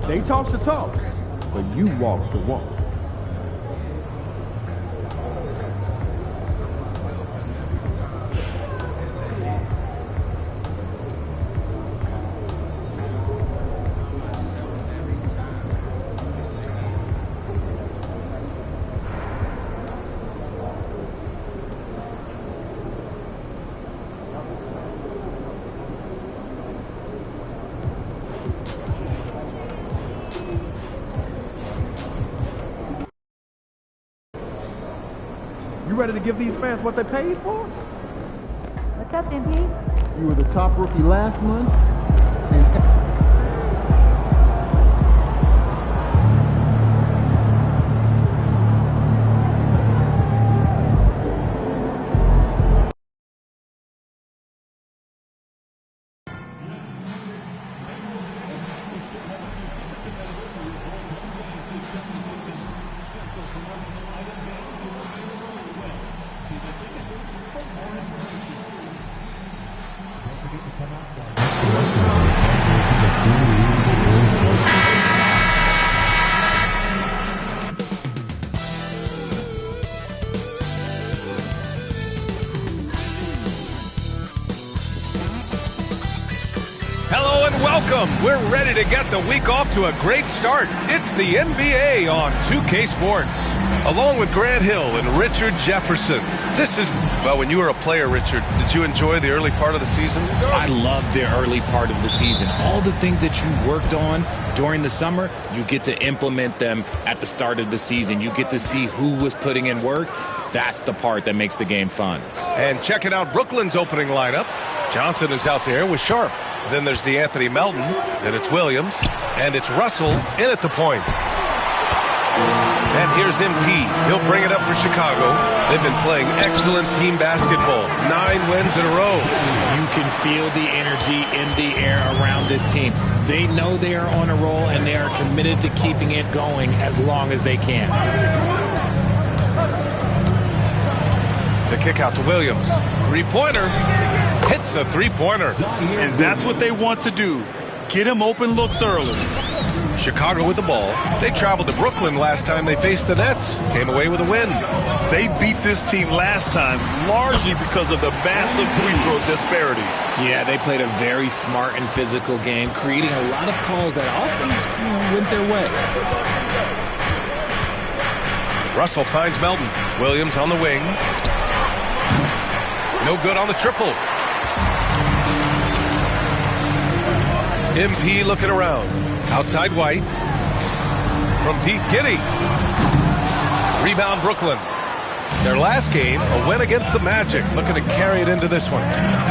They talk the talk, but you walk the walk. You ready to give these fans what they paid for? What's up, MP? You were the top rookie last month, and Hello and welcome. We're ready to get the week off to a great start. It's the NBA on 2K Sports. Along with Grant Hill and Richard Jefferson. This is, well, when you were a player, Richard, did you enjoy the early part of the season? I loved the early part of the season. All the things that you worked on during the summer, you get to implement them at the start of the season. You get to see who was putting in work. That's the part that makes the game fun. And checking out Brooklyn's opening lineup. Johnson is out there with Sharp. Then there's DeAnthony Melton. Then it's Williams. And it's Russell in at the point. And here's MP. He'll bring it up for Chicago. They've been playing excellent team basketball. 9 wins in a row. You can feel the energy in the air around this team. They know they are on a roll, and they are committed to keeping it going as long as they can. The kick out to Williams. Three-pointer. Hits a three-pointer. And that's what they want to do. Get him open looks early. Chicago with the ball. They traveled to Brooklyn last time they faced the Nets. Came away with a win. They beat this team last time largely because of the massive free throw disparity. Yeah, they played a very smart and physical game, creating a lot of calls that often went their way. Russell finds Melton. Williams on the wing. No good on the triple. MP looking around. Outside White. From deep, Giddey. Rebound Brooklyn. Their last game, a win against the Magic. Looking to carry it into this one.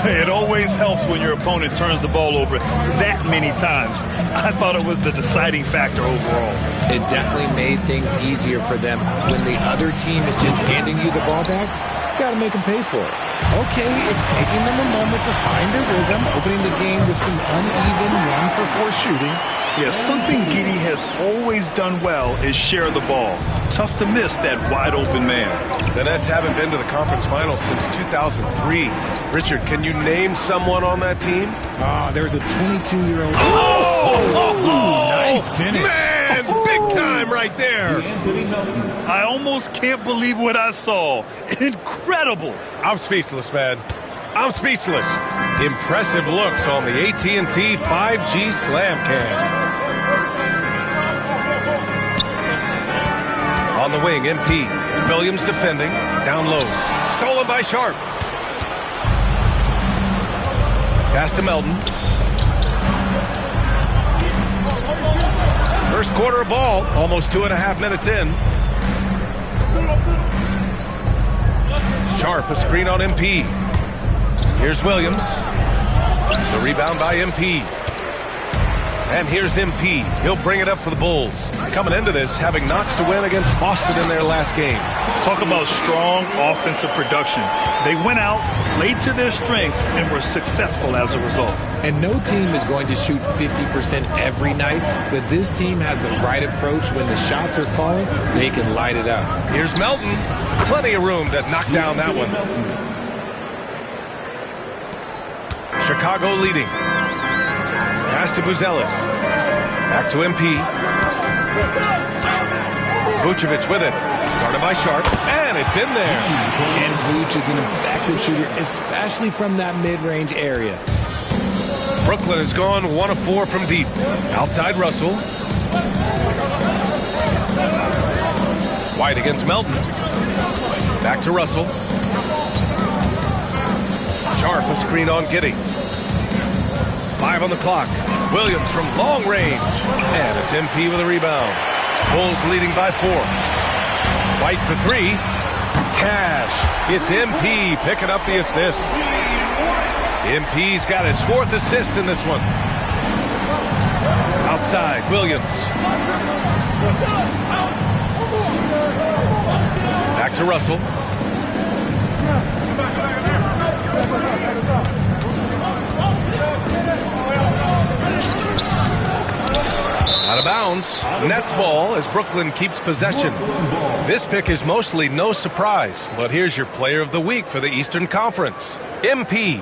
It always helps when your opponent turns the ball over that many times. I thought it was the deciding factor overall. It definitely made things easier for them. When the other team is just handing you the ball back, you got to make them pay for it. Okay, it's taking them a moment to find their rhythm, opening the game with some uneven 1-for-4 shooting. Yeah, something Giddey has always done well is share the ball. Tough to miss that wide-open man. The Nets haven't been to the conference finals since 2003. Richard, can you name someone on that team? There's a 22-year-old. Nice finish. Man, big time right there. I almost can't believe what I saw. Incredible. I'm speechless, man. I'm speechless. Impressive looks on the AT&T 5G Slam Cam. On the wing, MP. Williams defending. Down low. Stolen by Sharp. Pass to Melton. First quarter of ball. Almost 2.5 minutes in. Sharp, a screen on MP. Here's Williams. The rebound by MP. And here's MP. He'll bring it up for the Bulls. Coming into this, having notched a win against Boston in their last game. Talk about strong offensive production. They went out, played to their strengths, and were successful as a result. And no team is going to shoot 50% every night, but this team has the right approach. When the shots are falling, they can light it up. Here's Melton. Plenty of room to knock down that one. Chicago leading. Pass to Buzelis. Back to MP. Vucevic with it. Guarded by Sharp, and it's in there. And Vuce is an effective shooter, especially from that mid-range area. Brooklyn has gone 1 of 4 from deep. Outside Russell. White against Melton. Back to Russell. Sharp a screen on Giddey. 5 on the clock. Williams from long range. And it's MP with a rebound. Bulls leading by 4. White for 3. Cash. It's MP picking up the assist. MP's got his 4th assist in this one. Outside, Williams. Back to Russell. Out of bounds. Nets ball as Brooklyn keeps possession. This pick is mostly no surprise, but here's your player of the week for the Eastern Conference, MP.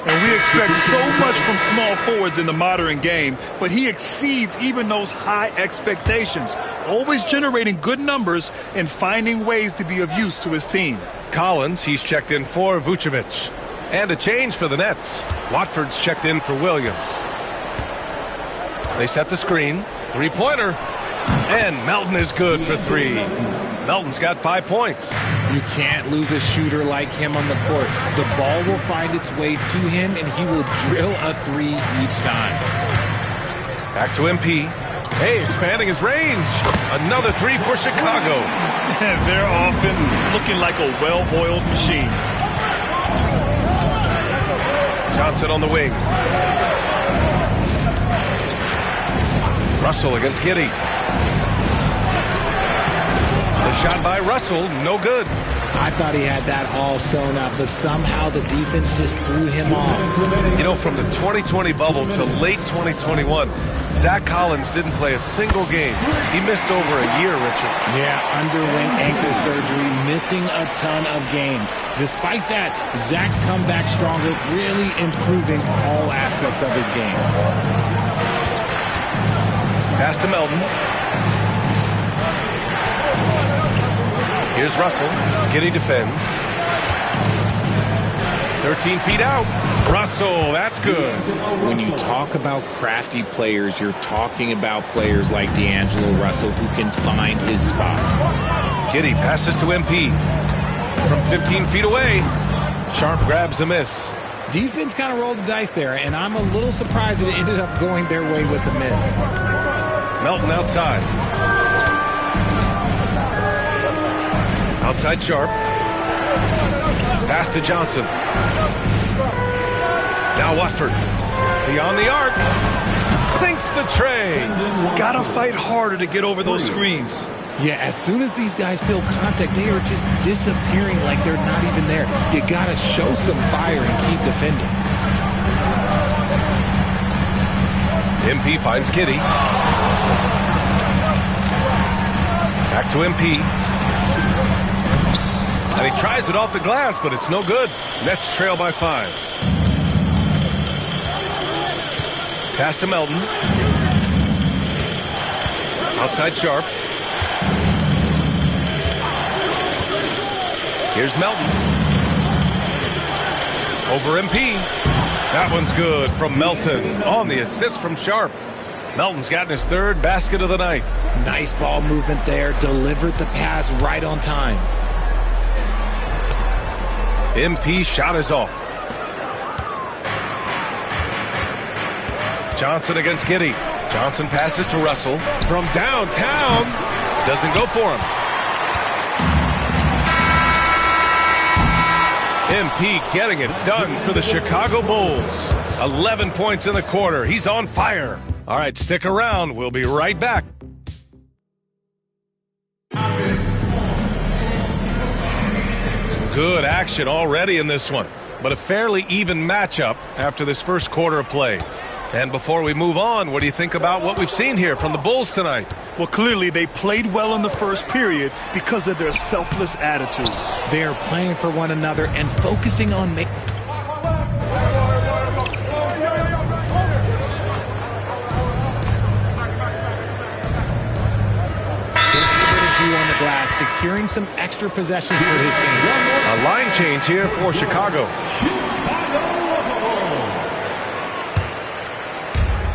And we expect so much from small forwards in the modern game, but he exceeds even those high expectations, always generating good numbers and finding ways to be of use to his team. Collins, he's checked in for Vucevic. And a change for the Nets. Watford's checked in for Williams. They set the screen. Three-pointer. And Melton is good for 3. Melton's got 5 points. You can't lose a shooter like him on the court. The ball will find its way to him, and he will drill a 3 each time. Back to MP. Hey, expanding his range. Another 3 for Chicago. Their offense looking like a well-oiled machine. Johnson on the wing. Russell against Giddey. The shot by Russell, no good. I thought he had that all sewn up, but somehow the defense just threw him off. You know, from the 2020 bubble to late 2021, Zach Collins didn't play a single game. He missed over a year, Richard. Yeah, underwent ankle surgery, missing a ton of games. Despite that, Zach's come back stronger, really improving all aspects of his game. Pass to Melton. Here's Russell. Giddey defends. 13 feet out. Russell, that's good. When you talk about crafty players, you're talking about players like D'Angelo Russell who can find his spot. Giddey passes to MP. From 15 feet away, Sharp grabs the miss. Defense kind of rolled the dice there, and I'm a little surprised that it ended up going their way with the miss. Melton outside. Outside Sharp. Pass to Johnson. Now Watford. Beyond the arc. Sinks the tray. Gotta fight harder to get over those screens. Yeah, as soon as these guys feel contact, they are just disappearing like they're not even there. You gotta show some fire and keep defending. MP finds Giddey. Back to MP. And he tries it off the glass, but it's no good. Nets trail by 5. Pass to Melton. Outside Sharp. Here's Melton. Over MP. That one's good from Melton on the assist from Sharp. Melton's gotten his 3rd basket of the night. Nice ball movement there. Delivered the pass right on time. MP shot is off. Johnson against Giddey. Johnson passes to Russell from downtown. Doesn't go for him. MP getting it done for the Chicago Bulls. 11 points in the quarter. He's on fire. All right, stick around. We'll be right back. Some good action already in this one, but a fairly even matchup after this first quarter of play. And before we move on, what do you think about what we've seen here from the Bulls tonight? Well, clearly they played well in the first period because of their selfless attitude. They are playing for one another and focusing on making. do on the glass, securing some extra possessions for his team. A line change here for Chicago.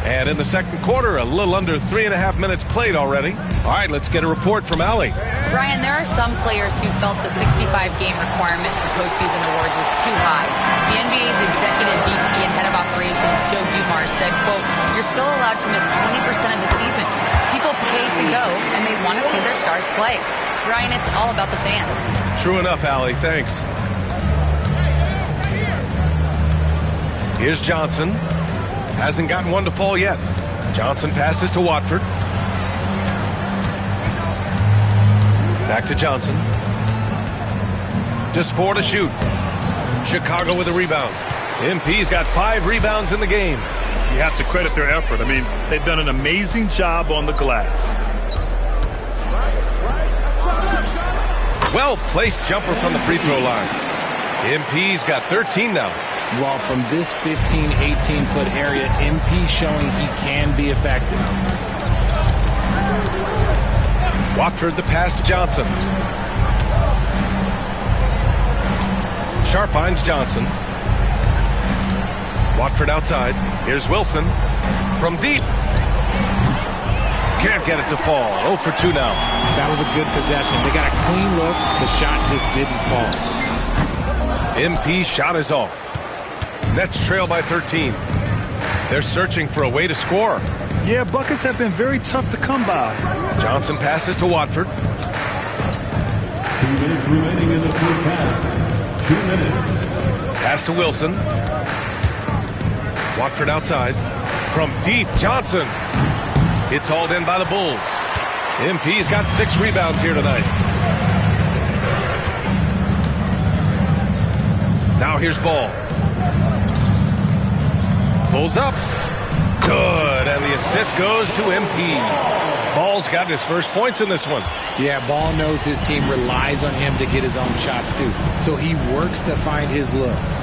And in the second quarter, a little under 3.5 minutes played already. All right, let's get a report from Allie. Brian, there are some players who felt the 65-game requirement for postseason awards was too high. The NBA's executive VP and head of operations, Joe Dumars, said, quote, "You're still allowed to miss 20% of the season. People pay to go, and they want to see their stars play." Brian, it's all about the fans. True enough, Allie. Thanks. Here's Johnson. Hasn't gotten one to fall yet. Johnson passes to Watford. Back to Johnson. Just 4 to shoot. Chicago with a rebound. MP's got 5 rebounds in the game. You have to credit their effort. I mean, they've done an amazing job on the glass. Well-placed jumper from the free throw line. MP's got 13 now. Well, from this 15, 18-foot area, MP showing he can be effective. Watford the pass to Johnson. Sharp finds Johnson. Watford outside. Here's Wilson. From deep. Can't get it to fall. 0 for 2 now. That was a good possession. They got a clean look. The shot just didn't fall. MP's shot is off. Nets trail by 13. They're searching for a way to score. Yeah, buckets have been very tough to come by. Johnson passes to Watford. 2 minutes remaining in the first half. 2 minutes. Pass to Wilson. Watford outside. From deep, Johnson. It's hauled in by the Bulls. MP's got 6 rebounds here tonight. Now here's Ball. Pulls up. Good, and the assist goes to MP. Ball's got his first points in this one. Yeah, Ball knows his team relies on him to get his own shots too, so he works to find his looks.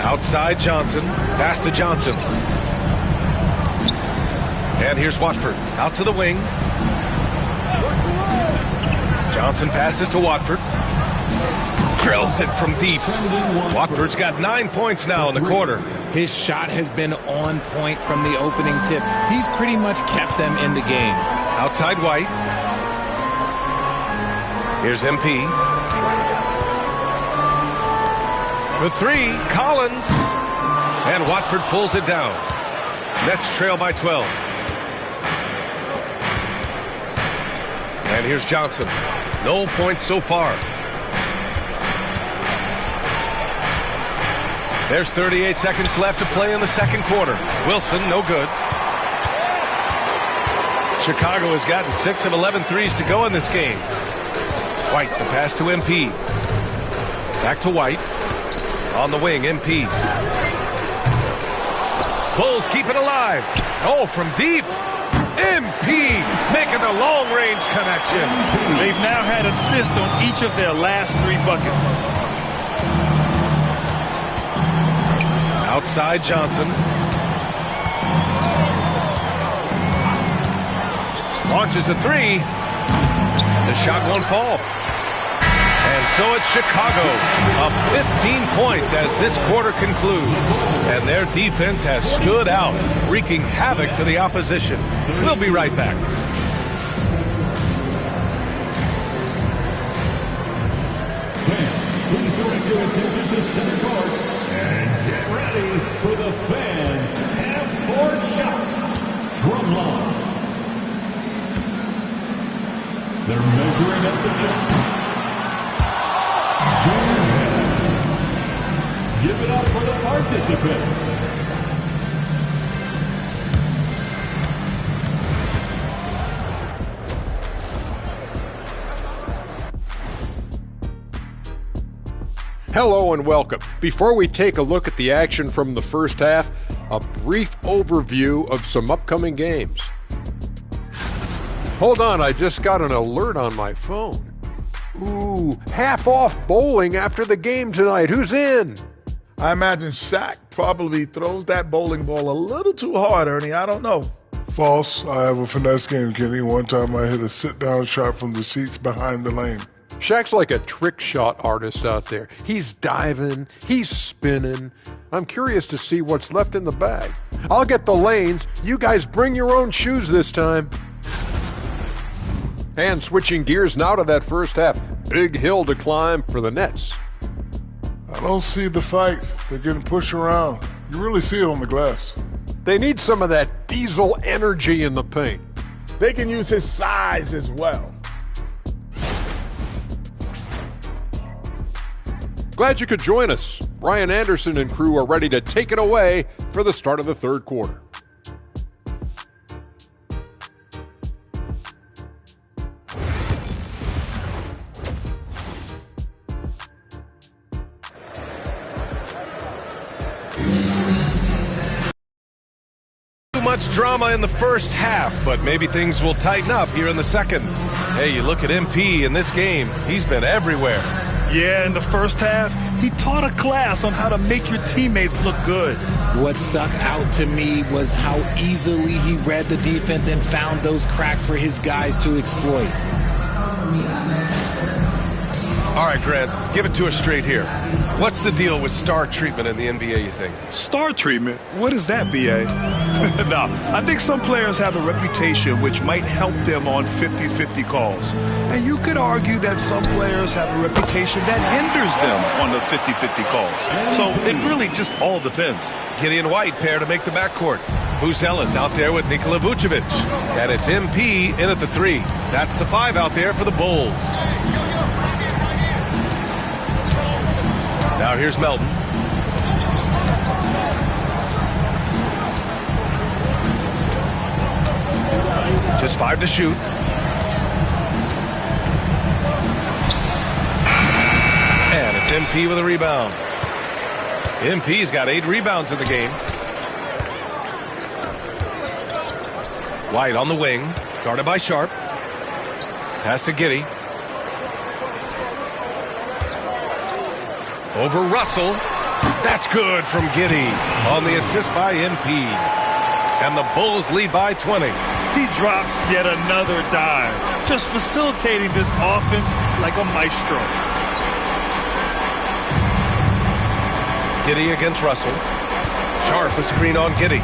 Outside Johnson, pass to Johnson. And here's Watford, out to the wing. Johnson passes to Watford. Drills it from deep. Watford's got 9 points now in the quarter. His shot has been on point from the opening tip. He's pretty much kept them in the game. Outside White. Here's MP. For 3, Collins. And Watford pulls it down. Nets trail by 12. And here's Johnson. No points so far. There's 38 seconds left to play in the second quarter. Wilson, no good. Chicago has gotten 6 of 11 threes to go in this game. White, the pass to MP. Back to White. On the wing, MP. Bulls keep it alive. Oh, from deep. MP making the long-range connection. They've now had assists on each of their last 3 buckets. Outside Johnson. Launches a 3. The shot won't fall. And so it's Chicago up 15 points as this quarter concludes. And their defense has stood out, wreaking havoc for the opposition. We'll be right back. Fans, please direct your attention to center court and get ready for the fan half-court shots from line. They're measuring up the shot. Give it up for the participants. Hello and welcome. Before we take a look at the action from the first half, a brief overview of some upcoming games. Hold on, I just got an alert on my phone. Ooh, half-off bowling after the game tonight. Who's in? I imagine Shaq probably throws that bowling ball a little too hard, Ernie. I don't know. False. I have a finesse game, Kenny. One time I hit a sit-down shot from the seats behind the lane. Shaq's like a trick shot artist out there. He's diving, he's spinning. I'm curious to see what's left in the bag. I'll get the lanes. You guys bring your own shoes this time. And switching gears now to that first half. Big hill to climb for the Nets. I don't see the fight. They're getting pushed around. You really see it on the glass. They need some of that diesel energy in the paint. They can use his size as well. Glad you could join us. Brian Anderson and crew are ready to take it away for the start of the third quarter. Too much drama in the first half, but maybe things will tighten up here in the second. Hey, you look at MP in this game, he's been everywhere. Yeah, in the first half, he taught a class on how to make your teammates look good. What stuck out to me was how easily he read the defense and found those cracks for his guys to exploit. All right, Grant, give it to us straight here. What's the deal with star treatment in the NBA, you think? Star treatment? What is that, B.A.? No, I think some players have a reputation which might help them on 50-50 calls. And you could argue that some players have a reputation that hinders them on the 50-50 calls. So it really just all depends. Gideon White pair to make the backcourt. Buzella's out there with Nikola Vucevic. And it's MP in at the 3. That's the 5 out there for the Bulls. Now here's Melton. Just 5 to shoot. And it's MP with a rebound. MP's got 8 rebounds in the game. White on the wing, guarded by Sharp. Pass to Giddey. Over Russell. That's good from Giddey on the assist by MP. And the Bulls lead by 20. He drops yet another dive, just facilitating this offense like a maestro. Giddey against Russell. Sharp a screen on Giddey.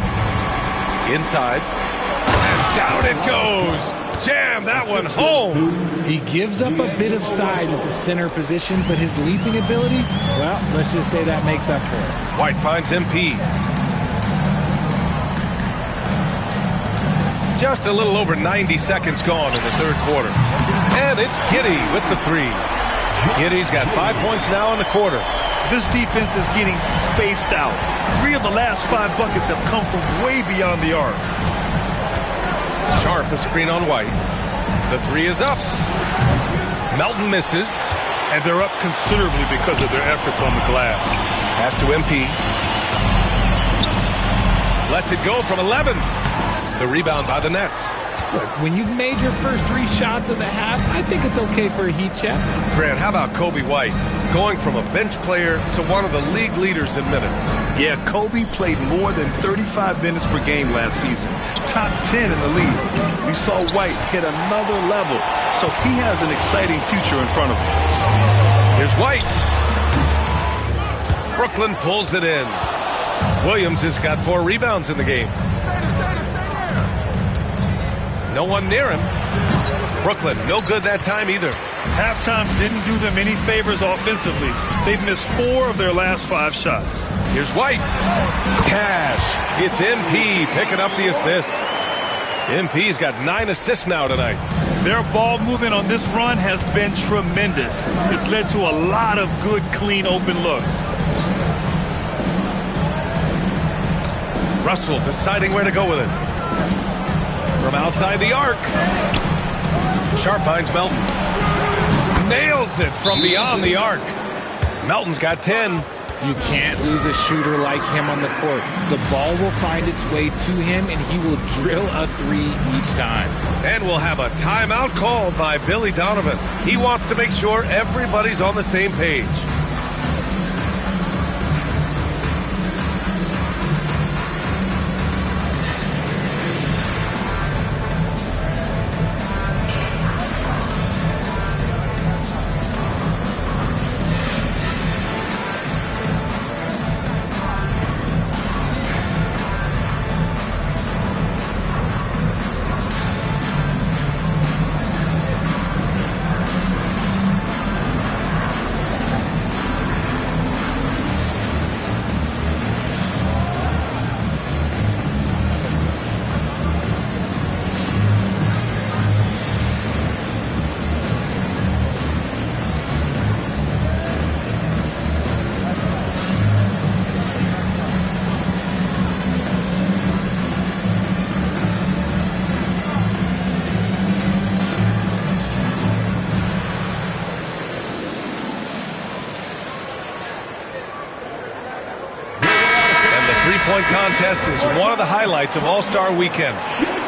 Inside. And down it goes. Jam that one home. He gives up a bit of size at the center position, but his leaping ability, well, let's just say that makes up for it. White finds MP. Just a little over 90 seconds gone in the third quarter. And it's Giddey with the 3. Giddey's got 5 points now in the quarter. This defense is getting spaced out. 3 of the last 5 buckets have come from way beyond the arc. Sharp a screen on White. The 3 is up. Melton misses. And they're up considerably because of their efforts on the glass. Pass to MP. Lets it go from 11. The rebound by the Nets. Look, when you've made your first 3 shots of the half, I think it's okay for a heat check. Grant, how about Kobe White? Going from a bench player to one of the league leaders in minutes. Yeah, Kobe played more than 35 minutes per game last season. Top 10 in the league. We saw White hit another level, so he has an exciting future in front of him. Here's White. Brooklyn pulls it in. Williams has got 4 rebounds in the game. No one near him. Brooklyn, no good that time either. Halftime didn't do them any favors offensively. They've missed 4 of their last 5 shots. Here's White. Cash. It's MP picking up the assist. MP's got 9 assists now tonight. Their ball movement on this run has been tremendous. It's led to a lot of good, clean, open looks. Russell deciding where to go with it. From outside the arc. Sharp finds Melton. Nails it from beyond the arc. Melton's got 10. You can't lose a shooter like him on the court. The ball will find its way to him, and he will drill a 3 each time. And we'll have a timeout called by Billy Donovan. He wants to make sure everybody's on the same page. three-point contest is one of the highlights of All-Star Weekend.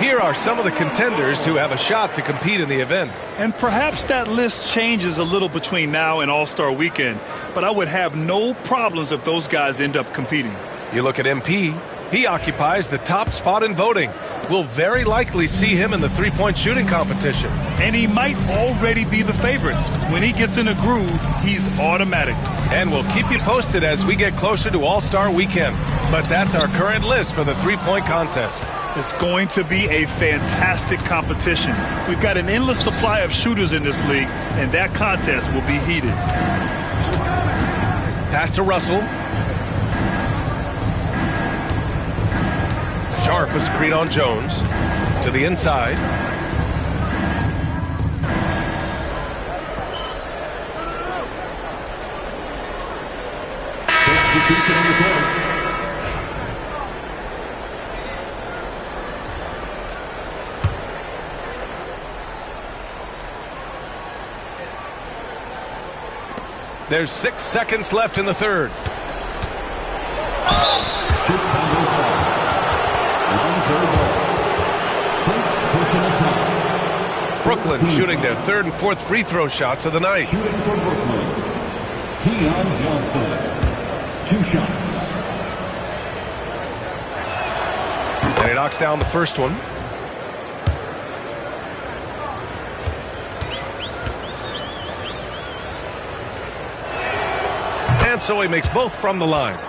Here are some of the contenders who have a shot to compete in the event. And perhaps that list changes a little between now and All-Star Weekend, but I would have no problems if those guys end up competing. You look at MP, he occupies the top spot in voting. We'll very likely see him in the three-point shooting competition. And he might already be the favorite. When he gets in a groove, he's automatic. And we'll keep you posted as we get closer to All-Star Weekend. But that's our current list for the three-point contest. It's going to be a fantastic competition. We've got an endless supply of shooters in this league, and that contest will be heated. Pass to Russell. Sharp a screen on Jones. To the inside. Substitution on the court. There's 6 seconds left in the third. Brooklyn shooting their third and fourth free throw shots of the night. Shooting for Brooklyn, Keon Johnson. 2 shots. And he knocks down the first one. And so he makes both from the line.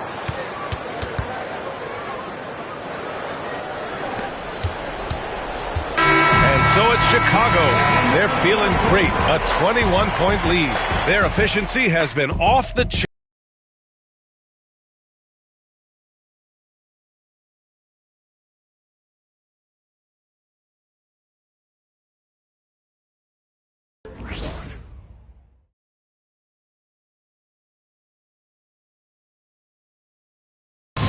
So it's Chicago. They're feeling great. A 21-point lead. Their efficiency has been off the chain.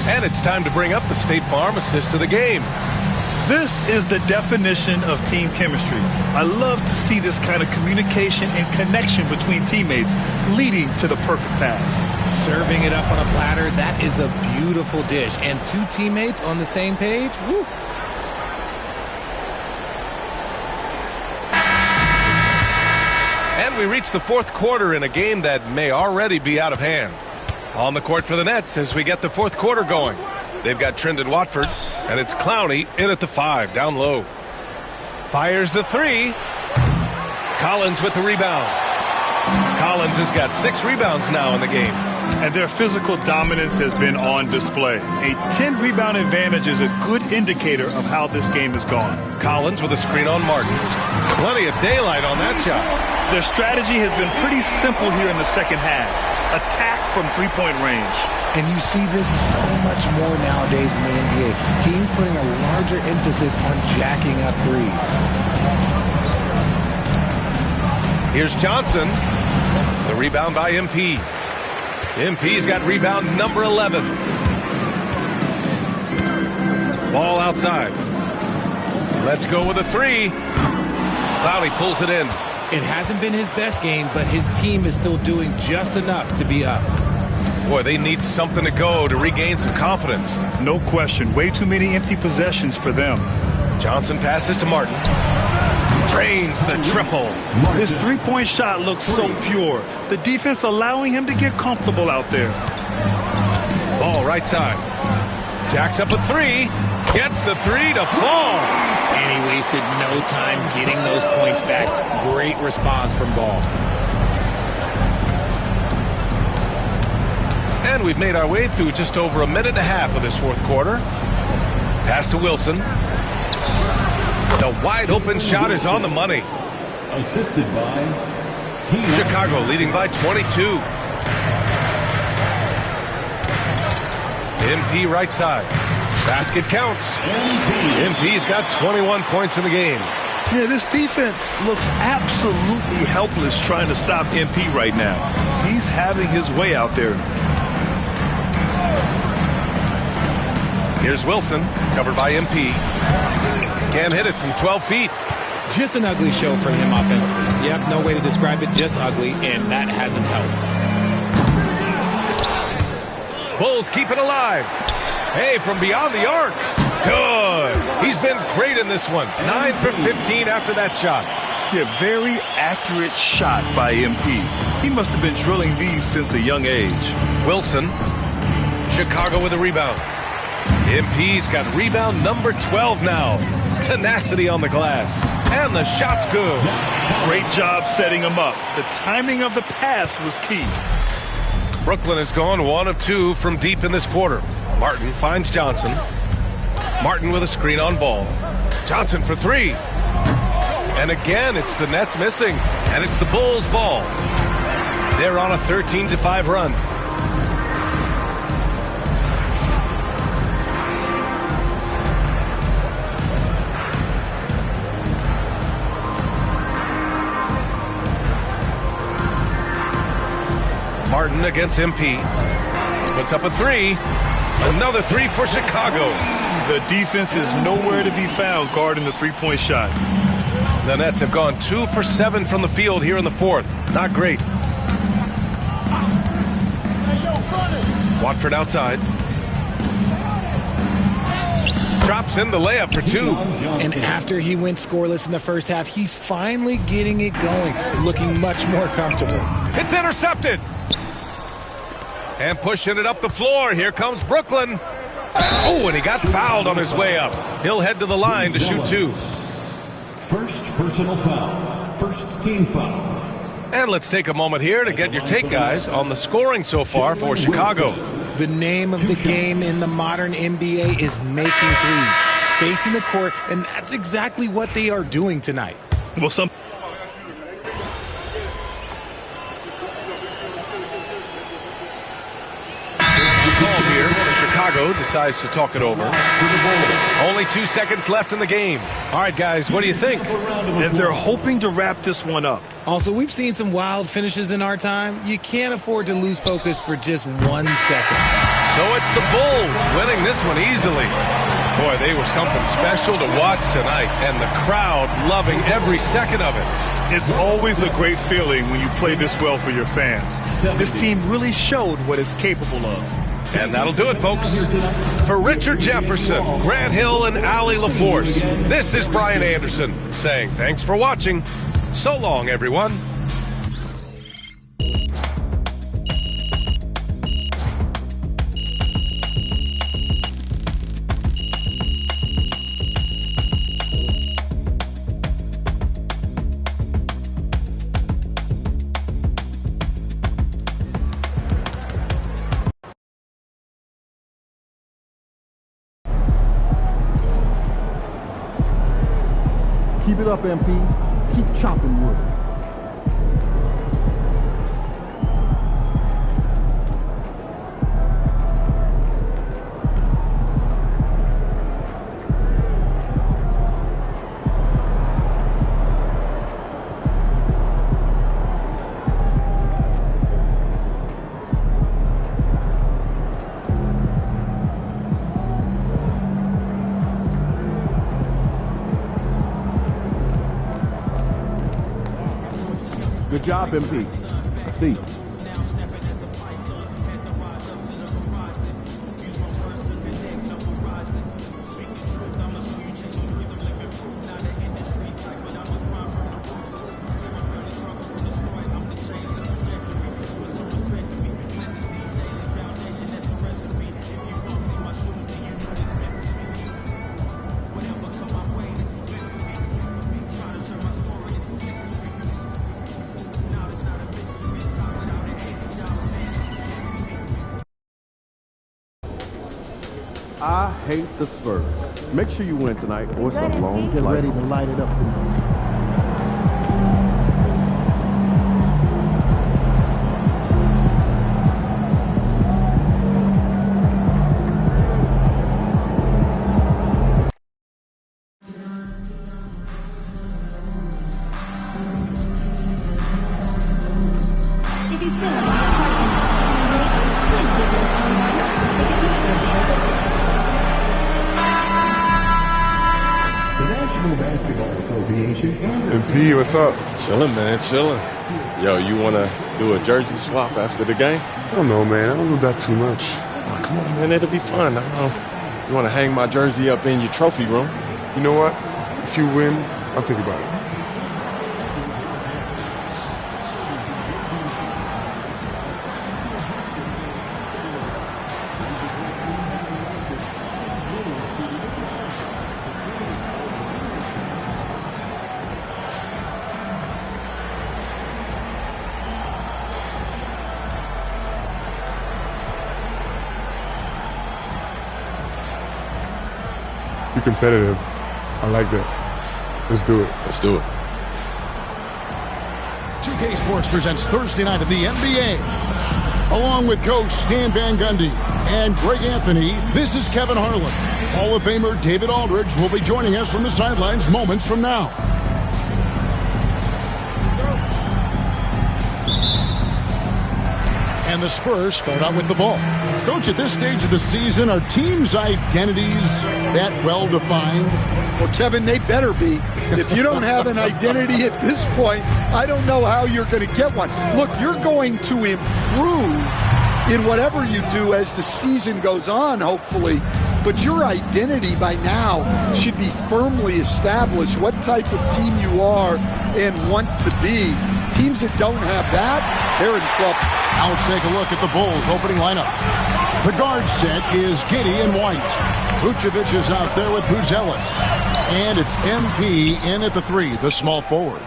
And it's time to bring up the State Farm assist of the game. This is the definition of team chemistry. I love to see this kind of communication and connection between teammates leading to the perfect pass. Serving it up on a platter, that is a beautiful dish. And 2 teammates on the same page, woo. And we reach the fourth quarter in a game that may already be out of hand. On the court for the Nets as we get the fourth quarter going. They've got Trendon Watford, and it's Clowney in at the 5, down low. Fires the 3. Collins with the rebound. Collins has got 6 rebounds now in the game. And their physical dominance has been on display. A 10-rebound advantage is a good indicator of how this game has gone. Collins with a screen on Martin. Plenty of daylight on that shot. Their strategy has been pretty simple here in the second half. Attack from three-point range. And you see this so much more nowadays in the NBA. Teams putting a larger emphasis on jacking up threes. Here's Johnson. The rebound by MP. MP's got rebound number 11. Ball outside. Let's go with a 3. Clowney pulls it in. It hasn't been his best game, but his team is still doing just enough to be up. Boy, they need something to go to regain some confidence. No question. Way too many empty possessions for them. Johnson passes to Martin. Drains the triple. His three-point shot looks so pure. The defense allowing him to get comfortable out there. Ball right side. Jacks up a 3. Gets the 3 to fall. And he wasted no time getting those points back. Great response from Ball. And we've made our way through just over a minute and a half of this fourth quarter. Pass to Wilson. The wide open shot is on the money. Assisted by Chicago leading by 22. MP right side. Basket counts. MP's got 21 points in the game. Yeah, this defense looks absolutely helpless trying to stop MP right now. He's having his way out there. Here's Wilson, covered by MP. Can't hit it from 12 feet. Just an ugly show from him offensively. Yep, no way to describe it, just ugly, and that hasn't helped. Bulls keep it alive. Hey, from beyond the arc. Good. He's been great in this one. 9 for 15 after that shot. Yeah, very accurate shot by MP. He must have been drilling these since a young age. Wilson. Chicago with a rebound. MP's got rebound number 12 now. Tenacity on the glass. And the shot's good. Great job setting him up. The timing of the pass was key. Brooklyn has gone 1 of 2 from deep in this quarter. Martin finds Johnson. Martin with a screen on ball. Johnson for 3. And again, it's the Nets missing. And it's the Bulls' ball. They're on a 13-5 run. Martin against MP. Puts up a 3. Another 3 for Chicago. The defense is nowhere to be found guarding the three-point shot. The Nets have gone 2 for 7 from the field here in the fourth. Not great. Watford outside. Drops in the layup for 2. And after he went scoreless in the first half, he's finally getting it going, looking much more comfortable. It's intercepted. And pushing it up the floor. Here comes Brooklyn. Oh, and he got fouled on his way up. He'll head to the line to shoot 2. First personal foul. First team foul. And let's take a moment here to get your take, guys, on the scoring so far for Chicago. The name of the game in the modern NBA is making threes, spacing the court, and that's exactly what they are doing tonight. Well, some call here. Chicago decides to talk it over. Only 2 seconds left in the game. All right, guys, what do you think? And they're hoping to wrap this one up. Also, we've seen some wild finishes in our time. You can't afford to lose focus for just 1 second. So it's the Bulls winning this one easily. Boy, they were something special to watch tonight, and the crowd loving every second of it. It's always a great feeling when you play this well for your fans. This team really showed what it's capable of. And that'll do it, folks. For Richard Jefferson, Grant Hill, and Allie LaForce, this is Brian Anderson saying thanks for watching. So long, everyone. Keep it up, MP. Keep chopping wood. Good job, MP. I see. I hate the Spurs. Make sure you win tonight, or it's a long Get ready to light it up tonight. If you still want to please The National Basketball Association and MP, what's up? Chilling, man, chilling. Yo, you want to do a jersey swap after the game? I don't know, man. I don't know about too much. Oh, come on, man. It'll be fun. I don't know. You want to hang my jersey up in your trophy room? You know what? If you win, I'll think about it. Be competitive. I like that. Let's do it. Let's do it. 2K Sports presents Thursday night of the NBA. Along with Coach Stan Van Gundy and Greg Anthony, this is Kevin Harlan. Hall of Famer David Aldridge will be joining us from the sidelines moments from now. And the Spurs start out with the ball. Coach, at this stage of the season, are teams' identities that well-defined? Well, Kevin, they better be. If you don't have an identity at this point, I don't know how you're going to get one. Look, you're going to improve in whatever you do as the season goes on, hopefully. But your identity by now should be firmly established, what type of team you are and want to be. Teams that don't have that, they're in trouble. Now let's take a look at the Bulls' opening lineup. The guard set is Giddey and White. Vucevic is out there with Buzelis. And it's MP in at the 3, the small forward.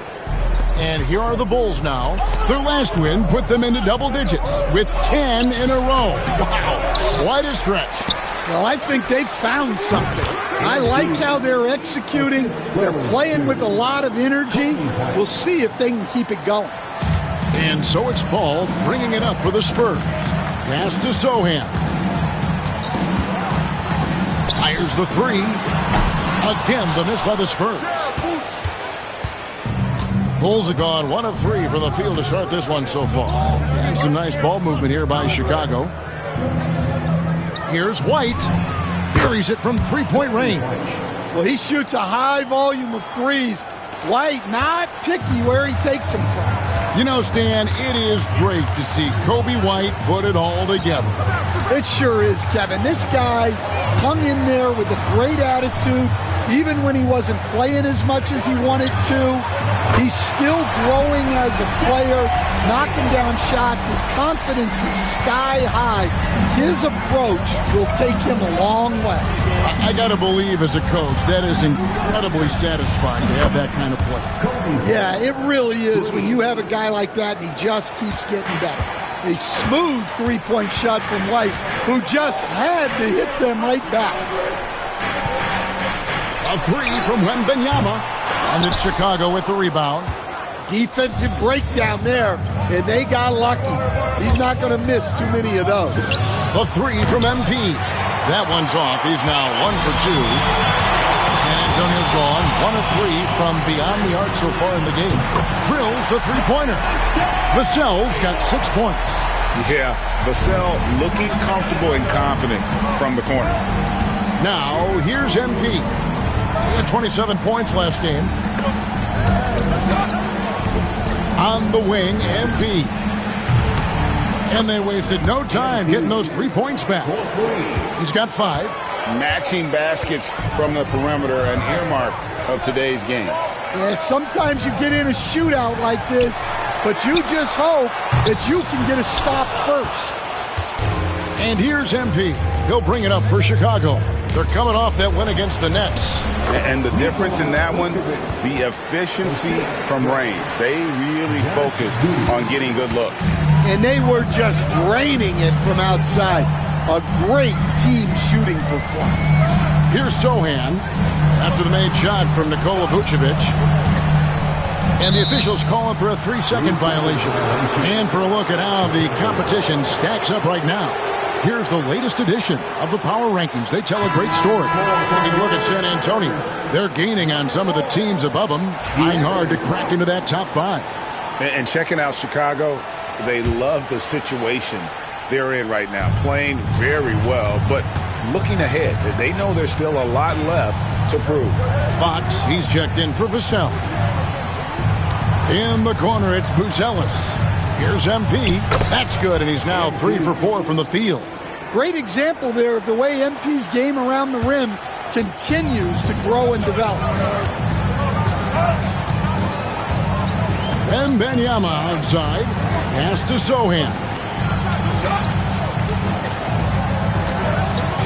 And here are the Bulls now. Their last win put them into double digits with 10 in a row. Wow, quite a stretch. Well, I think they've found something. I like how they're executing. They're playing with a lot of energy. We'll see if they can keep it going. And so it's Paul bringing it up for the Spurs. Pass to Sohan. Fires the 3. Again, the miss by the Spurs. Bulls have gone 1 of 3 from the field to start this one so far. And some nice ball movement here by Chicago. Here's White. Buries it from three-point range. Well, he shoots a high volume of threes. White not picky where he takes them from. You know, Stan, it is great to see Kobe White put it all together. It sure is, Kevin. This guy hung in there with a great attitude. Even when he wasn't playing as much as he wanted to, he's still growing as a player, knocking down shots. His confidence is sky high. His approach will take him a long way. I got to believe as a coach, that is incredibly satisfying to have that kind of play. Yeah, it really is when you have a guy like that and he just keeps getting better. A smooth three-point shot from White, who just had to hit them right back. A 3 from Wembanyama. And it's Chicago with the rebound. Defensive breakdown there, and they got lucky. He's not going to miss too many of those. The 3 from MP. That one's off. He's now 1 for 2. San Antonio's gone 1 of 3 from beyond the arc so far in the game. Drills the three-pointer. Vassell's got 6 points. Yeah, Vassell looking comfortable and confident from the corner. Now, here's MP. He had 27 points last game. On the wing, MP. And they wasted no time getting those 3 points back. He's got 5. Matching baskets from the perimeter, an earmark of today's game. Yeah, sometimes you get in a shootout like this, but you just hope that you can get a stop first. And here's MP. He'll bring it up for Chicago. They're coming off that win against the Nets. And the difference in that one, the efficiency from range. They really focused on getting good looks. And they were just draining it from outside. A great team shooting performance. Here's Sohan after the made shot from Nikola Vucevic. And the officials calling for a 3-second violation. And for a look at how the competition stacks up right now. Here's the latest edition of the Power Rankings. They tell a great story. Taking a look at San Antonio. They're gaining on some of the teams above them, trying hard to crack into that top 5. And checking out Chicago, they love the situation they're in right now. Playing very well, but looking ahead. They know there's still a lot left to prove. Fox, he's checked in for Vassell. In the corner, it's Buzelis. Here's MP. That's good, and he's now 3 for 4 from the field. great example there of the way MP's game around the rim continues to grow and develop. And Benyama outside. Pass to Sohan.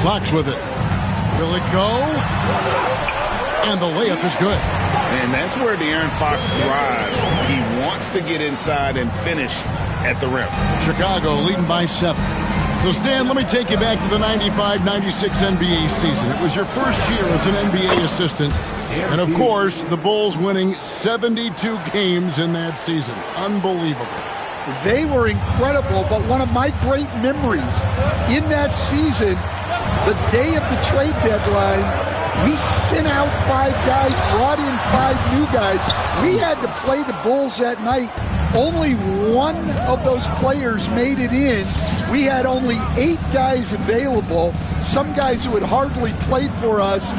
Fox with it. Will it go? And the layup is good. And that's where De'Aaron Fox thrives. He wants to get inside and finish at the rim. Chicago leading by 7. So, Stan, let me take you back to the 95-96 NBA season. It was your first year as an NBA assistant. And, of course, the Bulls winning 72 games in that season. Unbelievable. They were incredible, but one of my great memories in that season, the day of the trade deadline, we sent out 5 guys, brought in 5 new guys. We had to play the Bulls that night. Only one of those players made it in. We had only 8 guys available, some guys who had hardly played for us.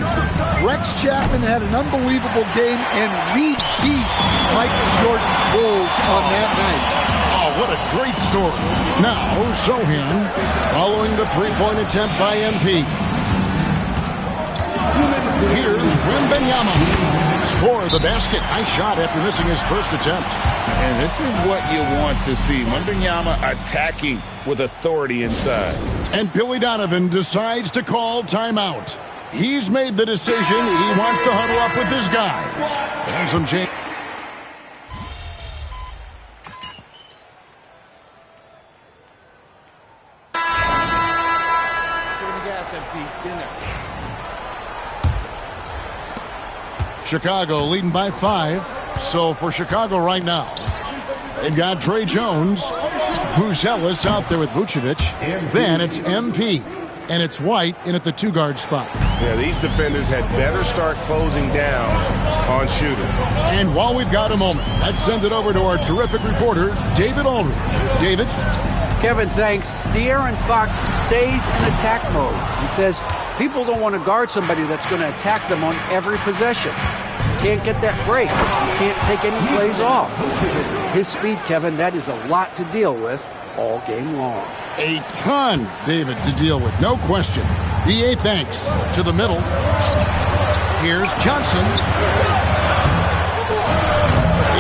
Rex Chapman had an unbelievable game, and we beat Michael Jordan's Bulls on that night. Oh, what a great story. Now, Sohan following the three-point attempt by MP. Here's Wembanyama. Score the basket. Nice shot after missing his first attempt. And this is what you want to see. Wembanyama attacking with authority inside. And Billy Donovan decides to call timeout. He's made the decision. He wants to huddle up with his guys. And some change. Chicago leading by 5. So for Chicago right now, they've got Trey Jones, Buzelis out there with Vucevic. Then it's MP, and it's White in at the 2-guard spot. Yeah, these defenders had better start closing down on shooting. And while we've got a moment, let's send it over to our terrific reporter, David Aldridge. David? Kevin, thanks. De'Aaron Fox stays in attack mode. He says people don't want to guard somebody that's going to attack them on every possession. Can't get that break. Can't take any plays off. His speed, Kevin, that is a lot to deal with all game long. A ton, David, to deal with, no question. DA thanks. To the middle. Here's Johnson.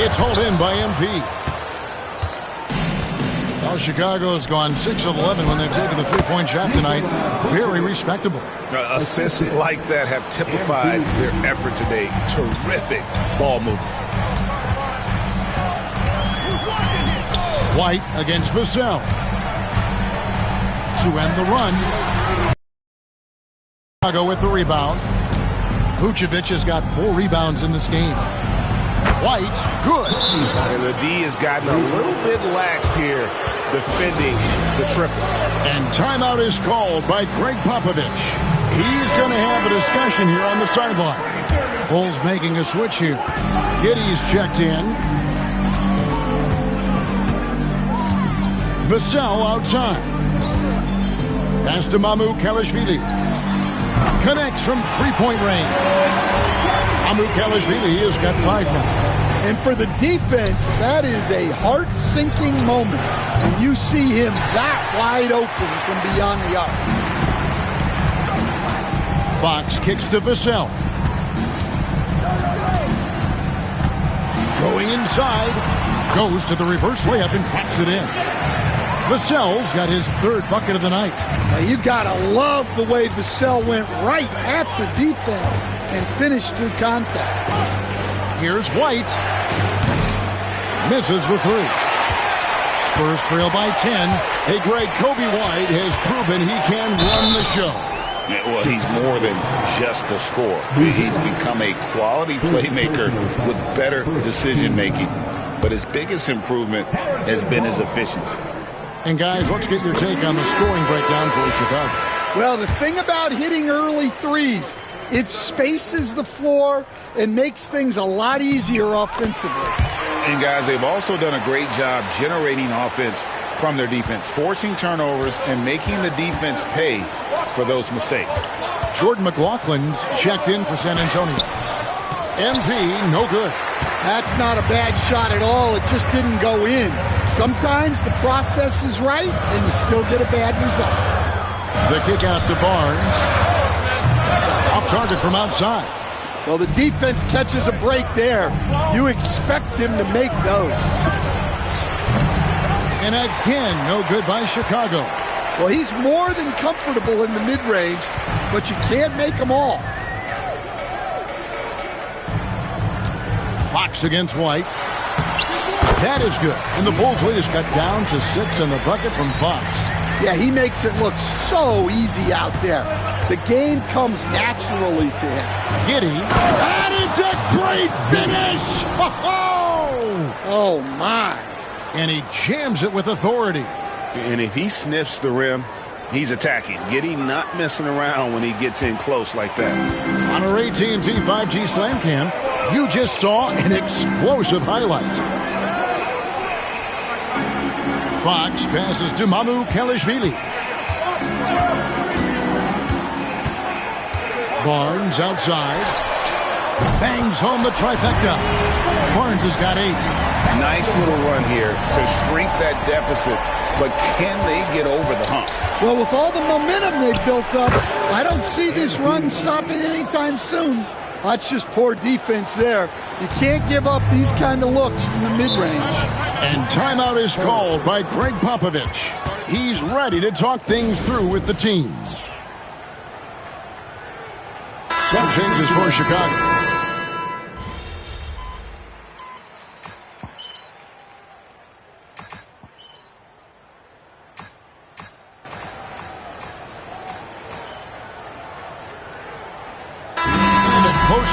It's hauled in by MP. Well, Chicago's gone 6 of 11 when they're taking the three-point shot tonight. Very respectable. Assists like that have typified their effort today. Terrific ball movement. White against Vassell. To end the run. Chicago with the rebound. Vucevic has got 4 rebounds in this game. White, good. And the D has gotten a little bit laxed here, defending the triple. And timeout is called by Greg Popovich. He's going to have a discussion here on the sideline. Bulls making a switch here. Giddey's checked in. Vassell outside. Pass to Mamu Kalashvili. Connects from three-point range. Mamu Kalashvili has got 5 now. And for the defense, that is a heart-sinking moment when you see him that wide open from beyond the arc. Fox kicks to Vassell. Going inside. Goes to the reverse layup and claps it in. Vassell's got his 3rd bucket of the night. Now you gotta love the way Vassell went right at the defense and finished through contact. Here's White. Misses the 3. Spurs trail by 10. Hey, Greg, Kobe White has proven he can run the show. Well, he's more than just a scorer. He's become a quality playmaker with better decision-making. But his biggest improvement has been his efficiency. And, guys, let's get your take on the scoring breakdown for Chicago. Well, the thing about hitting early threes, it spaces the floor and makes things a lot easier offensively. And, guys, they've also done a great job generating offense from their defense, forcing turnovers and making the defense pay for those mistakes. Jordan McLaughlin's checked in for San Antonio. MP, no good. That's not a bad shot at all. It just didn't go in. Sometimes the process is right, and you still get a bad result. The kick out to Barnes. Off target from outside. Well, the defense catches a break there. You expect him to make those. And again, no good by Chicago. Well, he's more than comfortable in the mid-range, but you can't make them all. Fox against White. That is good. And the Bulls lead is cut down to 6 in the bucket from Fox. Yeah, he makes it look so easy out there. The game comes naturally to him. Giddy. And it's a great finish! Oh, my. And he jams it with authority. And if he sniffs the rim, he's attacking. Giddy not messing around when he gets in close like that. On our AT&T 5G Slam Cam, you just saw an explosive highlight. Fox passes to Mamu Kelishvili. Barnes outside. Bangs home the trifecta. Barnes has got 8. Nice little run here to shrink that deficit, but can they get over the hump? Well, with all the momentum they've built up, I don't see this run stopping anytime soon. That's just poor defense there. You can't give up these kind of looks from the mid-range. And timeout is called by Greg Popovich. He's ready to talk things through with the team. Some changes for Chicago.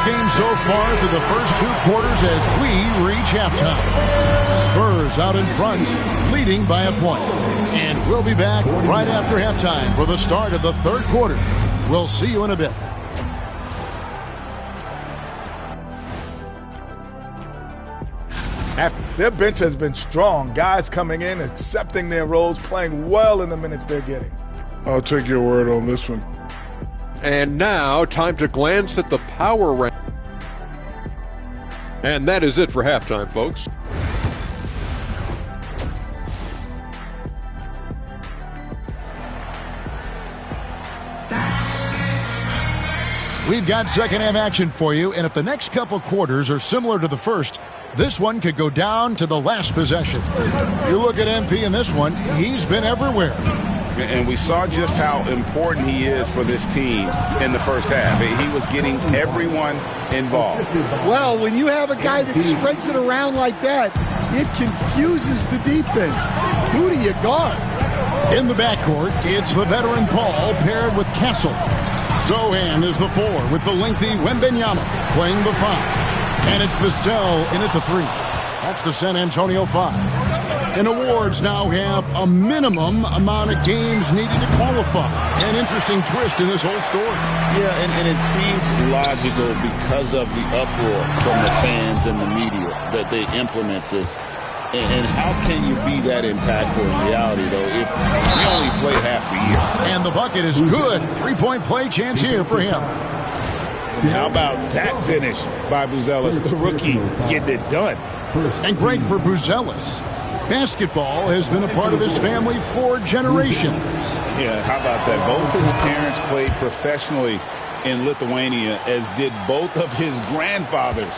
Game so far through the first 2 quarters as we reach halftime. Spurs out in front, leading by a point. And we'll be back right after halftime for the start of the 3rd quarter. We'll see you in a bit. Their bench has been strong. Guys coming in, accepting their roles, playing well in the minutes they're getting. I'll take your word on this one. And now, time to glance at the power rank. And that is it for halftime, folks. We've got second half action for you, and if the next couple quarters are similar to the first, this one could go down to the last possession. You look at MP in this one, he's been everywhere. And we saw just how important he is for this team in the first half. He was getting everyone involved. Well, when you have a guy that spreads it around like that, it confuses the defense. Who do you guard? In the backcourt, it's the veteran Paul paired with Castle. Zohan is the 4 with the lengthy Wembanyama playing the 5. And it's Vassell in at the 3. That's the San Antonio 5. And awards now have a minimum amount of games needed to qualify. An interesting twist in this whole story. Yeah, and it seems logical because of the uproar from the fans and the media that they implement this. And how can you be that impactful in reality, though, if you only play half the year? And the bucket is good. 3-point play chance here for him. And how about that finish by Buzelis, the rookie, getting it done? And great for Buzelis. Basketball has been a part of his family for generations. Yeah, how about that? Both his parents played professionally in Lithuania, as did both of his grandfathers.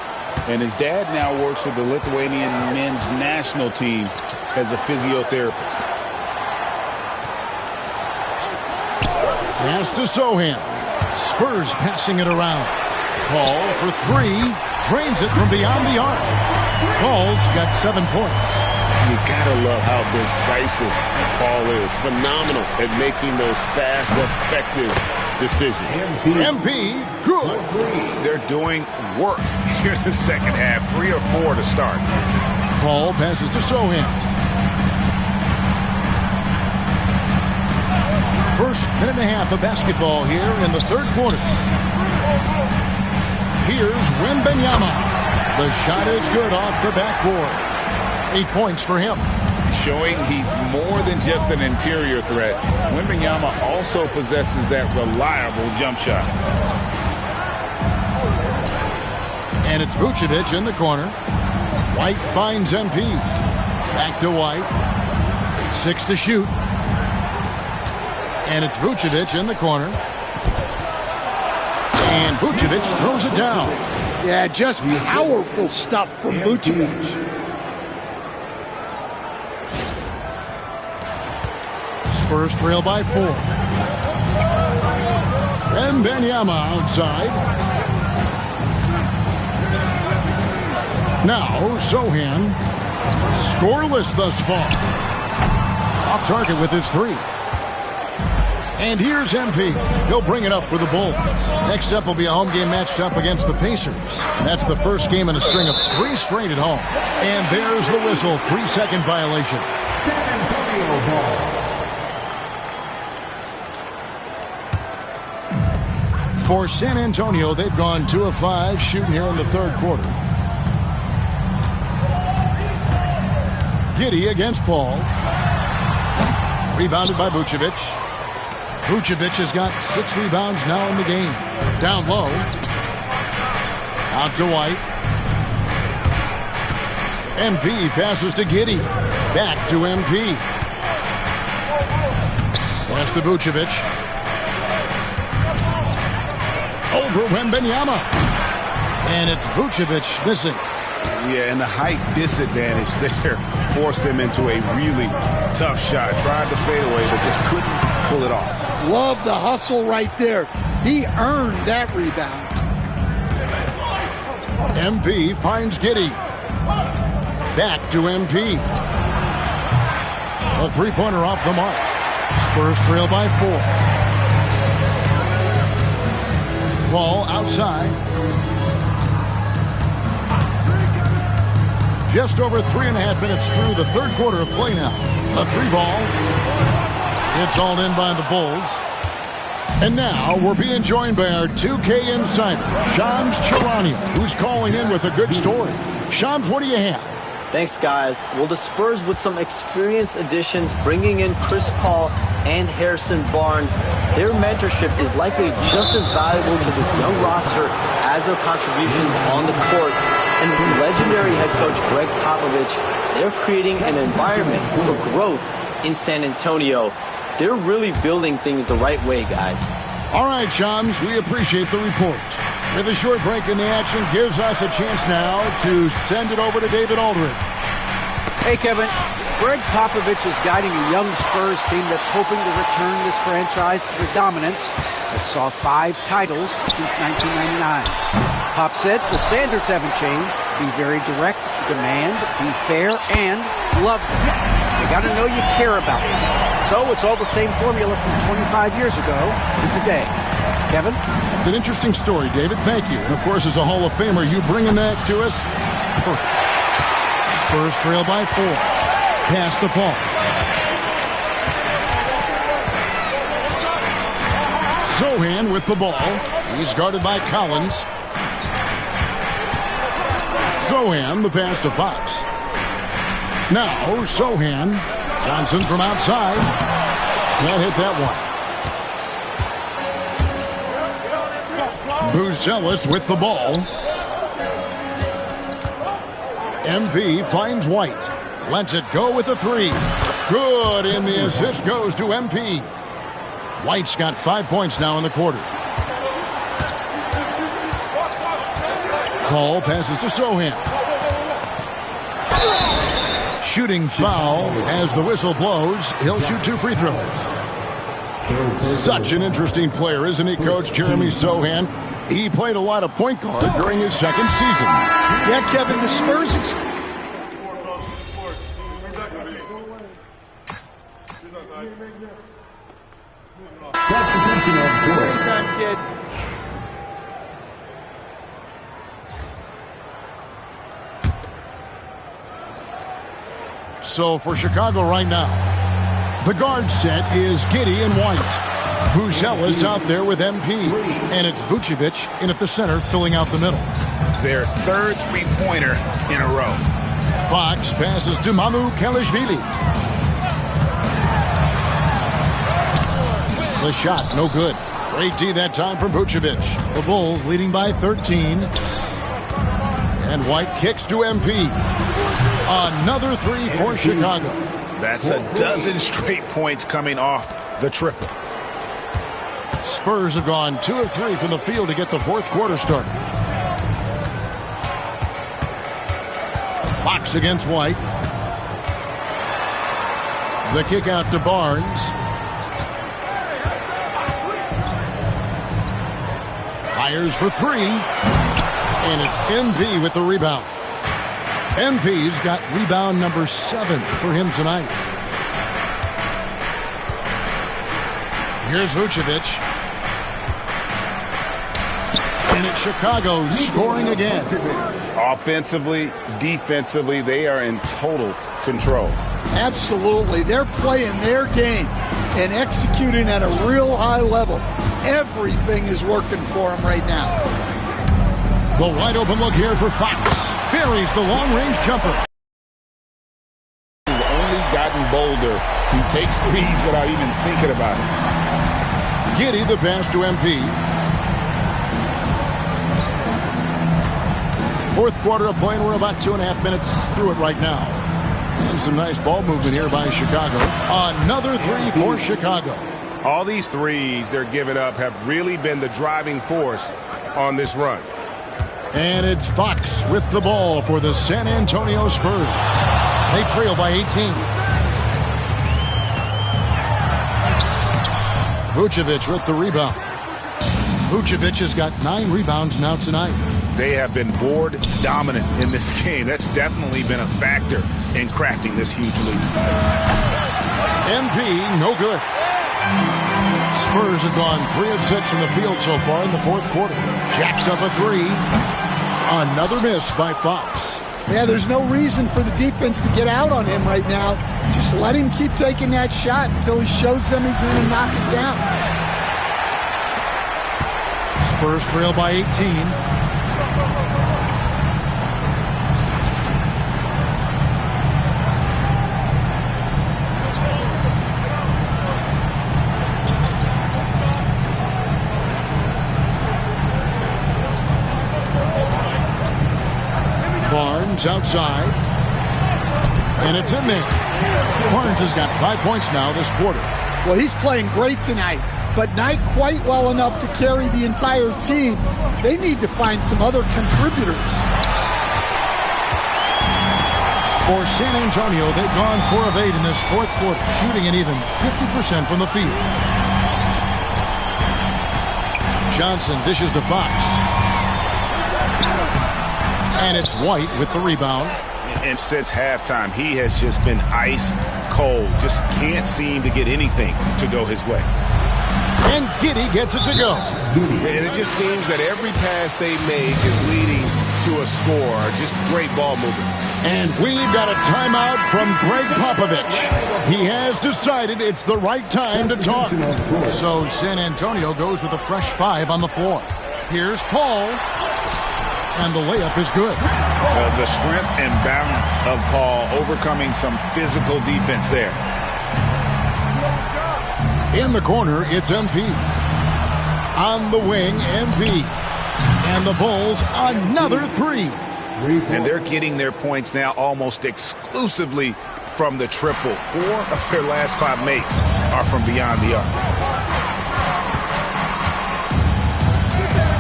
And his dad now works with the Lithuanian men's national team as a physiotherapist. Pass to Zohan. Spurs passing it around. Paul for 3. Drains it from beyond the arc. Paul's got 7 points. You gotta love how decisive Paul is. Phenomenal at making those fast, effective decisions. MP, good. They're doing work here in the second half. 3 or 4 to start. Paul passes to Zohan. First minute and a half of basketball here in the 3rd quarter. Here's Wembanyama. The shot is good off the backboard. 8 points for him. Showing he's more than just an interior threat. Wembanyama also possesses that reliable jump shot. And it's Vucevic in the corner. White finds MP. Back to White. 6 to shoot. And it's Vucevic in the corner. And Vucevic throws it down. Yeah, just powerful stuff from Vucevic. Spurs trail by 4. And Wembanyama outside. Now Sohan, scoreless thus far. Off target with his 3. And here's MP. He'll bring it up for the Bulls. Next up will be a home game matched up against the Pacers. And that's the first game in a string of 3 straight at home. And there's the whistle. 3-second violation. San Antonio ball. For San Antonio, they've gone 2 of 5 shooting here in the third quarter. Giddey against Paul. Rebounded by Vucevic. Vucevic has got 6 rebounds now in the game. Down low. Out to White. MP passes to Giddey. Back to MP. Pass to Vucevic. Over Wembanyama. And it's Vucevic missing. Yeah, and the height disadvantage there forced them into a really tough shot. Tried to fade away, but just couldn't pull it off. Love the hustle right there. He earned that rebound. MP finds Giddey. Back to MP. A 3-pointer off the mark. Spurs trail by 4. Ball outside. Just over 3.5 minutes through the third quarter of play now. A 3-ball. It's all in by the Bulls. And now we're being joined by our 2K insider, Shams Charania, who's calling in with a good story. Shams, what do you have? Thanks, guys. Well, the Spurs with some experienced additions, bringing in Chris Paul and Harrison Barnes. Their mentorship is likely just as valuable to this young roster as their contributions on the court. And legendary head coach Greg Popovich, they're creating an environment for growth in San Antonio. They're really building things the right way, guys. All right, Shams, we appreciate the report. With a short break in the action, gives us a chance now to send it over to David Aldridge. Hey, Kevin. Greg Popovich is guiding a young Spurs team that's hoping to return this franchise to the dominance that saw 5 titles since 1999. Pop said the standards haven't changed. Be very direct, demand, be fair, and love them. You got to know you care about them. So it's all the same formula from 25 years ago to today. Kevin? It's an interesting story, David. Thank you. And, of course, as a Hall of Famer, you bringing that to us? Perfect. Spurs trail by 4. Pass to Paul. Sohan with the ball. He's guarded by Collins. Sohan, the pass to Fox. Now, Sohan. Johnson from outside. Can't hit that one. Buzelis with the ball. MP finds White. Lets it go with the 3. Good, and the assist goes to MP. White's got 5 points now in the quarter. Paul passes to Sohan. Shooting foul as the whistle blows. He'll shoot 2 free throws. Such an interesting player, isn't he, Coach Jeremy Sohan? He played a lot of point guard during his second season. Yeah, Kevin, the Spurs... Time, kid. So for Chicago right now, the guard set is Giddey and White. Buzelis out there with MP. And it's Vucevic in at the center, filling out the middle. Their third 3-pointer in a row. Fox passes to Mamu Kelishvili. The shot, no good. Great D that time from Vucevic. The Bulls leading by 13. And White kicks to MP. Another 3 for Chicago. That's a dozen straight points coming off the triple. Spurs have gone 2 of 3 from the field to get the fourth quarter started. Fox against White. The kick out to Barnes. Fires for 3. And it's MP with the rebound. MP's got rebound number 7 for him tonight. Here's Vucevic. And it's Chicago scoring again. Offensively, defensively, they are in total control. Absolutely. They're playing their game and executing at a real high level. Everything is working for them right now. The wide open look here for Fox. Buries the long-range jumper. He's only gotten bolder. He takes threes without even thinking about it. Giddey the pass to MP. Fourth quarter of play, and we're about 2.5 minutes through it right now. And some nice ball movement here by Chicago. Another 3 for Chicago. All these threes they're giving up have really been the driving force on this run. And it's Fox with the ball for the San Antonio Spurs. They trail by 18. Vucevic with the rebound. Vucevic has got 9 rebounds now tonight. They have been board dominant in this game. That's definitely been a factor in crafting this huge lead. MP, no good. Spurs have gone 3 of 6 from the field so far in the fourth quarter. Jacks up a 3. Another miss by Fox. Yeah, there's no reason for the defense to get out on him right now. Just let him keep taking that shot until he shows them he's going to knock it down. Spurs trail by 18. Barnes outside. And it's in there. Barnes has got 5 points now this quarter. Well, he's playing great tonight, but not quite well enough to carry the entire team. They need to find some other contributors. For San Antonio, they've gone 4 of 8 in this fourth quarter, shooting an even 50% from the field. Johnson dishes to Fox. And it's White with the rebound. And since halftime, he has just been ice cold. Just can't seem to get anything to go his way. And Giddey gets it to go. And it just seems that every pass they make is leading to a score. Just great ball movement. And we've got a timeout from Greg Popovich. He has decided it's the right time to talk. So San Antonio goes with a fresh 5 on the floor. Here's Paul. And the layup is good. The strength and balance of Paul overcoming some physical defense there. In the corner, it's MP. On the wing, MP. And the Bulls, another 3. And they're getting their points now almost exclusively from the triple. 4 of their last 5 makes are from beyond the arc.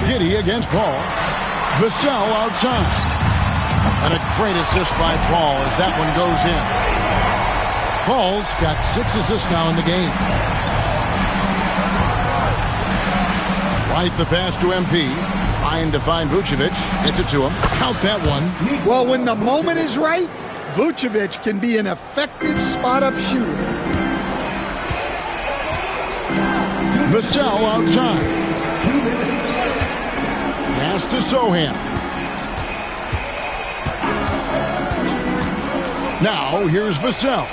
Giddey against Paul. Vassell outside. And a great assist by Paul as that one goes in. Paul's got 6 assists now in the game. White the pass to MP. Trying to find Vucevic. Gets it to him. Count that one. Well, when the moment is right, Vucevic can be an effective spot-up shooter. Vassell outside. Pass to Sohan. Now, here's Vassell.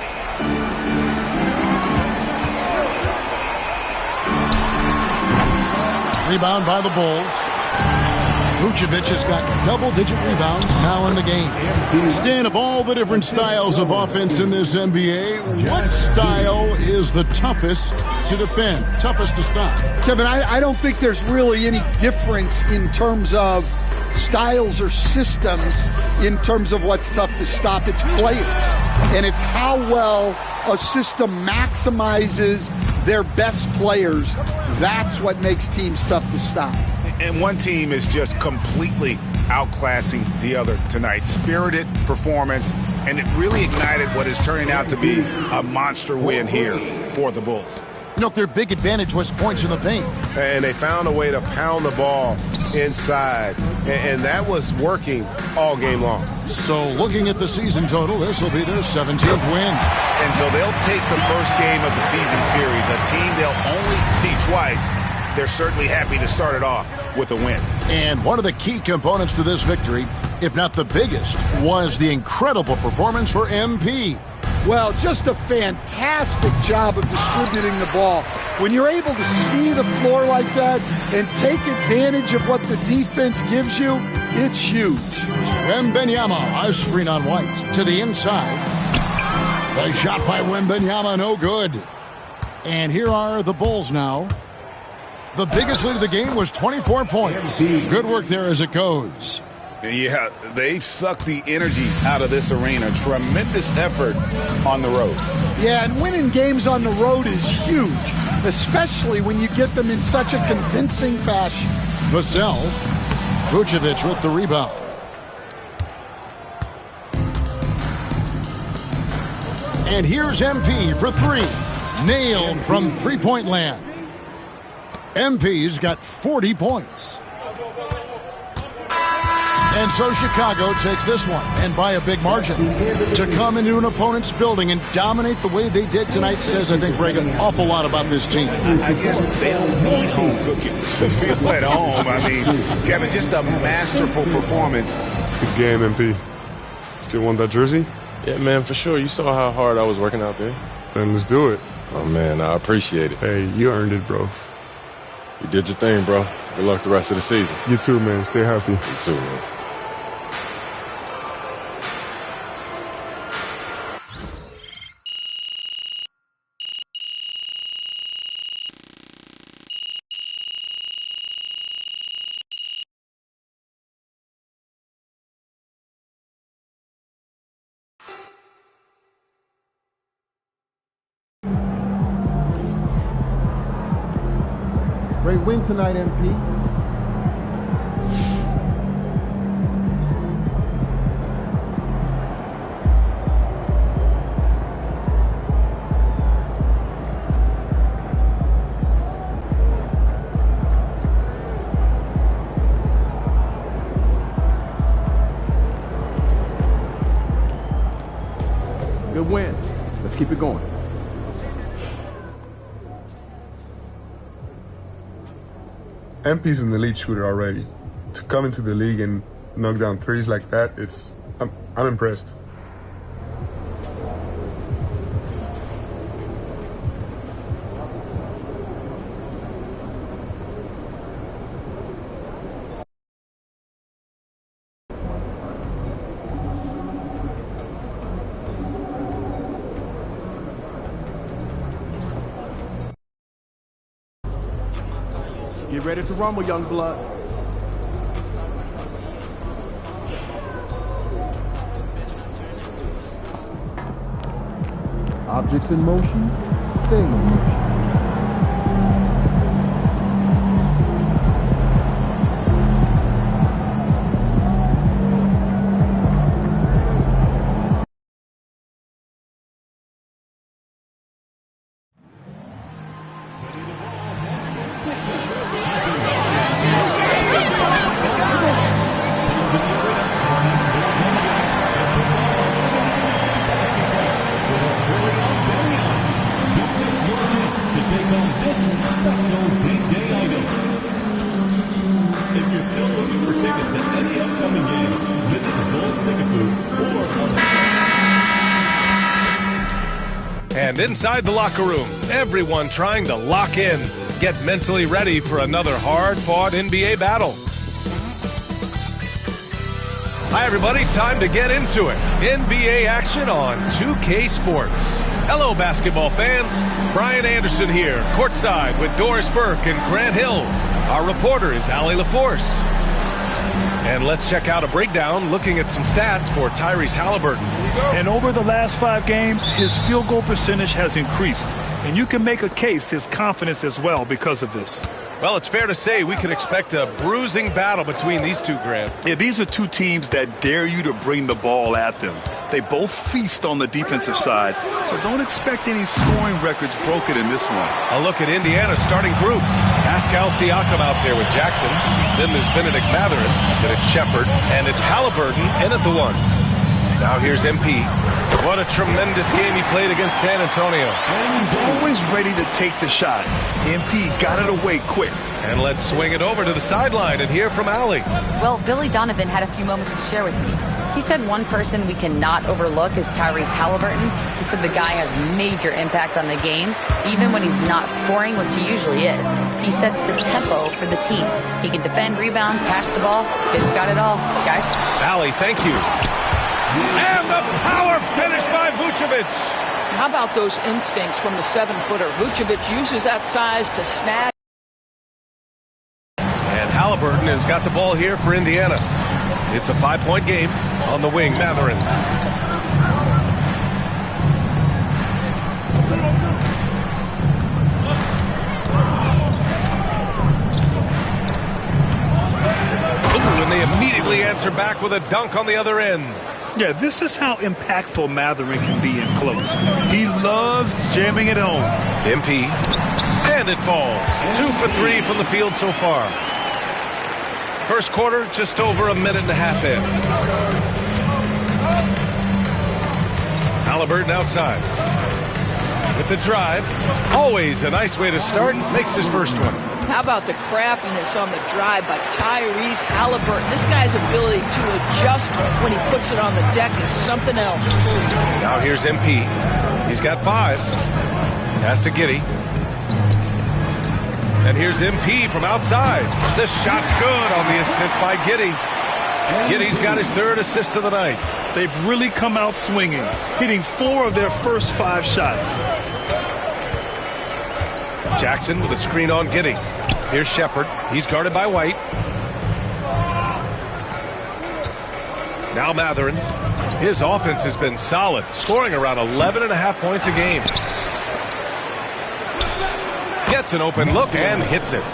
Rebound by the Bulls. Vucevic has got double-digit rebounds now in the game. Stan, of all the different styles of offense in this NBA, what style is the toughest to defend, toughest to stop? Kevin, I don't think there's really any difference in terms of styles or systems in terms of what's tough to stop. It's players, and it's how well a system maximizes their best players, that's what makes teams tough to stop. And one team is just completely outclassing the other tonight. Spirited performance, and it really ignited what is turning out to be a monster win here for the Bulls. Look, their big advantage was points in the paint. And they found a way to pound the ball inside, and that was working all game long. So looking at the season total, this will be their 17th win. And so they'll take the first game of the season series, a team they'll only see twice. They're certainly happy to start it off with a win. And one of the key components to this victory, if not the biggest, was the incredible performance for MP. Well, just a fantastic job of distributing the ball. When you're able to see the floor like that and take advantage of what the defense gives you, it's huge. Wembanyama, a screen on White to the inside. The shot by Wembanyama, no good. And here are the Bulls now. The biggest lead of the game was 24 points. Good work there as it goes. Yeah, they've sucked the energy out of this arena. Tremendous effort on the road. Yeah, and winning games on the road is huge, especially when you get them in such a convincing fashion. Vassell, Vucevic with the rebound. And here's MP for three. Nailed from three-point land. MP's got 40 points. And so Chicago takes this one, and by a big margin. To come into an opponent's building and dominate the way they did tonight says, I think, Greg, an awful lot about this team. I guess they don't need home cooking to feel at home. I mean, Kevin, just a masterful performance. Good game, MP. Still want that jersey? Yeah, man, for sure. You saw how hard I was working out there. Then let's do it. Oh, man, I appreciate it. Hey, you earned it, bro. You did your thing, bro. Good luck the rest of the season. You too, man. Stay healthy. You too, man. Great win tonight, MP. Good win. Let's keep it going. MP's an elite shooter already. To come into the league and knock down threes like that, I'm impressed. Get ready to rumble, young blood. Objects in motion, stay in motion. And inside the locker room, everyone trying to lock in, get mentally ready for another hard-fought NBA battle. Hi, everybody. Time to get into it. NBA action on 2K Sports. Hello, basketball fans. Brian Anderson here, courtside with Doris Burke and Grant Hill. Our reporter is Allie LaForce. And let's check out a breakdown looking at some stats for Tyrese Halliburton. And over the last 5 games, his field goal percentage has increased. And you can make a case his confidence as well because of this. Well, it's fair to say we can expect a bruising battle between these two, Grant. Yeah, these are two teams that dare you to bring the ball at them. They both feast on the defensive side, so don't expect any scoring records broken in this one. A look at Indiana's starting group. Pascal Siakam out there with Jackson. Then there's Benedict Mathurin. Then it's Shepard. And it's Halliburton in at the 1. Now here's MP. What a tremendous game he played against San Antonio. He's always ready to take the shot. MP got it away quick. And let's swing it over to the sideline and hear from Allie. Well, Billy Donovan had a few moments to share with me. He said one person we cannot overlook is Tyrese Halliburton. He said the guy has major impact on the game, even when he's not scoring, which he usually is. He sets the tempo for the team. He can defend, rebound, pass the ball. Kid's got it all. Guys? Allie, thank you. And the power finish by Vucevic. How about those instincts from the 7-footer? Vucevic uses that size to snag. And Halliburton has got the ball here for Indiana. It's a 5-point game. On the wing, Mathurin. Ooh, and they immediately answer back with a dunk on the other end. Yeah, this is how impactful Mathurin can be in close. He loves jamming it home. MP. And it falls. 2 for 3 from the field so far. First quarter, just over a minute and a half in. Halliburton outside. With the drive. Always a nice way to start. Makes his first one. How about the craftiness on the drive by Tyrese Halliburton? This guy's ability to adjust when he puts it on the deck is something else. Now here's MP. He's got 5. Pass to Giddey. And here's MP from outside. The shot's good on the assist by Giddey. Giddey's got his 3rd assist of the night. They've really come out swinging, hitting 4 of their first 5 shots. Jackson with a screen on Giddey. Here's Shepard. He's guarded by White. Now Mathurin. His offense has been solid, scoring around 11.5 points a game. Gets an open look and hits it.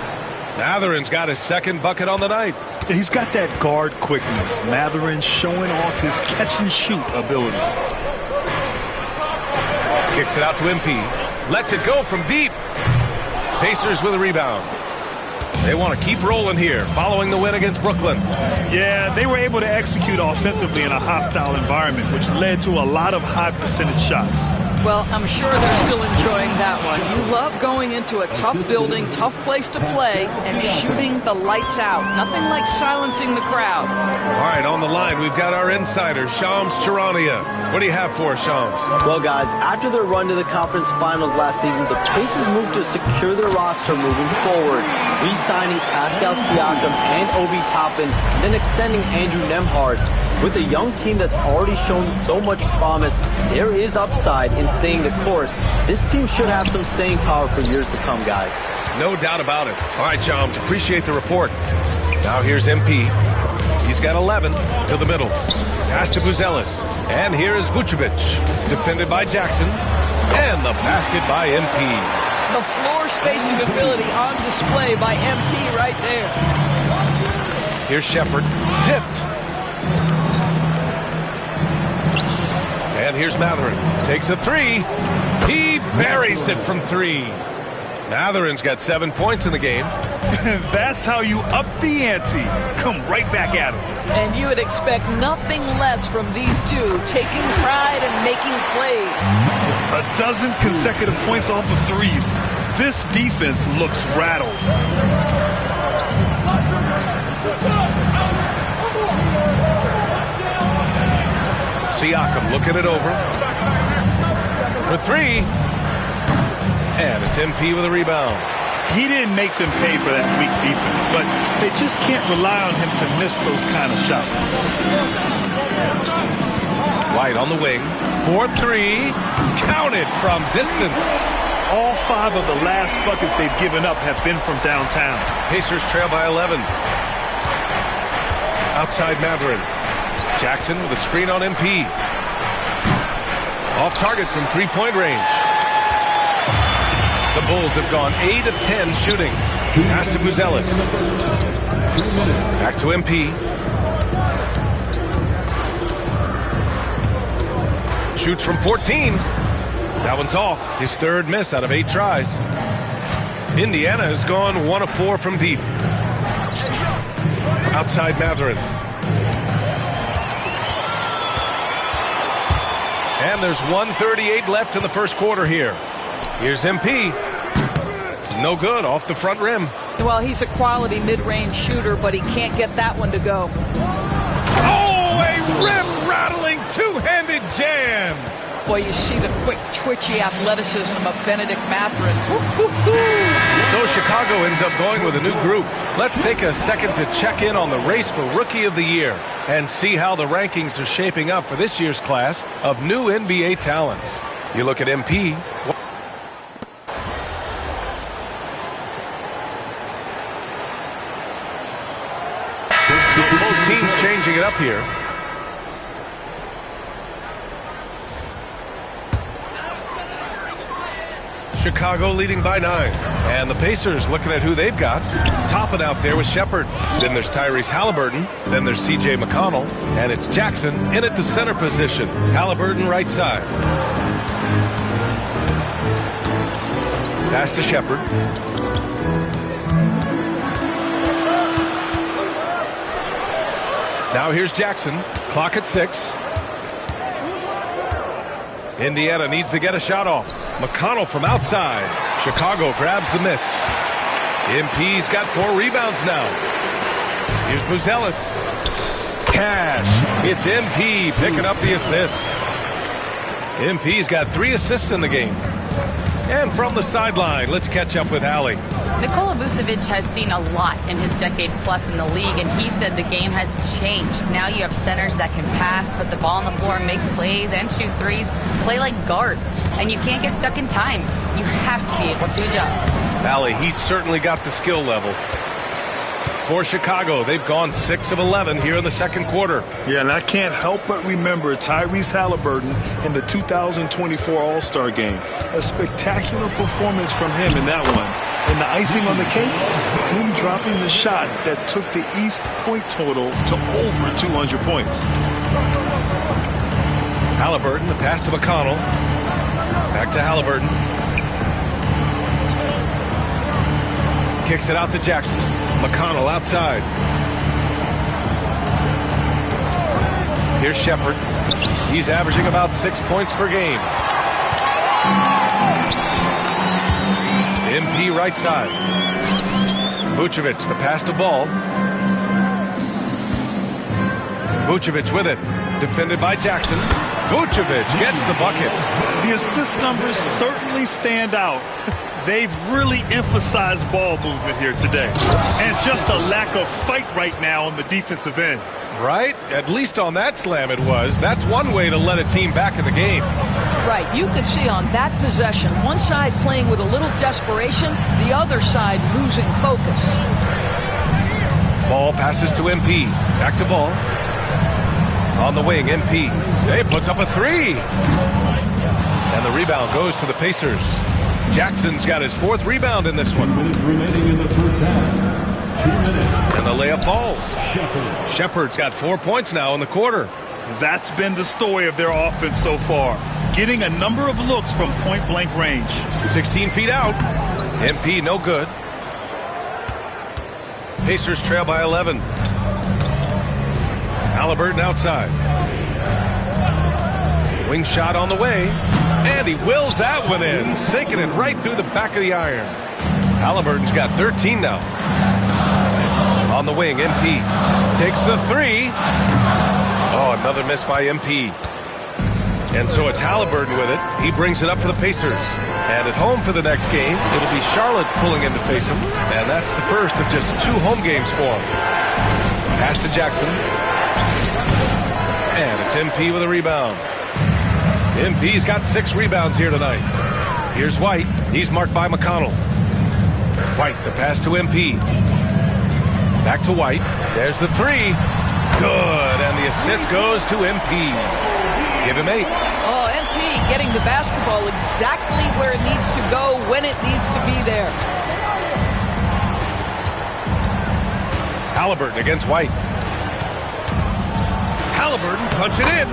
Mathurin's got his 2nd bucket on the night. He's got that guard quickness. Mathurin showing off his catch-and-shoot ability. Kicks it out to MP. Lets it go from deep. Pacers with a rebound. They want to keep rolling here, following the win against Brooklyn. Yeah, they were able to execute offensively in a hostile environment, which led to a lot of high percentage shots. Well, I'm sure they're still enjoying that one. You love going into a tough building, tough place to play, and shooting the lights out. Nothing like silencing the crowd. All right, on the line, we've got our insider, Shams Charania. What do you have for us, Shams? Well, guys, after their run to the conference finals last season, the Pacers moved to secure their roster moving forward, re-signing Pascal Siakam and Obi Toppin, then extending Andrew Nembhard. With a young team that's already shown so much promise, there is upside in staying the course. This team should have some staying power for years to come, guys. No doubt about it. All right, Shams, appreciate the report. Now here's MP. He's got 11 to the middle. Pass to Buzelis. And here is Vucevic. Defended by Jackson. And the basket by MP. The floor spacing ability on display by MP right there. Here's Shepard. Tipped. And here's Mathurin. Takes a 3. He buries it from 3. Mathurin's got 7 points in the game. That's how you up the ante. Come right back at him. And you would expect nothing less from these two, taking pride and making plays. A dozen consecutive points off of 3s. This defense looks rattled. Siakam looking it over. For 3. And it's MP with a rebound. He didn't make them pay for that weak defense, but they just can't rely on him to miss those kind of shots. White on the wing. For 3. Counted from distance. All 5 of the last buckets they've given up have been from downtown. Pacers trail by 11. Outside Matherin. Jackson with a screen on MP. Off target from three-point range. The Bulls have gone 8 of 10 shooting. Pass to Buzelis. Back to MP. Shoots from 14. That one's off. His third miss out of 8 tries. Indiana has gone 1 of 4 from deep. Outside Matherin. And there's 1:38 left in the first quarter here. Here's MP. No good, off the front rim. Well, he's a quality mid-range shooter, but he can't get that one to go. Oh, a rim-rattling two-handed jam. Boy, you see the quick, twitchy athleticism of Benedict Matherin. So Chicago ends up going with a new group. Let's take a second to check in on the race for Rookie of the Year and see how the rankings are shaping up for this year's class of new NBA talents. You look at MP. Both teams changing it up here. Chicago leading by 9. And the Pacers looking at who they've got. Topping out there with Shepherd. Then there's Tyrese Halliburton. Then there's TJ McConnell. And it's Jackson in at the center position. Halliburton right side. Pass to Shepherd. Now here's Jackson. Clock at 6. Indiana needs to get a shot off. McConnell from outside. Chicago grabs the miss. MP's got 4 rebounds now. Here's Buzelis. Cash. It's MP picking up the assist. MP's got 3 assists in the game. And from the sideline, let's catch up with Allie. Nikola Vucevic has seen a lot in his decade plus in the league, and he said the game has changed. Now you have centers that can pass, put the ball on the floor, make plays, and shoot threes, play like guards. And you can't get stuck in time. You have to be able to adjust. Allie, he's certainly got the skill level. For Chicago, they've gone 6 of 11 here in the second quarter. Yeah, and I can't help but remember Tyrese Halliburton in the 2024 All-Star Game. A spectacular performance from him in that one. And the icing on the cake, him dropping the shot that took the East point total to over 200 points. Halliburton, the pass to McConnell. Back to Halliburton. Kicks it out to Jackson. McConnell outside. Here's Shepherd. He's averaging about 6 points per game. MP right side. Vucevic, the pass to Ball. Vucevic with it. Defended by Jackson. Vucevic gets the bucket. The assist numbers certainly stand out. They've really emphasized ball movement here today. And just a lack of fight right now on the defensive end. Right? At least on that slam it was. That's one way to let a team back in the game. Right. You could see on that possession, one side playing with a little desperation, the other side losing focus. Ball passes to MP. Back to Ball. On the wing, MP. He puts up a 3. And the rebound goes to the Pacers. Jackson's got his 4th rebound in this one. Remaining in the first half. 2 minutes. And the layup falls. Shepherd's got 4 points now in the quarter. That's been the story of their offense so far. Getting a number of looks from point-blank range. 16 feet out. MP no good. Pacers trail by 11. Halliburton outside. Wing shot on the way. And he wills that one in, sinking it right through the back of the iron. Halliburton's got 13 now. On the wing, MP takes the 3. Oh, another miss by MP. And so it's Halliburton with it. He brings it up for the Pacers. And at home for the next game, it'll be Charlotte pulling in to face him. And that's the first of just 2 home games for him. Pass to Jackson. And it's MP with a rebound. MP's got 6 rebounds here tonight. Here's White. He's marked by McConnell. White, the pass to MP. Back to White. There's the 3. Good, and the assist goes to MP. Give him 8. Oh, MP getting the basketball exactly where it needs to go when it needs to be there. Halliburton against White. Halliburton punching in.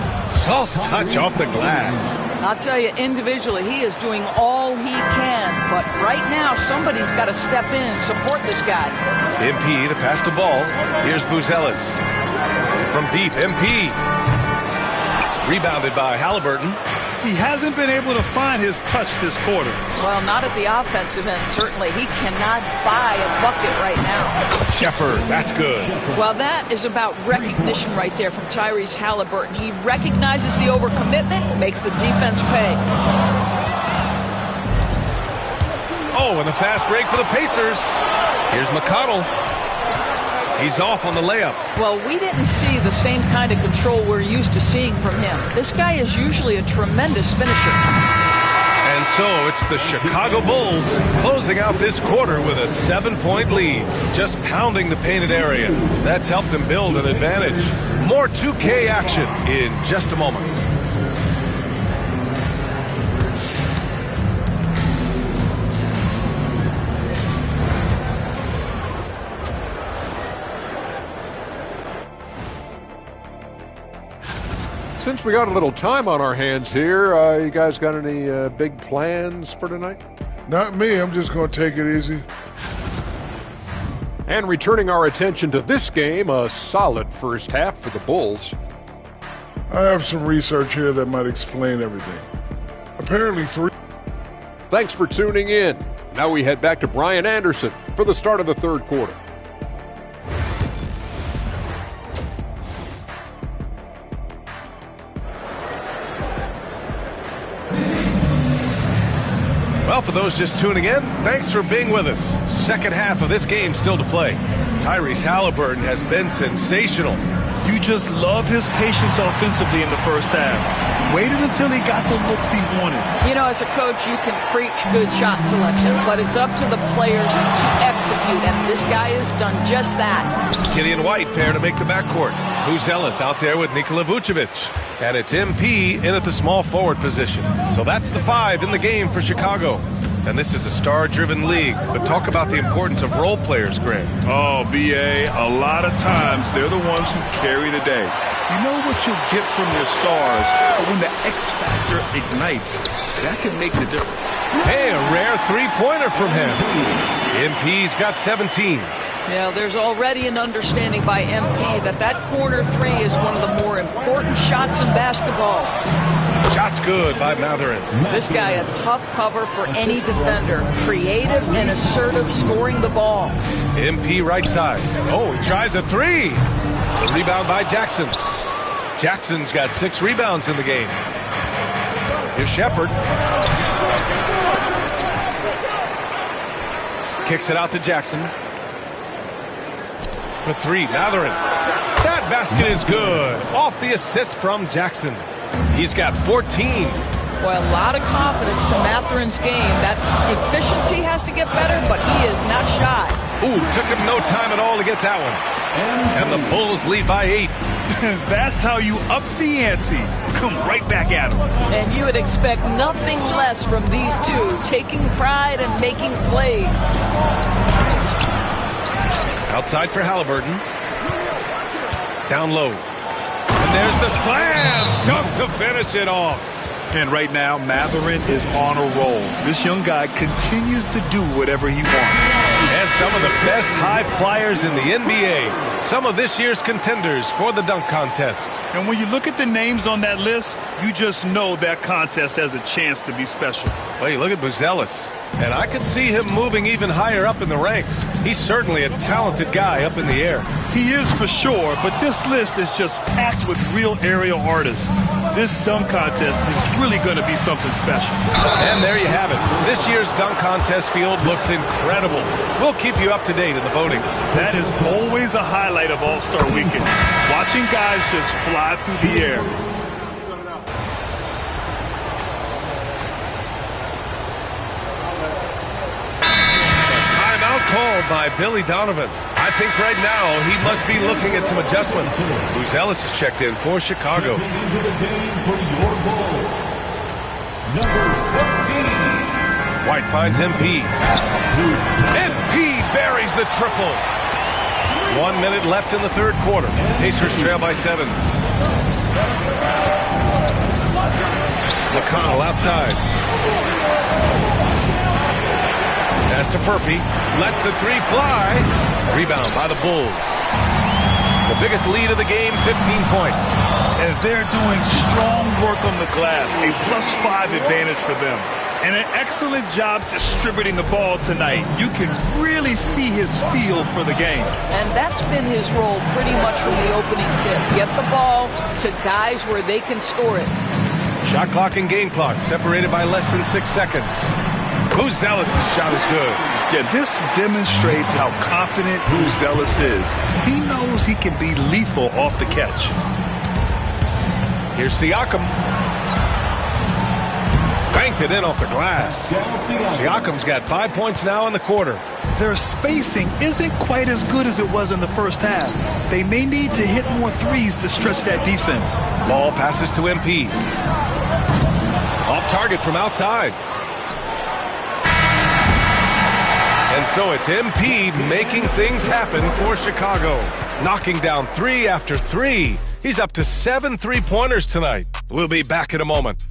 Soft touch off the glass. I'll tell you, individually, he is doing all he can. But right now, somebody's got to step in and support this guy. MP, the pass to Ball. Here's Buzelis. From deep, MP. Rebounded by Halliburton. He hasn't been able to find his touch this quarter. Well, not at the offensive end, certainly. He cannot buy a bucket right now. Shepard, that's good. Well, that is about recognition right there from Tyrese Halliburton. He recognizes the overcommitment, makes the defense pay. Oh, and a fast break for the Pacers. Here's McConnell. He's off on the layup. Well, we didn't see the same kind of control we're used to seeing from him. This guy is usually a tremendous finisher. And so it's the Chicago Bulls closing out this quarter with a 7-point lead, just pounding the painted area. That's helped them build an advantage. More 2K action in just a moment. Since we got a little time on our hands here, you guys got any big plans for tonight? Not me. I'm just going to take it easy. And returning our attention to this game, a solid first half for the Bulls. I have some research here that might explain everything. Apparently, Thanks for tuning in. Now we head back to Brian Anderson for the start of the third quarter. Well, for those just tuning in, thanks for being with us. Second half of this game still to play. Tyrese Halliburton has been sensational. You just love his patience offensively in the first half. Waited until he got the looks he wanted. You know, as a coach, you can preach good shot selection, but it's up to the players to execute, and this guy has done just that. Gideon White pair to make the backcourt. Buzelis out there with Nikola Vucevic. And it's MP in at the small forward position. So that's the 5 in the game for Chicago. And this is a star-driven league. But talk about the importance of role players, Grant. Oh, B.A., a lot of times they're the ones who carry the day. You know what you'll get from your stars, but when the X factor ignites, that can make the difference. Hey, a rare three-pointer from him. MP's got 17. Yeah, there's already an understanding by MP that corner 3 is one of the more important shots in basketball. Shot's good by Matherin. This guy a tough cover for any defender. Creative and assertive scoring the ball. MP right side. Oh, he tries a 3. The rebound by Jackson. Jackson's got 6 rebounds in the game. Here's Shepard. Kicks it out to Jackson. For 3, Matherin. That basket is good. Off the assist from Jackson. He's got 14. Well, a lot of confidence to Matherin's game. That efficiency has to get better, but he is not shy. Ooh, took him no time at all to get that one. And the Bulls lead by 8. That's how you up the ante. Come right back at him. And you would expect nothing less from these two, taking pride and making plays. Outside for Halliburton. Down low. And there's the slam. Dunk to finish it off. And right now, Matherin is on a roll. This young guy continues to do whatever he wants. And some of the best high flyers in the NBA. Some of this year's contenders for the dunk contest. And when you look at the names on that list, you just know that contest has a chance to be special. Well, you look at Buzelis. And I could see him moving even higher up in the ranks. He's certainly a talented guy up in the air. He is for sure, but this list is just packed with real aerial artists. This dunk contest is really going to be something special. And there you have it. This year's dunk contest field looks incredible. We'll keep you up to date in the voting. That is always a highlight of All-Star Weekend. Watching guys just fly through the air. Called by Billy Donovan. I think right now he must be looking at some adjustments. Buzelis is checked in for Chicago. White finds MP. MP buries the triple. 1 minute left in the third quarter. Pacers trail by 7. McConnell outside. Pass to Furphy. Lets the three fly. Rebound by the Bulls. The biggest lead of the game, 15 points. And they're doing strong work on the glass. A +5 advantage for them. And an excellent job distributing the ball tonight. You can really see his feel for the game. And that's been his role pretty much from the opening tip. Get the ball to guys where they can score it. Shot clock and game clock separated by less than 6 seconds. Buzelis' shot is good. Yeah, this demonstrates how confident Buzelis is. He knows he can be lethal off the catch. Here's Siakam. Banked it in off the glass. Siakam's got 5 points now in the quarter. Their spacing isn't quite as good as it was in the first half. They may need to hit more threes to stretch that defense. Ball passes to MP. Off target from outside. And so it's MP making things happen for Chicago. Knocking down 3 after 3. He's up to 7 3-pointers tonight. We'll be back in a moment.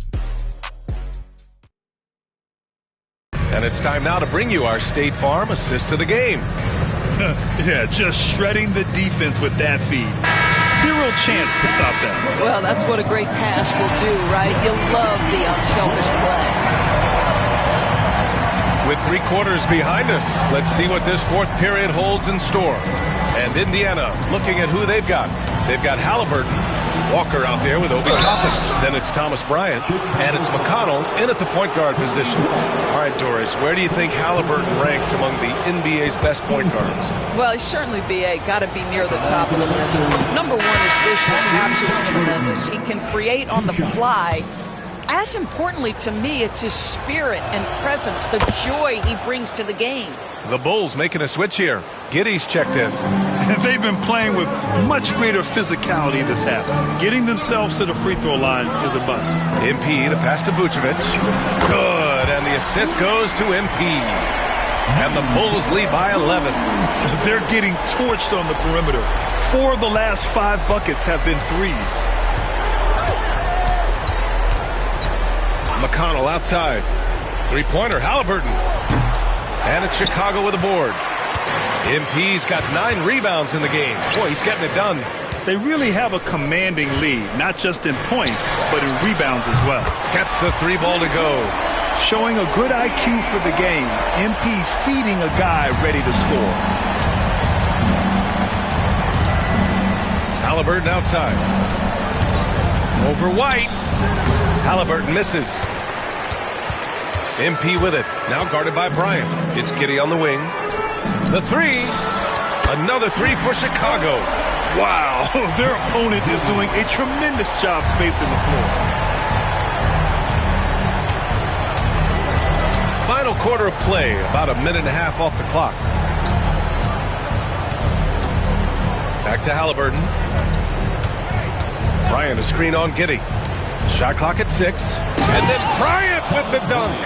And it's time now to bring you our State Farm assist to the game. Yeah, just shredding the defense with that feed. Zero chance to stop that. Well, that's what a great pass will do, right? You'll love the unselfish play. With 3 quarters behind us, let's see what this fourth period holds in store. And Indiana looking at who they've got. They've got Halliburton, Walker out there with Obi Toppin. Then it's Thomas Bryant, and it's McConnell in at the point guard position. All right, Doris, where do you think Halliburton ranks among the NBA's best point guards? Well, he's certainly BA. Got to be near the top of the list. Number one, his vision is absolutely tremendous. He can create on the fly. As importantly to me, it's his spirit and presence, the joy he brings to the game. The Bulls making a switch here. Giddey's checked in. They've been playing with much greater physicality this half. Getting themselves to the free throw line is a must. MP, the pass to Vucevic. Good, and the assist goes to MP. And the Bulls lead by 11. They're getting torched on the perimeter. 4 of the last 5 buckets have been threes. McConnell outside. 3-pointer, Halliburton. And it's Chicago with a board. MP's got 9 rebounds in the game. Boy, he's getting it done. They really have a commanding lead, not just in points, but in rebounds as well. Gets the 3 ball to go. Showing a good IQ for the game. MP feeding a guy ready to score. Halliburton outside. Over White. Halliburton misses. MP with it. Now guarded by Bryant. It's Giddey on the wing. The 3. Another 3 for Chicago. Wow. Their opponent is doing a tremendous job spacing the floor. Final quarter of play. About a minute and a half off the clock. Back to Halliburton. Bryant, a screen on Giddey. Shot clock at 6. And then Bryant with the dunk.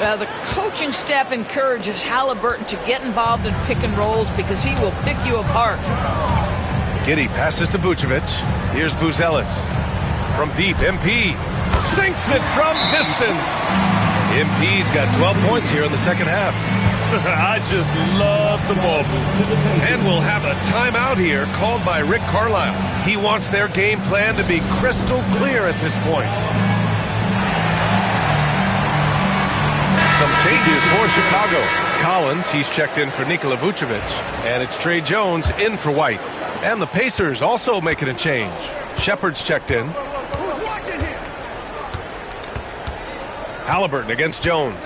The coaching staff encourages Halliburton to get involved in pick and rolls because he will pick you apart. Giddey passes to Vucevic. Here's Buzelis. From deep, MP sinks it from distance. MP's got 12 points here in the second half. I just love the ball movement. And we'll have a timeout here called by Rick Carlisle. He wants their game plan to be crystal clear at this point. Some changes for Chicago. Collins, he's checked in for Nikola Vucevic. And it's Trey Jones in for White. And the Pacers also making a change. Shepard's checked in. Halliburton against Jones.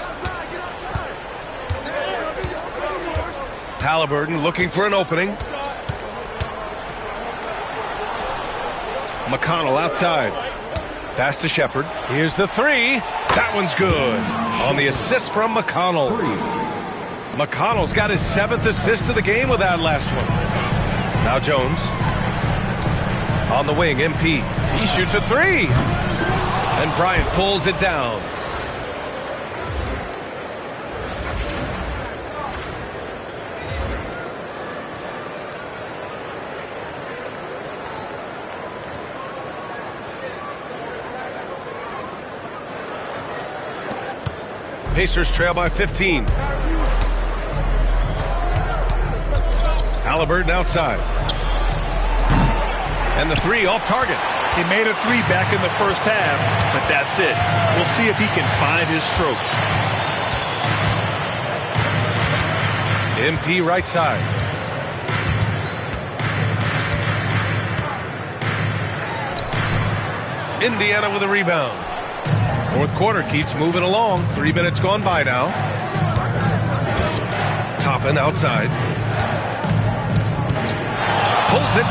Halliburton looking for an opening. McConnell outside. Pass to Shepard. Here's the 3. That one's good. On the assist from McConnell. McConnell's got his 7th assist of the game with that last one. Now Jones. On the wing, MP. He shoots a three. And Bryant pulls it down. Pacers trail by 15. Halliburton outside. And the three off target. He made a three back in the first half, but that's it. We'll see if he can find his stroke. MP right side. Indiana with a rebound. Fourth quarter keeps moving along. 3 minutes gone by now. Toppin outside. Pulls it.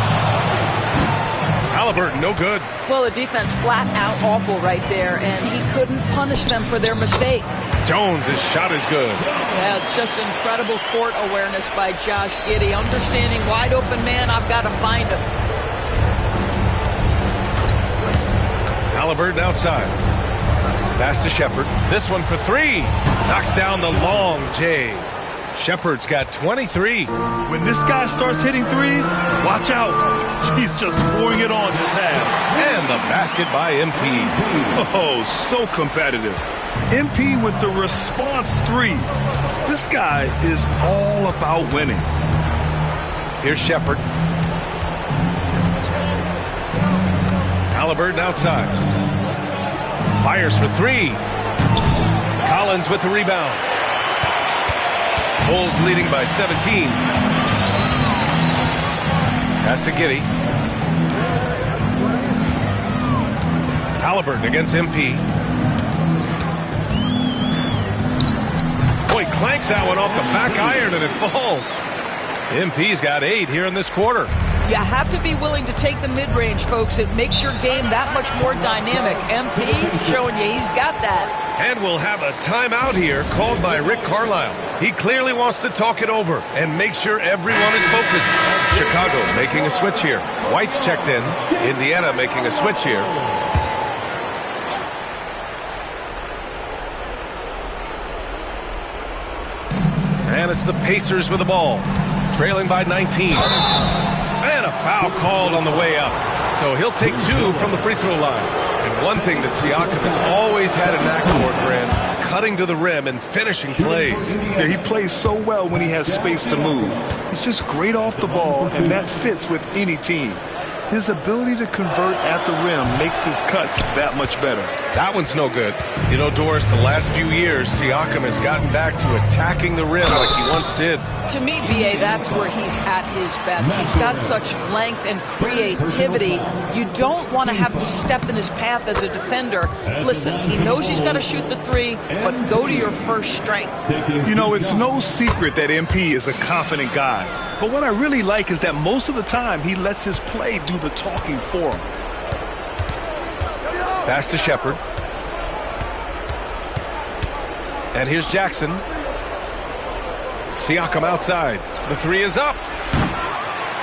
Halliburton, no good. Well, the defense flat out awful right there, and he couldn't punish them for their mistake. Jones' shot is good. Yeah, it's just incredible court awareness by Josh Giddey. Understanding wide open man, I've got to find him. Halliburton outside. Pass to Shepard. This one for three. Knocks down the long J. Shepard's got 23. When this guy starts hitting threes, watch out. He's just pouring it on this half. And the basket by MP. Oh, so competitive. MP with the response three. This guy is all about winning. Here's Shepard. Halliburton outside. Fires for three. Collins with the rebound. Bulls leading by 17. Pass to Giddey. Halliburton against MP. Boy, clanks that one off the back iron and it falls. MP's got 8 here in this quarter. You have to be willing to take the mid-range, folks. It makes your game that much more dynamic. MP showing you he's got that. And we'll have a timeout here called by Rick Carlisle. He clearly wants to talk it over and make sure everyone is focused. Chicago making a switch here. White's checked in. Indiana making a switch here. And it's the Pacers with the ball. Trailing by 19. And a foul called on the way up. So he'll take 2 from the free throw line. And one thing that Siakam has always had a knack for, Grant, cutting to the rim and finishing plays. Yeah, he plays so well when he has space to move. He's just great off the ball, and that fits with any team. His ability to convert at the rim makes his cuts that much better. That one's no good. You know, Doris, the last few years, Siakam has gotten back to attacking the rim like he once did. To me, B.A., that's where he's at his best. He's got such length and creativity. You don't want to have to step in his path as a defender. Listen, he knows he's got to shoot the three, but go to your first strength. You know, it's no secret that MP is a confident guy. But what I really like is that most of the time he lets his play do the talking for him. Pass to Shepard. And here's Jackson. Siakam outside. The three is up.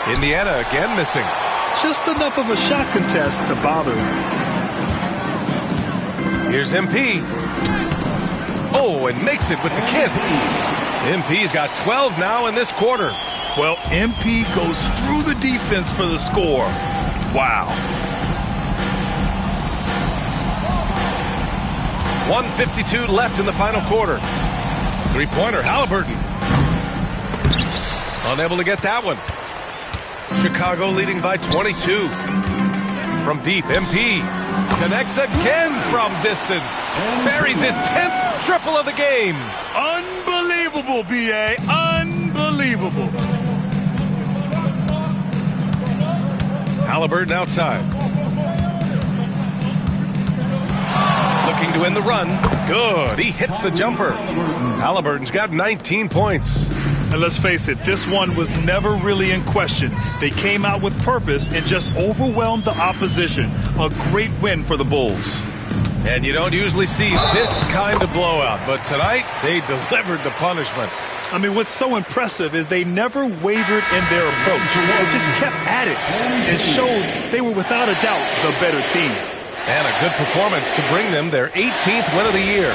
Indiana again missing. Just enough of a shot contest to bother him. Here's MP. Oh, and makes it with the kiss. MP's got 12 now in this quarter. Well, MP goes through the defense for the score. Wow. 1:52 left in the final quarter. Three-pointer, Halliburton. Unable to get that one. Chicago leading by 22. From deep, MP connects again from distance. Buries his 10th triple of the game. Unbelievable, B.A. Unbelievable. Halliburton outside. Looking to win the run. Good. He hits the jumper. Halliburton's got 19 points. And let's face it, this one was never really in question. They came out with purpose and just overwhelmed the opposition. A great win for the Bulls. And you don't usually see this kind of blowout, but tonight they delivered the punishment. I mean, what's so impressive is they never wavered in their approach. They just kept at it and showed they were without a doubt the better team. And a good performance to bring them their 18th win of the year.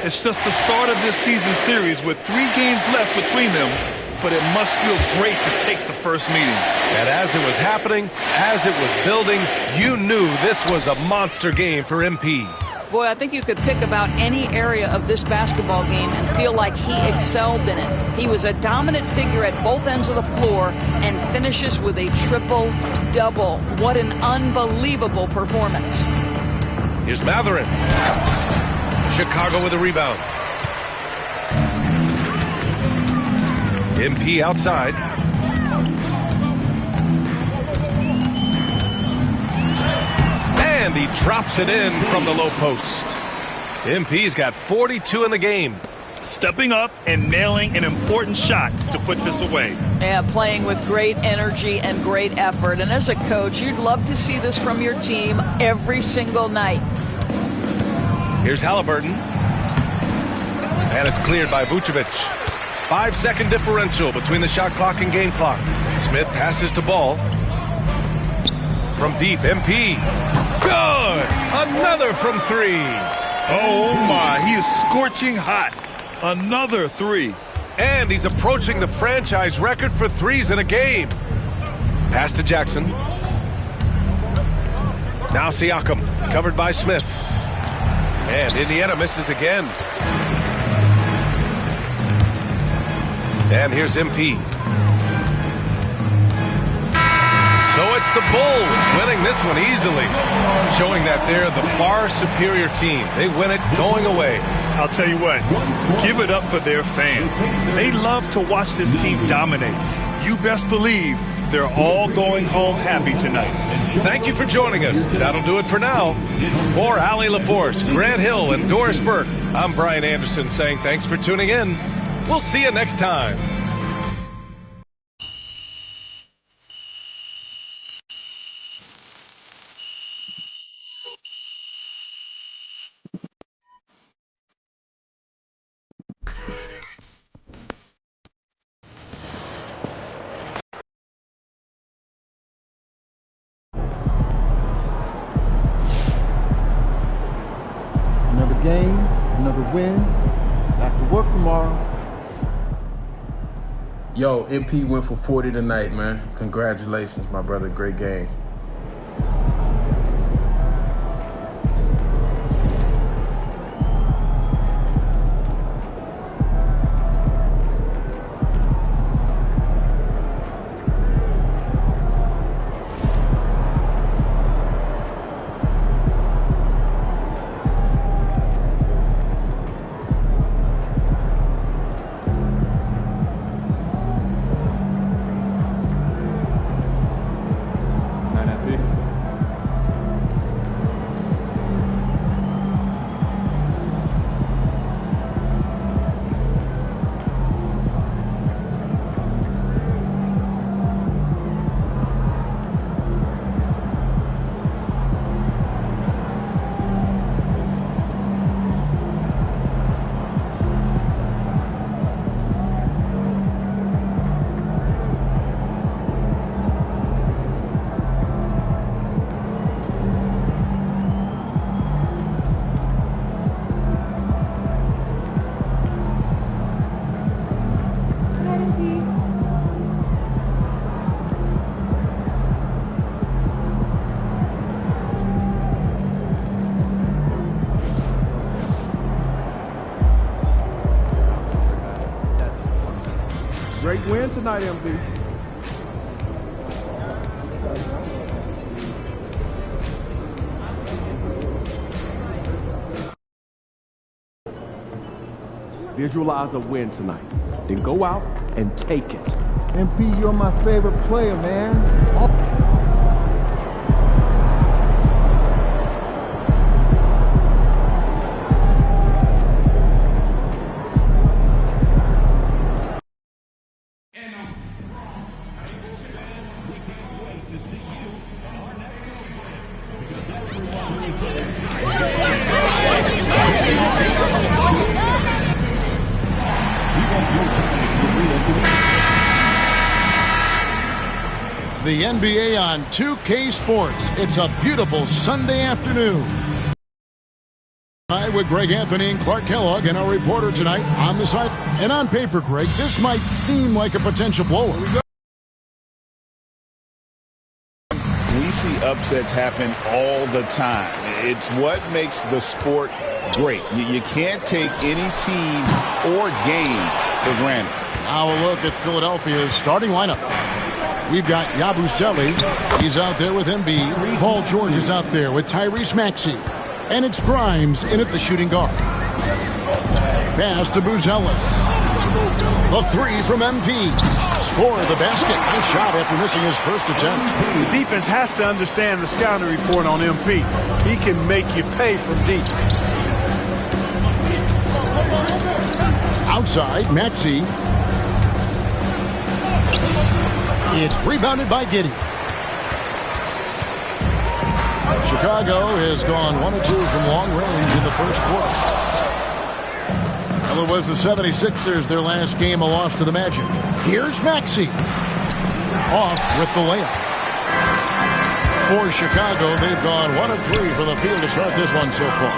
It's just the start of this season series with 3 games left between them, but it must feel great to take the first meeting. And as it was happening, as it was building, you knew this was a monster game for MP. Boy, I think you could pick about any area of this basketball game and feel like he excelled in it. He was a dominant figure at both ends of the floor and finishes with a triple-double. What an unbelievable performance. Here's Matherin. Chicago with a rebound. MP outside. And he drops it in from the low post. MP's got 42 in the game. Stepping up and nailing an important shot to put this away. Yeah, playing with great energy and great effort. And as a coach, you'd love to see this from your team every single night. Here's Halliburton. And it's cleared by Vucevic. 5-second differential between the shot clock and game clock. Smith passes to Ball. From deep, MP. Good! Another from 3. Oh, my. He is scorching hot. Another 3. And he's approaching the franchise record for threes in a game. Pass to Jackson. Now Siakam, covered by Smith. And Indiana misses again. And here's MP. So it's the Bulls winning this one easily, showing that they're the far superior team. They win it going away. I'll tell you what, give it up for their fans. They love to watch this team dominate. You best believe they're all going home happy tonight. Thank you for joining us. That'll do it for now. For Allie LaForce, Grant Hill, and Doris Burke, I'm Brian Anderson saying thanks for tuning in. We'll see you next time. Another game, another win. Back to work tomorrow. Yo, MP went for 40 tonight, man. Congratulations, my brother. Great game. Great win tonight, MB. Visualize a win tonight. Then go out and take it. MP, you're my favorite player, man. We want your time The NBA on 2K Sports. It's a beautiful Sunday afternoon. Hi, with Greg Anthony and Clark Kellogg and our reporter tonight on the side. And on paper, Greg, this might seem like a potential blower. We see upsets happen all the time. It's what makes the sport great. You can't take any team or game for granted. Now a look at Philadelphia's starting lineup. We've got Yabusele. He's out there with Embiid. Paul George is out there with Tyrese Maxey. And it's Grimes in at the shooting guard. Pass to Buzelis. The three from MP. Score the basket. Nice shot after missing his first attempt. The defense has to understand the scouting report on MP. He can make you pay from deep. Outside, Maxey. It's rebounded by Giddey. Chicago has gone 1 of 2 from long range in the first quarter. Well, it was the 76ers, their last game, a loss to the Magic. Here's Maxey. Off with the layup. For Chicago, they've gone 1 of 3 from the field to start this one so far.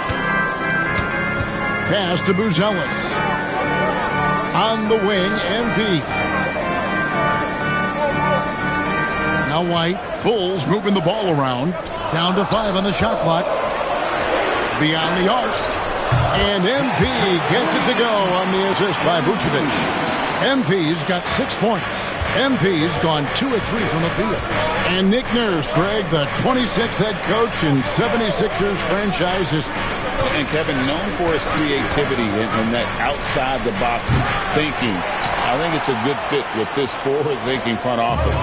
Pass to Buzelis. On the wing, MP. Now White. Bulls moving the ball around. Down to 5 on the shot clock. Beyond the arc. And MP gets it to go on the assist by Vucevic. MP's got 6 points. MP's gone 2 of 3 from the field. And Nick Nurse, Greg, the 26th head coach in 76ers franchises. And Kevin, known for his creativity and that outside-the-box thinking. I think it's a good fit with this forward-thinking front office.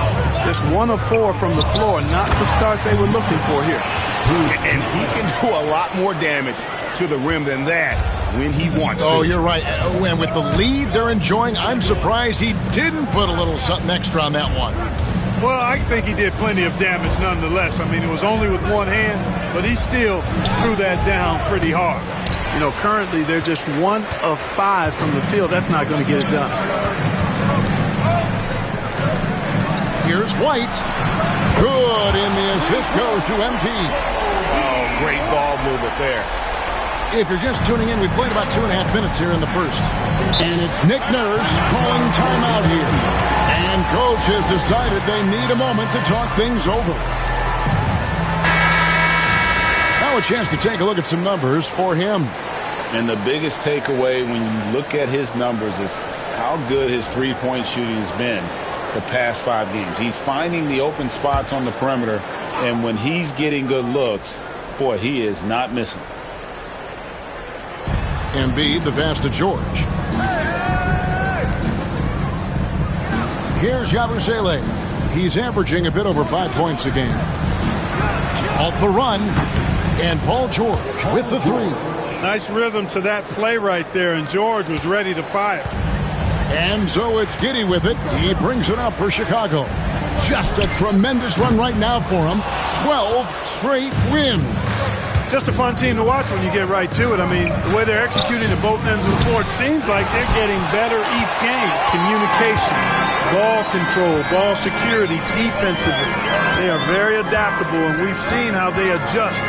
Just 1 of 4 from the floor, not the start they were looking for here. And he can do a lot more damage to the rim than that when he wants to. Oh, you're right. And with the lead they're enjoying, I'm surprised he didn't put a little something extra on that one. Well, I think he did plenty of damage nonetheless. I mean, it was only with one hand, but he still threw that down pretty hard. You know, currently they're just 1 of 5 from the field. That's not going to get it done. Here's White. Good, and the assist goes to MP. Oh, great ball movement there. If you're just tuning in, we've played about 2.5 minutes here in the first. And it's Nick Nurse calling timeout here. And coach has decided they need a moment to talk things over. Now a chance to take a look at some numbers for him. And the biggest takeaway when you look at his numbers is how good his three-point shooting has been the past 5 games. He's finding the open spots on the perimeter, and when he's getting good looks, boy, he is not missing. Embiid, the pass to George. Here's Yabusele. He's averaging a bit over 5 points a game. Off the run, and Paul George with the 3. Nice rhythm to that play right there, and George was ready to fire. And so it's Giddey with it. He brings it up for Chicago. Just a tremendous run right now for him. 12 straight wins. Just a fun team to watch when you get right to it. I mean, the way they're executing at both ends of the floor, it seems like they're getting better each game. Communication, ball control, ball security, defensively. They are very adaptable, and we've seen how they adjust,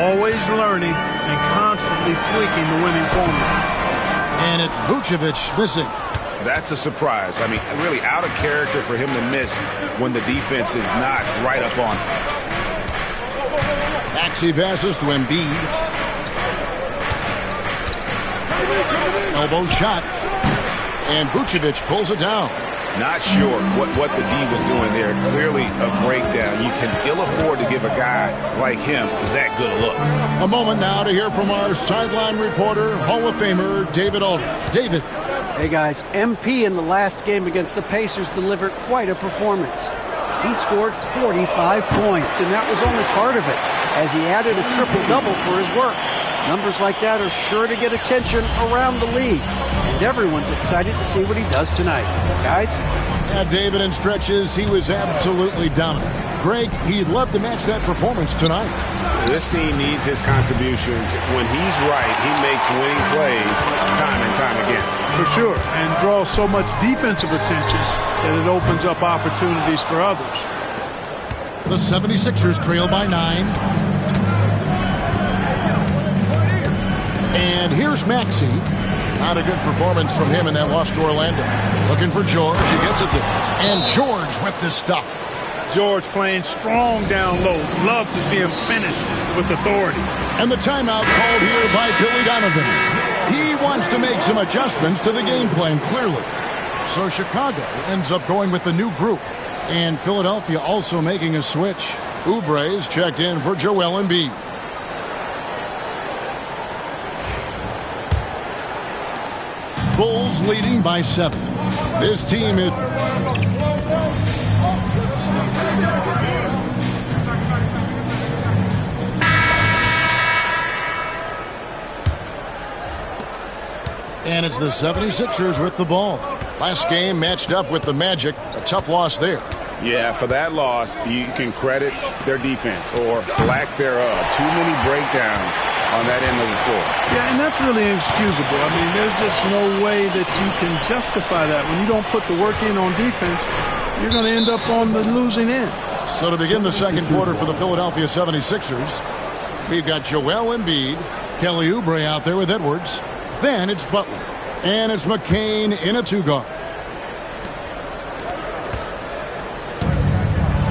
always learning and constantly tweaking the winning formula. And it's Vucevic missing. That's a surprise. I mean, really out of character for him to miss when the defense is not right up on him. Maxey passes to Embiid. Elbow shot. And Vucevic pulls it down. Not sure what the D was doing there. Clearly a breakdown. You can ill afford to give a guy like him that good a look. A moment now to hear from our sideline reporter, Hall of Famer David Aldridge. David. Hey guys, MP in the last game against the Pacers delivered quite a performance. He scored 45 points, and that was only part of it, as he added a triple-double for his work. Numbers like that are sure to get attention around the league, and everyone's excited to see what he does tonight. Guys? Yeah, David, in stretches, he was absolutely dominant. Greg, he'd love to match that performance tonight. This team needs his contributions. When he's right, he makes winning plays time and time again. For sure, and draws so much defensive attention that it opens up opportunities for others. The 76ers trail by 9. And here's Maxey. Not a good performance from him in that loss to Orlando. Looking for George. He gets it there. And George with the stuff. George playing strong down low. Love to see him finish with authority. And the timeout called here by Billy Donovan. He wants to make some adjustments to the game plan, clearly. So Chicago ends up going with the new group. And Philadelphia also making a switch. Oubre is checked in for Joel Embiid. Bulls leading by 7. This team is... And it's the 76ers with the ball. Last game matched up with the Magic. A tough loss there. Yeah, for that loss, you can credit their defense or lack thereof. Too many breakdowns on that end of the floor. Yeah, and that's really inexcusable. I mean, there's just no way that you can justify that. When you don't put the work in on defense, you're going to end up on the losing end. So to begin the second quarter for the Philadelphia 76ers, we've got Joel Embiid, Kelly Oubre out there with Edwards. Then it's Butler. And it's McCain in a 2-guard.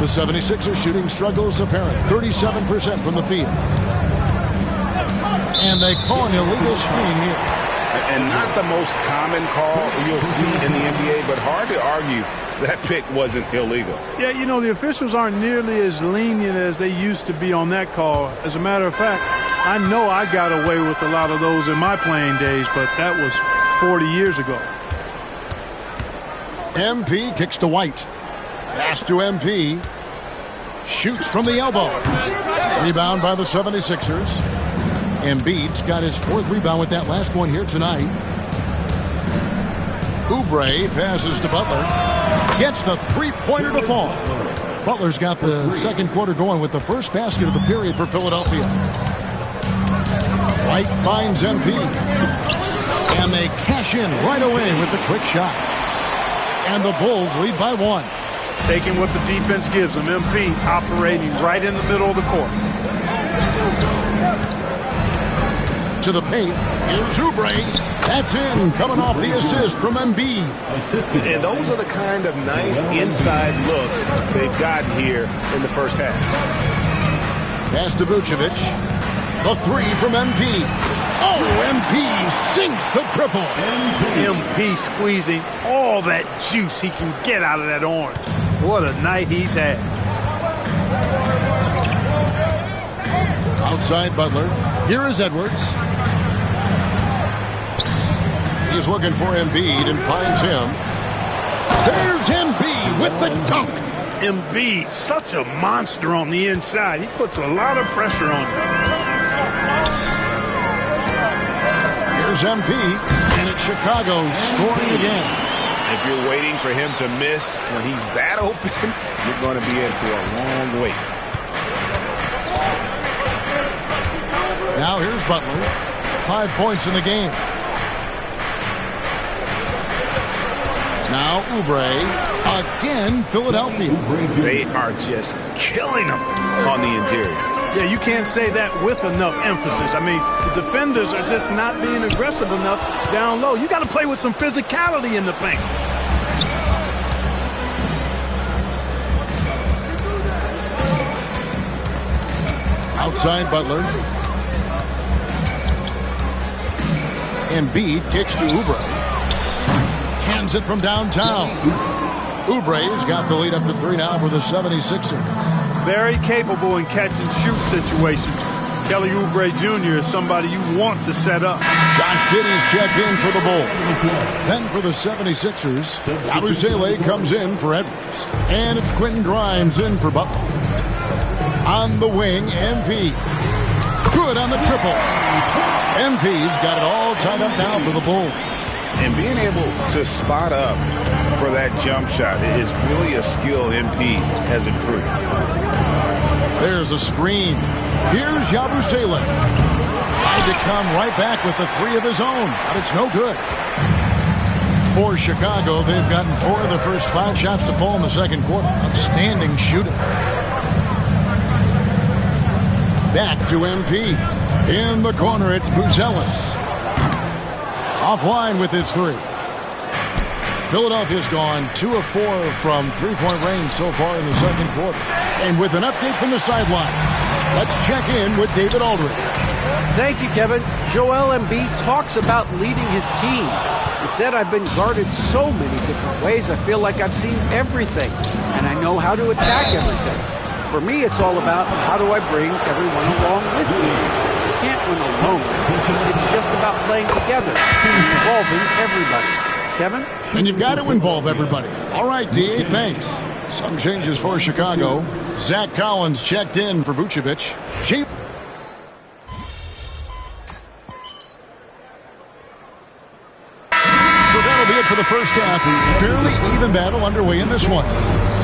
The 76ers shooting struggles apparent. 37% from the field. And they call an illegal screen here. And not the most common call you'll see in the NBA, but hard to argue that pick wasn't illegal. Yeah, you know, the officials aren't nearly as lenient as they used to be on that call. As a matter of fact, I know I got away with a lot of those in my playing days, but that was 40 years ago. MP kicks to White. Pass to MP. Shoots from the elbow. Rebound by the 76ers. Embiid's got his 4th rebound with that last one here tonight. Oubre passes to Butler. Gets the 3-pointer to fall. Butler's got the second quarter going with the first basket of the period for Philadelphia. White finds MP. And they cash in right away with the quick shot. And the Bulls lead by 1. Taking what the defense gives them. MP operating right in the middle of the court. To the paint. Here's Oubre. That's in. Coming off the assist from Embiid. And those are the kind of nice inside looks they've gotten here in the first half. Pass to Vucevic. The 3 from MP. Oh, MP sinks the triple. MP squeezing all that juice he can get out of that orange. What a night he's had. Outside Butler. Here is Edwards. He's looking for Embiid and finds him. There's Embiid with the dunk. Embiid, such a monster on the inside. He puts a lot of pressure on him. Here's MP, and it's Chicago scoring again. If you're waiting for him to miss when he's that open, you're going to be in for a long wait. Now here's Butler. 5 points in the game. Now Oubre. Again, Philadelphia. They are just killing them on the interior. Yeah, you can't say that with enough emphasis. I mean, the defenders are just not being aggressive enough down low. You got to play with some physicality in the paint. Outside Butler. Embiid kicks to Oubre. Cans it from downtown. Oubre's got the lead up to 3 now for the 76ers. Very capable in catch and shoot situations. Kelly Oubre Jr. is somebody you want to set up. Josh Giddey's checked in for the Bulls. Then for the 76ers, Yabusele comes in for Edwards. And it's Quentin Grimes in for Butler. On the wing, MP. Good on the triple. MP's got it all tied up now for the Bulls. And being able to spot up for that jump shot is really a skill MP has improved. There's a screen. Here's Yabusele. Tried to come right back with the 3 of his own, but it's no good. For Chicago, they've gotten 4 of the first 5 shots to fall in the second quarter. Outstanding shooting. Back to MP. In the corner, it's Buzelis. Offline with his three. Philadelphia's gone 2 of 4 from three-point range so far in the second quarter. And with an update from the sideline, let's check in with David Aldridge. Thank you, Kevin. Joel Embiid talks about leading his team. He said, I've been guarded so many different ways, I feel like I've seen everything, and I know how to attack everything. For me, it's all about how do I bring everyone along with me. You can't win alone. It's just about playing together, involving everybody. Kevin? And you've got to involve everybody. All right, D.A., thanks. Some changes for Chicago. Zach Collins checked in for Vucevic. So that'll be it for the first half. Fairly even battle underway in this one.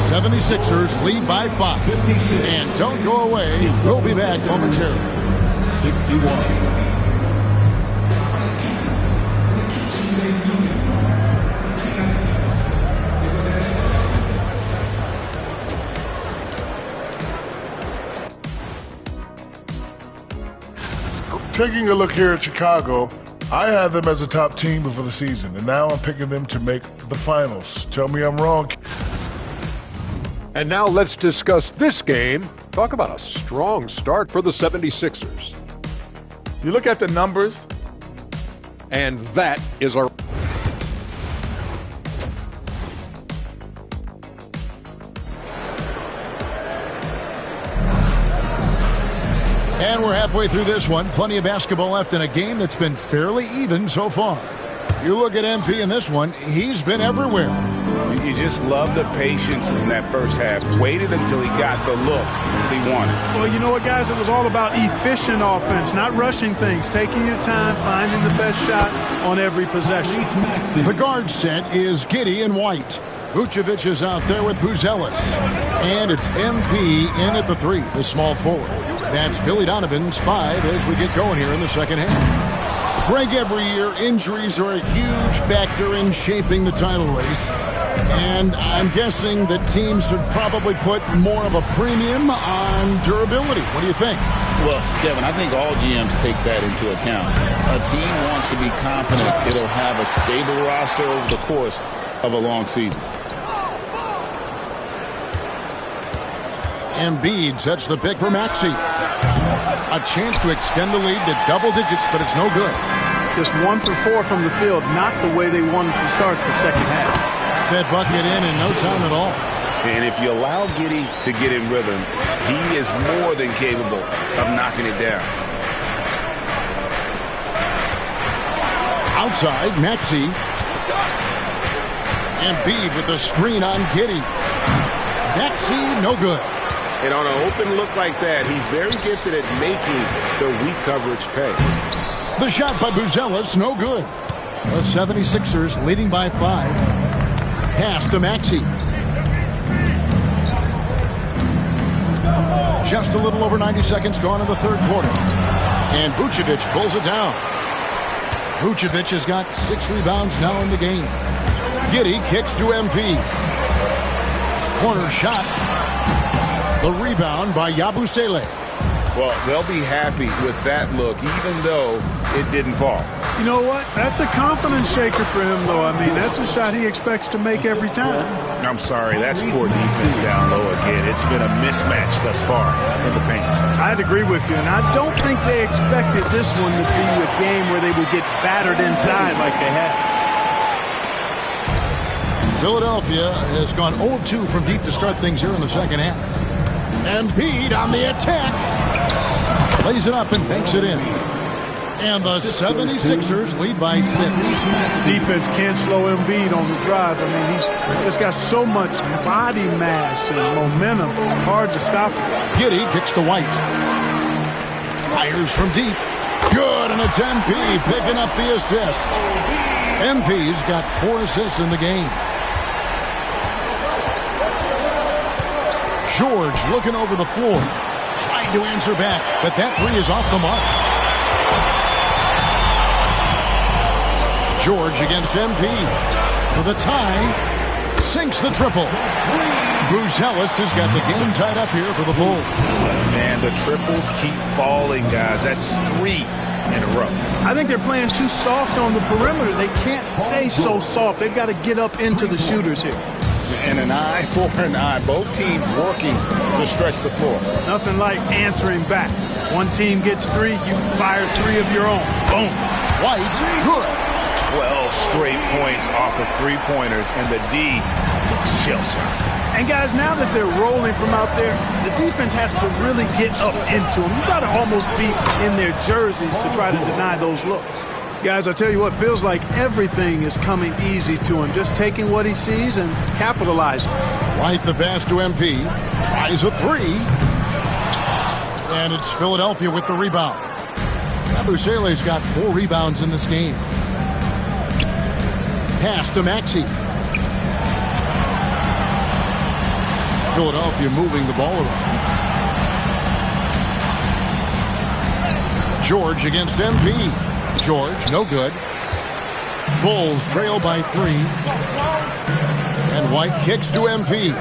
76ers lead by 5. And don't go away. We'll be back momentarily. 61. Taking a look here at Chicago, I had them as a top team before the season, and now I'm picking them to make the finals. Tell me I'm wrong. And now let's discuss this game. Talk about a strong start for the 76ers. You look at the numbers. And that is our... And we're halfway through this one. Plenty of basketball left in a game that's been fairly even so far. You look at MP in this one, he's been everywhere. You just love the patience in that first half. Waited until he got the look he wanted. Well, you know what, guys? It was all about efficient offense, not rushing things, taking your time, finding the best shot on every possession. The guard set is Giddey and White. Vucevic is out there with Buzelis. And it's MP in at the 3, the small forward. That's Billy Donovan's 5 as we get going here in the second half. Greg, every year, injuries are a huge factor in shaping the title race. And I'm guessing that teams should probably put more of a premium on durability. What do you think? Well, Kevin, I think all GMs take that into account. A team wants to be confident it'll have a stable roster over the course of a long season. Embiid sets the pick for Maxey. A chance to extend the lead to double digits, but it's no good. Just 1 for 4 from the field, not the way they wanted to start the second half. That bucket in no time at all. And if you allow Giddey to get in rhythm, he is more than capable of knocking it down. Outside, Maxey. Embiid with a screen on Giddey. Maxey, no good. And on an open look like that, he's very gifted at making the weak coverage pay. The shot by Buzelis, no good. The 76ers leading by 5. Pass to Maxey. Just a little over 90 seconds gone in the third quarter. And Vucevic pulls it down. Vucevic has got 6 rebounds now in the game. Giddey kicks to MP. Corner shot. The rebound by Yabusele. Well, they'll be happy with that look, even though it didn't fall. You know what? That's a confidence shaker for him, though. I mean, that's a shot he expects to make every time. I'm sorry, that's poor defense down low again. It's been a mismatch thus far in the paint. I'd agree with you, and I don't think they expected this one to be a game where they would get battered inside like they had. Philadelphia has gone 0-2 from deep to start things here in the second half. Embiid on the attack. Lays it up and banks it in. And the 76ers lead by 6. Defense can't slow Embiid on the drive. I mean, he's just got so much body mass and momentum. Hard to stop him. Giddey kicks to White. Fires from deep. Good, and it's MP picking up the assist. MP's got 4 assists in the game. George looking over the floor, trying to answer back, but that 3 is off the mark. George against MP for the tie. sinks the triple. Buzelis has got the game tied up here for the Bulls. Man, the triples keep falling, guys. That's 3 in a row. I think they're playing too soft on the perimeter. They can't stay so soft. They've got to get up into the shooters here. And an eye for an eye. Both teams working to stretch the floor. Nothing like answering back. One team gets 3, you fire 3 of your own. Boom. White, good. 12 straight points off of 3-pointers, and the D looks shell-shocked. And guys, now that they're rolling from out there, the defense has to really get up into them. You got to almost be in their jerseys to try to deny those looks. Guys, I tell you what, feels like everything is coming easy to him. Just taking what he sees and capitalizing. White the pass to MP. Tries a 3. And it's Philadelphia with the rebound. Abusele's got 4 rebounds in this game. Pass to Maxey. Philadelphia moving the ball around. George against MP. George, no good. Bulls trail by 3. And White kicks to MP.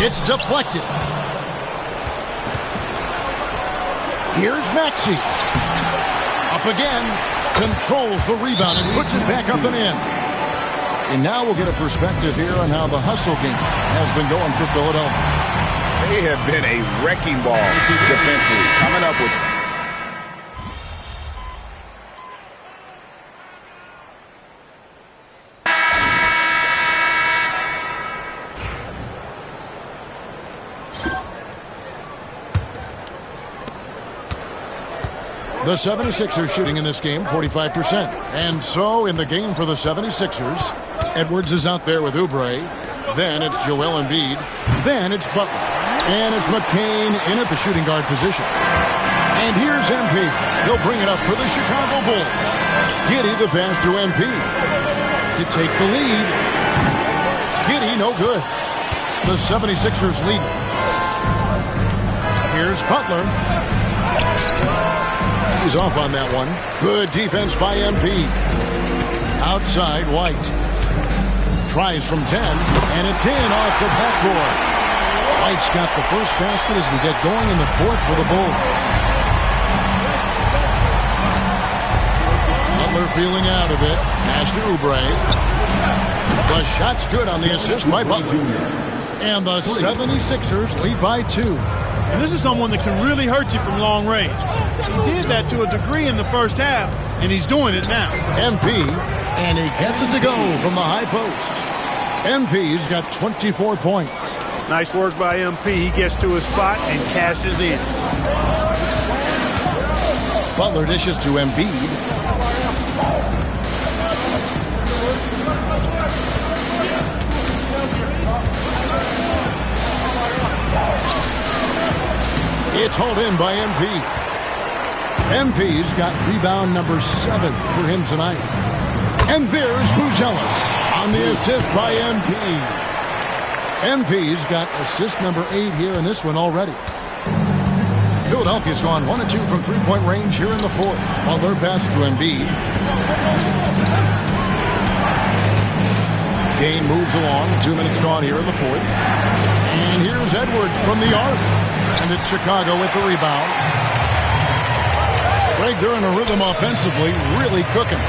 It's deflected. Here's Maxey. Up again. Controls the rebound and puts it back up and in. And now we'll get a perspective here on how the hustle game has been going for Philadelphia. They have been a wrecking ball defensively, coming up with the 76ers shooting in this game 45%. And so in the game for the 76ers, Edwards is out there with Oubre. Then it's Joel Embiid. Then it's Butler. And it's McCain in at the shooting guard position. And here's MP. He'll bring it up for the Chicago Bulls. Giddey the pass to MP. To take the lead. Giddey no good. The 76ers lead. Here's Butler. He's off on that one. Good defense by MP. Outside White. Tries from 10, and it's in off the backboard. White's got the first basket as we get going in the 4th for the Bulls. Butler feeling out a bit. Pass to Oubre. The shot's good on the assist by Butler. And the 76ers lead by 2. And this is someone that can really hurt you from long range. He did that to a degree in the first half, and he's doing it now. MP, and he gets it to go from the high post. MP's got 24 points. Nice work by MP. He gets to his spot and cashes in. Butler dishes to Embiid. It's hauled in by MP. MP's got rebound number 7 for him tonight. And there's Buzelis on the assist by MP. MP's got assist number 8 here in this one already. Philadelphia's gone 1 of 2 from three-point range here in the 4th. Butler passes to Embiid. Game moves along. 2 minutes gone here in the 4th. And here's Edwards from the arc. And it's Chicago with the rebound. Greg, they're in a rhythm offensively, really cooking.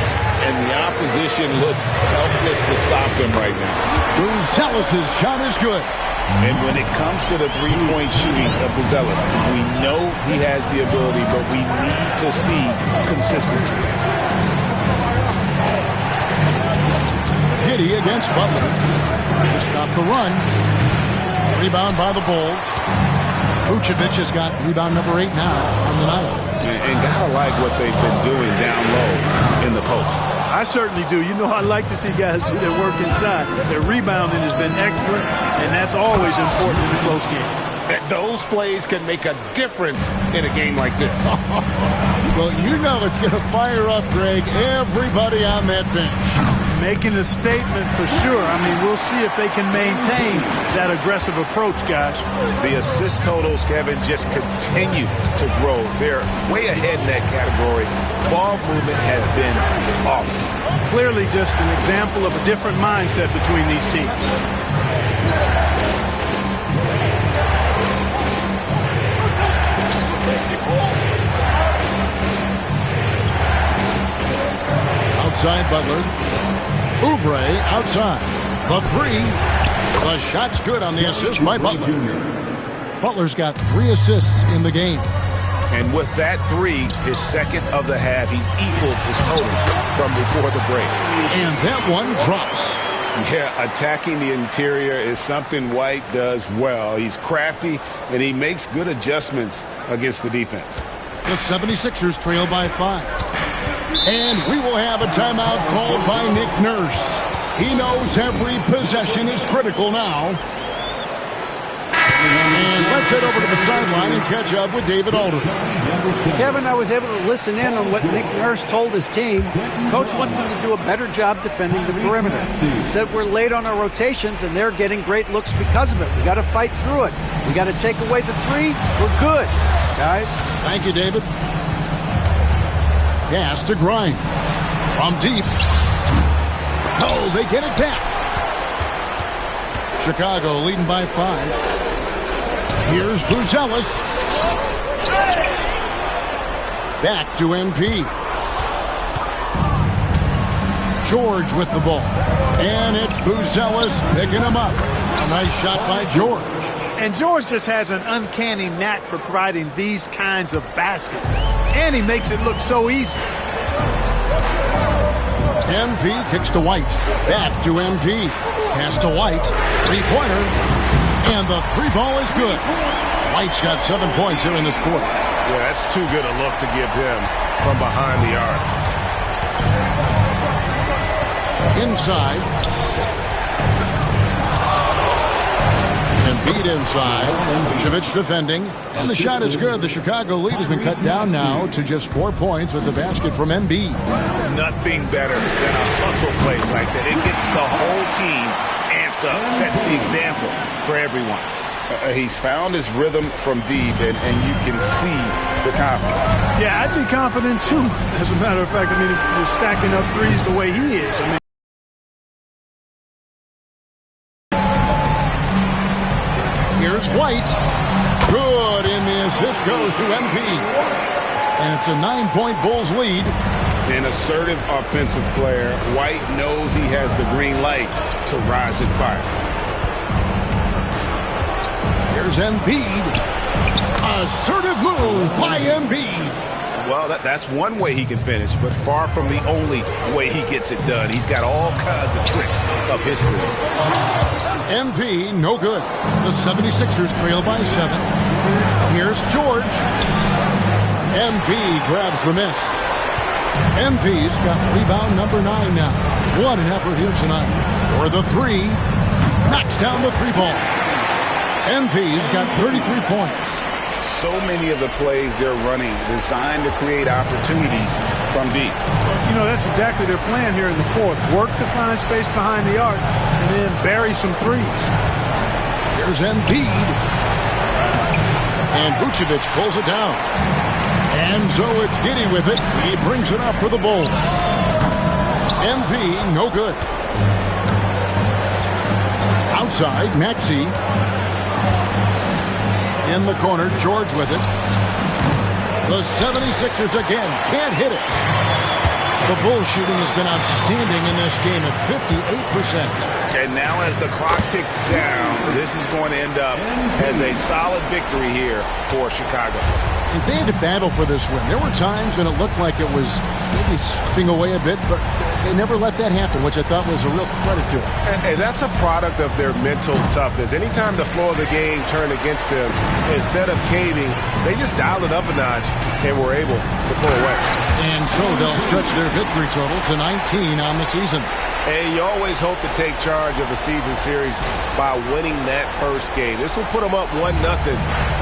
And the opposition looks helpless to stop them right now. Buzelis' shot is good. And when it comes to the three-point shooting of Buzelis, we know he has the ability, but we need to see consistency. Giddey against Butler to stop the run. Rebound by the Bulls. Vucevic has got rebound number 8 now on the night. And gotta like what they've been doing down low in the post. I certainly do. You know, I like to see guys do their work inside. Their rebounding has been excellent, and that's always important in a close game. Those plays can make a difference in a game like this. Well, you know it's going to fire up, Greg, everybody on that bench. Making a statement for sure. I mean, we'll see if they can maintain that aggressive approach, guys. The assist totals, Kevin, just continue to grow. They're way ahead in that category. Ball movement has been flawless. Clearly just an example of a different mindset between these teams. Outside Butler. Oubre outside. The three. The shot's good on the assist by Butler. Butler's got 3 assists in the game. And with that 3, his second of the half, he's equaled his total from before the break. And that one drops. Yeah, attacking the interior is something White does well. He's crafty, and he makes good adjustments against the defense. The 76ers trail by 5. And we will have a timeout called by Nick Nurse. He knows every possession is critical now. And let's head over to the sideline and catch up with David Alder. Kevin, I was able to listen in on what Nick Nurse told his team. Coach wants them to do a better job defending the perimeter. He said we're late on our rotations, and they're getting great looks because of it. We got to fight through it. We got to take away the 3. We're good, guys. Thank you, David. Pass to Grind. From deep. Oh, they get it back. Chicago leading by 5. Here's Buzelis. Back to MP. George with the ball. And it's Buzelis picking him up. A nice shot by George. And George just has an uncanny knack for providing these kinds of baskets. And he makes it look so easy. MP kicks to White. Back to MP. Pass to White. Three-pointer. And the 3 ball is good. White's got 7 points here in this quarter. Yeah, that's too good a look to give him from behind the arc. Inside. Embiid inside. Vucevic defending. And the shot is good. The Chicago lead has been cut down now to just 4 points with the basket from Embiid. Nothing better than a hustle play like that. It gets the whole team amped up, sets the example for everyone. He's found his rhythm from deep, and you can see the confidence. Yeah, I'd be confident too. As a matter of fact, I mean, if you're stacking up threes the way he is, I mean. Here's White. Good, and the assist goes to MP. And it's a 9-point Bulls lead. An assertive offensive player. White knows he has the green light to rise and fire. Here's Embiid. Assertive move by Embiid. Well, that's one way he can finish, but far from the only way he gets it done. He's got all kinds of tricks up his sleeve. MP, no good. The 76ers trail by 7. Here's George. MP grabs the miss. MP's got rebound number 9 now. What an effort here tonight. For the 3. Knocks down the 3 ball. MP's got 33 points. So many of the plays they're running designed to create opportunities from deep. You know, that's exactly their plan here in the 4th. Work to find space behind the arc and then bury some 3s. Here's Embiid. And Vucevic pulls it down. And so it's Giddey with it. He brings it up for the Bulls. MP, no good. Outside, Maxey. In the corner, George with it. The 76ers again can't hit it. The Bulls shooting has been outstanding in this game at 58%. And now as the clock ticks down, this is going to end up as a solid victory here for Chicago. And they had to battle for this win. There were times when it looked like it was maybe slipping away a bit, but they never let that happen, which I thought was a real credit to them. And that's a product of their mental toughness. Anytime the flow of the game turned against them, instead of caving, they just dialed it up a notch and were able to pull away. And And so they'll stretch their victory total to 19 on the season. And you always hope to take charge of a season series by winning that first game. This will put them up 1-0.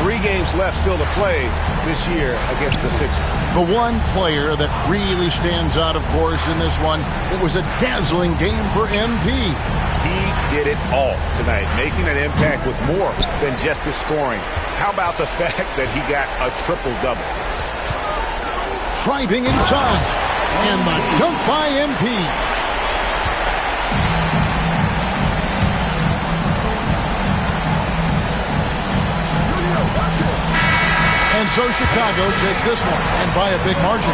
3 games left still to play this year against the Sixers. The one player that really stands out, of course, in this one, it was a dazzling game for MP. He did it all tonight, making an impact with more than just his scoring. How about the fact that he got a triple-double? Driving inside, and the dunk by MP. And so Chicago takes this one, and by a big margin.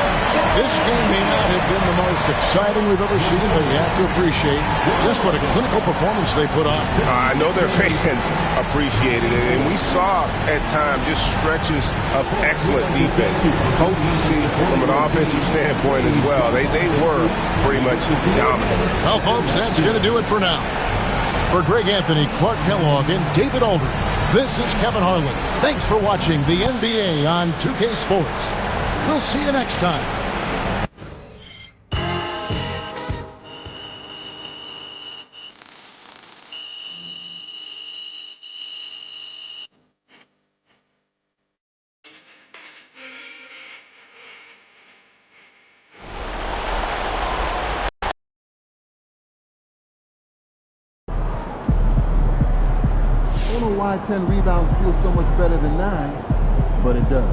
This game may not have been the most exciting we've ever seen, but you have to appreciate just what a clinical performance they put on. I know their fans appreciated it, and we saw at times just stretches of excellent defense. Potency from an offensive standpoint as well. They were pretty much dominant. Well, folks, that's going to do it for now. For Greg Anthony, Clark Kellogg, and David Aldridge, this is Kevin Harlan. Thanks for watching the NBA on 2K Sports. We'll see you next time. I don't know why 10 rebounds feels so much better than 9, but it does.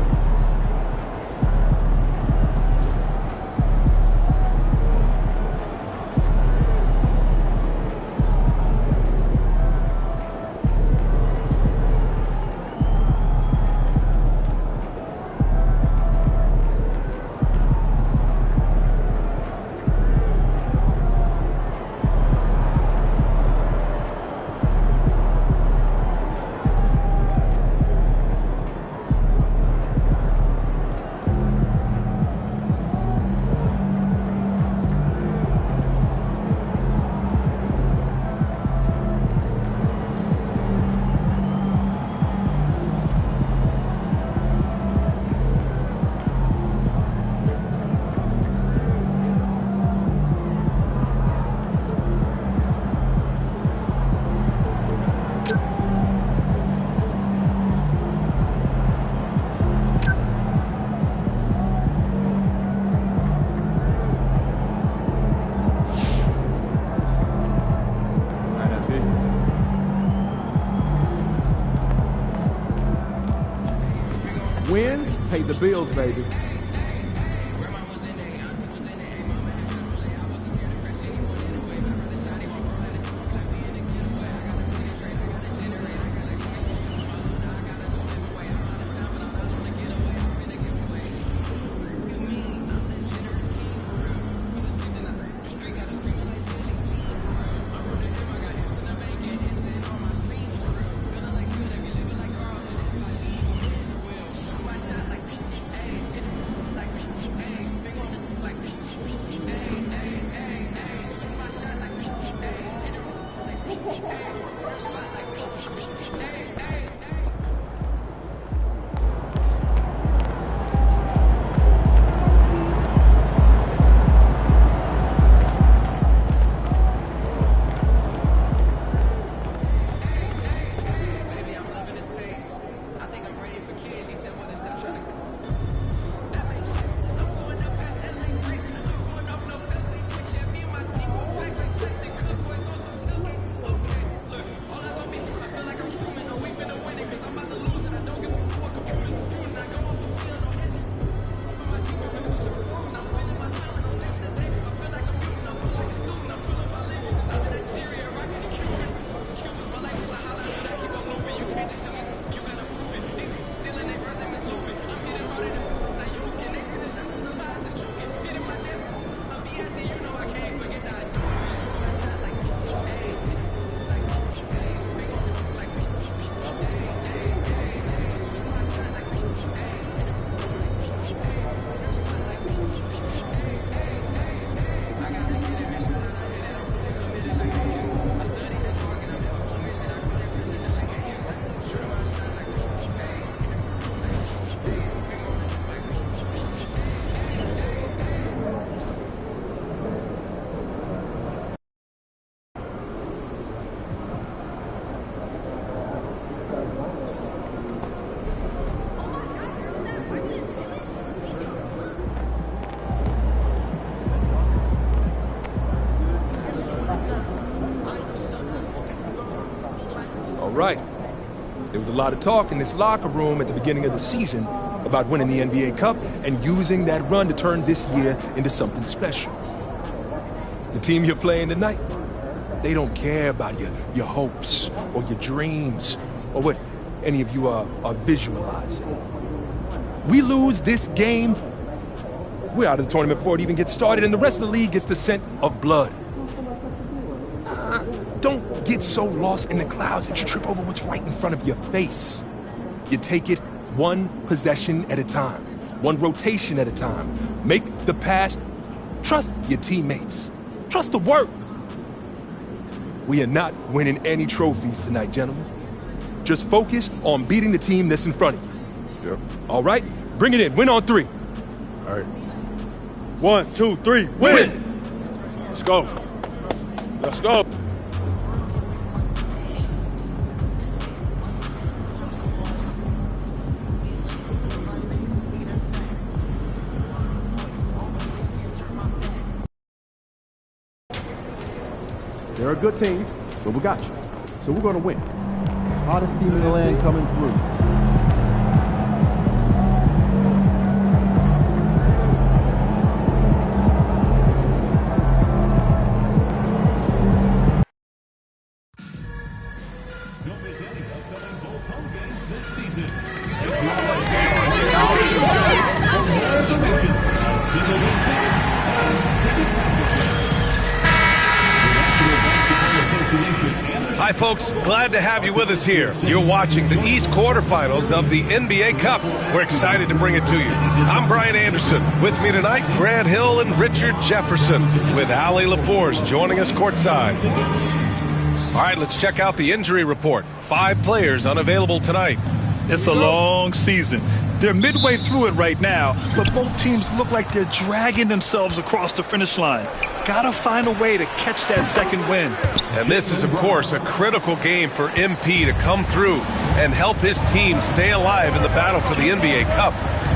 Wins pay the bills, baby. right. There was a lot of talk in this locker room at the beginning of the season about winning the NBA Cup and using that run to turn this year into something special. The team you're playing tonight, they don't care about your hopes or your dreams or what any of you are visualizing. We lose this game, we're out of the tournament before it even gets started, and the rest of the league gets the scent of blood. Don't get so lost in the clouds that you trip over what's right in front of your face. You take it one possession at a time, one rotation at a time. Make the pass. Trust your teammates. Trust the work. We are not winning any trophies tonight, gentlemen. Just focus on beating the team that's in front of you. Yep. All right? Bring it in. Win on three. All right. 1, 2, 3, win! Let's go. Let's go. They're a good team, but we got you. So we're going to win. Hottest team in the land coming through. Hi, folks. Glad to have you with us here. You're watching the East quarterfinals of the NBA Cup. We're excited to bring it to you. I'm Brian Anderson. With me tonight, Grant Hill and Richard Jefferson, with Allie LaForce joining us courtside. All right, let's check out the injury report. 5 players unavailable tonight. It's a long season. They're midway through it right now, but both teams look like they're dragging themselves across the finish line. Gotta find a way to catch that second win. And this is, of course, a critical game for MP to come through and help his team stay alive in the battle for the NBA Cup.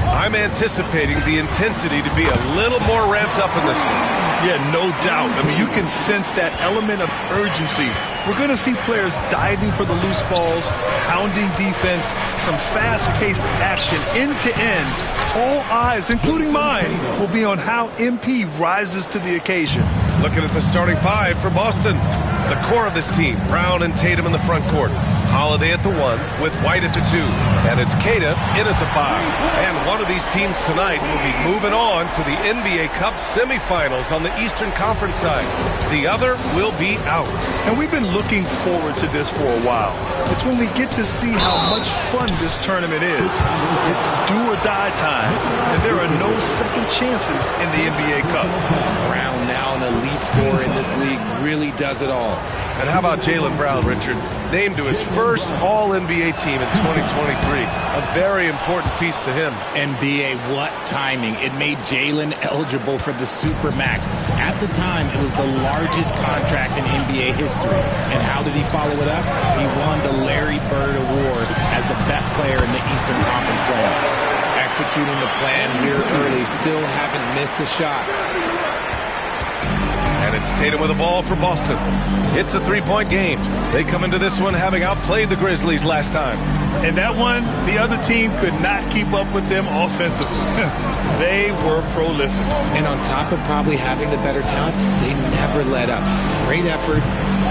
I'm anticipating the intensity to be a little more ramped up in this one. Yeah, no doubt. I mean, you can sense that element of urgency. We're going to see players diving for the loose balls, pounding defense, some fast-paced action end-to-end. All eyes, including mine, will be on how MP rises to the occasion. Looking at the starting 5 for Boston. The core of this team, Brown and Tatum in the front court. Holiday at the 1 with White at the 2. And it's Queta in at the 5. And one of these teams tonight will be moving on to the NBA Cup semifinals on the Eastern Conference side. The other will be out. And we've been looking forward to this for a while. It's when we get to see how much fun this tournament is. It's do or die time, and there are no second chances in the NBA Cup. Brown, now an elite scorer in this league, really does it all. And how about Jaylen Brown, Richard? Named to his first All-NBA team in 2023. A very important piece to him. NBA, what timing. It made Jaylen eligible for the Supermax. At the time, it was the largest contract in NBA history. And how did he follow it up? He won the Larry Bird Award as the best player in the Eastern Conference playoffs. Executing the plan here early, still haven't missed a shot. And it's Tatum with the ball for Boston. It's a 3-point game. They come into this one having outplayed the Grizzlies last time. And that one, the other team could not keep up with them offensively. They were prolific. And on top of probably having the better talent, they never let up. Great effort,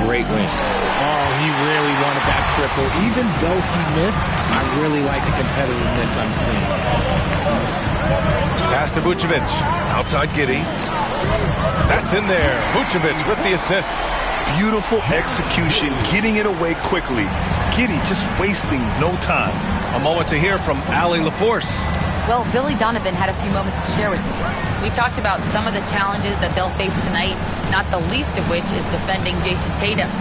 great win. Oh, he really wanted that triple. Even though he missed, I really like the competitiveness I'm seeing. Pass to Vucevic. Outside Giddey. That's in there. Vucevic with the assist. Beautiful execution, getting it away quickly. Giddey just wasting no time. A moment to hear from Allie LaForce. Well, Billy Donovan had a few moments to share with me. We talked about some of the challenges that they'll face tonight, not the least of which is defending Jason Tatum.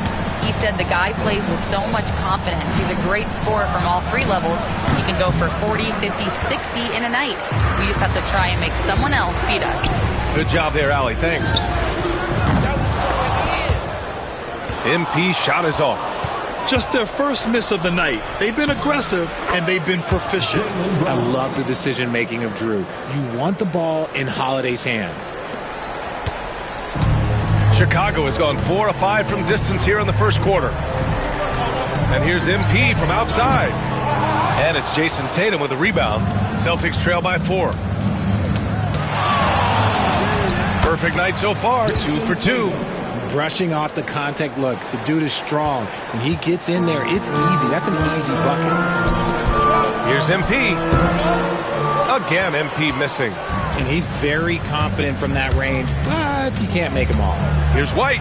He said the guy plays with so much confidence. He's a great scorer from all 3 levels. He can go for 40, 50, 60 in a night. We just have to try and make someone else beat us. Good job there, Allie. Thanks. MP shot is off. Just their first miss of the night. They've been aggressive, and they've been proficient. I love the decision-making of Drew. You want the ball in Holiday's hands. Chicago has gone 4 of 5 from distance here in the first quarter. And here's MP from outside. And it's Jason Tatum with a rebound. Celtics trail by 4. Perfect night so far, 2 for 2. Brushing off the contact. Look, the dude is strong. When he gets in there, it's easy. That's an easy bucket. Here's MP. Again, MP missing. And he's very confident from that range, but you can't make them all. Here's White.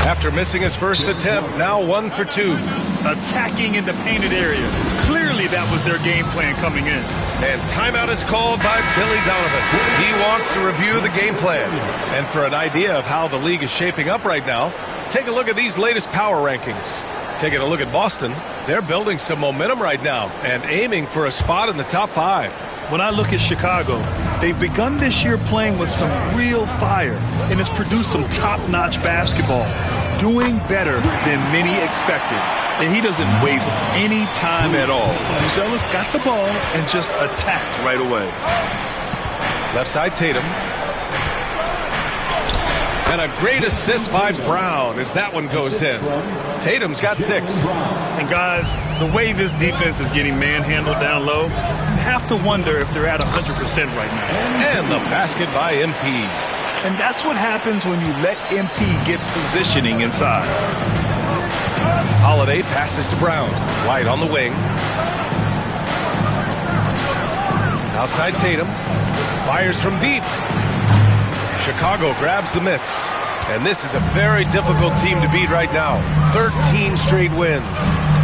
After missing his first attempt, now 1 for 2. Attacking in the painted area. Clearly that was their game plan coming in. And timeout is called by Billy Donovan. He wants to review the game plan. And for an idea of how the league is shaping up right now, take a look at these latest power rankings. Taking a look at Boston, they're building some momentum right now and aiming for a spot in the top 5. When I look at Chicago, they've begun this year playing with some real fire, and it's produced some top-notch basketball, doing better than many expected. And he doesn't waste any time at all. Uzelis got the ball and just attacked right away. Left side Tatum. And a great assist by Brown as that one goes in. Tatum's got 6. And guys, the way this defense is getting manhandled down low, you have to wonder if they're at 100% right now. And the basket by MP. And that's what happens when you let MP get positioning inside. Holiday passes to Brown. White on the wing. Outside Tatum. Fires from deep. Chicago grabs the miss. And this is a very difficult team to beat right now. 13 straight wins.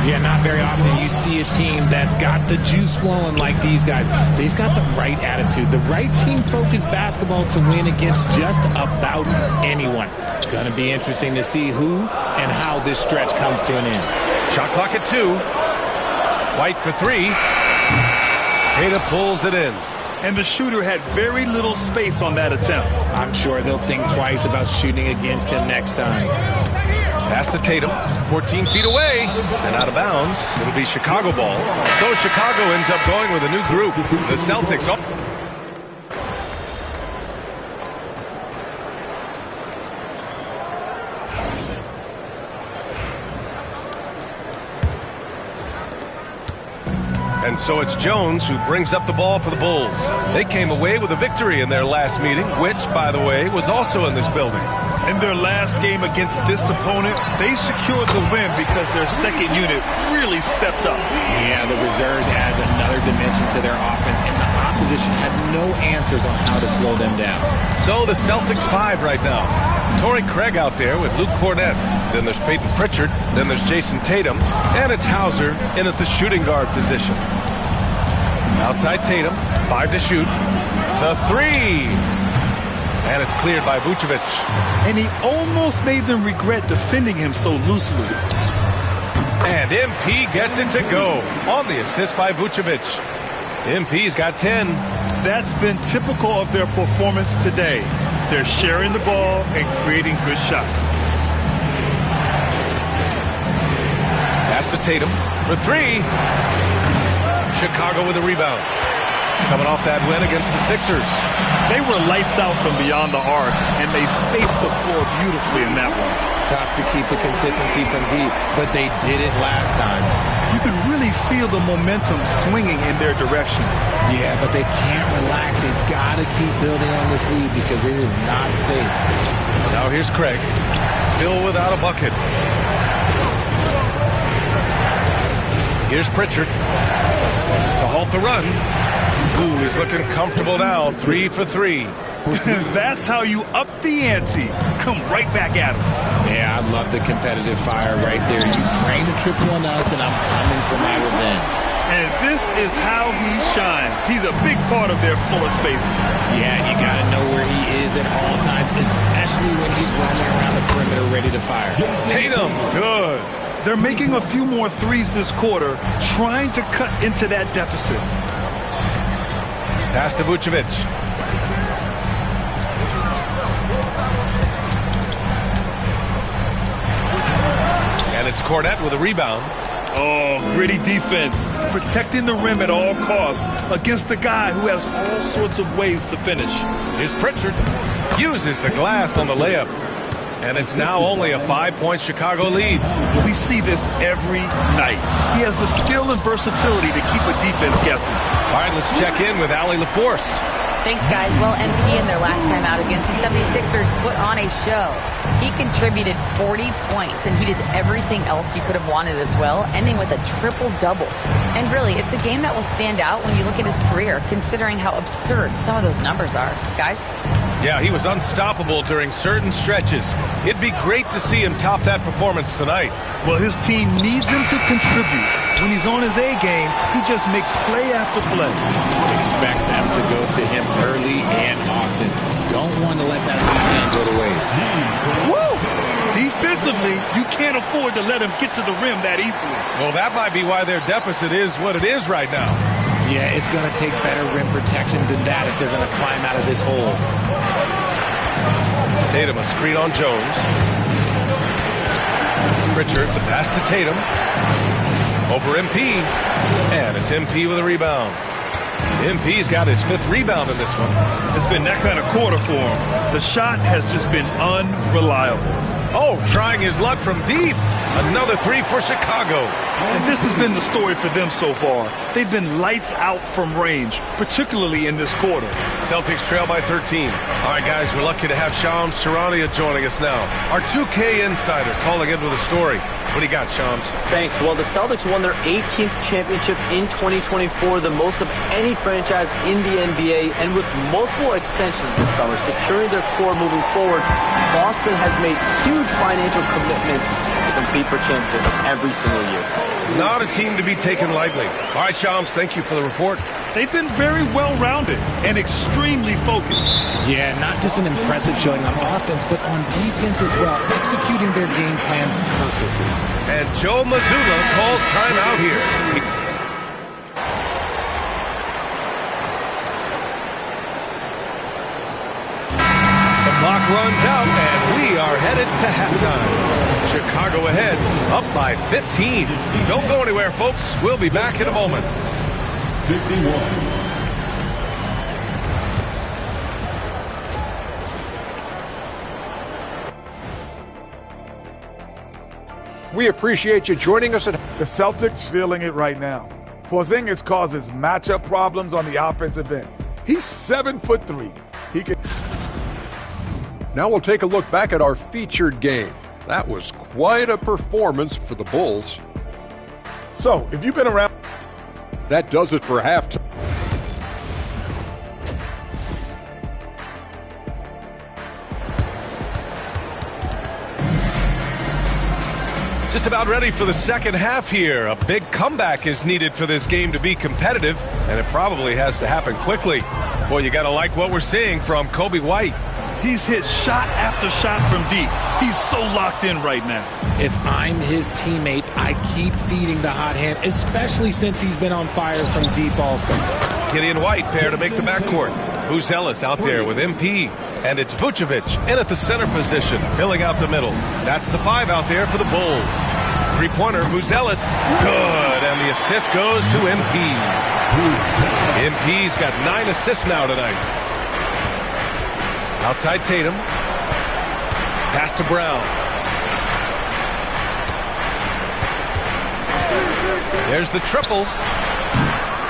Yeah, not very often you see a team that's got the juice flowing like these guys. They've got the right attitude, the right team-focused basketball to win against just about anyone. Going to be interesting to see who and how this stretch comes to an end. Shot clock at 2. White for 3. Tatum pulls it in. And the shooter had very little space on that attempt. I'm sure they'll think twice about shooting against him next time. Pass to Tatum, 14 feet away, and out of bounds. It'll be Chicago ball. So Chicago ends up going with a new group. The Celtics. And so it's Jones who brings up the ball for the Bulls. They came away with a victory in their last meeting, which, by the way, was also in this building. In their last game against this opponent, they secured the win because their second unit really stepped up. Yeah, the reserves added another dimension to their offense, and the opposition had no answers on how to slow them down. So the Celtics 5 right now. Torrey Craig out there with Luke Cornett. Then there's Peyton Pritchard. Then there's Jason Tatum. And it's Hauser in at the shooting guard position. Outside Tatum. 5 to shoot. The 3. And it's cleared by Vucevic. And he almost made them regret defending him so loosely. And MP gets it to go on the assist by Vucevic. MP's got 10. That's been typical of their performance today. They're sharing the ball and creating good shots. Pass to Tatum for 3. Chicago with a rebound. Coming off that win against the Sixers. They were lights out from beyond the arc, and they spaced the floor beautifully in that one. Tough to keep the consistency from deep, but they did it last time. You can really feel the momentum swinging in their direction. Yeah, but they can't relax. They've got to keep building on this lead because it is not safe. Now here's Craig, still without a bucket. Here's Pritchard to halt the run. Ooh, he's looking comfortable now. 3 for 3. That's how you up the ante. Come right back at him. Yeah, I love the competitive fire right there. You drain a triple on us, and I'm coming for my revenge. And this is how he shines. He's a big part of their floor spacing. Yeah, you got to know where he is at all times, especially when he's roaming around the perimeter ready to fire. Tatum, good. They're making a few more threes this quarter, trying to cut into that deficit. Pass to Vucevic. And it's Cornett with a rebound. Oh, gritty defense. Protecting the rim at all costs against a guy who has all sorts of ways to finish. Here's Pritchard. Uses the glass on the layup. And it's now only a 5-point Chicago lead. We see this every night. He has the skill and versatility to keep a defense guessing. All right, let's check in with Allie LaForce. Thanks, guys. Well, MP in their last time out against the 76ers put on a show. He contributed 40 points, and he did everything else you could have wanted as well, ending with a triple-double. And really, it's a game that will stand out when you look at his career, considering how absurd some of those numbers are. Guys? Yeah, he was unstoppable during certain stretches. It'd be great to see him top that performance tonight. Well, his team needs him to contribute. When he's on his A game, he just makes play after play. Expect them to go to him early and often. Don't want to let that weekend go to waste. Woo! Defensively, you can't afford to let him get to the rim that easily. Well, that might be why their deficit is what it is right now. Yeah, it's going to take better rim protection than that if they're going to climb out of this hole. Tatum, a screen on Jones. Pritchard, the pass to Tatum. Over MP. And it's MP with a rebound. MP's got his 5th rebound in this one. It's been that kind of quarter for him. The shot has just been unreliable. Oh, trying his luck from deep. Another 3 for Chicago. And this has been the story for them so far. They've been lights out from range, particularly in this quarter. Celtics trail by 13. All right, guys, we're lucky to have Shams Charania joining us now. Our 2K insider calling in with a story. What do you got, Shams? Thanks. Well, the Celtics won their 18th championship in 2024, the most of any franchise in the NBA, and with multiple extensions this summer, securing their core moving forward, Boston has made huge financial commitments to compete for championships every single year. Not a team to be taken lightly. All right, Shams, thank you for the report. They've been very well-rounded and extremely focused. Yeah, not just an impressive showing on offense, but on defense as well, executing their game plan perfectly. And Joe Mazzulla calls timeout here. The clock runs out, and we are headed to halftime. Chicago ahead, up by 15. Don't go anywhere, folks. We'll be back in a moment. 51. We appreciate you joining us at... The Celtics feeling it right now. Porzingis causes matchup problems on the offensive end. He's 7'3". He can... Now we'll take a look back at our featured game. That was quite a performance for the Bulls. So, if you've been around... That does it for halftime. Just about ready for the second half here. A big comeback is needed for this game to be competitive, and it probably has to happen quickly. Boy, you got to like what we're seeing from Kobe White. He's hit shot after shot from deep. He's so locked in right now. If I'm his teammate, I keep feeding the hot hand, especially since he's been on fire from deep also. Gideon White pair to make the backcourt. Buzelis out there with MP. And it's Vucevic in at the center position, filling out the middle. That's the 5 out there for the Bulls. Three-pointer, Buzelis. Good, and the assist goes to MP. MP's got 9 assists now tonight. Outside Tatum. Pass to Brown. There's the triple.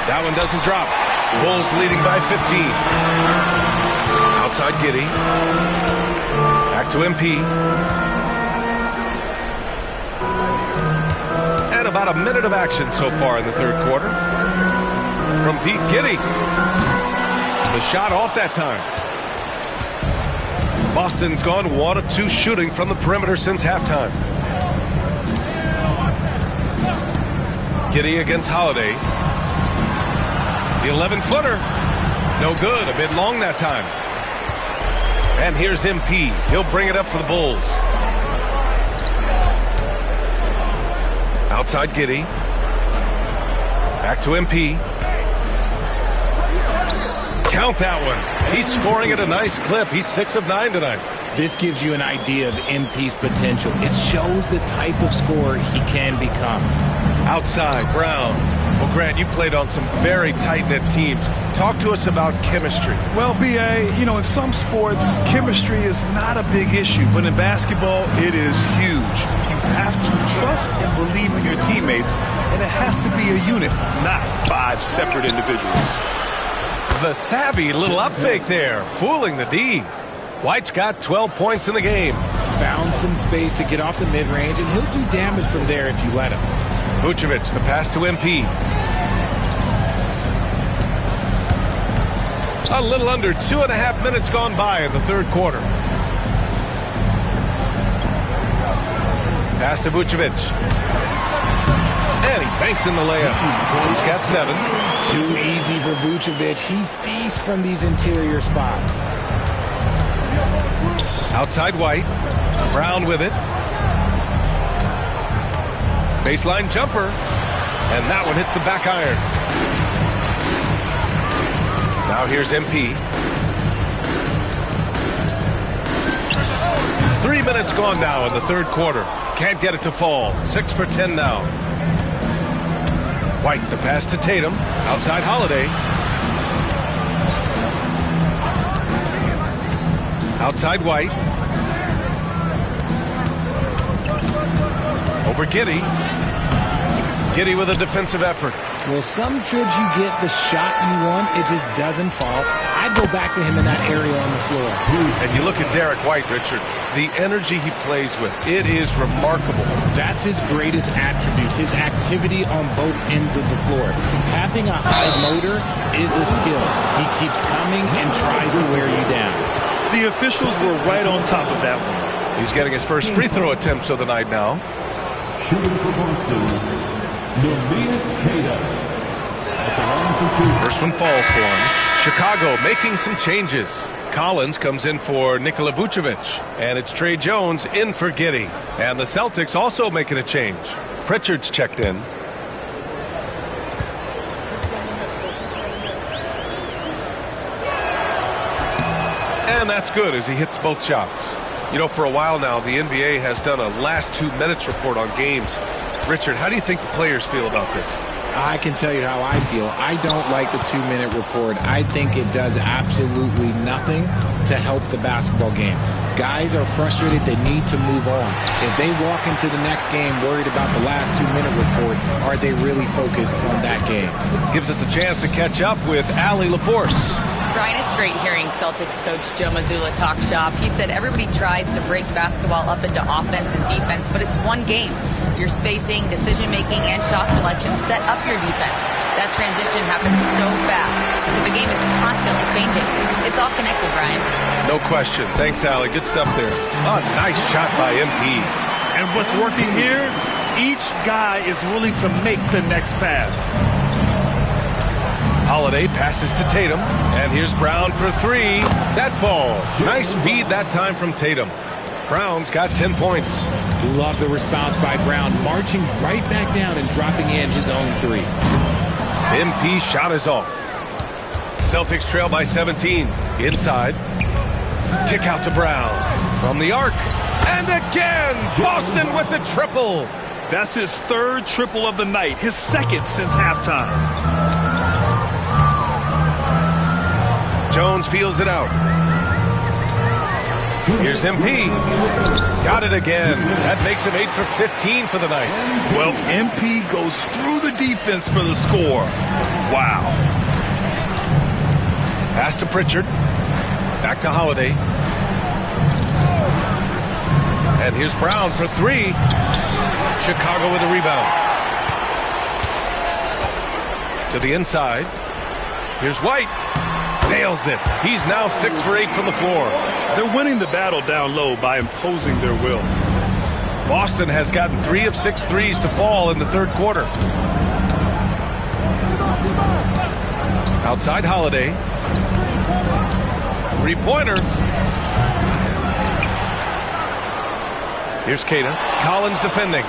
That one doesn't drop. Bulls leading by 15. Outside Giddey. Back to MP. And about a minute of action so far in the third quarter. From deep, Giddey. The shot off that time. Boston's gone 1 of 2 shooting from the perimeter since halftime. Giddey against Holiday. The 11-footer. No good. A bit long that time. And here's MP. He'll bring it up for the Bulls. Outside Giddey. Back to MP. Count that one. He's scoring at a nice clip. He's 6 of 9 tonight. This gives you an idea of MP's potential. It shows the type of scorer he can become. Outside, Brown. Well, Grant, you played on some very tight-knit teams. Talk to us about chemistry. Well, B.A., in some sports, chemistry is not a big issue, but in basketball, it is huge. You have to trust and believe in your teammates, and it has to be a unit, not 5 separate individuals. The savvy little up fake there, fooling the D. White's got 12 points in the game. Found some space to get off the mid-range, and he'll do damage from there if you let him. Vucevic, the pass to MP. A little under 2.5 minutes gone by in the third quarter. Pass to Vucevic. And he banks in the layup. He's got 7. Too easy for Vucevic. He feasts from these interior spots. Outside White. Brown with it. Baseline jumper. And that one hits the back iron. Now here's MP. 3 minutes gone now in the third quarter. Can't get it to fall. 6 for 10 now. White, the pass to Tatum. Outside Holiday. Outside White. Over Giddey. Giddey with a defensive effort. Well, some trips you get the shot you want, it just doesn't fall. I'd go back to him in that area on the floor. And you look at Derek White, Richard, the energy he plays with, it is remarkable. That's his greatest attribute, his activity on both ends of the floor. Having a high motor is a skill. He keeps coming and tries to wear you down. The officials were right on top of that one. He's getting his first free throw attempts of the night now. Shooting for Boston, First one falls for him. Chicago making some changes. Collins comes in for Nikola Vucevic. And it's Trey Jones in for Giddey. And the Celtics also making a change. Pritchard's checked in. And that's good as he hits both shots. For a while now, the NBA has done a last 2 minutes report on games. Richard, how do you think the players feel about this? I can tell you how I feel. I don't like the 2-minute report. I think it does absolutely nothing to help the basketball game. Guys are frustrated. They need to move on. If they walk into the next game worried about the last 2-minute report, are they really focused on that game? Gives us a chance to catch up with Allie LaForce. Brian, it's great hearing Celtics coach Joe Mazzulla talk shop. He said everybody tries to break basketball up into offense and defense, but it's one game. Your spacing, decision-making, and shot selection set up your defense. That transition happens so fast, so the game is constantly changing. It's all connected, Brian. No question. Thanks, Allie. Good stuff there. Oh, nice shot by MP. And what's working here, each guy is willing to make the next pass. Holiday passes to Tatum, and here's Brown for 3. That falls. Nice feed that time from Tatum. Brown's got 10 points. Love the response by Brown, marching right back down and dropping in his own 3. MP shot is off. Celtics trail by 17. Inside. Kick out to Brown. From the arc. And again, Boston with the triple. That's his 3rd triple of the night, his 2nd since halftime. Jones feels it out. Here's MP. Got it again. That makes him 8 for 15 for the night. Well, MP goes through the defense for the score. Wow. Pass to Pritchard. Back to Holiday. And here's Brown for 3. Chicago with a rebound. To the inside. Here's White. Nails it. He's now 6 for 8 from the floor. They're winning the battle down low by imposing their will. Boston has gotten 3 of 6 threes to fall in the third quarter. Outside Holiday. 3-pointer. Here's Keita. Collins defending.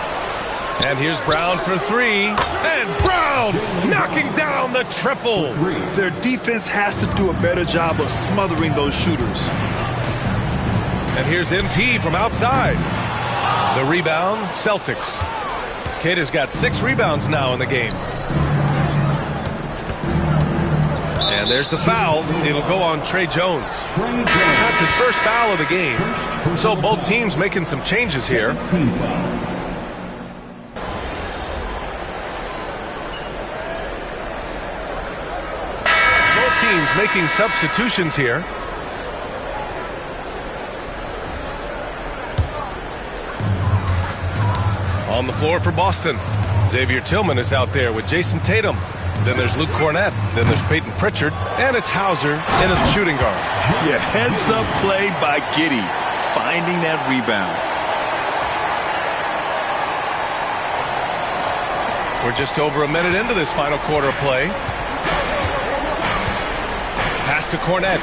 And here's Brown for 3. And Brown knocking down the triple. Their defense has to do a better job of smothering those shooters. And here's MP from outside. The rebound, Celtics. Keita's got 6 rebounds now in the game. And there's the foul. It'll go on Trey Jones. That's his first foul of the game. So both teams making some changes here. Both teams making substitutions here. On the floor for Boston, Xavier Tillman is out there with Jason Tatum. Then there's Luke Cornett. Then there's Peyton Pritchard. And it's Hauser in at the shooting guard. Yeah, heads-up play by Giddey, finding that rebound. We're just over a minute into this final quarter of play. Pass to Cornett.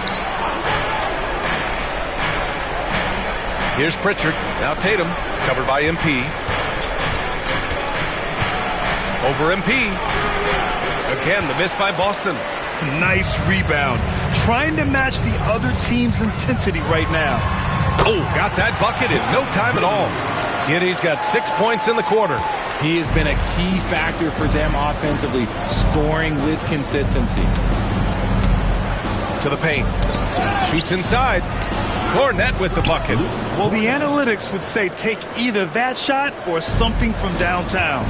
Here's Pritchard. Now Tatum, covered by MP. Over MP. Again, the miss by Boston. Nice rebound. Trying to match the other team's intensity right now. Oh, got that bucket in no time at all. Giddey's got 6 points in the quarter. He has been a key factor for them offensively, scoring with consistency. To the paint. Shoots inside. Cornett with the bucket. Well, the analytics would say take either that shot or something from downtown.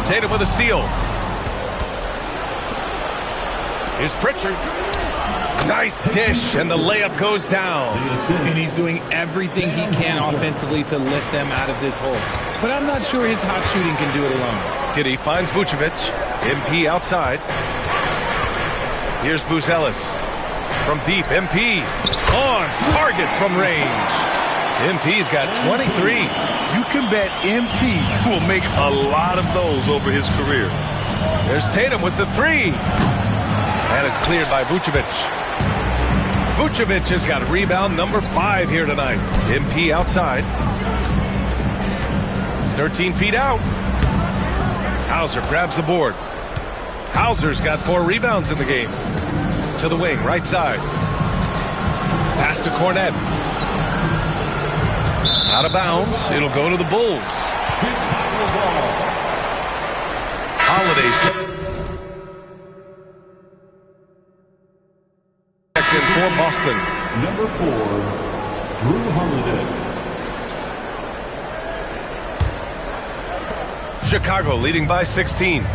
Tatum with a steal. Here's Pritchard. Nice dish, and the layup goes down. And he's doing everything he can offensively to lift them out of this hole. But I'm not sure his hot shooting can do it alone. Giddey finds Vucevic. MP outside. Here's Buzelis. From deep, MP. On target from range. MP's got 23. You can bet MP will make a lot of those over his career. There's Tatum with the three. And it's cleared by Vucevic. Vucevic has got rebound number 5 here tonight. MP outside. 13 feet out. Hauser grabs the board. Hauser's got 4 rebounds in the game. To the wing, right side. Pass to Cornett. Out of bounds. It'll go to the Bulls. Holiday's checked in for Boston. Number 4, Drew Holiday. Chicago leading by 16.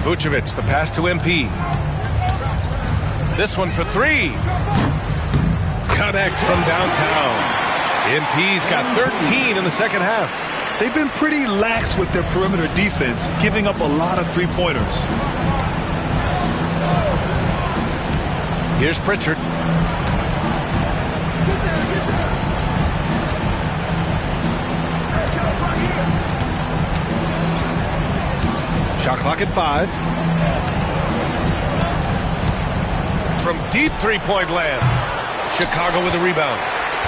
Vucevic, the pass to MP. This one for 3. Connects from downtown. MP's got 13 in the second half. They've been pretty lax with their perimeter defense, giving up a lot of three-pointers. Here's Pritchard. Shot clock at 5. From deep three-point land. Chicago with a rebound.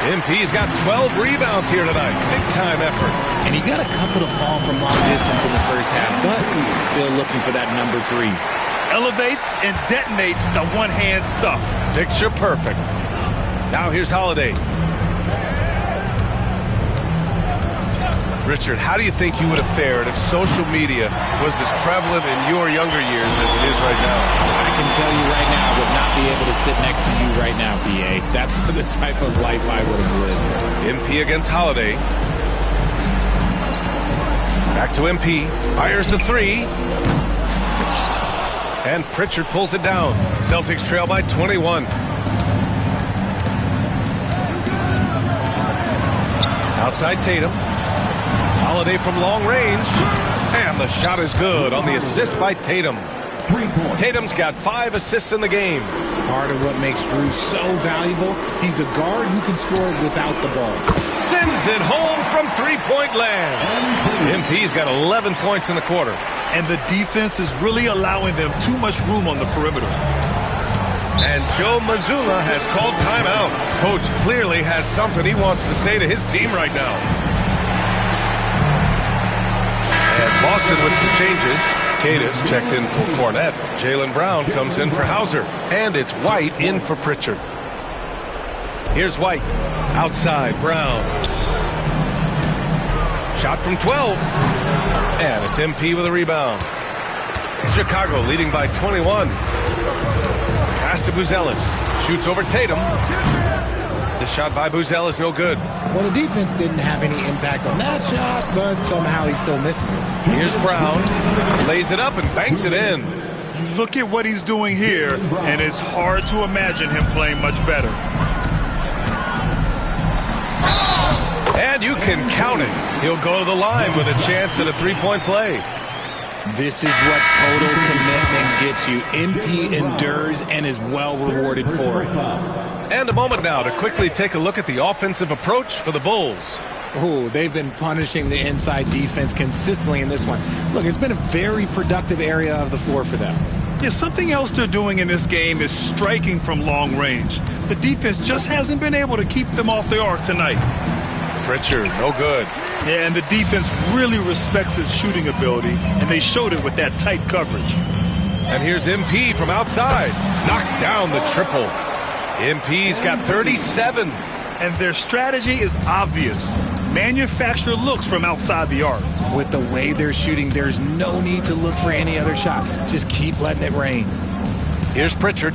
MP's got 12 rebounds here tonight. Big-time effort. And he got a couple to fall from long distance in the first half, but still looking for that number 3. Elevates and detonates the one-hand stuff. Picture perfect. Now here's Holiday. Richard, how do you think you would have fared if social media was as prevalent in your younger years as it is right now? I can tell you right now, I would not be able to sit next to you right now, B.A. That's the type of life I would have lived. MP against Holiday. Back to MP. Fires the 3. And Pritchard pulls it down. Celtics trail by 21. Outside Tatum. Holiday from long range. And the shot is good on the assist by Tatum. Tatum's got 5 assists in the game. Part of what makes Drew so valuable, he's a guard who can score without the ball. Sends it home from three-point land. MP's got 11 points in the quarter. And the defense is really allowing them too much room on the perimeter. And Joe Mazzulla has called timeout. Coach clearly has something he wants to say to his team right now. And Boston with some changes. Cadis checked in for Cornette. Jaylen Brown comes in for Hauser. And it's White in for Pritchard. Here's White. Outside, Brown. Shot from 12. And it's MP with a rebound. Chicago leading by 21. Pass to Buzelis. Shoots over Tatum. The shot by Buzelis no good. Well, the defense didn't have any impact on that shot, but somehow he still misses it. Here's Brown. Lays it up and banks it in. Look at what he's doing here, and it's hard to imagine him playing much better. And you can count it. He'll go to the line with a chance at a three-point play. This is what total commitment gets you. MP endures and is well rewarded for it. And a moment now to quickly take a look at the offensive approach for the Bulls. Oh, they've been punishing the inside defense consistently in this one. Look, it's been a very productive area of the floor for them. Yeah, something else they're doing in this game is striking from long range. The defense just hasn't been able to keep them off the arc tonight. Pritchard, no good. Yeah, and the defense really respects his shooting ability, and they showed it with that tight coverage. And here's MP from outside. Knocks down the triple. MP's got 37. And their strategy is obvious. Manufacture looks from outside the arc. With the way they're shooting, there's no need to look for any other shot. Just keep letting it rain. Here's Pritchard.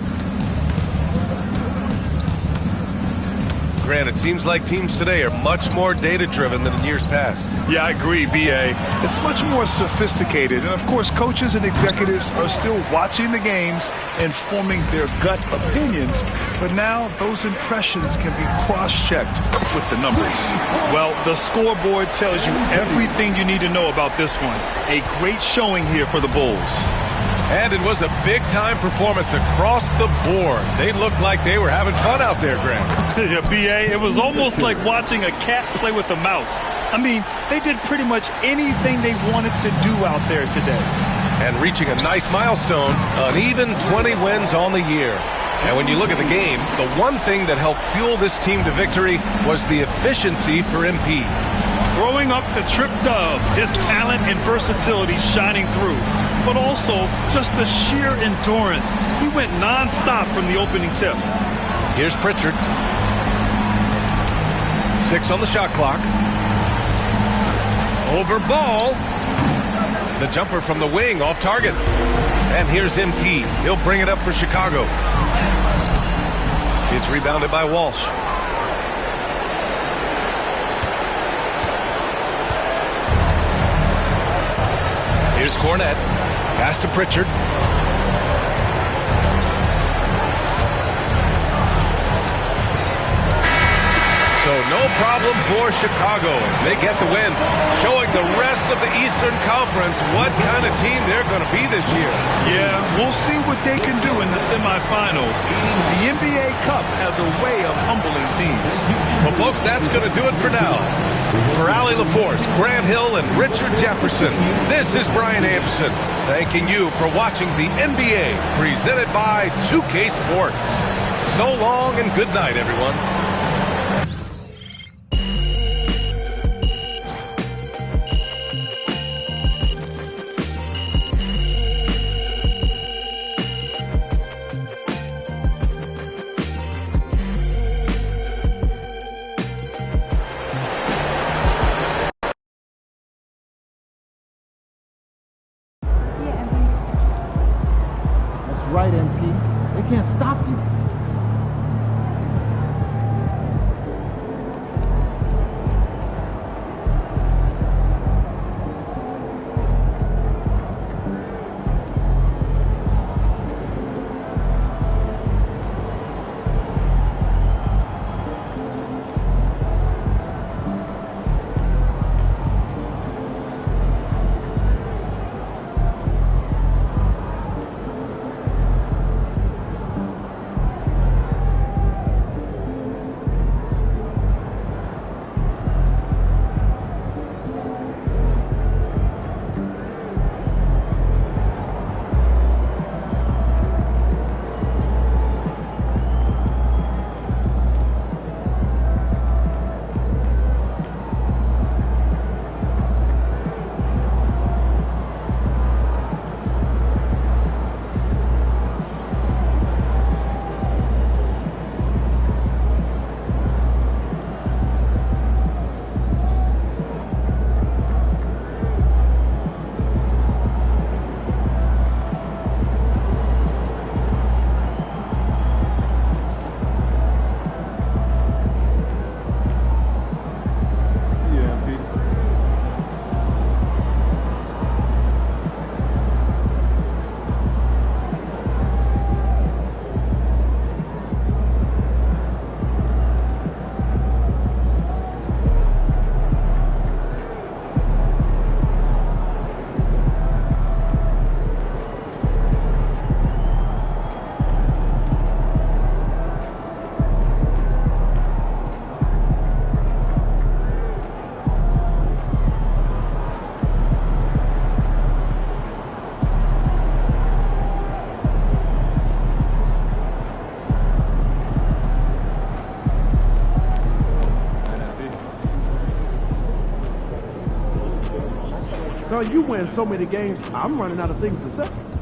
Grant, it seems like teams today are much more data-driven than in years past. Yeah, I agree, B.A. It's much more sophisticated. And, of course, coaches and executives are still watching the games and forming their gut opinions. But now those impressions can be cross-checked with the numbers. Well, the scoreboard tells you everything you need to know about this one. A great showing here for the Bulls. And it was a big-time performance across the board. They looked like they were having fun out there, Grant. Yeah, B.A., it was almost like watching a cat play with a mouse. I mean, they did pretty much anything they wanted to do out there today. And reaching a nice milestone, an even 20 wins on the year. And when you look at the game, the one thing that helped fuel this team to victory was the efficiency for MP. Throwing up the trip dub, his talent and versatility shining through. But also just the sheer endurance. He went nonstop from the opening tip. Here's Pritchard. 6 on the shot clock. Over ball. The jumper from the wing off target. And here's MP. He'll bring it up for Chicago. It's rebounded by Walsh. Here's Cornette. Pass to Pritchard. So no problem for Chicago as they get the win, showing the rest of the Eastern Conference what kind of team they're going to be this year. Yeah, we'll see what they can do in the semifinals. The NBA Cup has a way of humbling teams. Well, folks, that's going to do it for now. For Allie LaForce, Grant Hill, and Richard Jefferson, this is Brian Anderson, thanking you for watching the NBA presented by 2K Sports. So long and good night, everyone. Right, MP. They can't stop you. Well, you win so many games, I'm running out of things to say.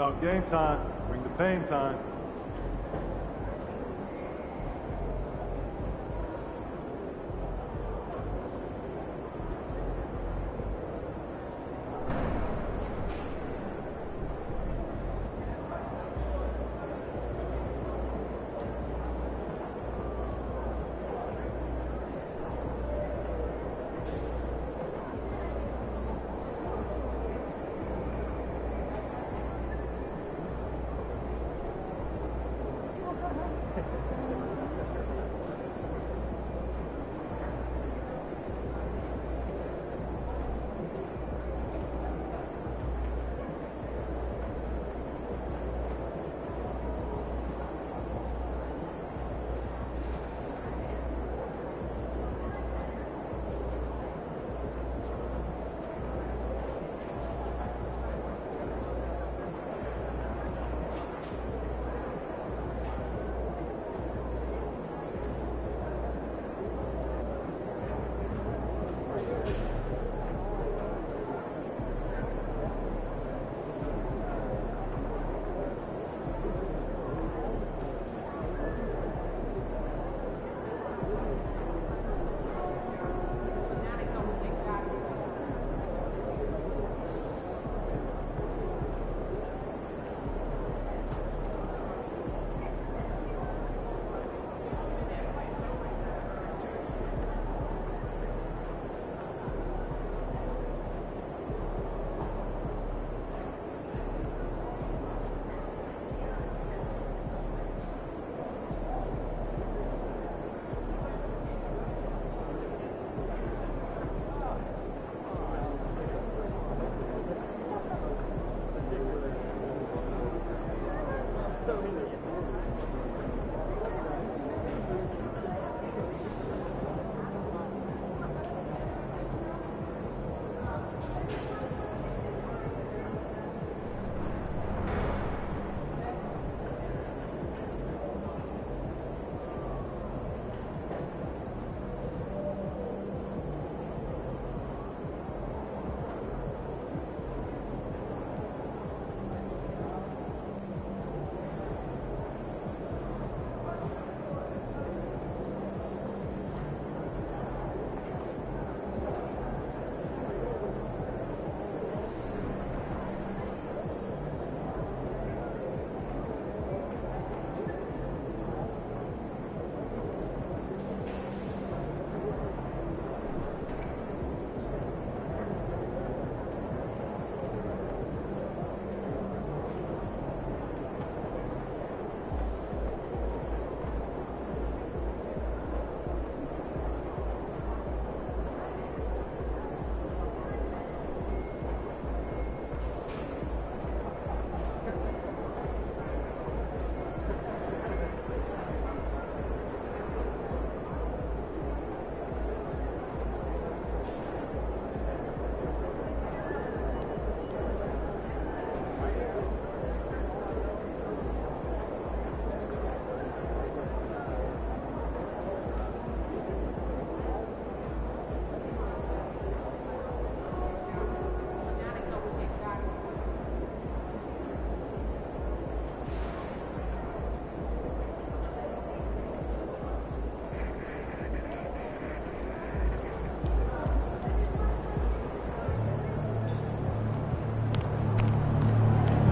about game time. Bring the pain time.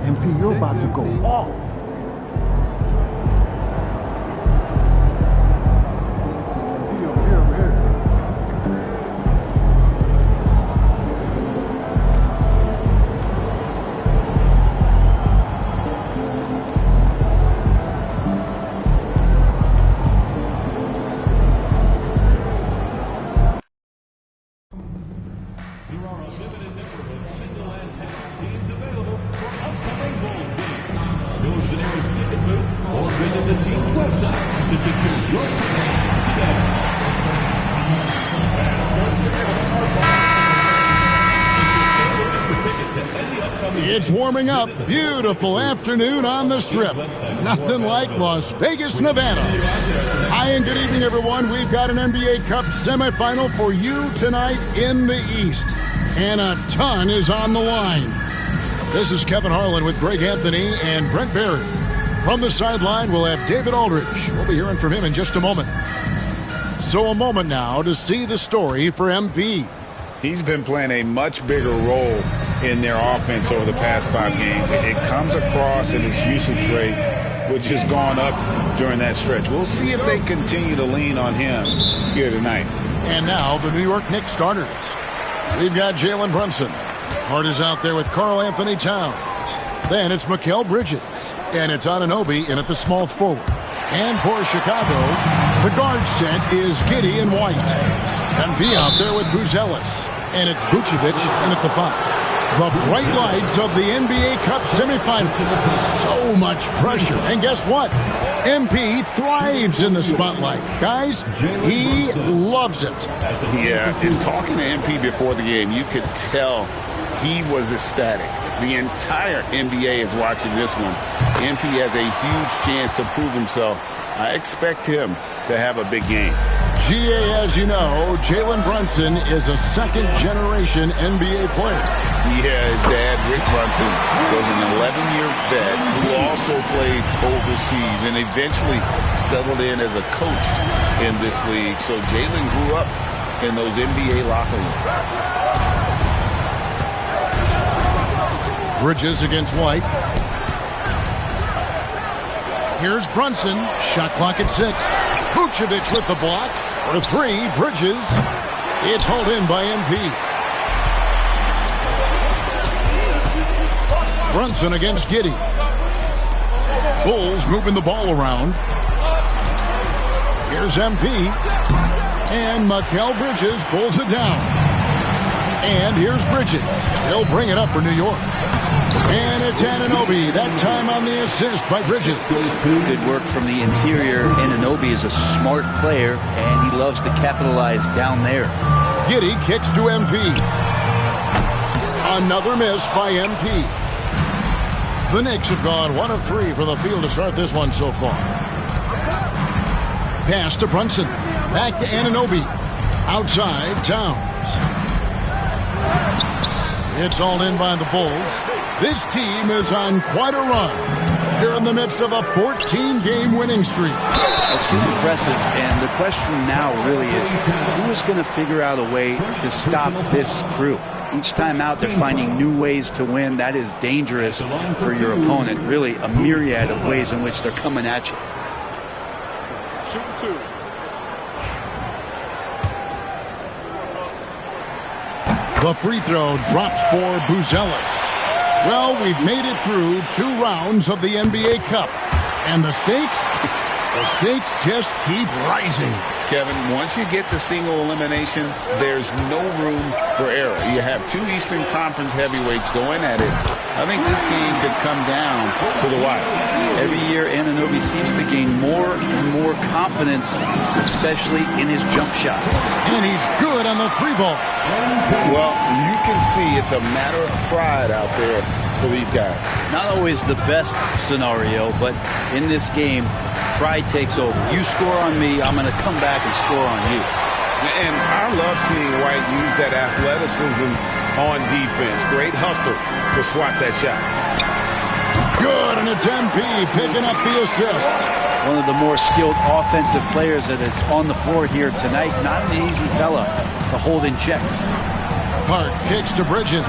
MP, you're about to go off. It's warming up. Beautiful afternoon on the Strip. Nothing like Las Vegas, Nevada. Hi and good evening, everyone. We've got an NBA Cup semifinal for you tonight in the East. And a ton is on the line. This is Kevin Harlan with Greg Anthony and Brent Barry. From the sideline, we'll have David Aldridge. We'll be hearing from him in just a moment. So a moment now to see the story for MP. He's been playing a much bigger role in their offense over the past 5 games. It comes across in his usage rate, which has gone up during that stretch. We'll see if they continue to lean on him here tonight. And now the New York Knicks starters. We've got Jalen Brunson. Hart is out there with Karl Anthony Towns. Then it's Mikal Bridges. And it's Anunoby in at the small forward. And for Chicago, the guard set is Giddey and White. MP out there with Buzelis. And it's Vucevic in at the 5. The bright lights of the NBA Cup semifinals. So much pressure. And guess what? MP thrives in the spotlight. Guys, he loves it. Yeah, and talking to MP before the game, you could tell he was ecstatic. The entire NBA is watching this one. MP has a huge chance to prove himself. I expect him to have a big game. GA, as you know, Jalen Brunson is a second-generation NBA player. Yeah, his dad, Rick Brunson, was an 11-year vet who also played overseas and eventually settled in as a coach in this league. So Jalen grew up in those NBA locker rooms. Bridges against White. Here's Brunson. Shot clock at 6. Vucevic with the block. For 3, Bridges. It's hauled in by MP. Brunson against Giddey. Bulls moving the ball around. Here's MP. And Mikal Bridges pulls it down. And here's Bridges. He'll bring it up for New York. And it's Anunoby, that time on the assist by Bridges. Good work from the interior. Anunoby is a smart player, and he loves to capitalize down there. Giddey kicks to MP. Another miss by MP. The Knicks have gone 1 of 3 for the field to start this one so far. Pass to Brunson. Back to Anunoby. Outside, Towns. It's all in by the Bulls. This team is on quite a run. They're in the midst of a 14-game winning streak. It's been impressive, and the question now really is, who is going to figure out a way to stop this crew? Each time out, they're finding new ways to win. That is dangerous for your opponent. Really, a myriad of ways in which they're coming at you. Shoot 2. The free throw drops for Buzelis. Well, we've made it through 2 rounds of the NBA Cup. And the stakes just keep rising. Kevin, once you get to single elimination, there's no room for error. You have 2 Eastern Conference heavyweights going at it. I think this game could come down to the wire. Every year, Anunoby seems to gain more and more confidence, especially in his jump shot. And he's good on the 3-ball. Well, you can see it's a matter of pride out there for these guys. Not always the best scenario, but in this game, pride takes over. You score on me, I'm going to come back and score on you. And I love seeing White use that athleticism on defense. Great hustle to swat that shot. Good, and it's MP picking up the assist. One of the more skilled offensive players that is on the floor here tonight. Not an easy fella to hold in check. Hart kicks to Bridges.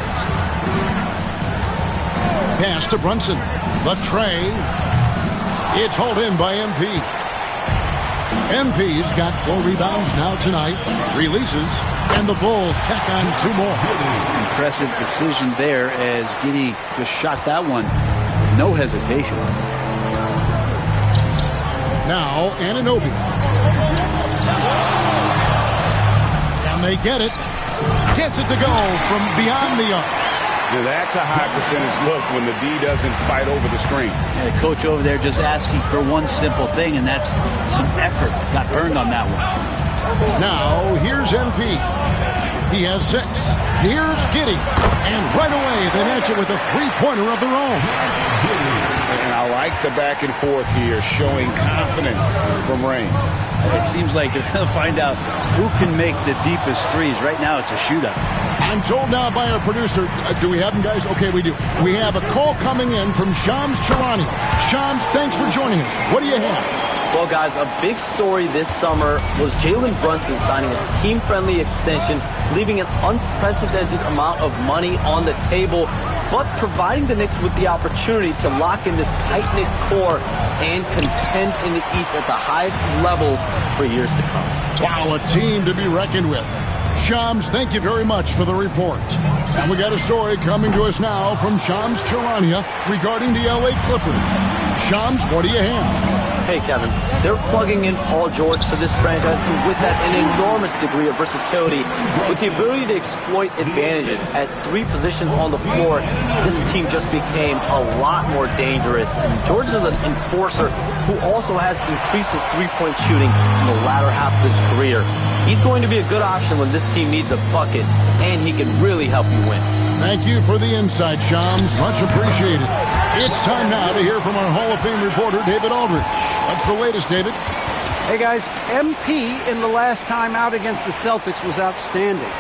Pass to Brunson. The tray. It's hauled in by MP. MP's got 4 rebounds now tonight. Releases, and the Bulls tack on 2 more. Impressive decision there as Giddey just shot that one. No hesitation. Now, Anunoby. And they get it. Gets it to go from beyond the arc. Now that's a high percentage look when the D doesn't fight over the screen. And the coach over there just asking for one simple thing, and that's some effort. Got burned on that one. Now, here's MP. He has 6. Here's Giddey. And right away, they match it with a 3-pointer of their own. And I like the back and forth here, showing confidence from Rain. It seems like they're going to find out who can make the deepest threes. Right now, it's a shootout. I'm told now by our producer, do we have him, guys? Okay, we do. We have a call coming in from Shams Charania. Shams, thanks for joining us. What do you have? Well, guys, a big story this summer was Jalen Brunson signing a team-friendly extension, leaving an unprecedented amount of money on the table, but providing the Knicks with the opportunity to lock in this tight-knit core and contend in the East at the highest levels for years to come. Wow, a team to be reckoned with. Shams, thank you very much for the report. And we got a story coming to us now from Shams Charania regarding the LA Clippers. Shams, what do you have? Hey, Kevin, they're plugging in Paul George to this franchise, and with that, an enormous degree of versatility. With the ability to exploit advantages at 3 positions on the floor, this team just became a lot more dangerous. And George is an enforcer who also has increased his three-point shooting in the latter half of his career. He's going to be a good option when this team needs a bucket, and he can really help you win. Thank you for the insight, Shams. Much appreciated. It's time now to hear from our Hall of Fame reporter, David Aldridge. What's the latest, David? Hey, guys, MP in the last time out against the Celtics was outstanding.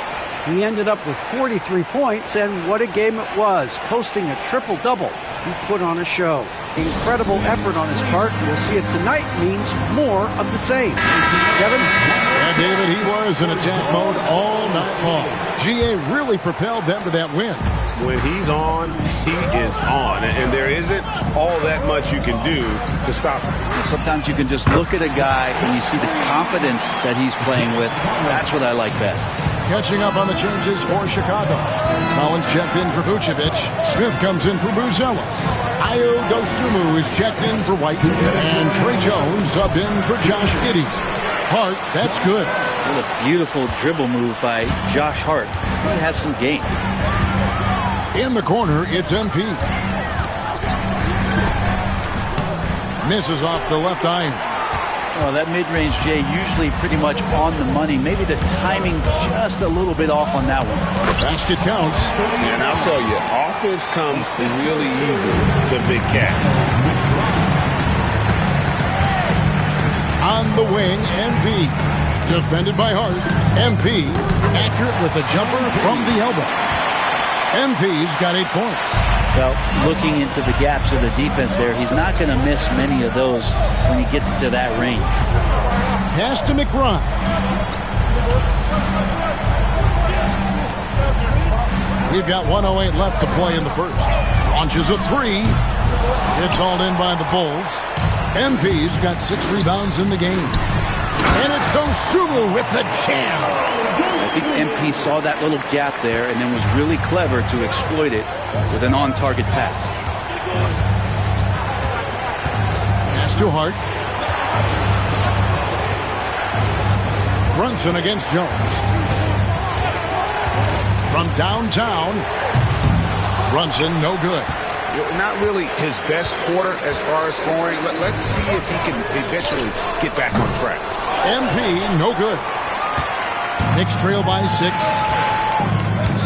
He ended up with 43 points, and what a game it was, posting a triple-double. He put on a show. Incredible effort on his part. We'll see if tonight means more of the same. Kevin? Yeah, David, he was in attack mode all night long. GA really propelled them to that win. When he's on, he is on. And there isn't all that much you can do to stop him. Sometimes you can just look at a guy and you see the confidence that he's playing with. That's what I like best. Catching up on the changes for Chicago. Collins checked in for Vucevic. Smith comes in for Buzelis. Ayo Dosunmu is checked in for White. And Trey Jones subbed in for Josh Giddey. Hart, that's good. What a beautiful dribble move by Josh Hart. He has some game. In the corner, it's MP. Misses off the left iron. Well, that mid-range, Jay, usually pretty much on the money. Maybe the timing just a little bit off on that one. Basket counts. And I'll tell you, offense comes really easy to Big Cat. On the wing, MP. Defended by Hart. MP accurate with the jumper from the elbow. MP's got 8 points. Well, looking into the gaps of the defense there, he's not going to miss many of those when he gets to that range. Pass to McBride. We've got 1:08 left to play in the first. Launches a 3. It's hauled in by the Bulls. MP's got 6 rebounds in the game. And it's Dosunmu with the jam. I think MP saw that little gap there and then was really clever to exploit it with an on-target pass. Pass to Hart. Brunson against Jones. From downtown, Brunson no good. Not really his best quarter as far as scoring. Let's see if he can eventually get back on track. MP no good. Knicks trail by 6.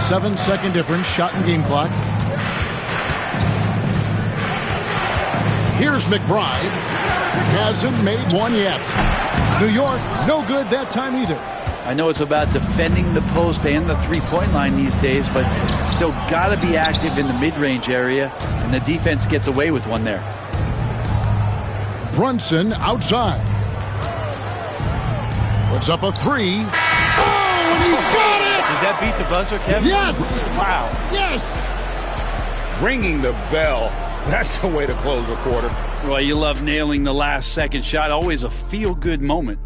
7-second difference, shot and game clock. Here's McBride. Hasn't made one yet. New York, no good that time either. I know it's about defending the post and the three-point line these days, but still got to be active in the mid-range area, and the defense gets away with one there. Brunson outside. Puts up a 3. He got it! Did that beat the buzzer, Kevin? Yes! Wow. Yes! Ringing the bell. That's the way to close a quarter. Well, you love nailing the last second shot. Always a feel-good moment.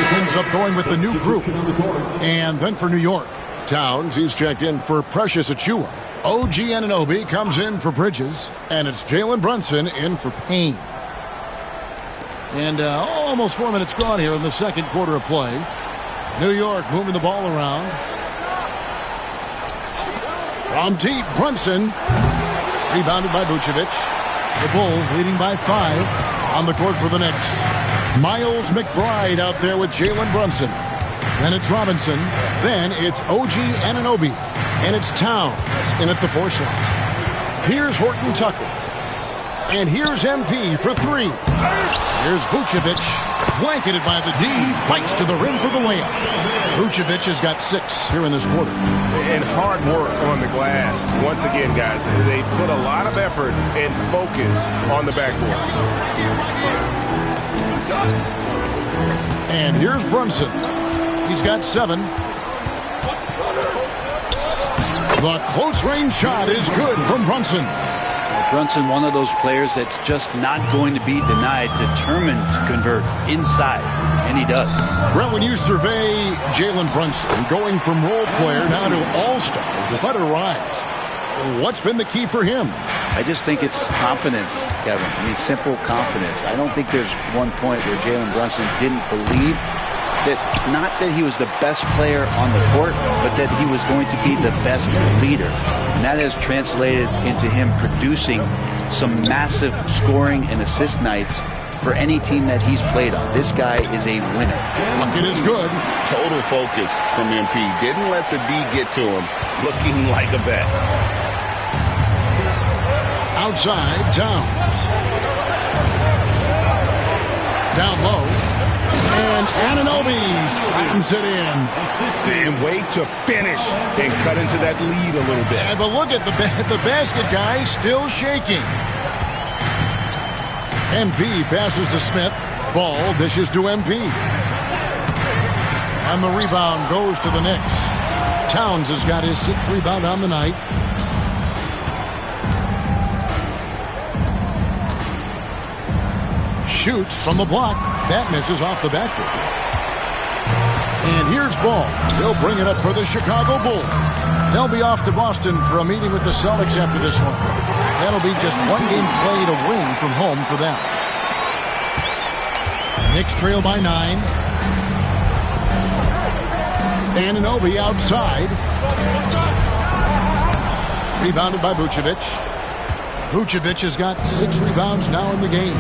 Ends up going with the new group. And then for New York, Towns, he's checked in for Precious Achiuwa. OG Anunoby comes in for Bridges. And it's Jalen Brunson in for Payne. And almost 4 minutes gone here in the second quarter of play. New York moving the ball around. From deep, Brunson. Rebounded by Vucevic. The Bulls leading by 5 on the court for the Knicks. Miles McBride out there with Jalen Brunson. Then it's Robinson. Then it's OG Anunoby. And it's Towns in at the 4 slot. Here's Horton Tucker. And here's MP for 3. Here's Vucevic. Blanketed by the D. Fights to the rim for the layup. Vucevic has got 6 here in this quarter. And hard work on the glass. Once again, guys, they put a lot of effort and focus on the backboard. And here's Brunson. He's got 7. The close-range shot is good from Brunson. Brunson, one of those players that's just not going to be denied, determined to convert inside, and he does. Well, when you survey Jalen Brunson going from role player now to all-star, what a rise. What's been the key for him? I just think it's confidence, Kevin. I mean, simple confidence. I don't think there's one point where Jalen Brunson didn't believe that, not that he was the best player on the court, but that he was going to be the best leader. And that has translated into him producing some massive scoring and assist nights for any team that he's played on. This guy is a winner. Bucket is good. Total focus from MP. Didn't let the D get to him. Looking like a bet. Outside, Towns. Down low. And Anunoby slams it in. And wait to finish and cut into that lead a little bit. Yeah, but look at the basket guy still shaking. MP passes to Smith. Ball dishes to MP. And the rebound goes to the Knicks. Towns has got his 6th rebound on the night. Shoots from the block. That misses off the backboard. And here's Ball. He'll bring it up for the Chicago Bulls. They'll be off to Boston for a meeting with the Celtics after this one. That'll be just 1 game played away from home for them. Knicks trail by 9. Anunoby outside. Rebounded by Vucevic. Vucevic has got 6 rebounds now in the game.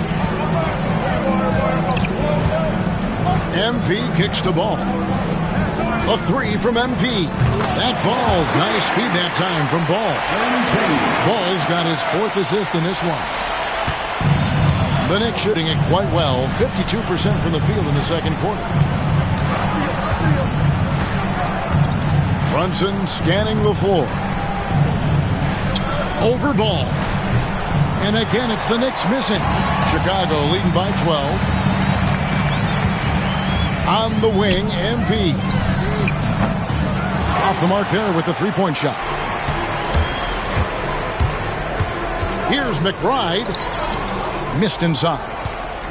MP kicks the ball. A 3 from MP. That falls. Nice feed that time from Ball. Ball's got his 4th assist in this one. The Knicks shooting it quite well. 52% from the field in the second quarter. Brunson scanning the floor. Over Ball. And again, it's the Knicks missing. Chicago leading by 12. On the wing, MP. Off the mark there with the 3-point shot. Here's McBride. Missed inside.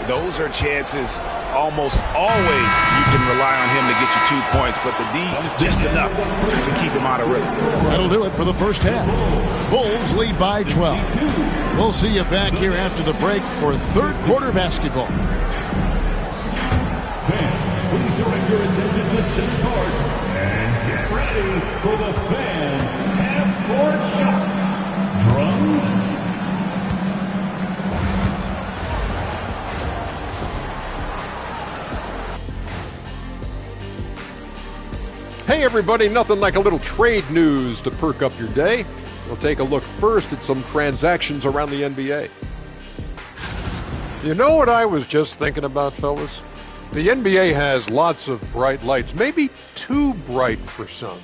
Those are chances almost always you can rely on him to get you 2 points, but the D, just enough to keep him out of rhythm. That'll do it for the first half. Bulls lead by 12. We'll see you back here after the break for 3rd quarter basketball. Please direct your attention to center court and get ready for the fan half-court shots. Drums. Hey everybody, nothing like a little trade news to perk up your day. We'll take a look first at some transactions around the NBA. You know what I was just thinking about, fellas? The NBA has lots of bright lights, maybe too bright for some.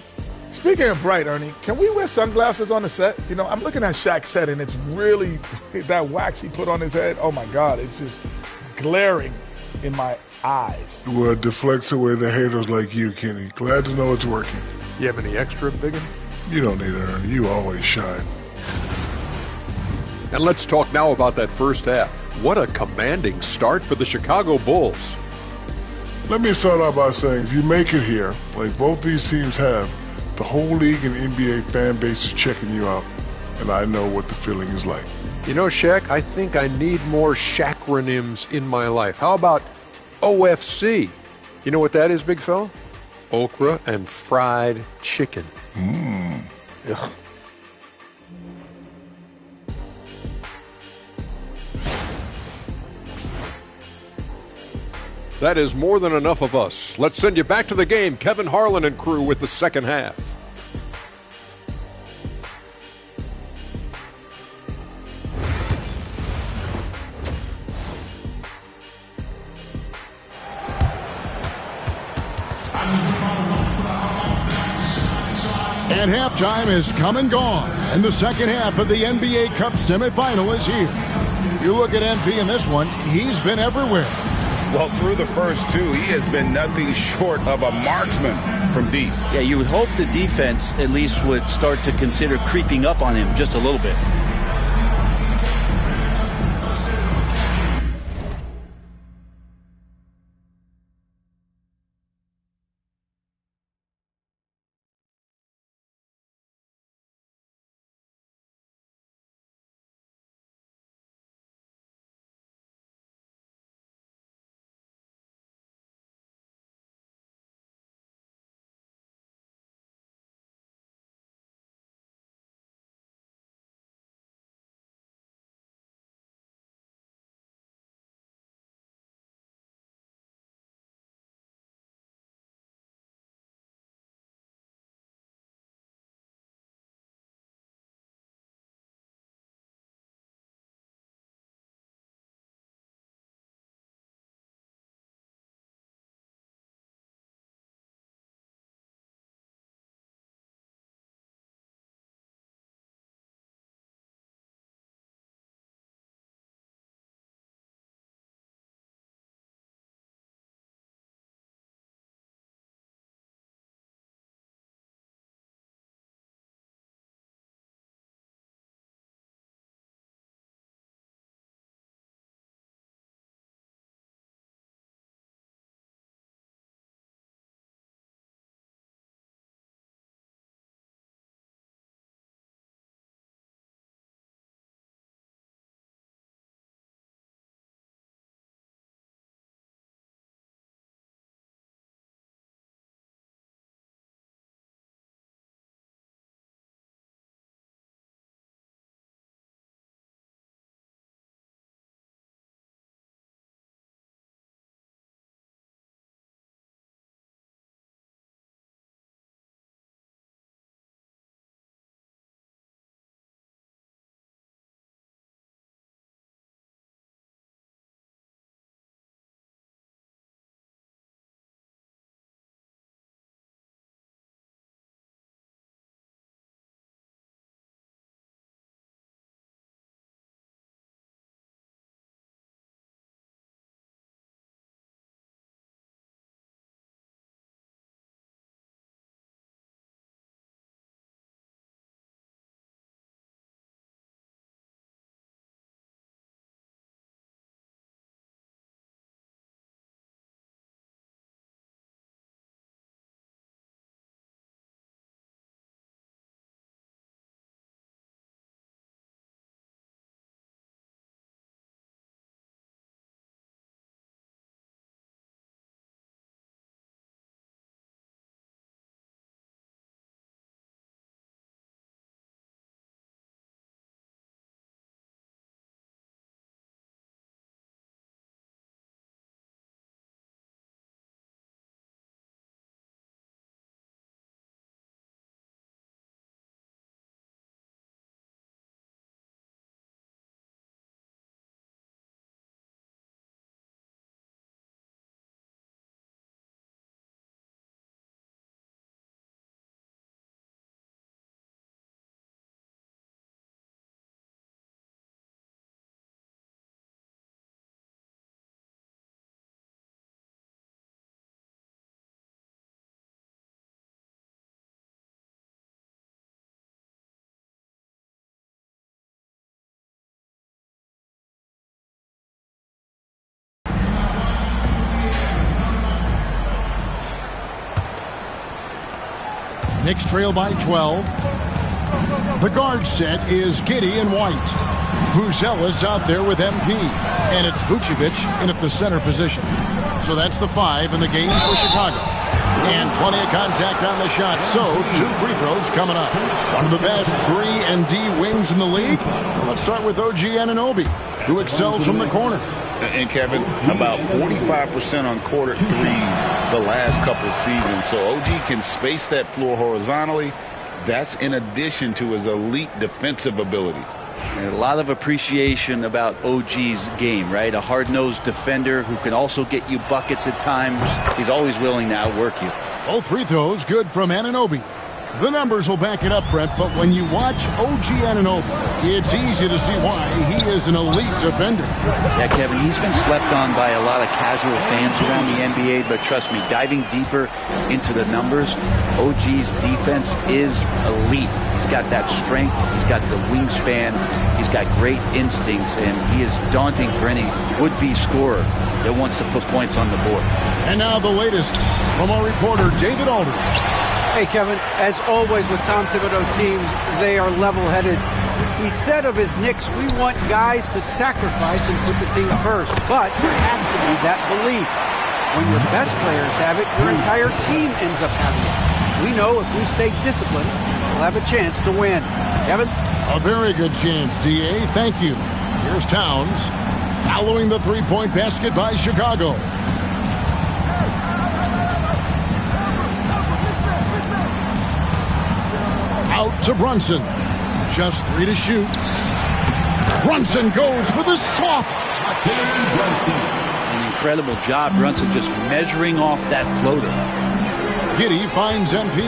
Speaking of bright, Ernie, can we wear sunglasses on the set? You know, I'm looking at Shaq's head, and it's really, that wax he put on his head, oh my God, it's just glaring in my eyes. Well, it deflects away the haters like you, Kenny. Glad to know it's working. You have any extra, Biggin? You don't need it, Ernie. You always shine. And let's talk now about that first half. What a commanding start for the Chicago Bulls. Let me start out by saying, if you make it here, like both these teams have, the whole league and NBA fan base is checking you out, and I know what the feeling is like. You know, Shaq, I think I need more Shaqronyms in my life. How about OFC? You know what that is, big fella? Okra and fried chicken. That is more than enough of us. Let's send you back to the game. Kevin Harlan and crew with the second half. And halftime is come and gone, and the second half of the NBA Cup semifinal is here. You look at MP in this one, he's been everywhere. Well, through the first two, he has been nothing short of a marksman from deep. Yeah, you would hope the defense at least would start to consider creeping up on him just a little bit. Knicks trail by 12. The guard set is Giddey and White. Buzel is out there with MP. And it's Vucevic in at the center position. So that's the 5 in the game for Chicago. And plenty of contact on the shot. So 2 free throws coming up. One of the best 3 and D wings in the league. Let's start with OG Anunoby, who excels from the corner. And Kevin, about 45% on quarter threes the last couple seasons. So OG can space that floor horizontally. That's in addition to his elite defensive abilities. And a lot of appreciation about OG's game, right? A hard-nosed defender who can also get you buckets at times. He's always willing to outwork you. Both free throws good from Anunoby. The numbers will back it up, Brett, but when you watch OG Anunoby, it's easy to see why he is an elite defender. Yeah, Kevin, he's been slept on by a lot of casual fans around the NBA, but trust me, diving deeper into the numbers, OG's defense is elite. He's got that strength, he's got the wingspan, he's got great instincts, and he is daunting for any would-be scorer that wants to put points on the board. And now the latest from our reporter, David Aldridge. Hey, Kevin, as always with Tom Thibodeau teams, they are level-headed. He said of his Knicks, we want guys to sacrifice and put the team first, but there has to be that belief. When your best players have it, your entire team ends up having it. We know if we stay disciplined, we'll have a chance to win. Kevin? A very good chance, D.A. Thank you. Here's Towns, following the three-point basket by Chicago. Out to Brunson. Just 3 to shoot. Brunson goes for the soft touch. An incredible job, Brunson, just measuring off that floater. Giddey finds MP.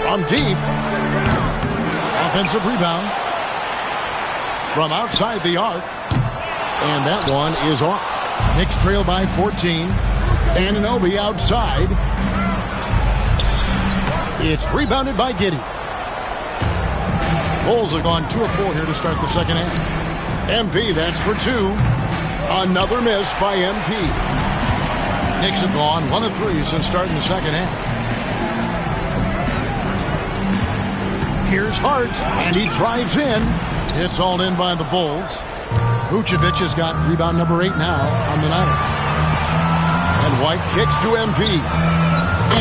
From deep. Offensive rebound. From outside the arc. And that one is off. Knicks trail by 14. Anunoby outside. It's rebounded by Giddey. Bulls have gone 2 of 4 here to start the second half. MP, that's for 2. Another miss by MP. Knicks have gone 1 of 3 since starting the second half. Here's Hart, and he drives in. It's all in by the Bulls. Vucevic has got rebound number 8 now on the night. And White kicks to MP.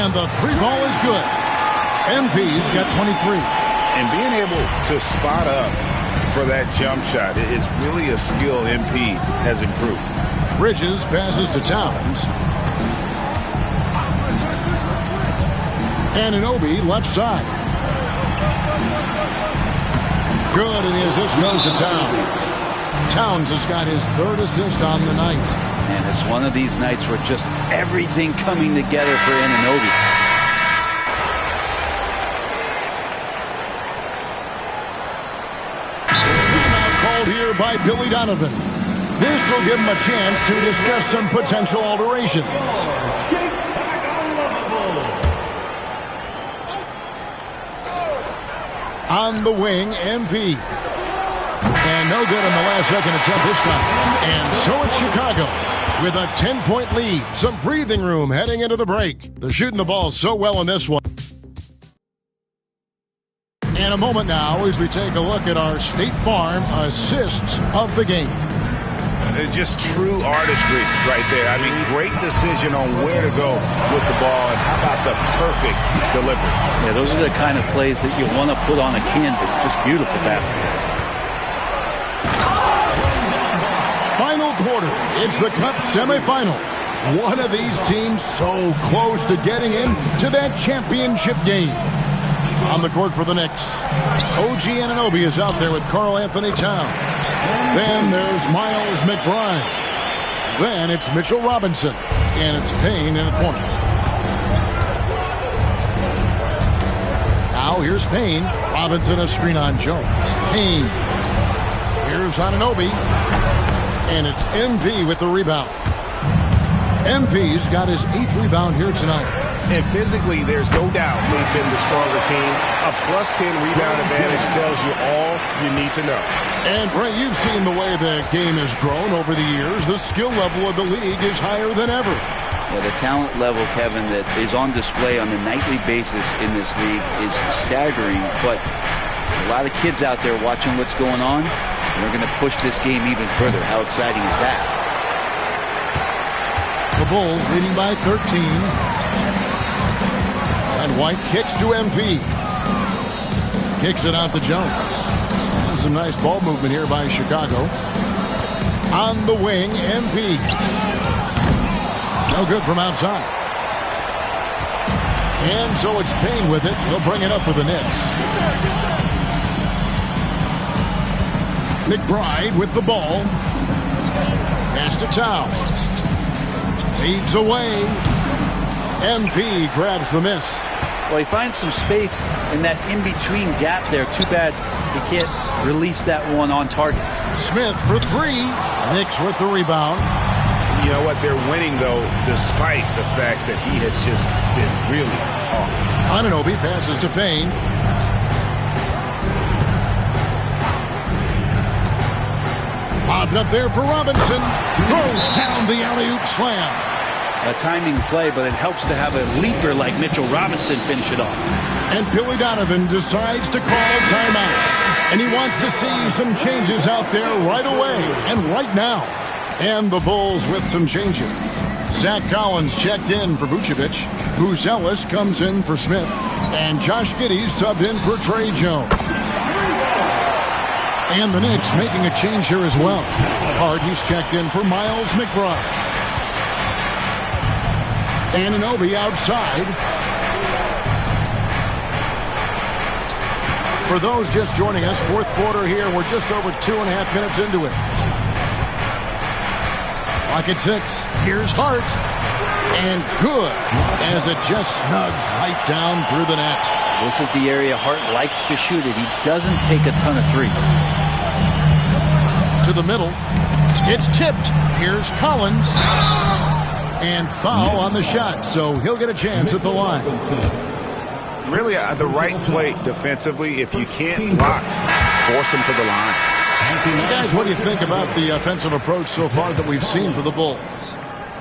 And the 3-ball is good. MP's got 23. And being able to spot up for that jump shot is really a skill MP has improved. Bridges passes to Towns. Anunoby left side. Good, and his assist goes to Towns. Towns has got his 3rd assist on the night. And it's one of these nights where just everything coming together for Anunoby. Here by Billy Donovan. This will give him a chance to discuss some potential alterations. On the wing, MP. And no good on the last second attempt this time. And so it's Chicago with a 10-point lead. Some breathing room heading into the break. They're shooting the ball so well in this one. In a moment now as we take a look at our State Farm assists of the game. It's just true artistry right there. I mean, great decision on where to go with the ball, and how about the perfect delivery? Yeah, those are the kind of plays that you want to put on a canvas. Just beautiful basketball. Final quarter. It's the Cup semifinal. One of these teams so close to getting into that championship game. On the court for the Knicks, OG Anunoby is out there with Karl Anthony Towns. Then there's Miles McBride. Then it's Mitchell Robinson. And it's Payne in the point. Now here's Payne. Robinson a screen on Jones. Payne. Here's Anunoby. And it's MP with the rebound. MP's got his 8th rebound here tonight. And physically, there's no doubt they've been the stronger team. A +10 rebound advantage tells you all you need to know. And, Brent, you've seen the way the game has grown over the years. The skill level of the league is higher than ever. Yeah, the talent level, Kevin, that is on display on a nightly basis in this league is staggering. But a lot of kids out there watching what's going on, and they're going to push this game even further. How exciting is that? The Bulls leading by 13. And White kicks to MP. Kicks it out to Jones. Some nice ball movement here by Chicago. On the wing, MP. No good from outside. And so it's Payne with it. He'll bring it up with the Knicks. McBride with the ball. Pass to Towns. Feeds away. MP grabs the miss. Well, he finds some space in that in-between gap there. Too bad he can't release that one on target. Smith for three. Knicks with the rebound. You know what? They're winning, though, despite the fact that he has just been really off. Anunoby passes to Payne. Bobbed up there for Robinson. Throws down the alley-oop slam. A timing play, but it helps to have a leaper like Mitchell Robinson finish it off. And Billy Donovan decides to call timeout. And he wants to see some changes out there right away and right now. And the Bulls with some changes. Zach Collins checked in for Vucevic. Bruce Ellis comes in for Smith. And Josh Giddey subbed in for Trey Jones. And the Knicks making a change here as well. Hart, he's checked in for Miles McBride. Anunoby outside. For those just joining us, fourth quarter here. We're just over 2.5 minutes into it. Clock at 6. Here's Hart. And good as it just snugs right down through the net. This is the area Hart likes to shoot it. He doesn't take a ton of threes. To the middle. It's tipped. Here's Collins. And foul on the shot, so he'll get a chance at the line. Really, the right play defensively. If you can't block, force him to the line. Guys, what do you think about the offensive approach so far that we've seen for the Bulls?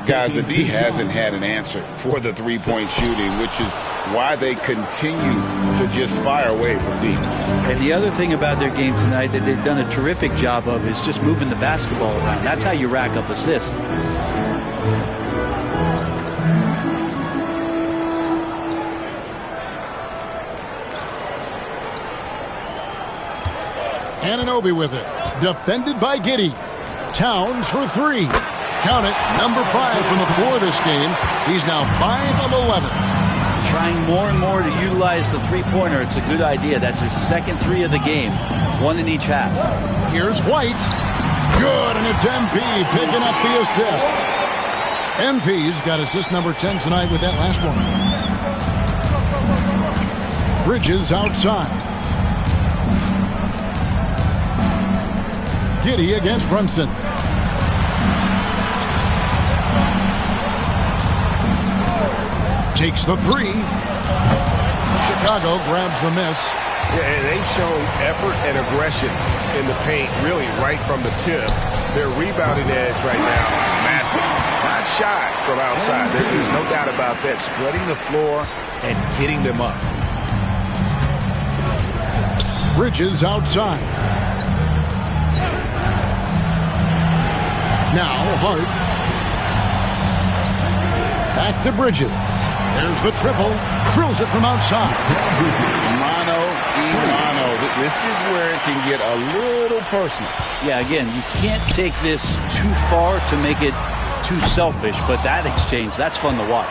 Guys, the D hasn't had an answer for the three-point shooting, which is why they continue to just fire away from deep. And the other thing about their game tonight that they've done a terrific job of is just moving the basketball around. That's how you rack up assists. Anunoby with it. Defended by Giddey. Towns for three. Count it. Number 5 from the floor this game. He's now 5 of 11. Trying more and more to utilize the three-pointer. It's a good idea. That's his second three of the game. One in each half. Here's White. Good, and it's MP picking up the assist. MP's got assist number 10 tonight with that last one. Bridges outside. Giddey against Brunson. Takes the three. Chicago grabs the miss. Yeah, and they've shown effort and aggression in the paint, really right from the tip. Their rebounding edge right now, massive. Not shy from outside. There's no doubt about that. Spreading the floor and getting them up. Bridges outside. Now Hart. Back to Bridges. There's the triple. Drills it from outside. Mano y mano. This is where it can get a little personal. Yeah, again, you can't take this too far to make it too selfish, but that exchange, that's fun to watch.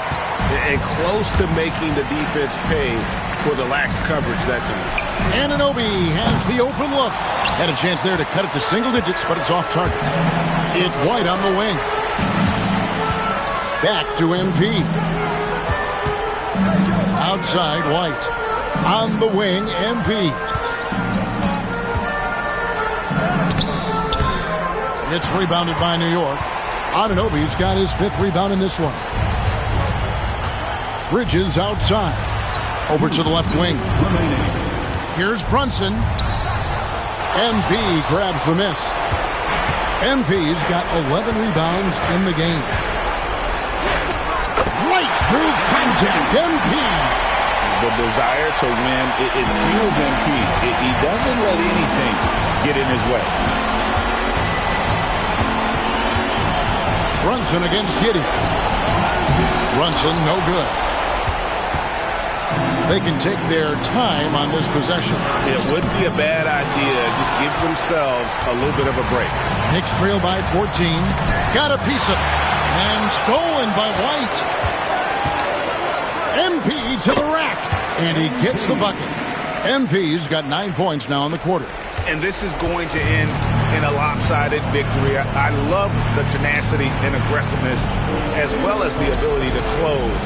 And close to making the defense pay for the lax coverage that time. Anunoby has the open look. Had a chance there to cut it to single digits, but it's off target. It's White on the wing. Back to MP. Outside White. On the wing, MP. It's rebounded by New York. Anunoby's got his 5th rebound in this one. Bridges outside. Over to the left wing. Here's Brunson. MP grabs the miss. MP's got 11 rebounds in the game. Right through contact. MP. The desire to win, it fuels MP. He doesn't let anything get in his way. Brunson against Giddey. Brunson, no good. they can take their time on this possession. It wouldn't be a bad idea. Just give themselves a little bit of a break. Knicks trail by 14. Got a piece of it. And stolen by White. MP to the rack. And he gets the bucket. MP's got 9 points now in the quarter. And this is going to end in a lopsided victory. I love the tenacity and aggressiveness as well as the ability to close.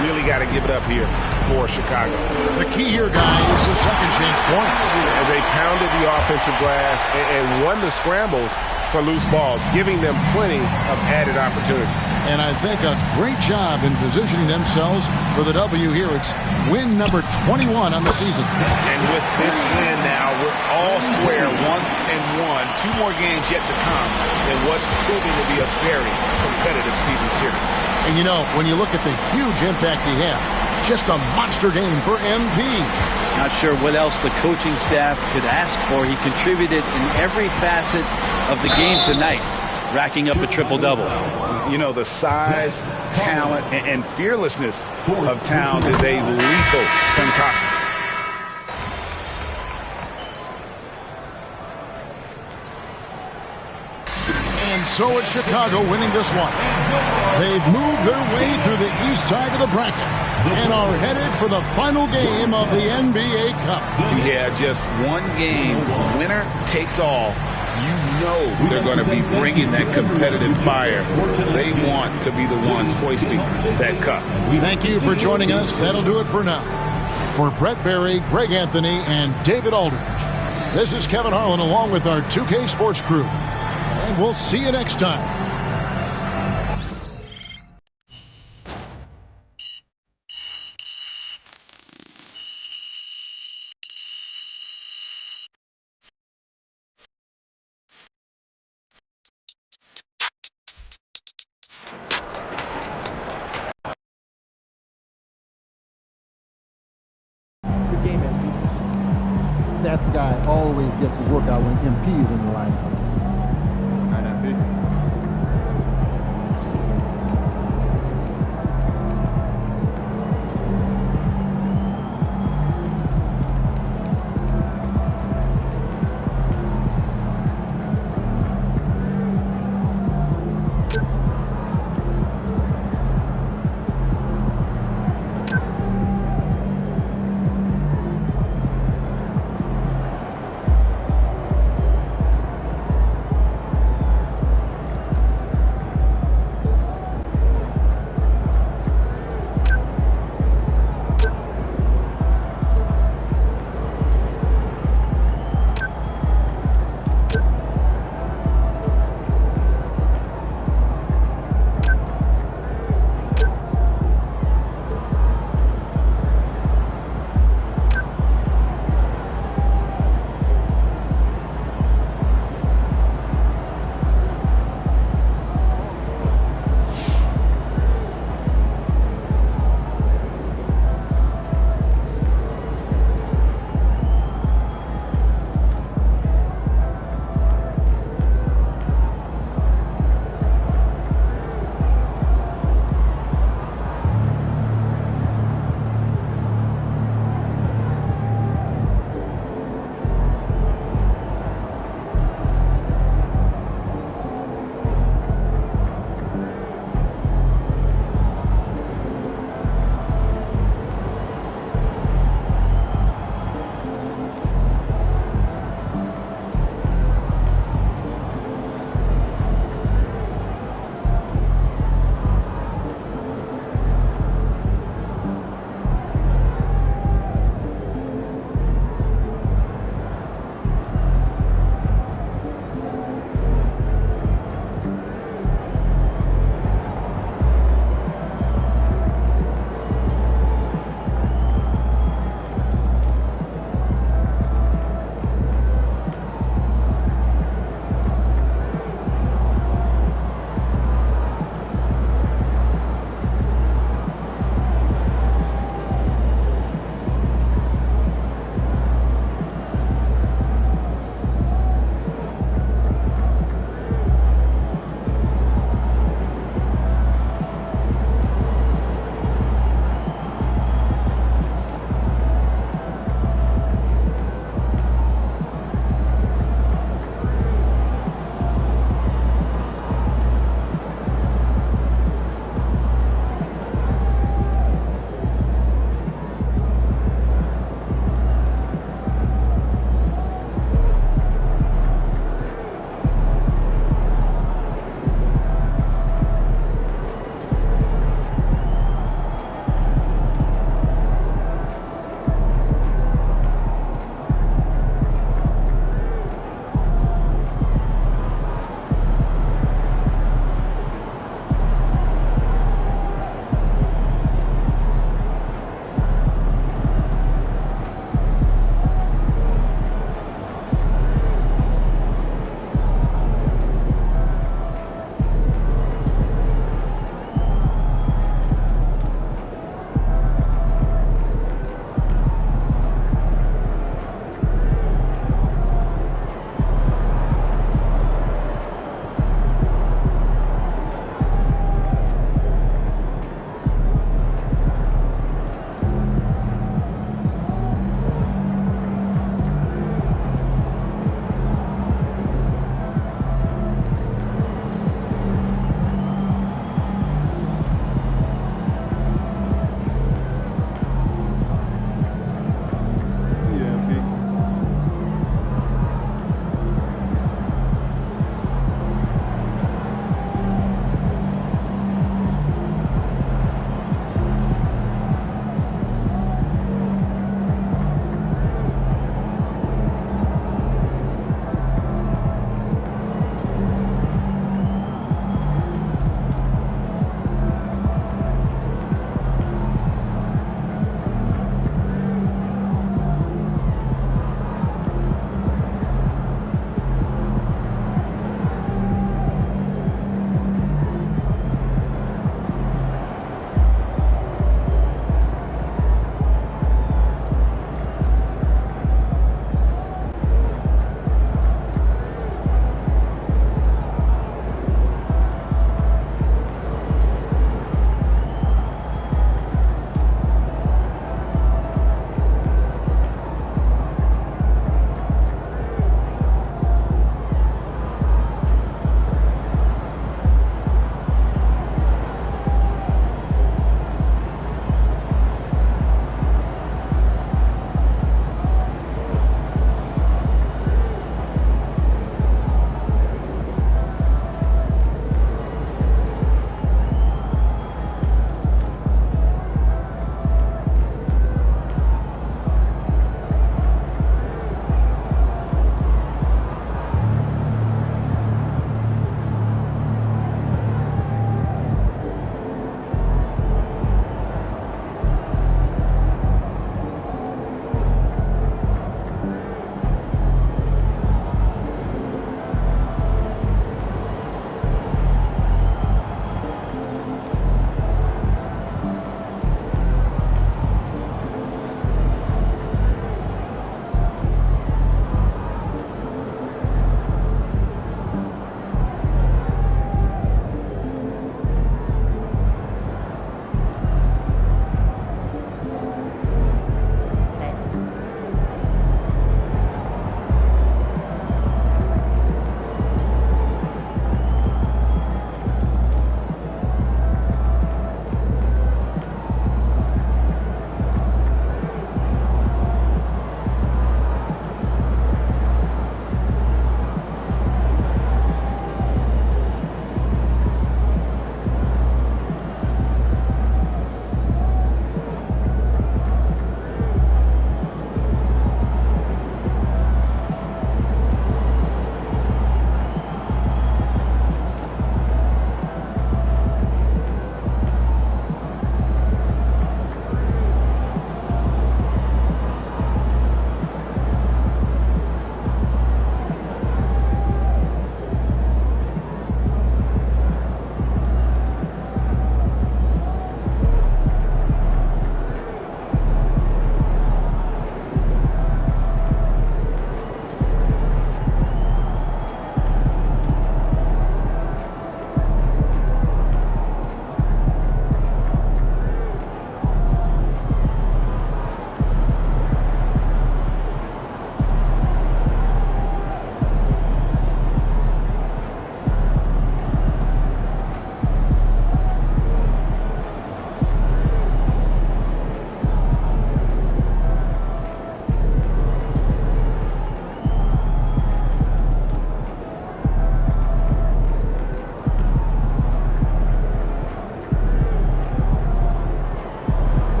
You really got to give it up here for Chicago. The key here, guys, is the second chance points. And they pounded the offensive glass and won the scrambles for loose balls, giving them plenty of added opportunity. And I think a great job in positioning themselves for the W here. It's win number 21 on the season. And with this win now, we're all square, 1-1. 2 more games yet to come in what's proving to be a very competitive season series. And you know, when you look at the huge impact he had, just a monster game for MP. Not sure what else the coaching staff could ask for. He contributed in every facet of the game tonight, racking up a triple-double. You know, the size, talent, and fearlessness of Towns is a lethal concoction. And so it's Chicago winning this one. They've moved their way through the east side of the bracket and are headed for the final game of the NBA Cup. Yeah, just one game. Winner takes all. You know they're going to be bringing that competitive fire. They want to be the ones hoisting that cup. Thank you for joining us. That'll do it for now. For Brett Berry, Greg Anthony, and David Aldridge, this is Kevin Harlan along with our 2K Sports crew. And we'll see you next time. Stats guy always gets a workout when MP is in the lineup.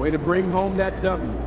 Way to bring home that W.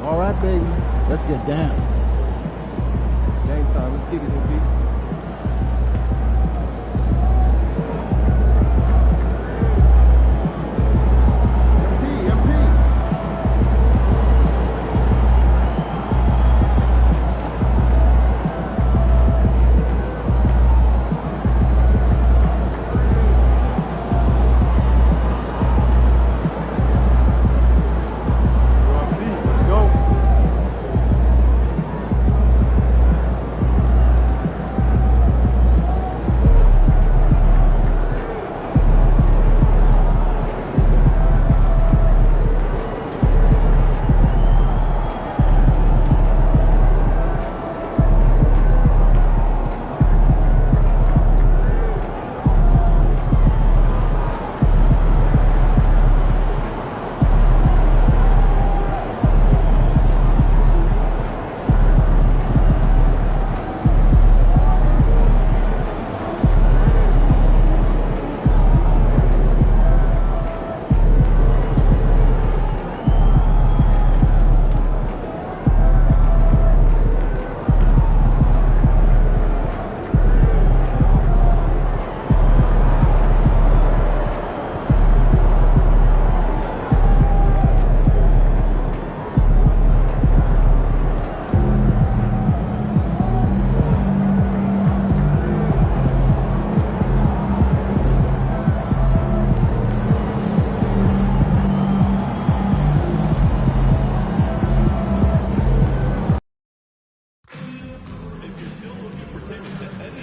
All right, baby. Let's get down. Game time. Let's get it, MB.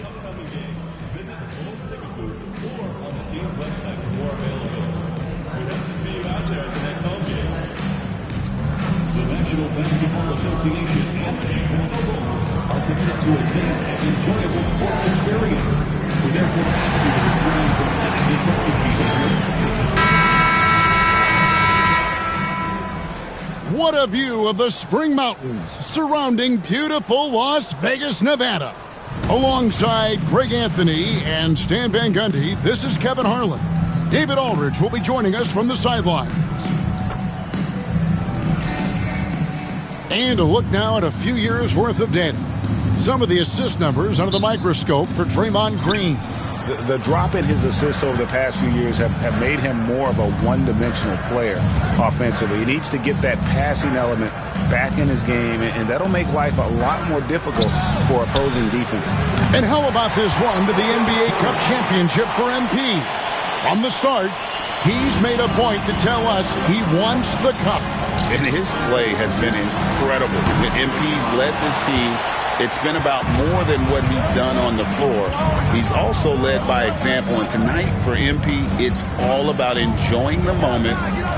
upcoming game, visit the Bulls ticket booth or on the team's website for more availability. We hope to see you out there at the next home game. The National Basketball Association and the Chicago Bulls are committed to a safe and enjoyable sports experience. We therefore ask you to refrain from any disruptive behavior. What a view of the Spring Mountains surrounding beautiful Las Vegas, Nevada. Alongside Greg Anthony and Stan Van Gundy, this is Kevin Harlan. David Aldridge will be joining us from the sidelines. And a look now at a few years' worth of data. Some of the assist numbers under the microscope for Draymond Green. The drop in his assists over the past few years have made him more of a one-dimensional player offensively. He needs to get that passing element back in his game, and that'll make life a lot more difficult for opposing defense. And how about this one to the NBA Cup Championship for MP? From the start, he's made a point to tell us he wants the cup. And his play has been incredible. The MP's led this team. It's been about more than what he's done on the floor. He's also led by example. And tonight for MP, it's all about enjoying the moment,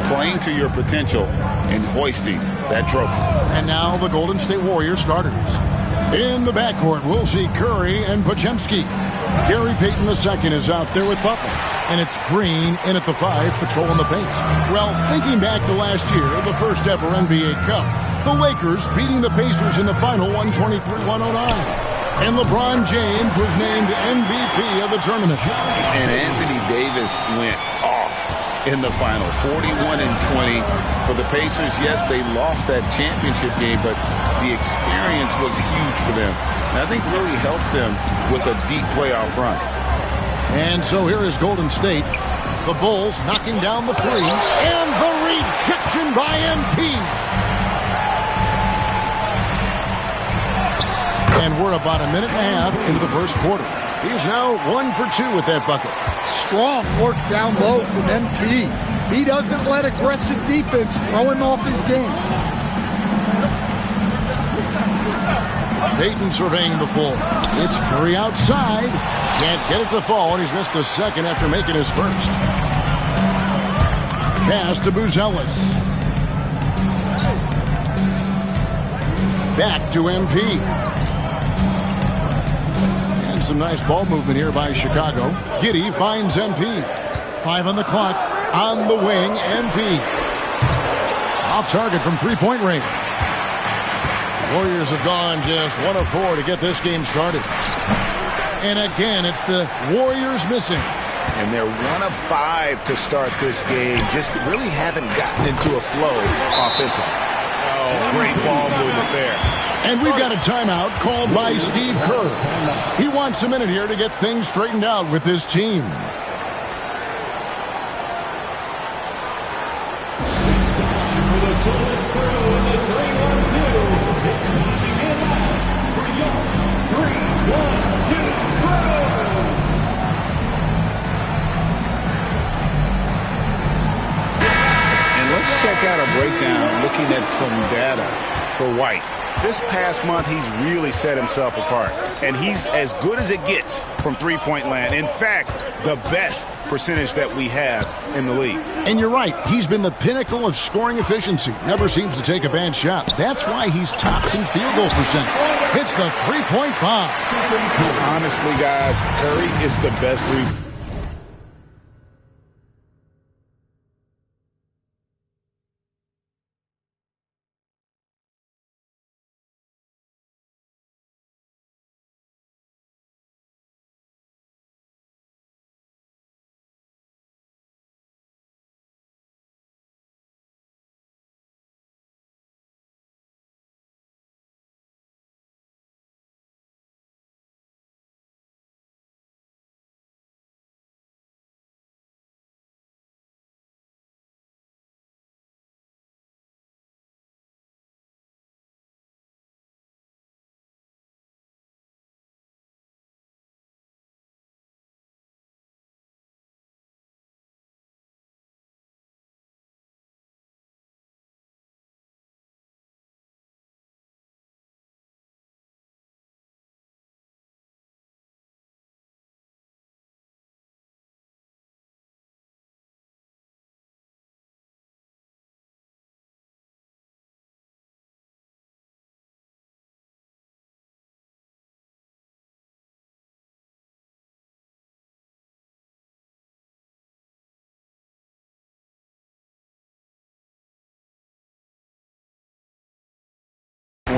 playing to your potential, and hoisting that trophy. And now the Golden State Warriors starters. In the backcourt, we'll see Curry and Podziemski. Gary Payton II is out there with Butler. And it's Green in at the 5, patrolling the paint. Well, thinking back to last year, the first ever NBA Cup, the Lakers beating the Pacers in the final 123-109. And LeBron James was named MVP of the tournament. And Anthony Davis went off in the final, 41-20 for the Pacers. Yes, they lost that championship game, but the experience was huge for them. And I think really helped them with a deep playoff run. And so here is Golden State. The Bulls knocking down the 3. And the rejection by MP. And we're about a minute and a half into the first quarter. He's now 1 for 2 with that bucket. Strong work down low from MP. He doesn't let aggressive defense throw him off his game. Payton surveying the floor. It's Curry outside. Can't get it to fall, and he's missed the second after making his first. Pass to Buzelis. Back to MP. And some nice ball movement here by Chicago. Giddey finds MP. 5 on the clock. On the wing, MP. Off target from three-point range. Warriors have gone just 1 of 4 to get this game started. And again, it's the Warriors missing. And they're 1 of 5 to start this game. Just really haven't gotten into a flow offensively. Oh, great ball movement there. And we've got a timeout called by Steve Kerr. He wants a minute here to get things straightened out with his team. Check out a breakdown looking at some data for White. This past month, he's really set himself apart, and he's as good as it gets from three-point land. In fact, the best percentage that we have in the league. And you're right. He's been the pinnacle of scoring efficiency. Never seems to take a bad shot. That's why he's tops in field goal percent. Hits the three-point bomb. Honestly, guys, Curry is the best three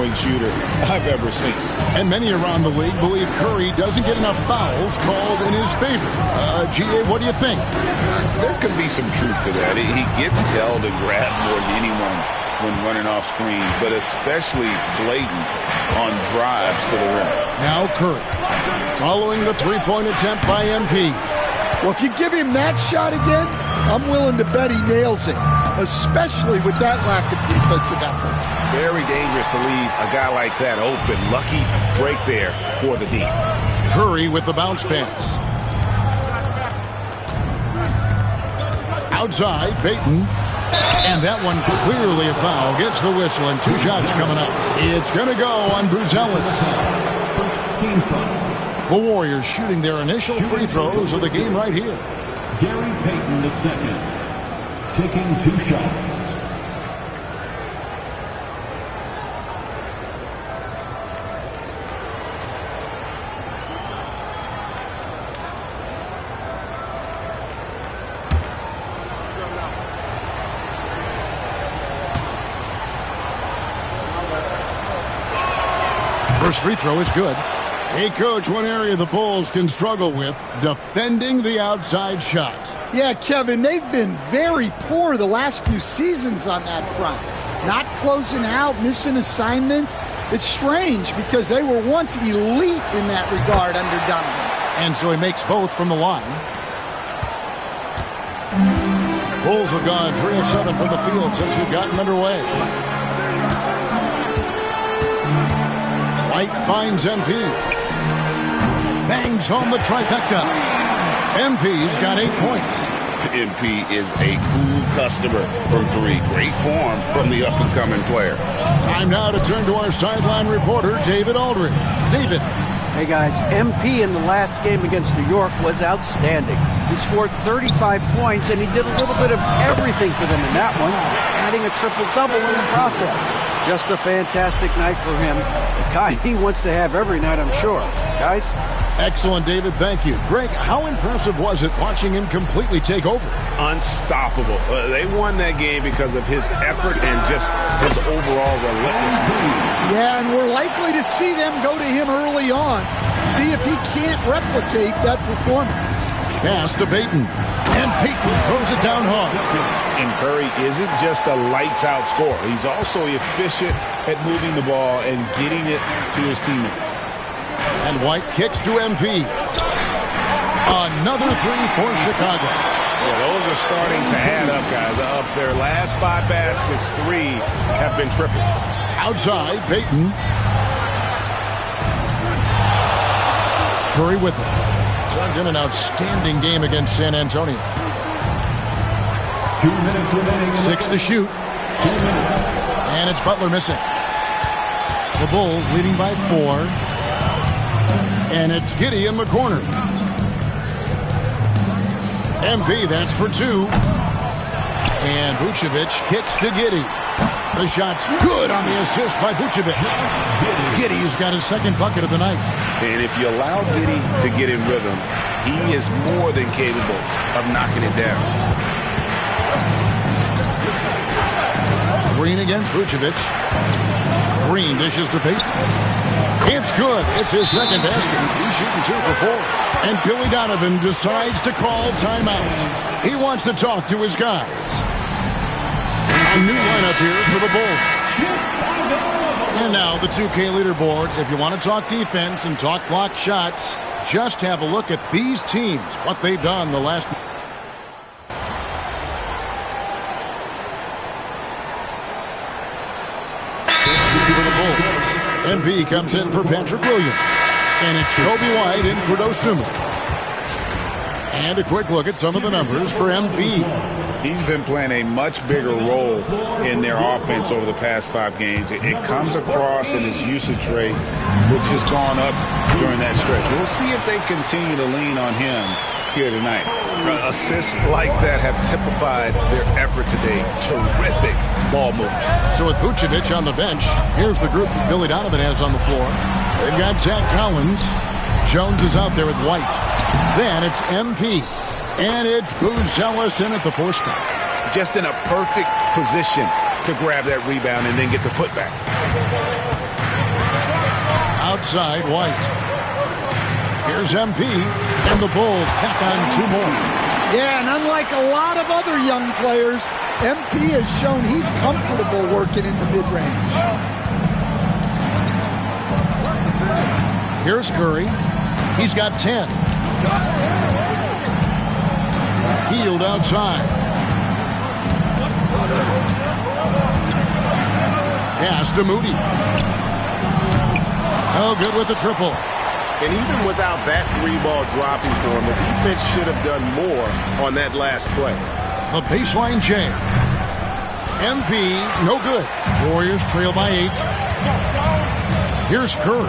three-point shooter I've ever seen. And many around the league believe Curry doesn't get enough fouls called in his favor. G.A., what do you think? There could be some truth to that. He gets held and grabbed more than anyone when running off screens, but especially blatant on drives to the rim. Now Curry, following the three-point attempt by MP. Well, if you give him that shot again, I'm willing to bet he nails it, especially with that lack of defensive effort. Very dangerous to leave a guy like that open. Lucky break there for the D. Curry with the bounce pass. Outside, Payton. And that one clearly a foul. Gets the whistle and 2 shots coming up. It's going to go on Buzelis. The Warriors shooting their initial free throws of the game right here. Gary Payton II, taking 2 shots. First free throw is good. Hey, Coach, one area the Bulls can struggle with, defending the outside shot. Yeah, Kevin, they've been very poor the last few seasons on that front. Not closing out, missing assignments. It's strange because they were once elite in that regard under Donovan. And so he makes both from the line. Bulls have gone 3 of 7 from the field since we've gotten underway. White finds MP. Bangs home the trifecta. MP's got 8 points. MP is a cool customer from 3. Great form from the up-and-coming player. Time now to turn to our sideline reporter, David Aldridge. David. Hey, guys, MP in the last game against New York was outstanding. He scored 35 points, and he did a little bit of everything for them in that one, adding a triple-double in the process. Just a fantastic night for him. The kind he wants to have every night, I'm sure. Guys? Excellent, David. Thank you. Greg, how impressive was it watching him completely take over? Unstoppable. They won that game because of his effort and just his overall relentlessness. Yeah, and we're likely to see them go to him early on. See if he can't replicate that performance. Pass to Payton. And Payton throws it down hard. And Curry isn't just a lights-out scorer. He's also efficient at moving the ball and getting it to his teammates. And White kicks to MP. Another 3 for Chicago. Yeah, those are starting to add up, guys. Up their last 5 baskets, 3 have been triples. Outside, Payton. Curry with it. Turned in an outstanding game against San Antonio. 2 minutes remaining. 6 to shoot. And it's Butler missing. The Bulls leading by 4. And it's Giddey in the corner. MP, that's for 2. And Vucevic kicks to Giddey. The shot's good on the assist by Vucevic. Giddey's got his 2nd bucket of the night. And if you allow Giddey to get in rhythm, he is more than capable of knocking it down. Green against Vucevic. Green dishes to Payton. It's good. It's his 2nd basket. He's shooting 2 for 4. And Billy Donovan decides to call timeout. He wants to talk to his guys. A new lineup here for the Bulls. And now the 2K leaderboard. If you want to talk defense and talk block shots, just have a look at these teams, what they've done the last... For the Bulls. MP comes in for Patrick Williams. And it's Kobe White in for Dosunmu. And a quick look at some of the numbers for MP. He's been playing a much bigger role in their offense over the past 5 games. It comes across in his usage rate, which has gone up during that stretch. We'll see if they continue to lean on him here tonight. Assists like that have typified their effort today. Terrific ball movement. So with Vucevic on the bench, here's the group that Billy Donovan has on the floor. They've got Zach Collins. Jones is out there with White. Then it's MP. And it's Buzelis in at the 4 spot. Just in a perfect position to grab that rebound and then get the putback. outside White. Here's MP, and the Bulls tack on 2 more. Yeah, and unlike a lot of other young players, MP has shown he's comfortable working in the mid-range. Here's Curry. He's got 10. Healed outside. Pass to Moody. Oh, good with the triple. And even without that 3-ball dropping for him, the defense should have done more on that last play. The baseline jam. MP, no good. Warriors trail by 8. Here's Curry.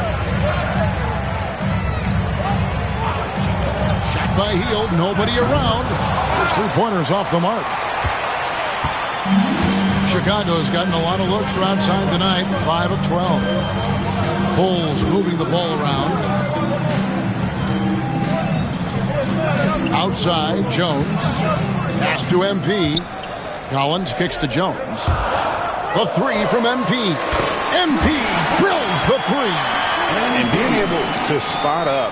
Shot by Hield, nobody around. There's 3-pointers off the mark. Chicago's gotten a lot of looks outside tonight, 5 of 12. Bulls moving the ball around. Outside, Jones. Pass to MP. Collins kicks to Jones. The 3 from MP. MP drills the 3. And being able to spot up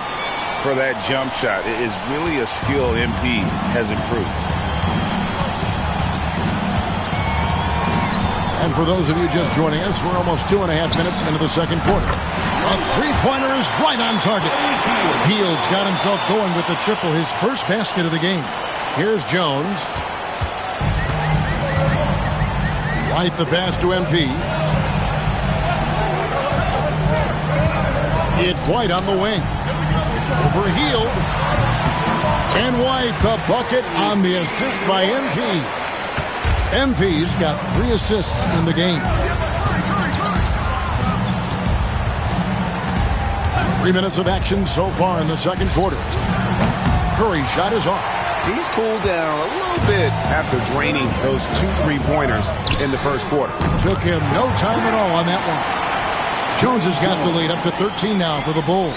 for that jump shot is really a skill MP has improved. And for those of you just joining us, we're almost 2.5 minutes into the second quarter. A 3-pointer is right on target. Hield's got himself going with the triple, his first basket of the game. Here's Jones. White the pass to MP. It's White on the wing. Over Hield. And White the bucket on the assist by MP. MP's got 3 assists in the game. 3 minutes of action so far in the second quarter. Curry's shot is off. He's cooled down a little bit after draining those 2 3-pointers in the first quarter. Took him no time at all on that one. Jones has got the lead up to 13 now for the Bulls.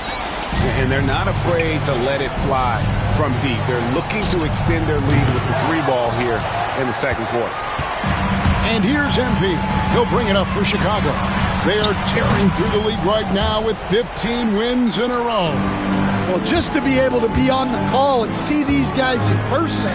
And they're not afraid to let it fly from deep. They're looking to extend their lead with the 3-ball here in the second quarter. And here's MP. He'll bring it up for Chicago. They are tearing through the league right now with 15 wins in a row. Well, just to be able to be on the call and see these guys in person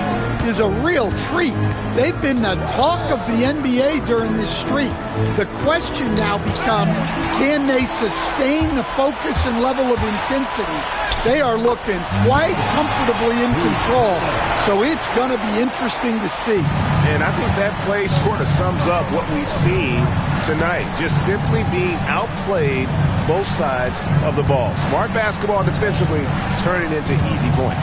is a real treat. They've been the talk of the NBA during this streak. The question now becomes, can they sustain the focus and level of intensity? They are looking quite comfortably in control, so it's going to be interesting to see. And I think that play sort of sums up what we've seen tonight. Just simply being outplayed both sides of the ball. Smart basketball defensively, turning into easy points.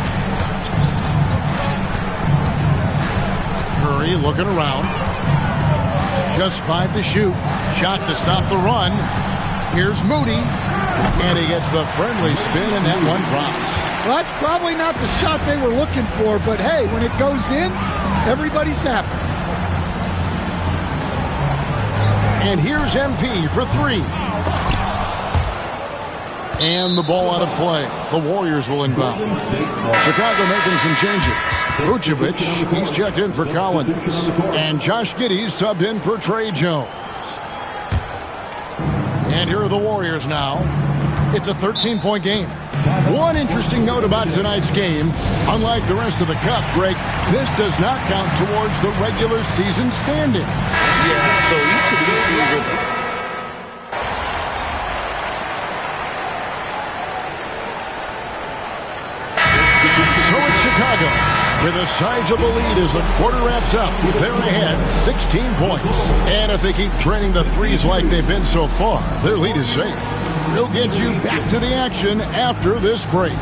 Curry looking around. Just 5 to shoot. Shot to stop the run. Here's Moody. And he gets the friendly spin, and that one drops. Well, that's probably not the shot they were looking for, but hey, when it goes in, everybody's happy. And here's MP for 3. And the ball out of play. The Warriors will inbound. Chicago making some changes. Vucevic, he's checked in for Collins. And Josh Giddey's subbed in for Trey Jones. And here are the Warriors now. It's a 13-point game. One interesting note about tonight's game, unlike the rest of the Cup, Greg, this does not count towards the regular season standing. Yeah, so each of these teams are... So it's Chicago with a sizable lead as the quarter wraps up. They're ahead 16 points. And if they keep draining the threes like they've been so far, their lead is safe. We'll get you back to the action after this break.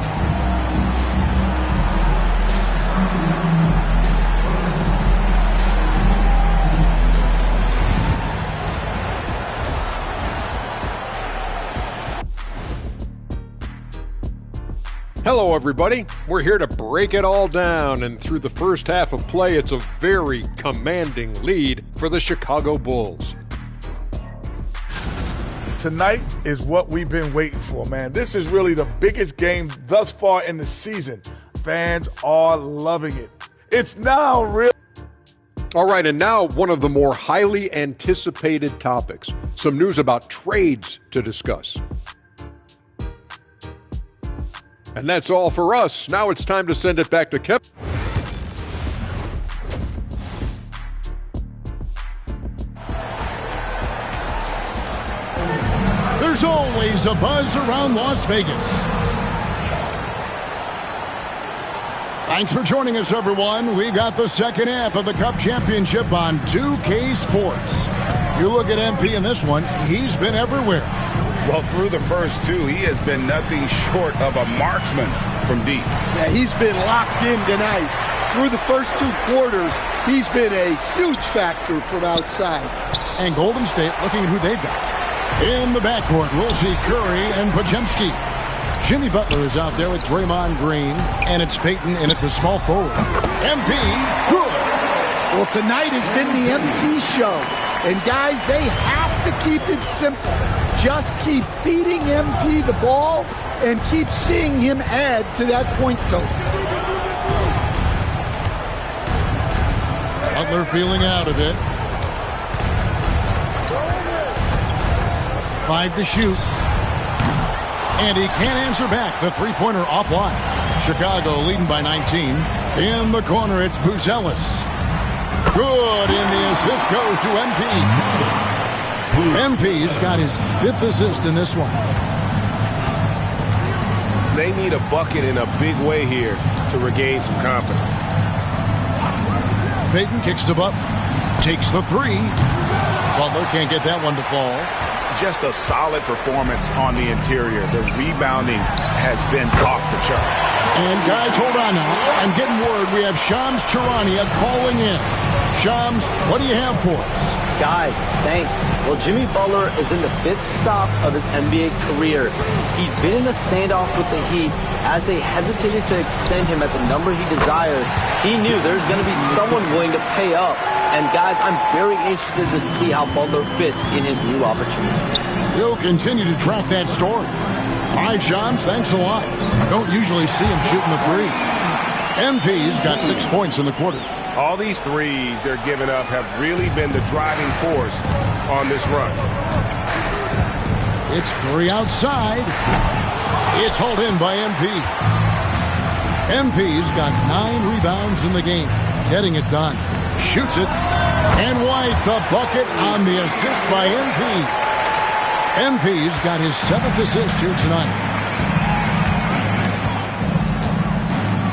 Hello, everybody. We're here to break it all down, and through the first half of play, it's a very commanding lead for the Chicago Bulls. Tonight is what we've been waiting for, man. This is really the biggest game thus far in the season. Fans are loving it. It's now real. All right, and now one of the more highly anticipated topics. Some news about trades to discuss. And that's all for us. Now it's time to send it back to Kevin. There's always a buzz around Las Vegas. Thanks for joining us, everyone. We've got the second half of the Cup Championship on 2K Sports. You look at MP in this one, he's been everywhere. Well, through the first two, he has been nothing short of a marksman from deep. Yeah, he's been locked in tonight. Through the first two quarters, he's been a huge factor from outside. And Golden State looking at who they've got. In the backcourt, we'll see Curry and Podziemski. Jimmy Butler is out there with Draymond Green, and it's Payton in at the small forward. MP, good. Well, tonight has been the MP show. And guys, they have to keep it simple. Just keep feeding MP the ball and keep seeing him add to that point total. Butler feeling out of it. 5 to shoot. And he can't answer back. The three-pointer offline. Chicago leading by 19. In the corner, it's Buzelis. Good, and the assist goes to MP. MP's got his 5th assist in this one. They need a bucket in a big way here to regain some confidence. Payton kicks to Butler. Takes the three. Butler can't get that one to fall. Just a solid performance on the interior. The rebounding has been off the charts. And guys, hold on now. I'm getting word we have Shams Charania calling in. Shams, what do you have for us? Guys, thanks. Well, Jimmy Butler is in the 5th stop of his NBA career. He'd been in a standoff with the Heat. As they hesitated to extend him at the number he desired, he knew there's going to be someone willing to pay up. And guys, I'm very interested to see how Butler fits in his new opportunity. We'll continue to track that story. All right, Shams, thanks a lot. Don't usually see him shooting the three. MP's got 6 points in the quarter. All these threes they're giving up have really been the driving force on this run. It's Curry outside. It's hauled in by MP. MP's got 9 rebounds in the game. Getting it done. Shoots it. And White, the bucket on the assist by MP. MP's got his 7th assist here tonight.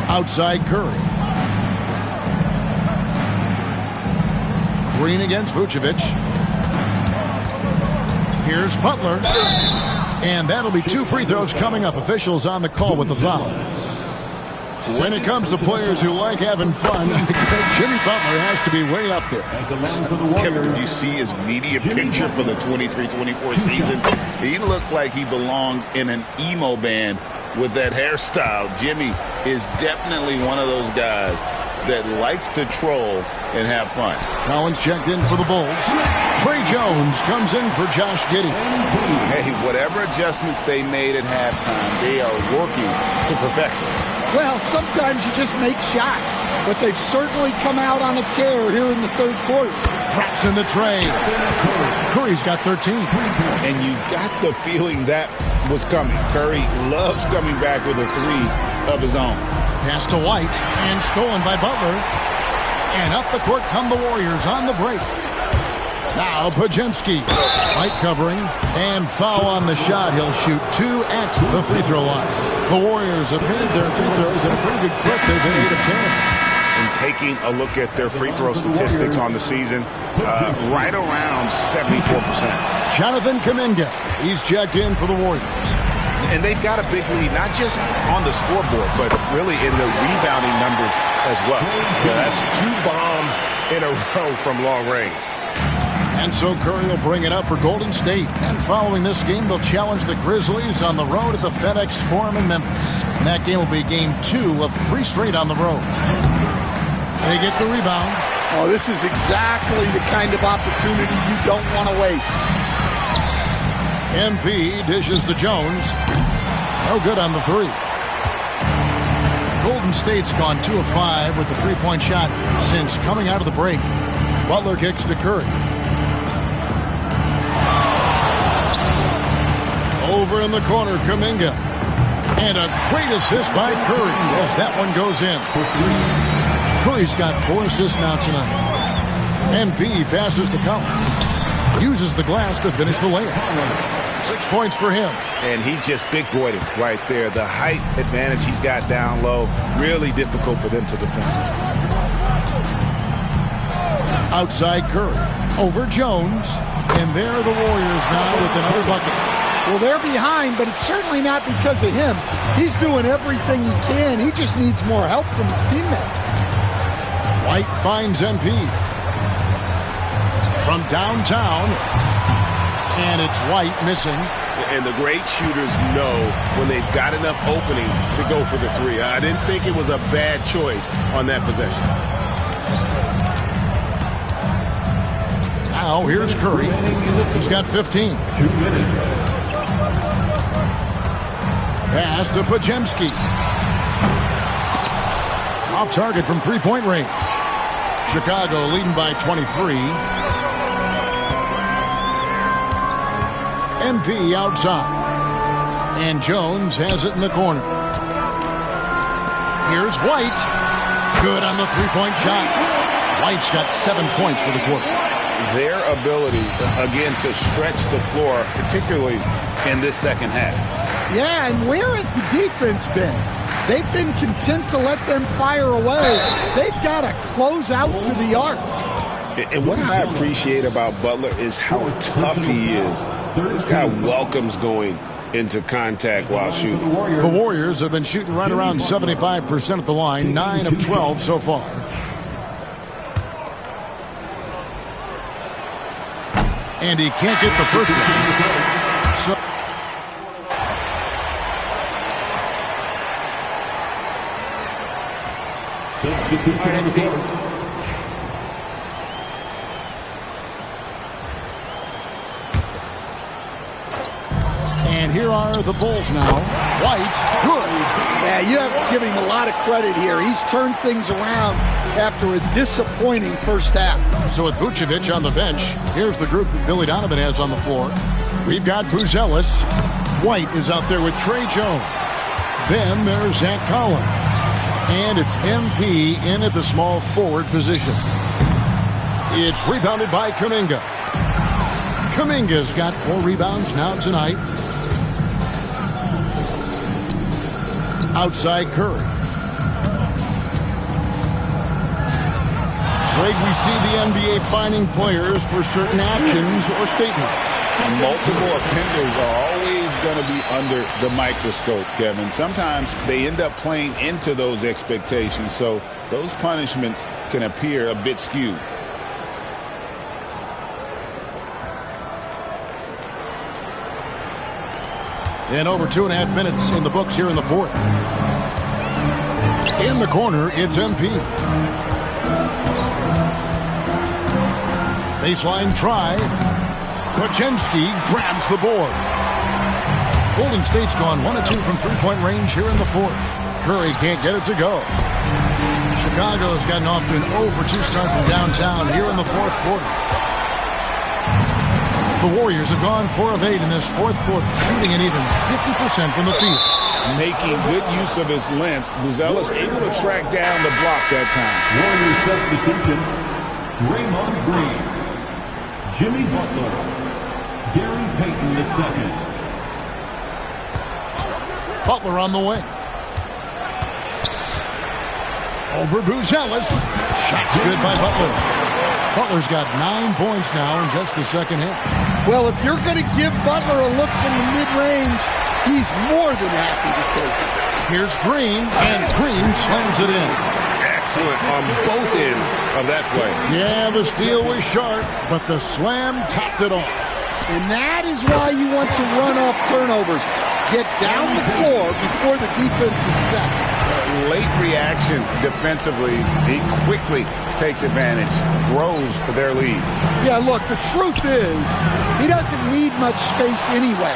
Outside Curry. Green against Vucevic. Here's Butler. And that'll be 2 free throws coming up. Officials on the call with the foul. When it comes to players who like having fun, Jimmy Butler has to be way up there. Kevin, did you see his media picture for the 23-24 season? He looked like he belonged in an emo band with that hairstyle. Jimmy is definitely one of those guys that likes to troll and have fun. Collins checked in for the Bulls. Trey Jones comes in for Josh Giddey. Hey, whatever adjustments they made at halftime, they are working to perfection. Well, sometimes you just make shots, but they've certainly come out on a tear here in the third quarter. Drops in the trade. Curry's got 13. And you got the feeling that was coming. Curry loves coming back with a three of his own. Pass to White, and stolen by Butler. And up the court come the Warriors on the break. Now Podziemski. White covering, and foul on the shot. He'll shoot 2 at the free throw line. The Warriors have made their free throws at a pretty good clip. They've been 8 of 10. And taking a look at their free throw statistics on the season, right around 74%. Jonathan Kuminga, he's checked in for the Warriors. And they've got a big lead, not just on the scoreboard, but really in the rebounding numbers as well. Yeah, that's 2 bombs in a row from long range. And so Curry will bring it up for Golden State. And following this game, they'll challenge the Grizzlies on the road at the FedEx Forum in Memphis. And that game will be game 2 of 3 straight on the road. They get the rebound. Oh, this is exactly the kind of opportunity you don't want to waste. MP dishes to Jones. No good on the 3. Golden State's gone 2 of 5 with the 3-point shot since coming out of the break. Butler kicks to Curry. Over in the corner, Kuminga. And a great assist by Curry as that one goes in. Curry's got 4 assists now tonight. MP passes to Collins. Uses the glass to finish the layup. 6 points for him. And he just big-boyed it right there. The height advantage he's got down low, really difficult for them to defend. Outside Curry. Over Jones. And there are the Warriors now with another bucket. Well, they're behind, but it's certainly not because of him. He's doing everything he can. He just needs more help from his teammates. White finds MP. From downtown. And it's White missing. And the great shooters know when they've got enough opening to go for the 3. I didn't think it was a bad choice on that possession. Now here's Curry. He's got 15. 2 minutes. Pass to Podziemski. Off target from 3-point range. Chicago leading by 23. MP outside. And Jones has it in the corner. Here's White. Good on the 3-point shot. White's got 7 points for the quarter. Their ability, again, to stretch the floor, particularly in this second half. Yeah, and where has the defense been? They've been content to let them fire away. They've got to close out to the arc. And what I appreciate about Butler is how tough he is. This guy welcomes going into contact while shooting. The Warriors have been shooting right around 75% at the line, 9 of 12 so far. And he can't get the first one. So substitution on the court. And here are the Bulls now. White, good. Yeah, you have to give him a lot of credit here. He's turned things around after a disappointing first half. So with Vucevic on the bench, here's the group that Billy Donovan has on the floor. We've got Buzelis. White is out there with Trey Jones. Then there's Zach Collins. And it's MP in at the small forward position. It's rebounded by Kuminga. Kuminga's got 4 rebounds now tonight. Outside Curry. Greg, we see the NBA fining players for certain actions or statements. Multiple offenders are always going to be under the microscope, Kevin. Sometimes they end up playing into those expectations, so those punishments can appear a bit skewed. And over 2.5 minutes in the books here in the fourth. In the corner, it's MP. Baseline try. Podziemski grabs the board. Golden State's gone 1 of 2 from 3-point range here in the fourth. Curry can't get it to go. Chicago's gotten off to an 0 for 2 start from downtown here in the fourth quarter. The Warriors have gone 4 of 8 in this fourth quarter, shooting an even 50% from the field. Making good use of his length, Buzelis able to track down the block that time. Warriors substitution, Draymond Green, Jimmy Butler, Gary Payton II. Butler on the wing. Over Buzelis. Shots good by Butler. Butler's got 9 points now in just the second half. Well, if you're going to give Butler a look from the mid-range, he's more than happy to take it. Here's Green, and Green slams it in. Excellent on both ends of that play. Yeah, the steal was sharp, but the slam topped it off. And that is why you want to run off turnovers. Get down the floor before the defense is set. Late reaction defensively. He quickly takes advantage, grows their lead. Yeah, look, the truth is, he doesn't need much space anyway.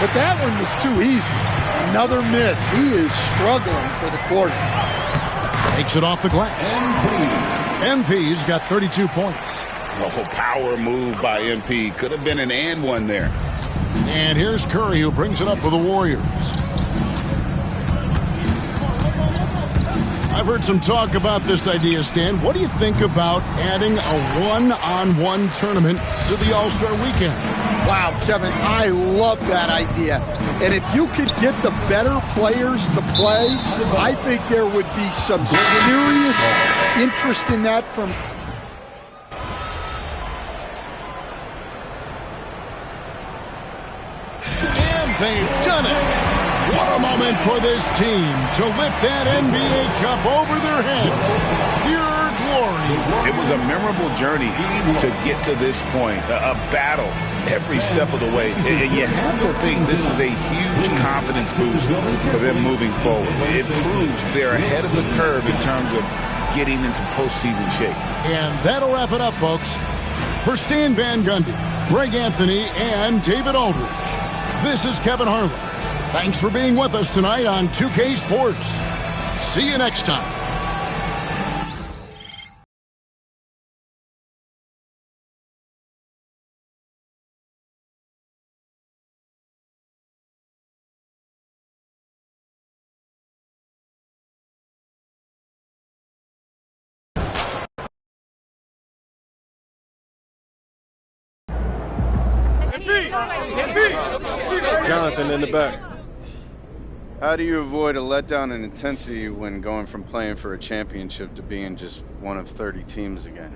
But that one was too easy. Another miss. He is struggling for the quarter. Takes it off the glass. MP's got 32 points. Oh, power move by MP. Could have been an and one there. And here's Curry, who brings it up for the Warriors. I've heard some talk about this idea, Stan. What do you think about adding a one-on-one tournament to the All-Star Weekend? Wow, Kevin, I love that idea. And if you could get the better players to play, I think there would be some serious interest in that from... And they've done it! What a moment for this team to lift that NBA Cup over their heads. Pure glory. It was a memorable journey to get to this point, a battle every step of the way. And you have to think this is a huge confidence boost for them moving forward. It proves they're ahead of the curve in terms of getting into postseason shape. And that'll wrap it up, folks. For Stan Van Gundy, Greg Anthony, and David Aldridge, this is Kevin Harlan. Thanks for being with us tonight on 2K Sports. See you next time. Jonathan in the back. How do you avoid a letdown in intensity when going from playing for a championship to being just one of 30 teams again?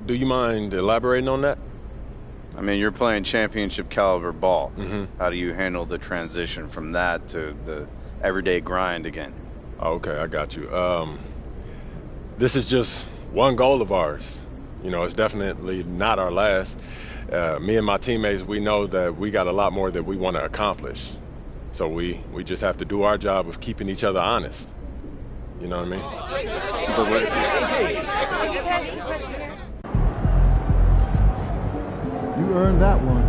do you mind elaborating on that? I mean, you're playing championship caliber ball. Mm-hmm. How do you handle the transition from that to the everyday grind again? Okay, I got you. This is just one goal of ours. You know, it's definitely not our last. Me and my teammates, we know that we got a lot more that we want to accomplish. So we just have to do our job of keeping each other honest. You know what I mean? You earned that one.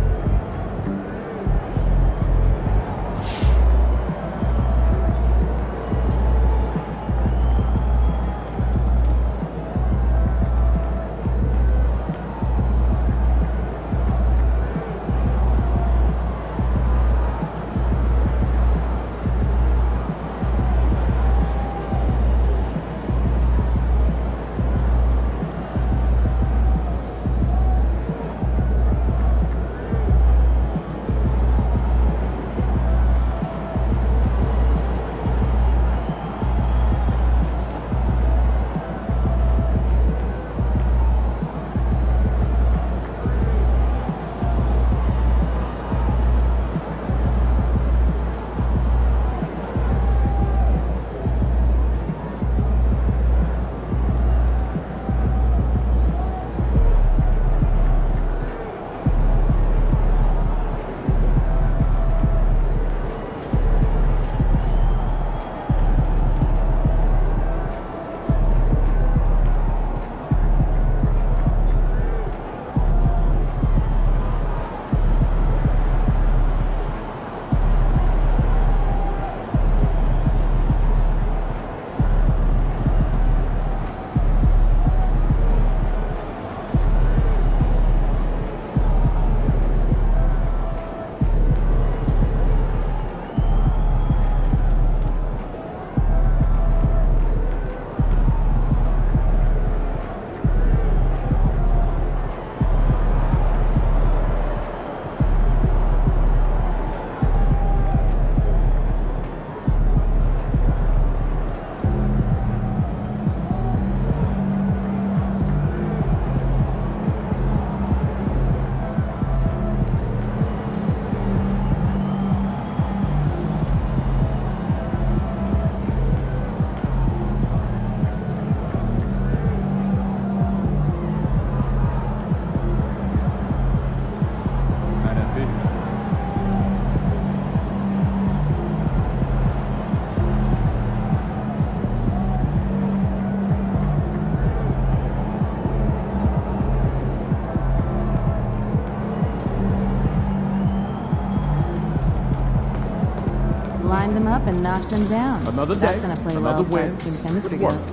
Lined them up and knocked them down. Another That's day, going to play another well win. as team chemistry Good work. goes.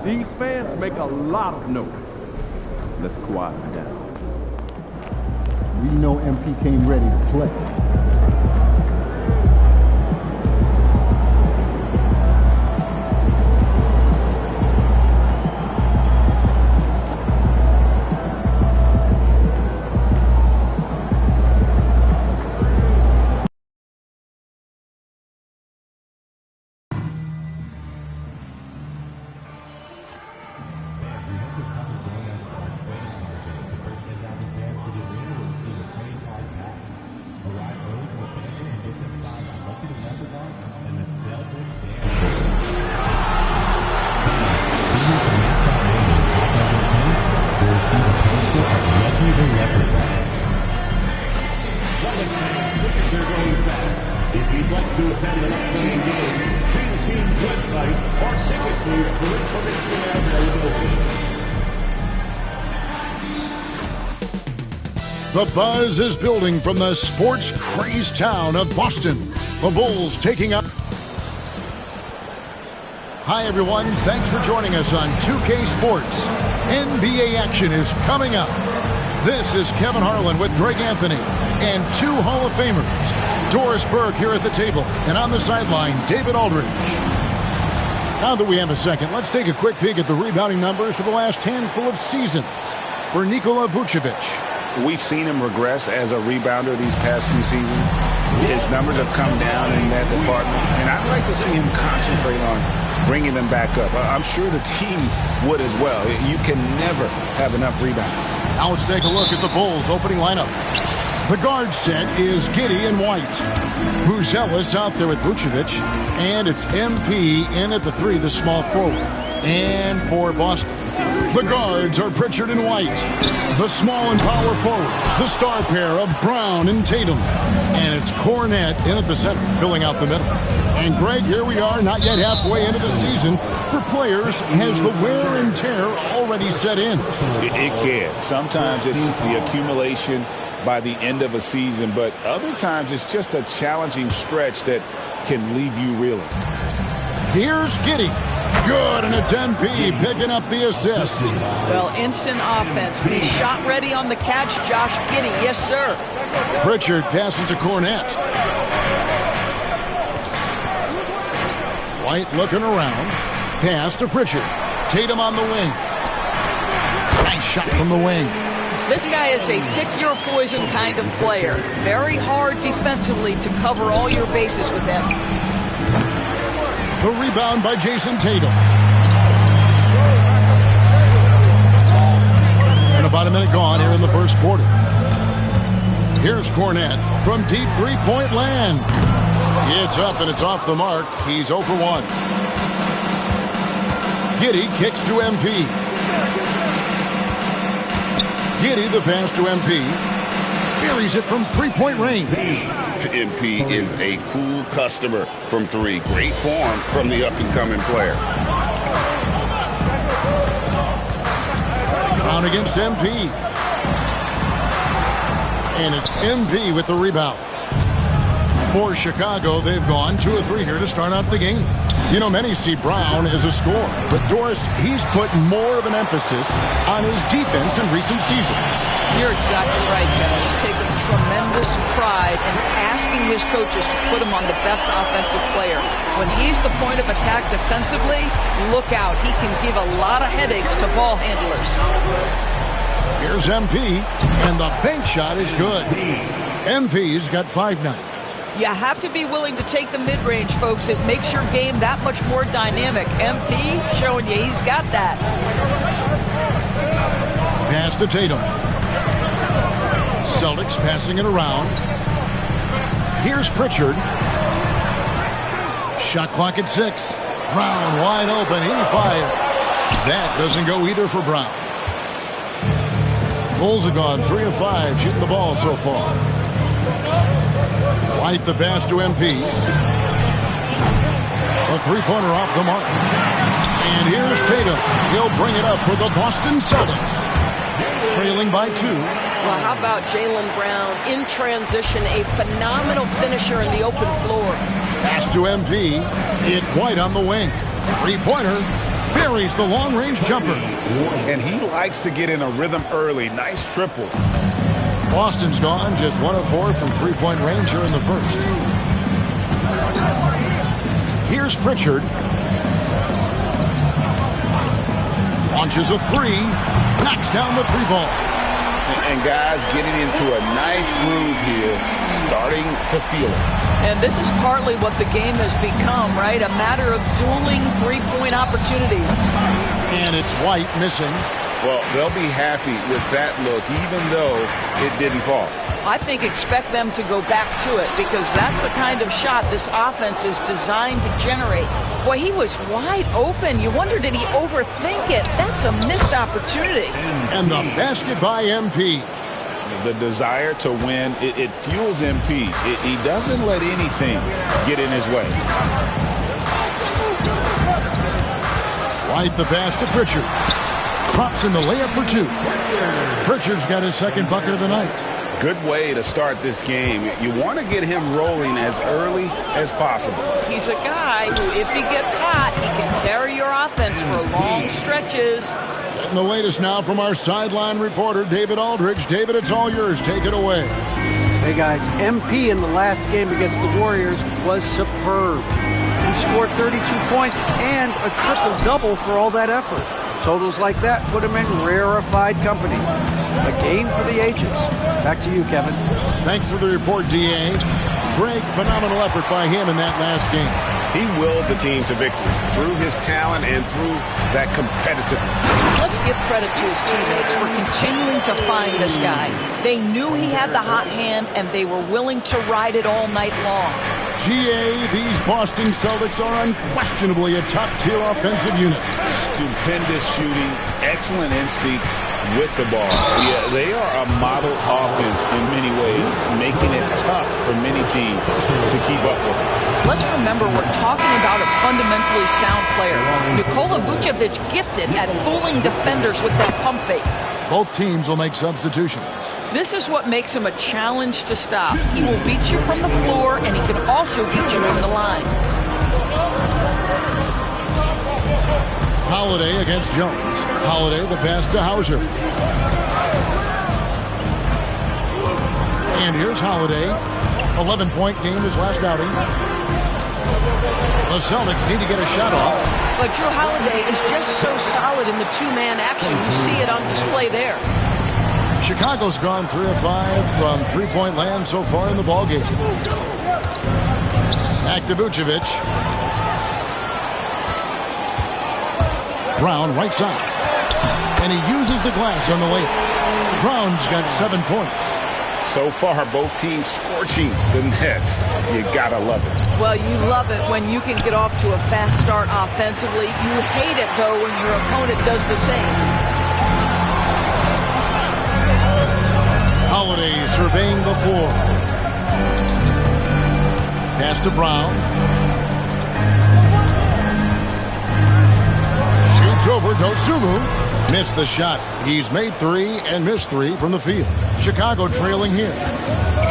These fans make a lot of noise. Let's quiet them down. We know MP came ready to play. If you'd like to attend an upcoming game, see the team's website or signature for information and availability. The buzz is building from the sports crazed town of Boston. The Bulls taking up. Hi, everyone. Thanks for joining us on 2K Sports. NBA action is coming up. This is Kevin Harlan with Greg Anthony and two Hall of Famers. Doris Burke here at the table, and on the sideline, David Aldridge. Now that we have a second, let's take a quick peek at the rebounding numbers for the last handful of seasons for Nikola Vucevic. We've seen him regress as a rebounder these past few seasons. His numbers have come down in that department, and I'd like to see him concentrate on bringing them back up. I'm sure the team would as well. You can never have enough rebounds. Now let's take a look at the Bulls' opening lineup. The guard set is Giddey and White. Buzelis out there with Vucevic, and it's MP in at the 3, the small forward. And for Boston, the guards are Pritchard and White. The small and power forwards, the star pair of Brown and Tatum. And it's Cornette in at the center, filling out the middle. And Greg, here we are, not yet halfway into the season. For players, has the wear and tear already set in? It can. Sometimes it's the accumulation by the end of a season, but other times it's just a challenging stretch that can leave you reeling. Here's Giddey. Good, and it's MP picking up the assist. Well, instant offense. Be shot ready on the catch, Josh Giddey. Yes, sir. Pritchard passes to Cornette. White looking around. Pass to Pritchard. Tatum on the wing. Nice shot from the wing. This guy is a pick-your-poison kind of player. Very hard defensively to cover all your bases with him. The rebound by Jason Tatum. And about a minute gone here in the first quarter. Here's Cornette from deep three-point land. It's up and it's off the mark. He's 0 for 1. Giddey kicks to MP. Giddey the pass to MP. Buries it from three-point range. MP is a cool customer from 3. Great form from the up-and-coming player. Brown against MP. And it's MP with the rebound. For Chicago, they've gone 2 of 3 here to start out the game. You know, many see Brown as a scorer, but Doris, he's put more of an emphasis on his defense in recent seasons. You're exactly right, Kevin. He's taken tremendous pride in asking his coaches to put him on the best offensive player. When he's the point of attack defensively, look out. He can give a lot of headaches to ball handlers. Here's MP, and the bank shot is good. MP's got 5 now. You have to be willing to take the mid-range, folks. It makes your game that much more dynamic. MP showing you he's got that. Pass to Tatum. Celtics passing it around. Here's Pritchard. Shot clock at 6. Brown wide open. He fires. That doesn't go either for Brown. Bulls have gone 3 of 5 shooting the ball so far. White the pass to MP. A three-pointer off the mark. And here's Tatum. He'll bring it up for the Boston Celtics. Trailing by 2. Well, how about Jaylen Brown in transition, a phenomenal finisher in the open floor. Pass to MP. It's White on the wing. Three-pointer. Buries the long-range jumper. And he likes to get in a rhythm early. Nice triple. Boston's gone just 1 of 4 from three-point range here in the first. Here's Pritchard. Launches a 3. Knocks down the 3-ball. And guys getting into a nice groove here, starting to feel it. And this is partly what the game has become, right? A matter of dueling three-point opportunities. And it's White missing. Well, they'll be happy with that look, even though it didn't fall. I think expect them to go back to it because that's the kind of shot this offense is designed to generate. Boy, he was wide open. You wonder, did he overthink it? That's a missed opportunity. And the basket by MP. The desire to win, it fuels MP. He doesn't let anything get in his way. White the pass to Pritchard. Drops in the layup for 2. Pritchard's got his second bucket of the night. Good way to start this game. You want to get him rolling as early as possible. He's a guy who, if he gets hot, he can carry your offense for long stretches. Getting the latest now from our sideline reporter, David Aldridge. David, it's all yours. Take it away. Hey, guys, MP in the last game against the Warriors was superb. He scored 32 points and a triple-double for all that effort. Totals like that put him in rarefied company. A game for the ages. Back to you, Kevin. Thanks for the report, D.A. Greg, phenomenal effort by him in that last game. He willed the team to victory through his talent and through that competitiveness. Let's give credit to his teammates for continuing to find this guy. They knew he had the hot hand, and they were willing to ride it all night long. GA, these Boston Celtics are unquestionably a top-tier offensive unit. Stupendous shooting, excellent instincts with the ball. Yeah, they are a model offense in many ways, making it tough for many teams to keep up with them. Let's remember we're talking about a fundamentally sound player. Nikola Vucevic gifted at fooling defenders with that pump fake. Both teams will make substitutions. This is what makes him a challenge to stop. He will beat you from the floor, and he can also beat you from the line. Holiday against Jones. Holiday the pass to Hauser. And here's Holiday. 11-point game his last outing. The Celtics need to get a shot off. But Drew Holiday is just so solid in the two-man action. You see it on display there. Chicago's gone 3 of 5 from three-point land so far in the ballgame. Back to Vucevic. Brown right side. And he uses the glass on the layup. Brown's got 7 points. So far, both teams scorching the Nets. You gotta love it. Well, you love it when you can get off to a fast start offensively. You hate it, though, when your opponent does the same. Holiday surveying the floor. Pass to Brown. Shoots over Dosunmu. Missed the shot. He's made 3 and missed 3 from the field. Chicago trailing here.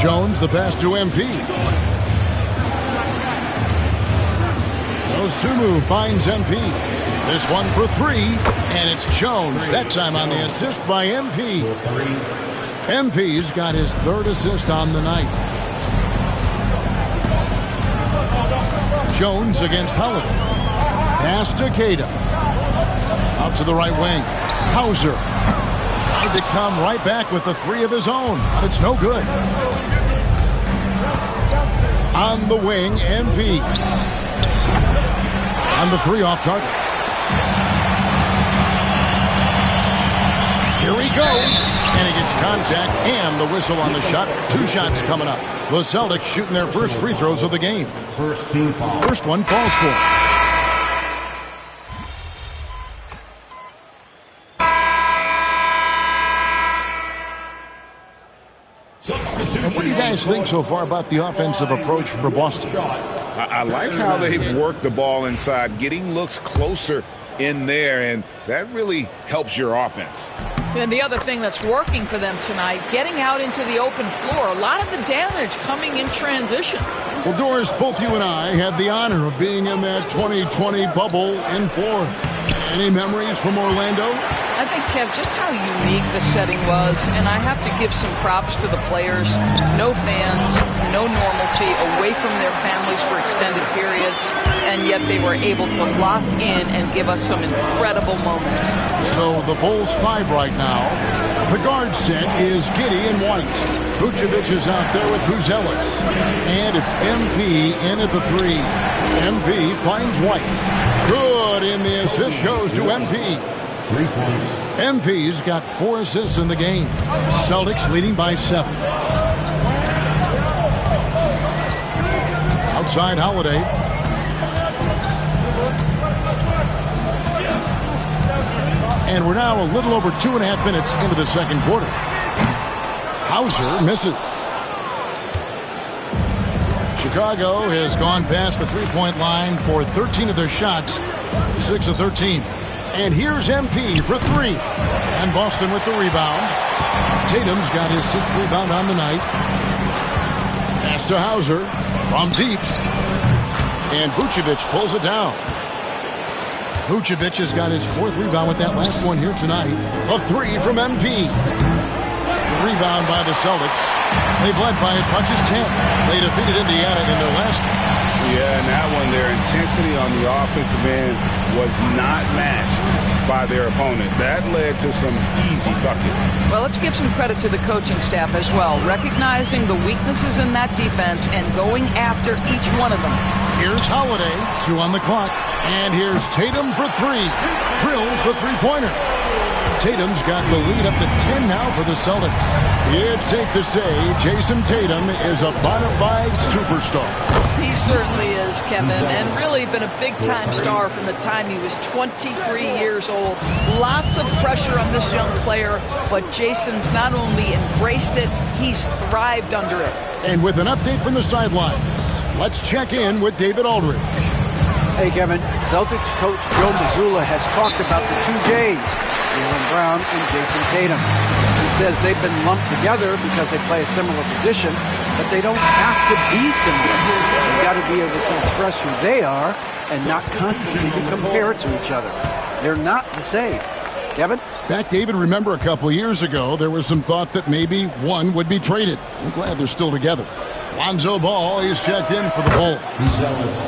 Jones the pass to MP. Dosunmu finds MP. This one for 3, and it's Jones. That time on the assist by MP. MP's got his 3rd assist on the night. Jones against Holiday. Pass to Queta. Out to the right wing. Hauser tried to come right back with the 3 of his own, but it's no good. On the wing, MP. On the 3 off target. Here he goes. And he gets contact and the whistle on the shot. 2 shots coming up. The Celtics shooting their first free throws of the game. First one falls for him. And what do you guys think so far about the offensive approach for Boston? I like how they've worked the ball inside, getting looks closer in there, and that really helps your offense. And the other thing that's working for them tonight, getting out into the open floor. A lot of the damage coming in transition. Well, Doris, both you and I had the honor of being in that 2020 bubble in Florida. Any memories from Orlando? I think, Kev, just how unique the setting was, and I have to give some props to the players. No fans, no normalcy, away from their families for extended periods, and yet they were able to lock in and give us some incredible moments. So the Bulls 5 right now. The guard set is Giddey and White. Vucevic is out there with Buzelis. And it's MP in at the 3. MP finds White. Good, and the assist goes to MP. 3 points. MP's got 4 assists in the game. Celtics leading by 7. Outside Holiday. And we're now a little over 2.5 minutes into the second quarter. Hauser misses. Chicago has gone past the three-point line for 13 of their shots, 6 of 13. And here's MP for 3. And Boston with the rebound. Tatum's got his 6th rebound on the night. Pass to Hauser from deep. And Vucevic pulls it down. Vucevic has got his 4th rebound with that last one here tonight. A 3 from MP. Rebound by the Celtics. They've led by as much as 10. They defeated Indiana in their last game. Yeah, and that one, their intensity on the offensive end was not matched. by their opponent. That led to some easy buckets. Well, let's give some credit to the coaching staff as well, recognizing the weaknesses in that defense and going after each one of them. Here's Holiday, 2 on the clock. And here's Tatum for 3. Drills the three-pointer. Tatum's got the lead up to 10 now for the Celtics. It's safe to say Jason Tatum is a bona fide superstar. He certainly is, Kevin, and really been a big-time star from the time he was 23 years old. Lots of pressure on this young player, but Jason's not only embraced it, he's thrived under it. And with an update from the sidelines, let's check in with David Aldridge. Hey, Kevin. Celtics coach Joe Mazzulla has talked about the 2 J's, Jaylen Brown and Jason Tatum. He says they've been lumped together because they play a similar position, but they don't have to be similar. They've got to be able to express who they are and not constantly to compare it to each other. They're not the same. Kevin? Back, David, remember a couple years ago, there was some thought that maybe one would be traded. I'm glad they're still together. Lonzo Ball is checked in for the Bulls.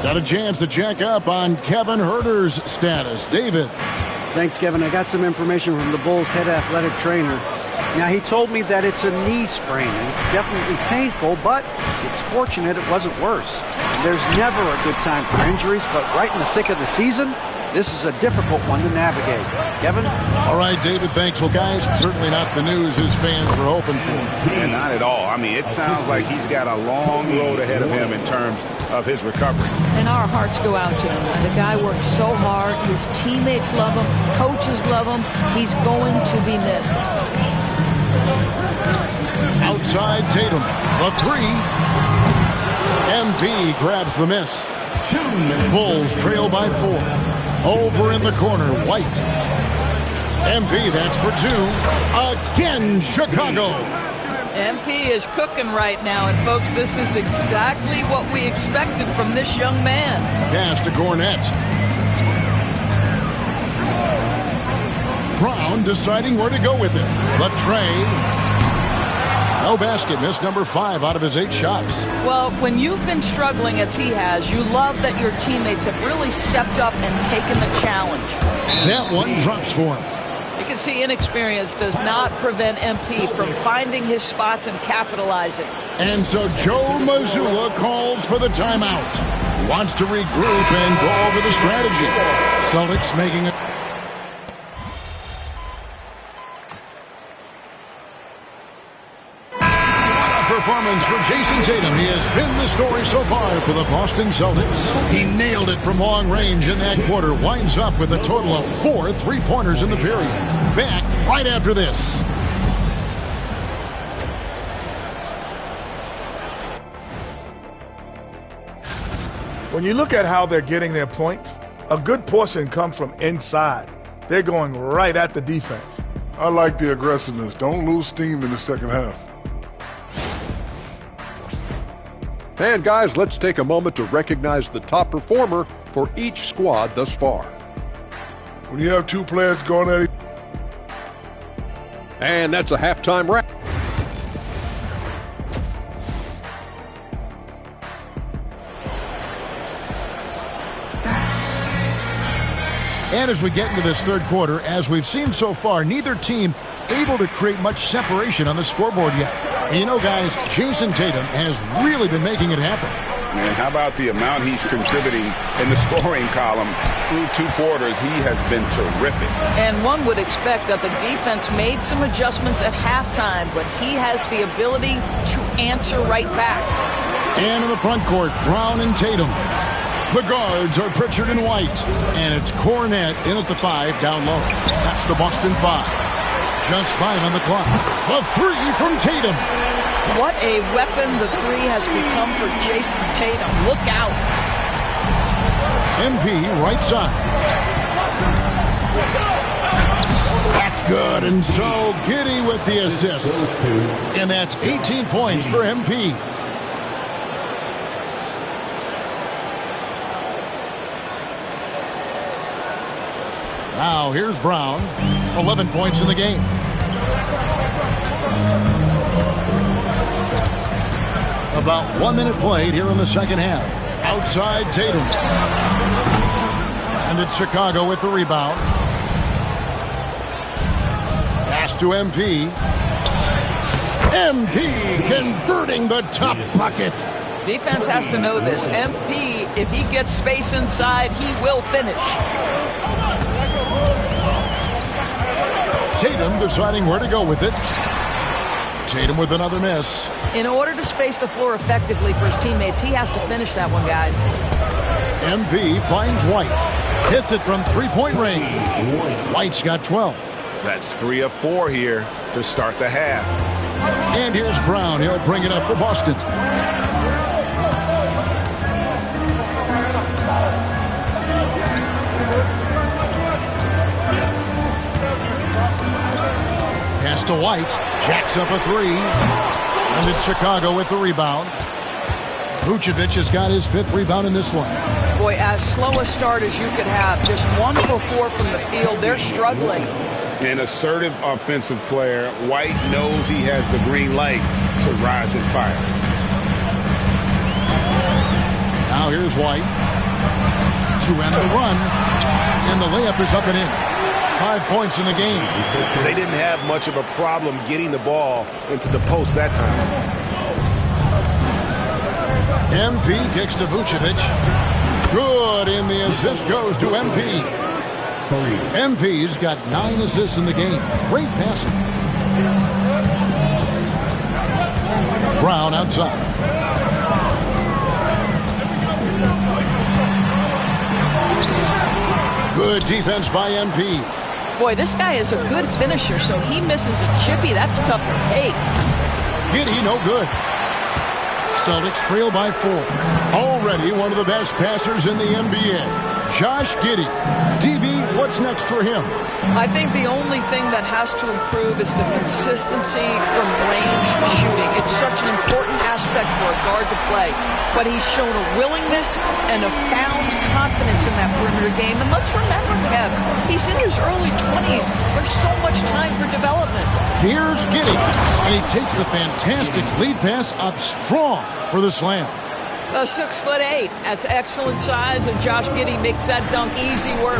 Got a chance to check up on Kevin Huerter's status. David. Thanks, Kevin. I got some information from the Bulls' head athletic trainer. Now, he told me that it's a knee sprain, and it's definitely painful, but it's fortunate it wasn't worse. There's never a good time for injuries, but right in the thick of the season, this is a difficult one to navigate. Kevin? All right, David, thanks. Well, guys, certainly not the news his fans were hoping for. And not at all. I mean, it sounds like he's got a long road ahead of him in terms of his recovery. And our hearts go out to him. The guy works so hard. His teammates love him. Coaches love him. He's going to be missed. Outside Tatum, the 3. MP grabs the miss. Bulls trail by 4. Over in the corner, White. MP, that's for 2. Again, Chicago. MP is cooking right now, and folks, this is exactly what we expected from this young man. Pass to Cornette. Brown deciding where to go with it. The tray. No basket. Missed number 5 out of his 8 shots. Well, when you've been struggling as he has, you love that your teammates have really stepped up and taken the challenge. That one drops for him. You can see inexperience does not prevent MP from finding his spots and capitalizing. And so Joe Mazzulla calls for the timeout. Wants to regroup and go over the strategy. Celtics making it. Performance for Jason Tatum. He has been the story so far for the Boston Celtics. He nailed it from long range in that quarter. Winds up with a total of 4 three-pointers in the period. Back right after this. When you look at how they're getting their points, a good portion come from inside. They're going right at the defense. I like the aggressiveness. Don't lose steam in the second half. And guys, let's take a moment to recognize the top performer for each squad thus far. When you have 2 players going at it. And that's a halftime wrap. And as we get into this third quarter, as we've seen so far, neither team able to create much separation on the scoreboard yet. And you know, guys, Jason Tatum has really been making it happen. And how about the amount he's contributing in the scoring column through 2 quarters? He has been terrific. And one would expect that the defense made some adjustments at halftime, but he has the ability to answer right back. And in the front court, Brown and Tatum. The guards are Pritchard and White. And it's Cornette in at the 5 down low. That's the Boston 5. Just 5 on the clock. A 3 from Tatum. What a weapon the 3 has become for Jason Tatum. Look out. MP right side. That's good. And so Giddey with the assist. And that's 18 points for MP. Now here's Brown. 11 points in the game. About 1 minute played here in the second half. Outside Tatum. And it's Chicago with the rebound. Pass to MP. MP converting the tough bucket. Defense has to know this. MP, if he gets space inside, he will finish. Tatum deciding where to go with it. Tatum with another miss. In order to space the floor effectively for his teammates, he has to finish that one, guys. MP finds White. Hits it from three-point range. White's got 12. That's 3 of 4 here to start the half. And here's Brown. He'll bring it up for Boston. Pass to White. Jacks up a 3. And it's Chicago with the rebound. Vucevic has got his 5th rebound in this one. Boy, as slow a start as you could have. Just 1 for 4 from the field. They're struggling. An assertive offensive player. White knows he has the green light to rise and fire. Now here's White. To end the run. And the layup is up and in. 5 points in the game. They didn't have much of a problem getting the ball into the post that time. MP kicks to Vucevic. Good, and the assist goes to MP. MP's got 9 assists in the game. Great passing. Brown outside. Good defense by MP. Boy, this guy is a good finisher, so he misses a chippy. That's tough to take. Giddey, no good. Celtics trail by 4. Already one of the best passers in the NBA. Josh Giddey. DB, what's next for him? I think the only thing that has to improve is the consistency from range shooting. It's such an important aspect for a guard to play. But he's shown a willingness and a found confidence in that perimeter game. And let's remember, Kev, he's in his early 20s. There's so much time for development. Here's Giddey. And he takes the fantastic lead pass up strong for the slam. 6'8". That's excellent size, and Josh Giddey makes that dunk easy work.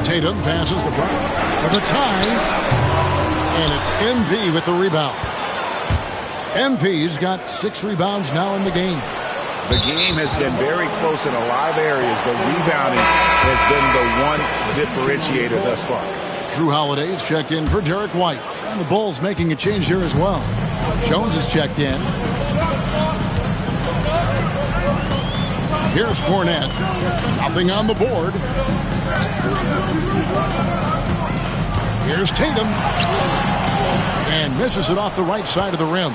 Tatum passes to Brown for the tie, and it's MP with the rebound. MP's got 6 rebounds now in the game. The game has been very close in a lot of areas, but rebounding has been the one differentiator thus far. Drew Holiday's checked in for Derek White, and the Bulls making a change here as well. Jones is checked in. Here's Cornette. Nothing on the board. Here's Tatum. And misses it off the right side of the rim.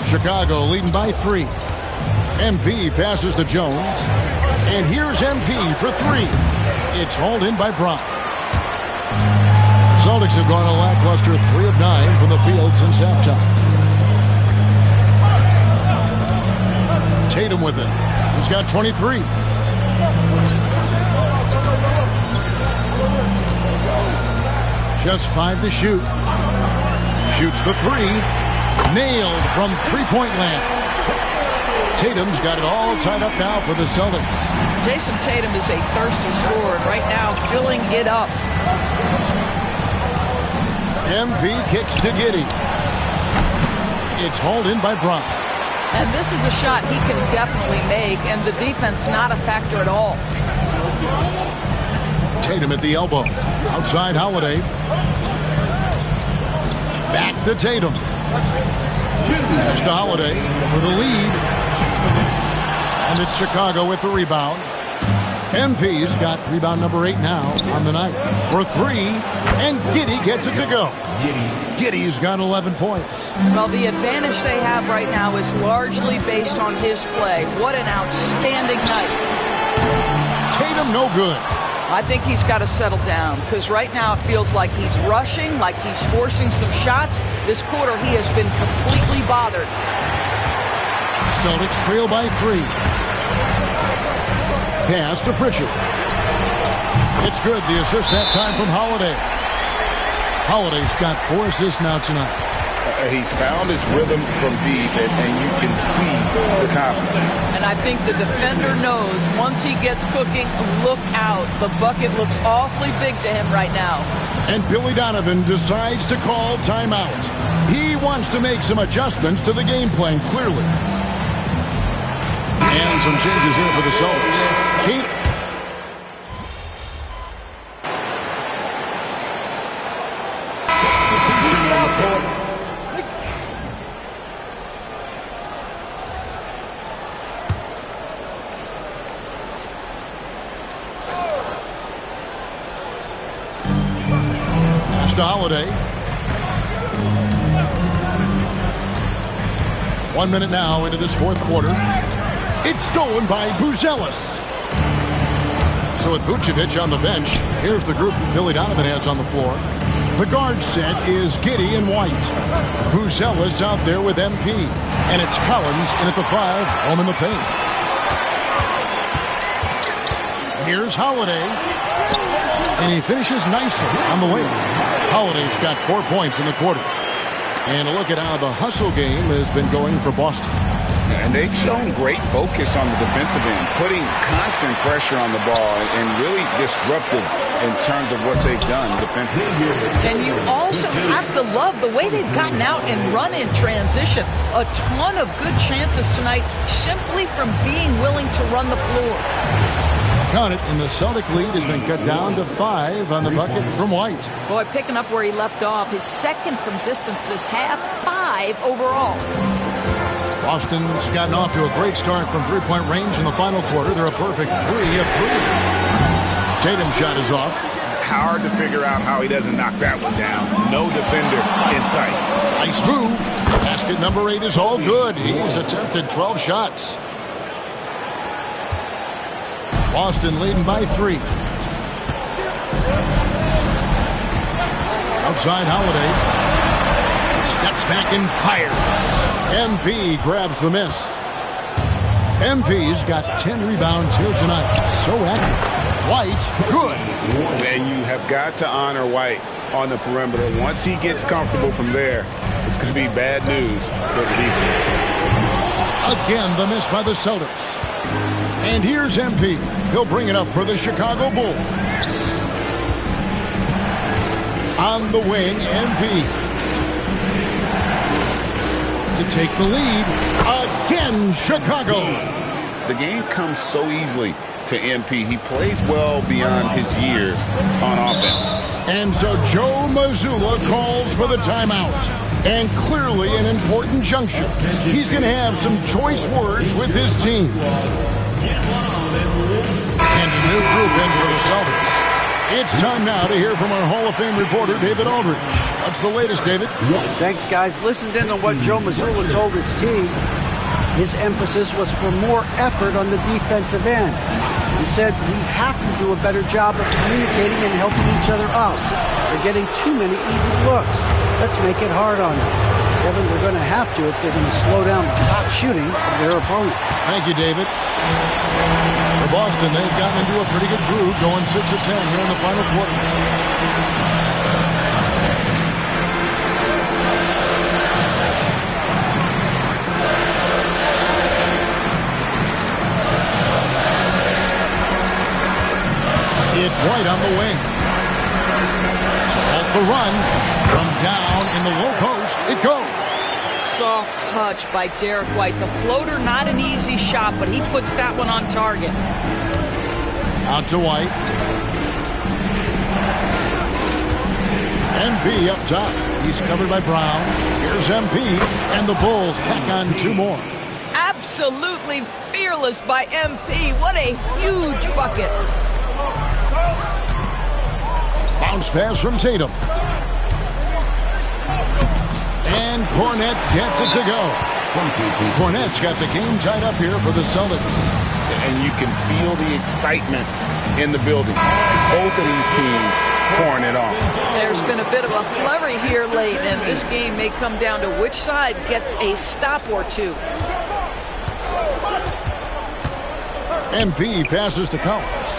Chicago leading by 3. MP passes to Jones. And here's MP for 3. It's hauled in by Brown. The Celtics have gone a lackluster 3 of 9 from the field since halftime. Tatum with it. He's got 23. Just 5 to shoot. Shoots the 3. Nailed from three-point land. Tatum's got it all tied up now for the Celtics. Jason Tatum is a thirsty scorer, and right now filling it up. MP kicks to Giddey. It's hauled in by Brown. And this is a shot he can definitely make, and the defense not a factor at all. Tatum at the elbow. Outside Holiday. Back to Tatum. Pass to Holiday for the lead. And it's Chicago with the rebound. MP's got rebound number 8 now on the night for 3. And Giddey gets it to go. Giddey's got 11 points. Well, the advantage they have right now is largely based on his play. What an outstanding night. Tatum no good. I think he's got to settle down because right now it feels like he's rushing, like he's forcing some shots. This quarter he has been completely bothered. Celtics trail by 3. Pass to Pritchard. It's good. The assist that time from Holiday. Holiday's got 4 assists now tonight. He's found his rhythm from deep, and you can see the confidence. And I think the defender knows once he gets cooking, look out. The bucket looks awfully big to him right now. And Billy Donovan decides to call timeout. He wants to make some adjustments to the game plan, clearly. And some changes here for the Celtics. Kate. Holiday. 1 minute now into this fourth quarter. It's stolen by Buzelis. So with Vucevic on the bench, here's the group that Billy Donovan has on the floor. The guard set is Giddey and White. Buzelis out there with MP. And it's Collins in at the 5, home in the paint. Here's Holiday. And he finishes nicely on the way. Holiday's got 4 points in the quarter. And a look at how the hustle game has been going for Boston. And they've shown great focus on the defensive end, putting constant pressure on the ball and really disruptive in terms of what they've done defensively. And you also have to love the way they've gotten out and run in transition. A ton of good chances tonight simply from being willing to run the floor. Count it, and the Celtic lead has been cut down to 5 on the bucket from White. Boy, picking up where he left off. His second from distance this half, 5 overall. Boston's gotten off to a great start from three-point range in the final quarter. They're a perfect 3 of 3. Tatum's shot is off. Hard to figure out how he doesn't knock that one down. No defender in sight. Nice move. Basket number 8 is all good. He's attempted 12 shots. Boston leading by 3. Outside Holiday. Steps back and fires. MP grabs the miss. MP's got 10 rebounds here tonight. So active. White, good. And you have got to honor White on the perimeter. Once he gets comfortable from there, it's going to be bad news for the defense. Again, the miss by the Celtics. And here's MP. He'll bring it up for the Chicago Bulls. On the wing, MP. To take the lead. Again, Chicago. The game comes so easily to MP. He plays well beyond his years on offense. And so Joe Mazzulla calls for the timeout. And clearly an important juncture. He's going to have some choice words with his team. And a new group in for the Celtics. It's time now to hear from our Hall of Fame reporter, David Aldridge. What's the latest, David? Thanks, guys. Listened in on what Joe Mazzulla told his team. His emphasis was for more effort on the defensive end. He said we have to do a better job of communicating and helping each other out. They're getting too many easy looks. Let's make it hard on them. Kevin, they're going to have to if they're going to slow down the hot shooting of their opponent. Thank you, David. For Boston, they've gotten into a pretty good groove, going 6 of 10 here in the final quarter. It's White on the wing. Off the run. From down in the low post, it goes. Soft touch by Derek White. The floater, not an easy shot, but he puts that one on target. Out to White. MP up top. He's covered by Brown. Here's MP, and the Bulls tack on 2 more. Absolutely fearless by MP. What a huge bucket. Bounce pass from Tatum. And Cornette gets it to go. Cornette's got the game tied up here for the Celtics. And you can feel the excitement in the building. Both of these teams pouring it on. There's been a bit of a flurry here late, and this game may come down to which side gets a stop or two. MP passes to Collins.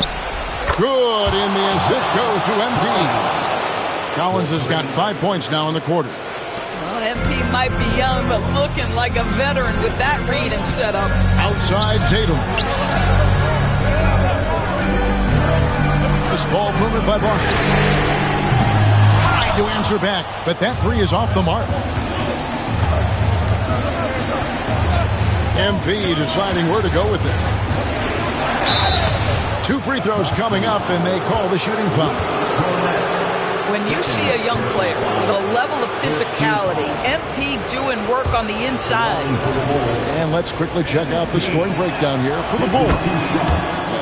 Good, and the assist goes to MP. Collins has got 5 points now in the quarter. Well, MP might be young, but looking like a veteran with that read and setup. Outside Tatum. This ball movement by Boston. Trying to answer back, but that three is off the mark. MP deciding where to go with it. 2 free throws coming up, and they call the shooting foul. When you see a young player with a level of physicality, MP doing work on the inside. And let's quickly check out the scoring breakdown here for the Bulls.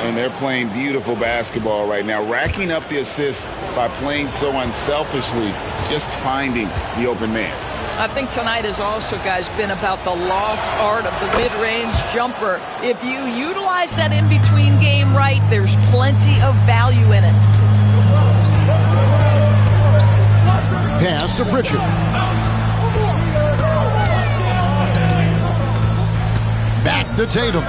And they're playing beautiful basketball right now, racking up the assists by playing so unselfishly, just finding the open man. I think tonight has also, guys, been about the lost art of the mid-range jumper. If you utilize that in-between game right, there's plenty of value in it. Pass to Pritchard. Back to Tatum.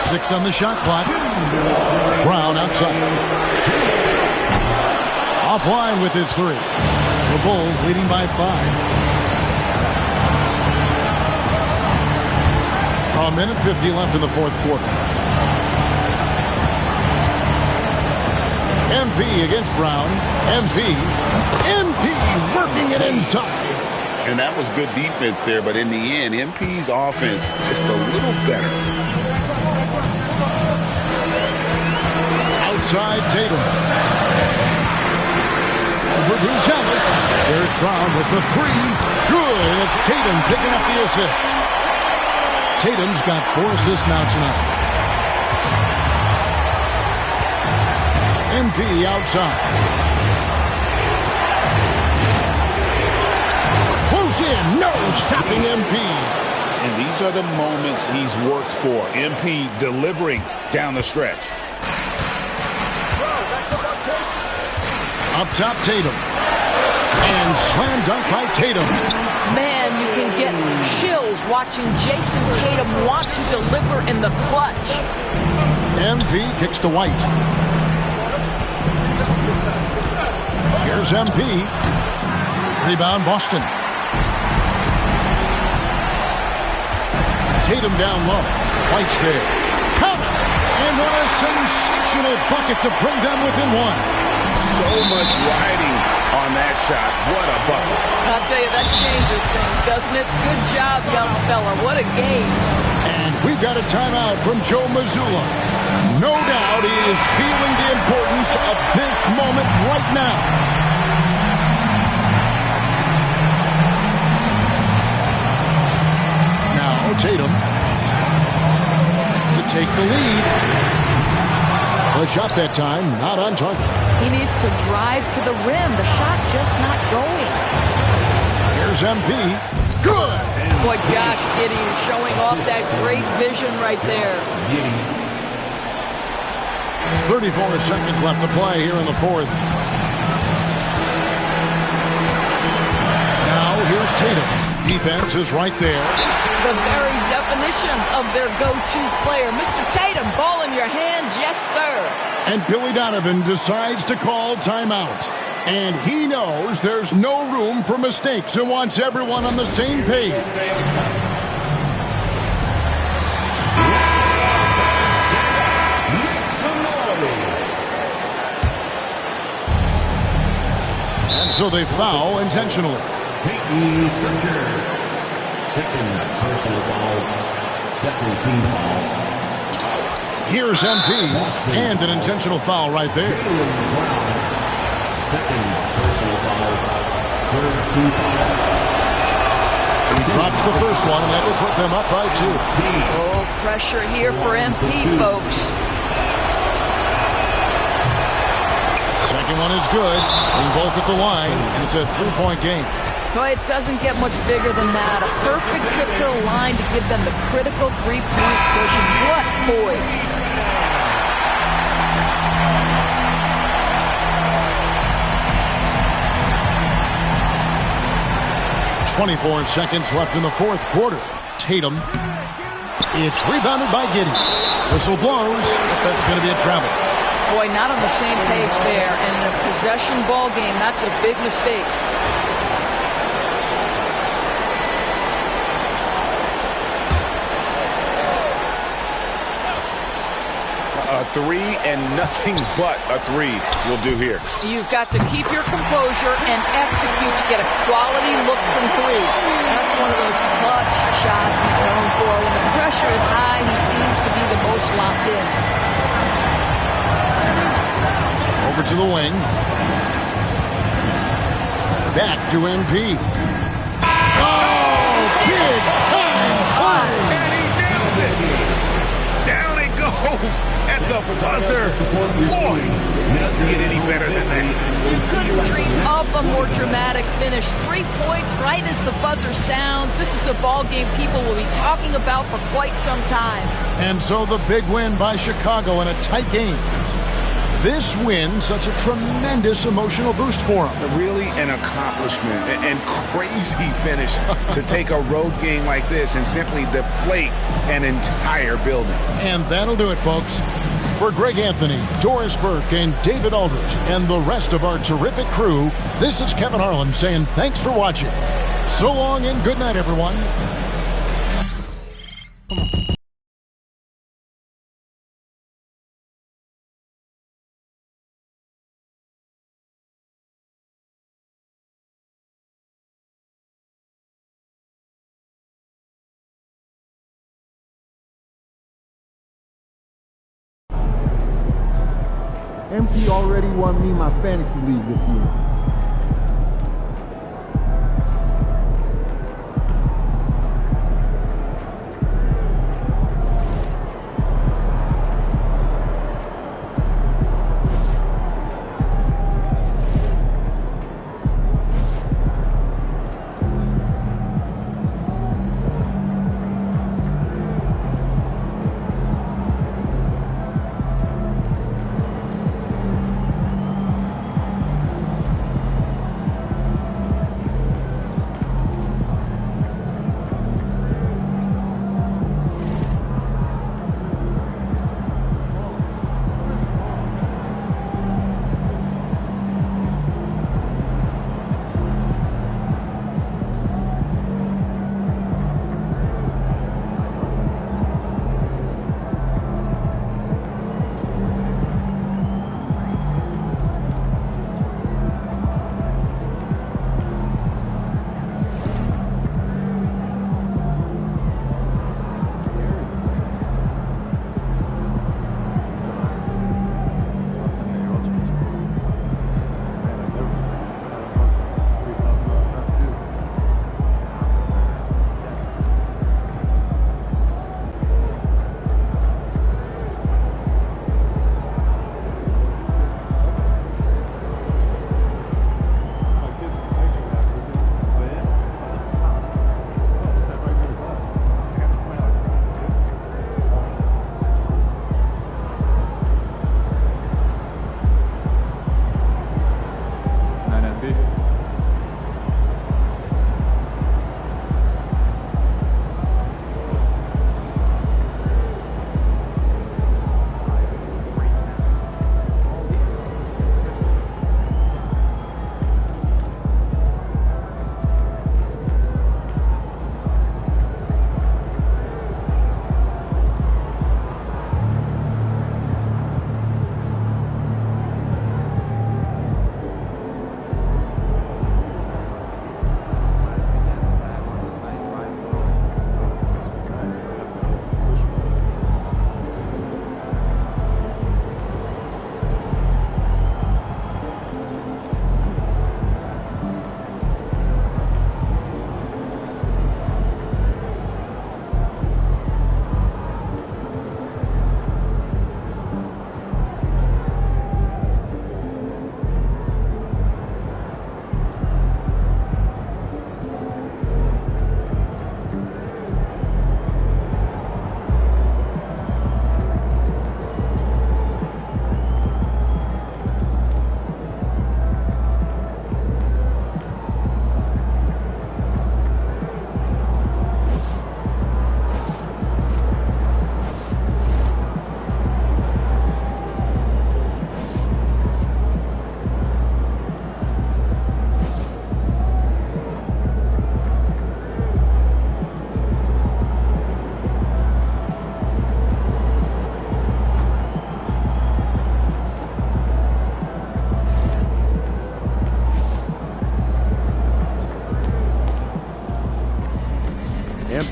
6 on the shot clock. Brown outside. Offline with his 3. The Bulls leading by 5. A minute 50 left in the fourth quarter. MP against Brown. MP working it inside. And that was good defense there, but in the end, MP's offense just a little better. Outside Tatum. Over to Thomas. There's Brown with the 3. Good. And it's Tatum picking up the assist. Tatum's got 4 assists now tonight. MP outside. Close in. No stopping MP. And these are the moments he's worked for. MP delivering down the stretch. Up top, Tatum. And slam dunk by Tatum. Man, you can get chills watching Jason Tatum want to deliver in the clutch. MP kicks to White. Here's MP. Rebound, Boston. Tatum down low. White's there. Count it! And what a sensational bucket to bring them within 1. So much riding on that shot. What a bucket. I'll tell you, that changes things, doesn't it? Good job, young fella. What a game. And we've got a timeout from Joe Mazzulla. No doubt he is feeling the importance of this moment right now. Now Tatum to take the lead. The shot that time, not on target. He needs to drive to the rim. The shot just not going. Here's MP. Good! Boy, Josh Giddey is showing off that great vision right there. 34 seconds left to play here in the fourth. Now here's Tatum. Defense is right there. The very definition of their go-to player. Mr. Tatum, ball in your hands, yes, sir. And Billy Donovan decides to call timeout. And he knows there's no room for mistakes and wants everyone on the same page. And so they foul intentionally. Second personal foul, second team foul. Here's MP, and an intentional foul right there. Second personal foul, third team foul. He drops the first one, and that will put them up by 2. Oh, pressure here for MP, folks. Second one is good. Being both at the line, and it's a 3-point game. Boy, it doesn't get much bigger than that. A perfect trip to the line to give them the critical 3-point push. What poise. 24 seconds left in the fourth quarter. Tatum. It's rebounded by Giddey. Whistle blows, but that's going to be a travel. Boy, not on the same page there. And in a possession ball game, that's a big mistake. A three and nothing but a three will do here. You've got to keep your composure and execute to get a quality look from three. That's one of those clutch shots he's known for. When the pressure is high, he seems to be the most locked in. Over to the wing. Back to MP. Oh, big time play! And he nailed it! Down it goes at the buzzer. Boy, doesn't get any better than that. You couldn't dream up a more dramatic finish. 3 points right as the buzzer sounds. This is a ball game people will be talking about for quite some time. And so the big win by Chicago in a tight game. This win, such a tremendous emotional boost for him. Really an accomplishment and crazy finish to take a road game like this and simply deflate an entire building. And that'll do it, folks. For Greg Anthony, Doris Burke, and David Aldridge, and the rest of our terrific crew, this is Kevin Harlan saying thanks for watching. So long and good night, everyone. MP already won me my fantasy league this year.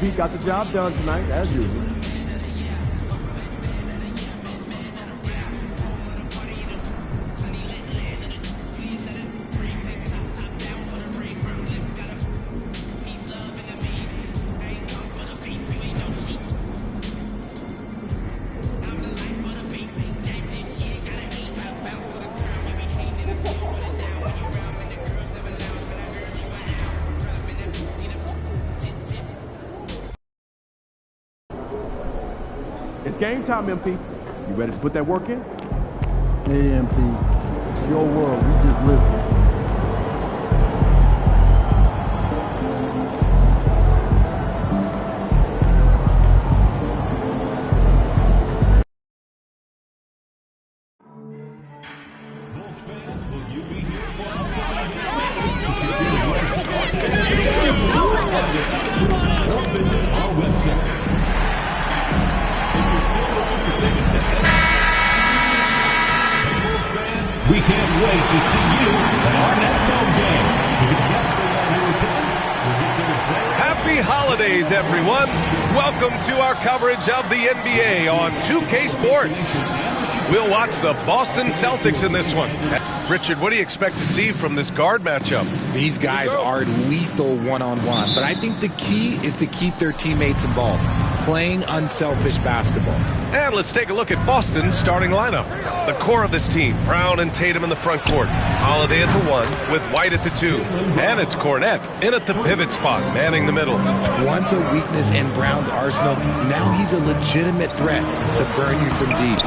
MP got the job done tonight, as usual. It's game time, MP. You ready to put that work in? Hey, MP, it's your world. We just live here. We can't wait to see you at our next home game. Happy holidays, everyone. Welcome to our coverage of the NBA on 2K Sports. We'll watch the Boston Celtics in this one. Richard, what do you expect to see from this guard matchup? These guys are lethal one-on-one, but I think the key is to keep their teammates involved, playing unselfish basketball. And let's take a look at Boston's starting lineup. The core of this team, Brown and Tatum in the front court. Holiday at the 1 with White at the 2. And it's Cornette in at the pivot spot, manning the middle. Once a weakness in Brown's arsenal, now he's a legitimate threat to burn you from deep.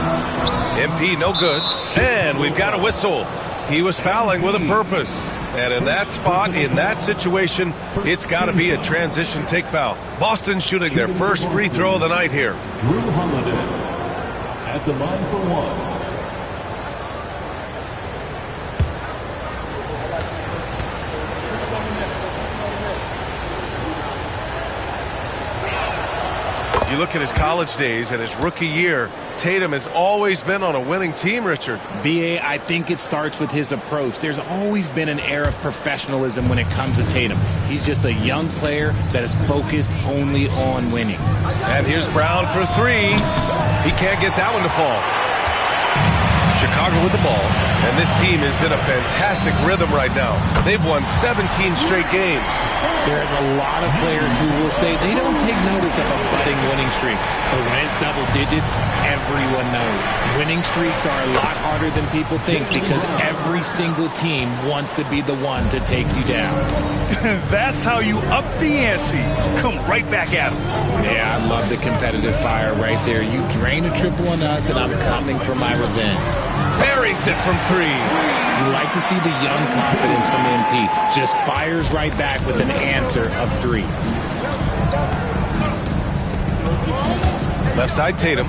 MP no good. And we've got a whistle. He was fouling with a purpose. And in that spot, in that situation, it's got to be a transition take foul. Boston shooting their first free throw of the night here. Drew Holiday at the line for 1. You look at his college days and his rookie year, Tatum has always been on a winning team, Richard. B.A., I think it starts with his approach. There's always been an air of professionalism when it comes to Tatum. He's just a young player that is focused only on winning. And here's Brown for 3. He can't get that one to fall. Chicago with the ball, and this team is in a fantastic rhythm right now. They've won 17 straight games. There's a lot of players who will say they don't take notice of a budding winning streak. But when it's double digits, everyone knows. Winning streaks are a lot harder than people think because every single team wants to be the one to take you down. That's how you up the ante. Come right back at them. Yeah, I love the competitive fire right there. You drain a triple on us, and I'm coming for my revenge. Buries it from 3. You like to see the young confidence from MP. Just fires right back with an answer of 3. Left side, Tatum.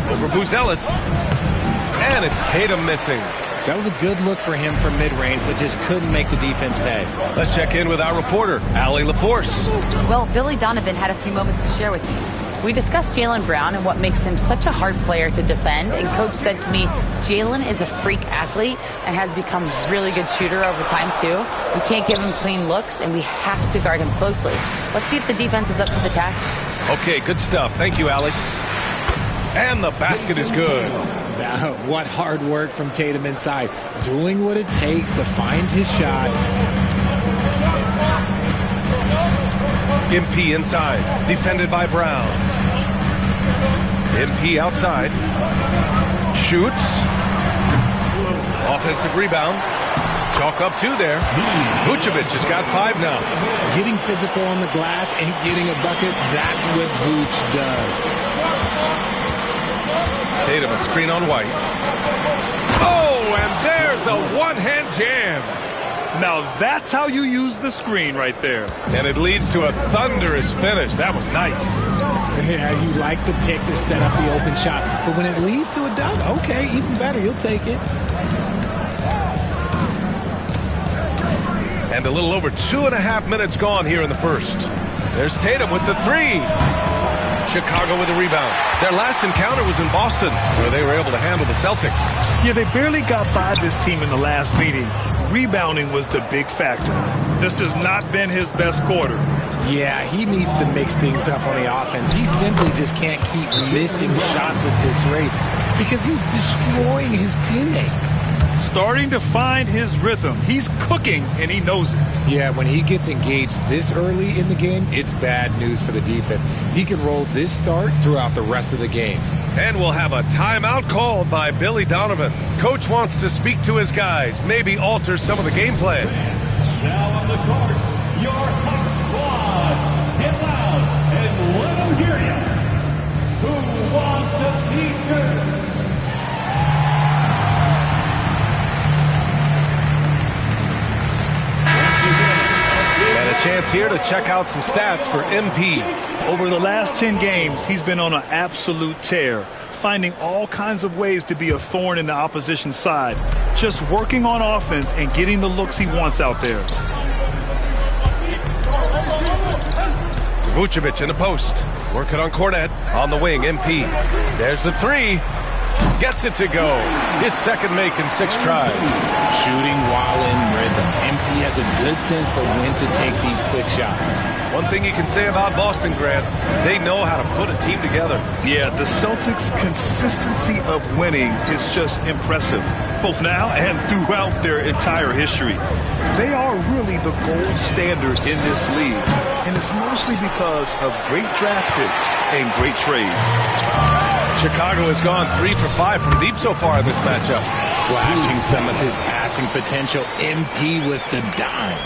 Over Buzelis. And it's Tatum missing. That was a good look for him from mid-range, but just couldn't make the defense pay. Let's check in with our reporter, Allie LaForce. Well, Billy Donovan had a few moments to share with me. We discussed Jaylen Brown and what makes him such a hard player to defend, and Coach said to me, Jaylen is a freak athlete and has become a really good shooter over time, too. We can't give him clean looks, and we have to guard him closely. Let's see if the defense is up to the task. Okay, good stuff. Thank you, Allie. And the basket is good. Now, what hard work from Tatum inside. Doing what it takes to find his shot. MP inside, defended by Brown. MP outside. Shoots. Offensive rebound. Chalk up 2 there. Vucevic has got 5 now. Getting physical on the glass and getting a bucket, that's what Vuce does. Tatum a screen on White. Oh, and there's a one-hand jam. Now that's how you use the screen right there. And it leads to a thunderous finish. That was nice. Yeah, you like the pick to set up the open shot. But when it leads to a dunk, okay, even better. You'll take it. And a little over 2.5 minutes gone here in the first. There's Tatum with the 3. Chicago with a rebound. Their last encounter was in Boston, where they were able to handle the Celtics. Yeah, they barely got by this team in the last meeting. Rebounding was the big factor. This has not been his best quarter. Yeah, he needs to mix things up on the offense. He simply just can't keep missing shots at this rate because he's destroying his teammates. Starting to find his rhythm. He's cooking, and he knows it. Yeah, when he gets engaged this early in the game, it's bad news for the defense. He can roll this start throughout the rest of the game. And we'll have a timeout called by Billy Donovan. Coach wants to speak to his guys, maybe alter some of the game plan. Now on the court, your hot squad. Get loud and let them hear you. Who wants a t-shirt? And a chance here to check out some stats for MP. Over the last 10 games, he's been on an absolute tear, finding all kinds of ways to be a thorn in the opposition side, just working on offense and getting the looks he wants out there. Vucevic in the post, working on Cornet on the wing. MP, there's the three, gets it to go. His second make in 6 tries. Shooting while in rhythm. MP has a good sense for when to take these quick shots. One thing you can say about Boston, Grant, they know how to put a team together. Yeah, the Celtics' consistency of winning is just impressive, both now and throughout their entire history. They are really the gold standard in this league, and it's mostly because of great draft picks and great trades. Chicago has gone 3 for 5 from deep so far in this matchup. Flashing some of his passing potential. MP with the dime.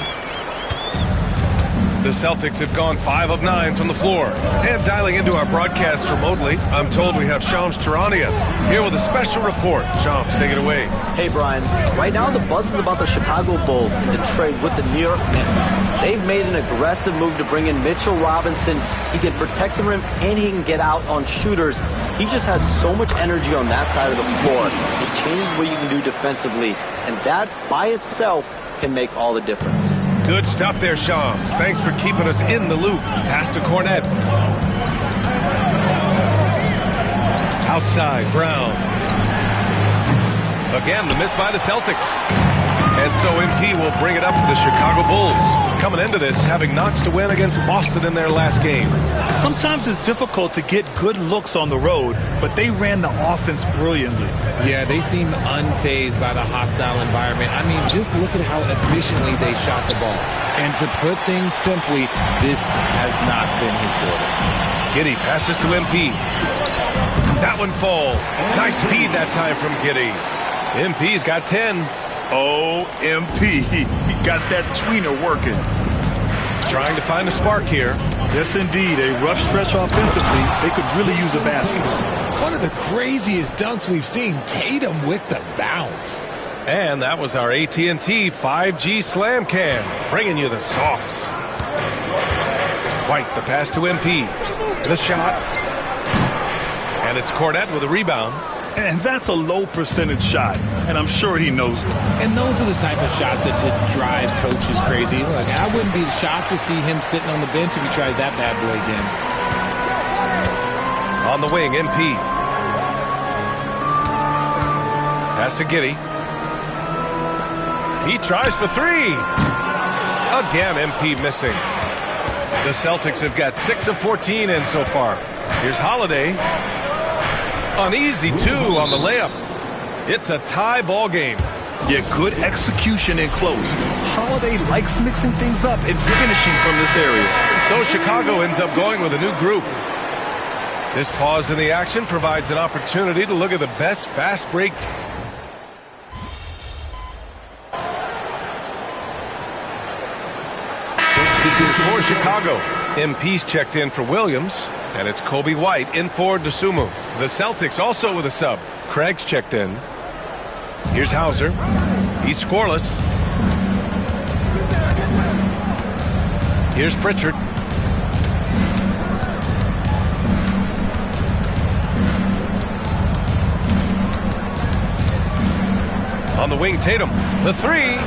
The Celtics have gone 5 of 9 from the floor. And dialing into our broadcast remotely, I'm told we have Shams Charania here with a special report. Shams, take it away. Hey, Brian. Right now, the buzz is about the Chicago Bulls in the trade with the New York Knicks. They've made an aggressive move to bring in Mitchell Robinson. He can protect the rim and he can get out on shooters. He just has so much energy on that side of the floor. It changes what you can do defensively, and that by itself can make all the difference. Good stuff there, Shams. Thanks for keeping us in the loop. Pass to Cornet. Outside, Brown. Again, the miss by the Celtics. And so MP will bring it up for the Chicago Bulls. Coming into this, having notched a win against Boston in their last game. Sometimes it's difficult to get good looks on the road, but they ran the offense brilliantly. Yeah, they seem unfazed by the hostile environment. I mean, just look at how efficiently they shot the ball. And to put things simply, this has not been his quarter. Giddey passes to MP. That one falls. Nice feed that time from Giddey. MP's got 10. Oh, MP. He got that tweener working. Trying to find a spark here. Yes, indeed. A rough stretch offensively. They could really use a basket. One of the craziest dunks we've seen. Tatum with the bounce. And that was our AT&T 5G Slam Cam, bringing you the sauce. White, the pass to MP. The shot. And it's Cornet with a rebound. And that's a low percentage shot, and I'm sure he knows it. And those are the type of shots that just drive coaches crazy. Look, I wouldn't be shocked to see him sitting on the bench if he tries that bad boy again. On the wing, MP. Pass to Giddey. He tries for 3. Again, MP missing. The Celtics have got 6 of 14 in so far. Here's Holiday. An easy 2 on the layup. It's a tie ball game. Yeah, good execution in close. Holiday likes mixing things up and finishing from this area. So Chicago ends up going with a new group. This pause in the action provides an opportunity to look at the best fast break. For Chicago, MP's checked in for Williams, and it's Kobe White in for Dosunmu. The Celtics also with a sub. Craig's checked in. Here's Hauser. He's scoreless. Here's Pritchard. On the wing, Tatum. The 3.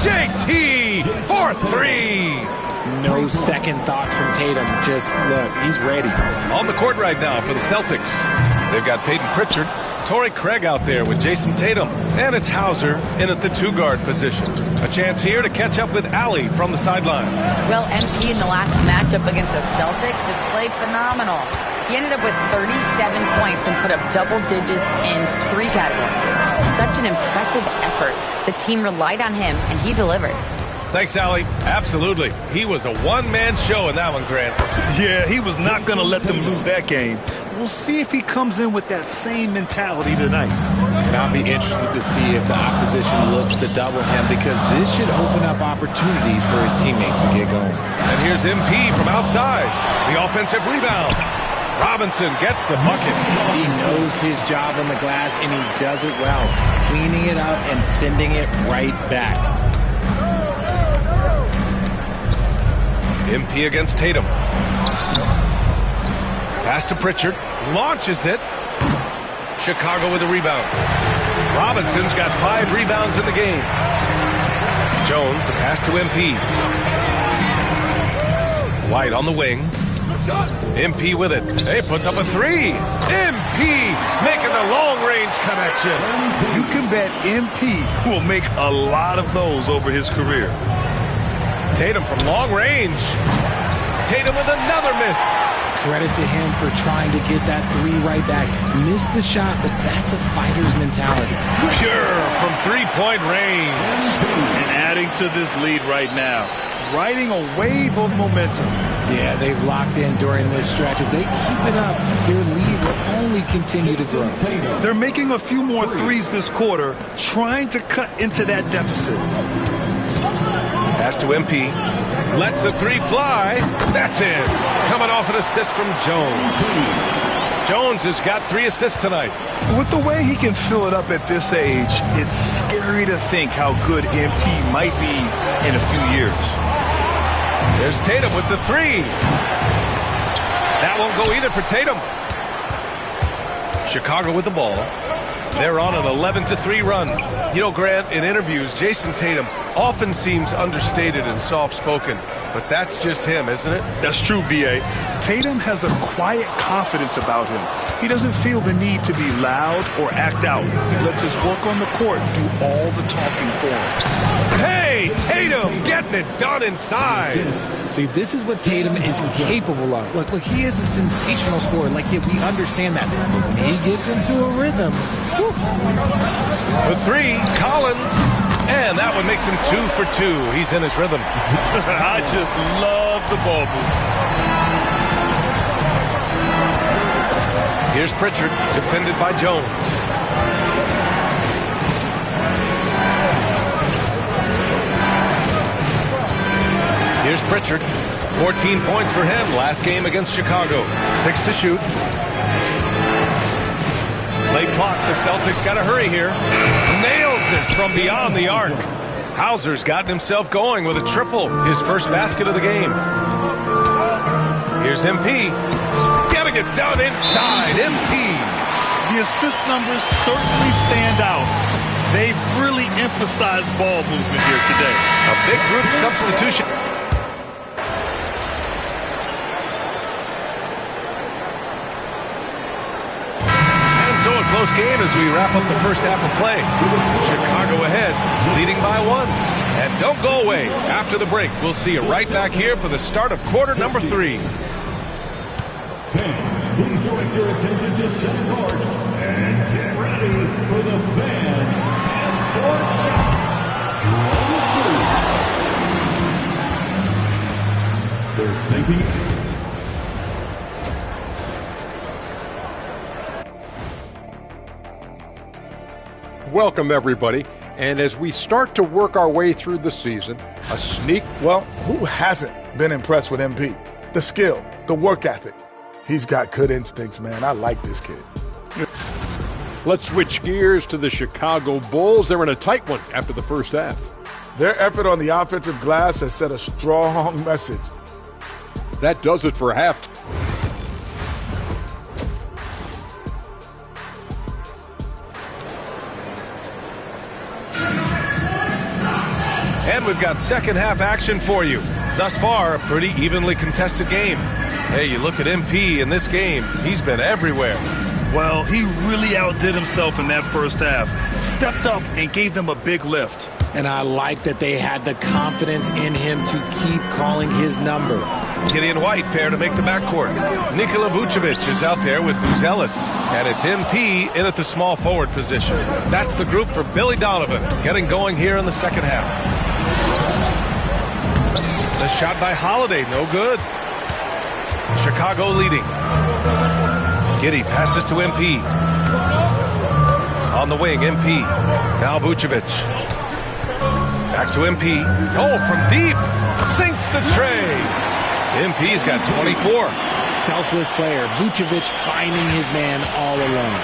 JT for 3. No second thoughts from Tatum. Just look, he's ready. On the court right now for the Celtics. They've got Peyton Pritchard. Torrey Craig out there with Jason Tatum. And it's Hauser in at the 2-guard position. A chance here to catch up with Allie from the sideline. Well, MP in the last matchup against the Celtics just played phenomenal. He ended up with 37 points and put up double digits in 3 categories. Such an impressive effort. The team relied on him, and he delivered. Thanks, Allie. Absolutely. He was a one-man show in that one, Grant. Yeah, he was not going to let them lose that game. We'll see if he comes in with that same mentality tonight. And I'll be interested to see if the opposition looks to double him, because this should open up opportunities for his teammates to get going. And here's MP from outside. The offensive rebound. Robinson gets the bucket. He knows his job on the glass, and he does it well, cleaning it up and sending it right back. MP against Tatum. Pass to Pritchard. Launches it. Chicago with a rebound. Robinson's got 5 rebounds in the game. Jones, the pass to MP. White on the wing. MP with it. He puts up a 3. MP making the long-range connection. You can bet MP will make a lot of those over his career. Tatum from long range. Tatum with another miss. Credit to him for trying to get that 3 right back. Missed the shot, but that's a fighter's mentality. Pure from 3-point range. And adding to this lead right now, riding a wave of momentum. Yeah, they've locked in during this stretch. If they keep it up, their lead will only continue to grow. They're making a few more threes this quarter, trying to cut into that deficit. Pass to MP. Lets the 3 fly. That's in. Coming off an assist from Jones. Jones has got 3 assists tonight. With the way he can fill it up at this age, it's scary to think how good MP might be in a few years. There's Tatum with the 3. That won't go either for Tatum. Chicago with the ball. They're on an 11-3 run. You know, Grant, in interviews, Jason Tatum often seems understated and soft-spoken, but that's just him, isn't it? That's true, B.A. Tatum has a quiet confidence about him. He doesn't feel the need to be loud or act out. He lets his work on the court do all the talking for him. Hey, Tatum getting it done inside. See, this is what Tatum is capable of. Look, he is a sensational scorer. Like, yeah, we understand that. But when he gets into a rhythm, whew. The 3, Collins. And that one makes him 2 for 2. He's in his rhythm. I just love the ball move. Here's Pritchard, defended by Jones. Here's Pritchard. 14 points for him last game against Chicago. 6 to shoot. Late clock. The Celtics got to hurry here. Nails it from beyond the arc. Hauser's gotten himself going with a triple. His first basket of the game. Here's MP. Getting it done inside. MP. The assist numbers certainly stand out. They've really emphasized ball movement here today. A big group substitution. So a close game as we wrap up the first half of play. Chicago ahead, leading by 1. And don't go away. After the break, we'll see you right back here for the start of quarter number 3. Fans, please direct your attention to center court and get ready for the Fan F-Court shots. They're thinking. Welcome, everybody. And as we start to work our way through the season, a sneak... Well, who hasn't been impressed with MP? The skill, the work ethic. He's got good instincts, man. I like this kid. Let's switch gears to the Chicago Bulls. They're in a tight one after the first half. Their effort on the offensive glass has set a strong message. That does it for half. And we've got second half action for you. Thus far, a pretty evenly contested game. Hey, you look at MP in this game, he's been everywhere. Well, he really outdid himself in that first half. Stepped up and gave them a big lift. And I like that they had the confidence in him to keep calling his number. Gideon White pair to make the backcourt. Nikola Vucevic is out there with Buzelis. And it's MP in at the small forward position. That's the group for Billy Donovan, getting going here in the second half. The shot by Holiday, no good. Chicago leading. Giddey passes to MP. On the wing, MP. Now Vucevic. Back to MP. Oh, from deep. Sinks the tray. MP's got 24. Selfless player. Vucevic finding his man all alone.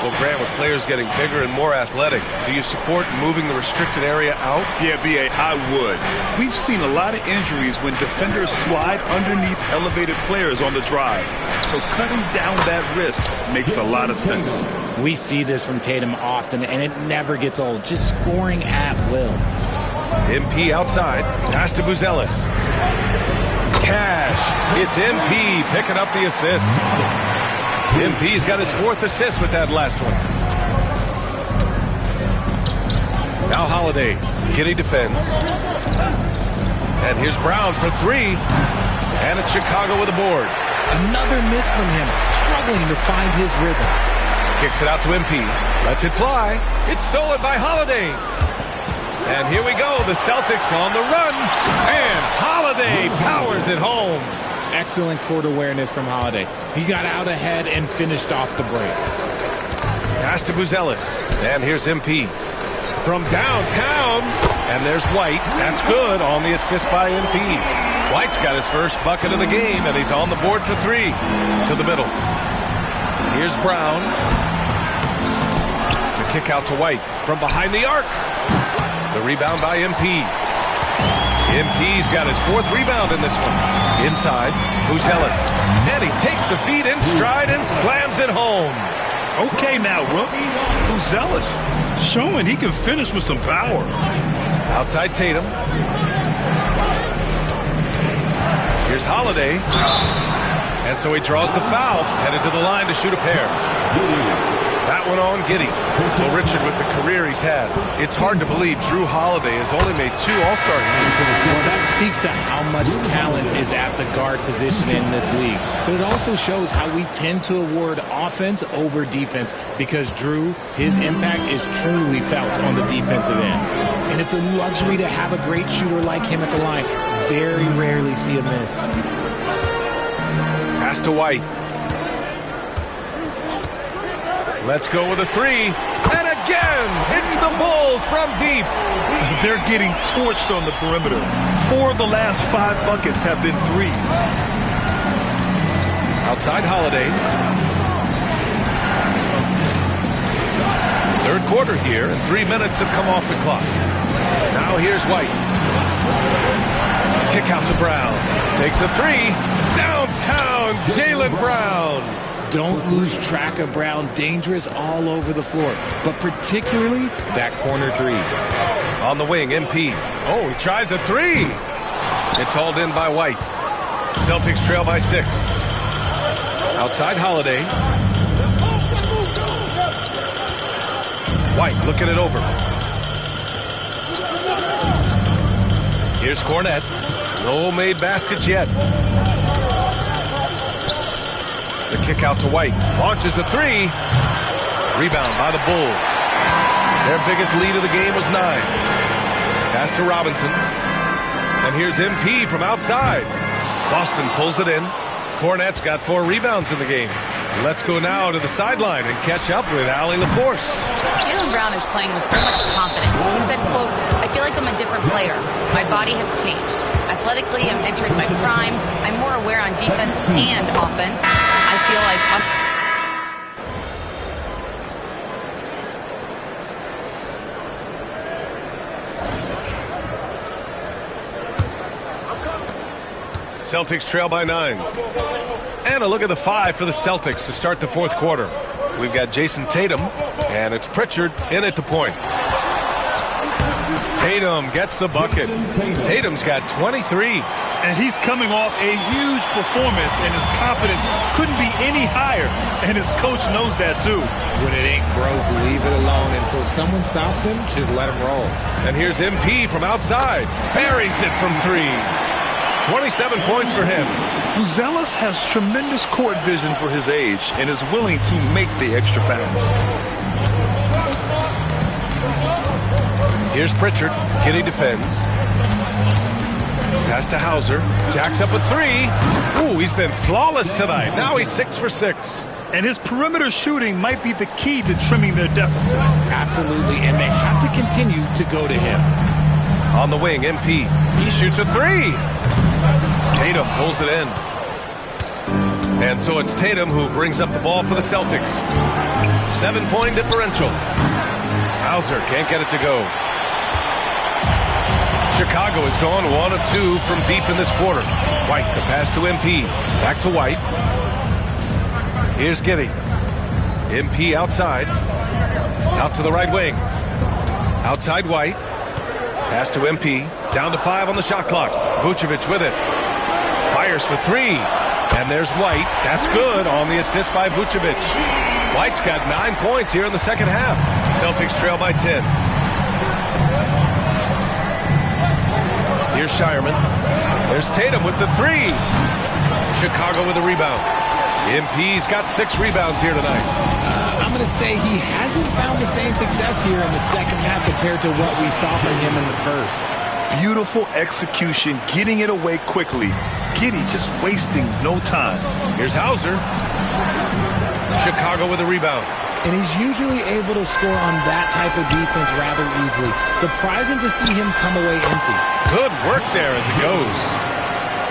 Well, Grant, with players getting bigger and more athletic, do you support moving the restricted area out? Yeah, B.A., I would. We've seen a lot of injuries when defenders slide underneath elevated players on the drive. So cutting down that risk makes a lot of sense. We see this from Tatum often, and it never gets old. Just scoring at will. MP outside. Pass to Buzelis. Cash. It's MP picking up the assist. MP's got his 4th assist with that last one. Now Holiday. Giddey defends. And here's Brown for 3. And it's Chicago with a board. Another miss from him. Struggling to find his rhythm. Kicks it out to MP. Lets it fly. It's stolen by Holiday. And here we go. The Celtics on the run. And Holiday powers it home. Excellent court awareness from Holiday. He got out ahead and finished off the break. Pass to Buzelis. And here's MP. From downtown. And there's White. That's good on the assist by MP. White's got his first bucket of the game, and he's on the board for 3. To the middle. Here's Brown. The kick out to White. From behind the arc. The rebound by MP. MP's got his 4th rebound in this one. Inside, Buzelis. And he takes the feed in stride and slams it home. Okay now, rookie. Buzelis showing he can finish with some power. Outside Tatum. Here's Holiday. And so he draws the foul, headed to the line to shoot a pair. That one on Giddey. Well, Richard, with the career he's had, it's hard to believe Drew Holiday has only made 2 All-Star teams. Well, that speaks to how much talent is at the guard position in this league. But it also shows how we tend to award offense over defense because Drew, his impact is truly felt on the defensive end. And it's a luxury to have a great shooter like him at the line. Very rarely see a miss. Pass to White. Let's go with a 3. And again, it's the Bulls from deep. They're getting torched on the perimeter. 4 of the last 5 buckets have been 3s. Outside Holiday. 3rd quarter here, and 3 minutes have come off the clock. Now here's White. Kick out to Brown. Takes a 3. Downtown, Jaylen Brown. Don't lose track of Brown. Dangerous all over the floor, but particularly that corner 3. On the wing, MP. Oh, he tries a 3. It's hauled in by White. Celtics trail by 6. Outside Holiday. White looking it over. Here's Cornette. No made baskets yet. The kick out to White. Launches a 3. Rebound by the Bulls. Their biggest lead of the game was 9. Pass to Robinson. And here's MP from outside. Boston pulls it in. Cornette's got 4 rebounds in the game. Let's go now to the sideline and catch up with Allie LaForce. Jaylen Brown is playing with so much confidence. He said, quote, "I feel like I'm a different player. My body has changed. Athletically, I'm entering my prime. I'm more aware on defense and offense. I feel like Celtics trail by 9. And a look at the 5 for the Celtics to start the 4th quarter. We've got Jason Tatum, and it's Pritchard in at the point. Tatum gets the bucket. Tatum's got 23. And he's coming off a huge performance, and his confidence couldn't be any higher. And his coach knows that, too. When it ain't broke, leave it alone. Until someone stops him, just let him roll. And here's MP from outside. Buries it from 3. 27 points for him. Buzelis has tremendous court vision for his age and is willing to make the extra pass. Here's Pritchard. Kitty defends. Pass to Hauser. Jacks up with 3. Ooh, he's been flawless tonight. Now he's 6 for 6. And his perimeter shooting might be the key to trimming their deficit. Absolutely, and they have to continue to go to him. On the wing, MP. He shoots a 3. Tatum pulls it in. And so it's Tatum who brings up the ball for the Celtics. 7-point differential. Hauser can't get it to go. Chicago has gone 1 of 2 from deep in this quarter. White, the pass to MP. Back to White. Here's Giddey. MP outside. Out to the right wing. Outside White. Pass to MP. Down to 5 on the shot clock. Vucevic with it. Fires for 3. And there's White. That's good on the assist by Vucevic. White's got 9 points here in the second half. Celtics trail by 10. Here's Shireman. There's Tatum with the 3. Chicago with a rebound. MP's got 6 rebounds here tonight. I'm going to say he hasn't found the same success here in the second half compared to what we saw from him in the first. Beautiful execution, getting it away quickly. Giddey just wasting no time. Here's Hauser. Chicago with a rebound. And he's usually able to score on that type of defense rather easily. Surprising to see him come away empty. Good work there as it goes.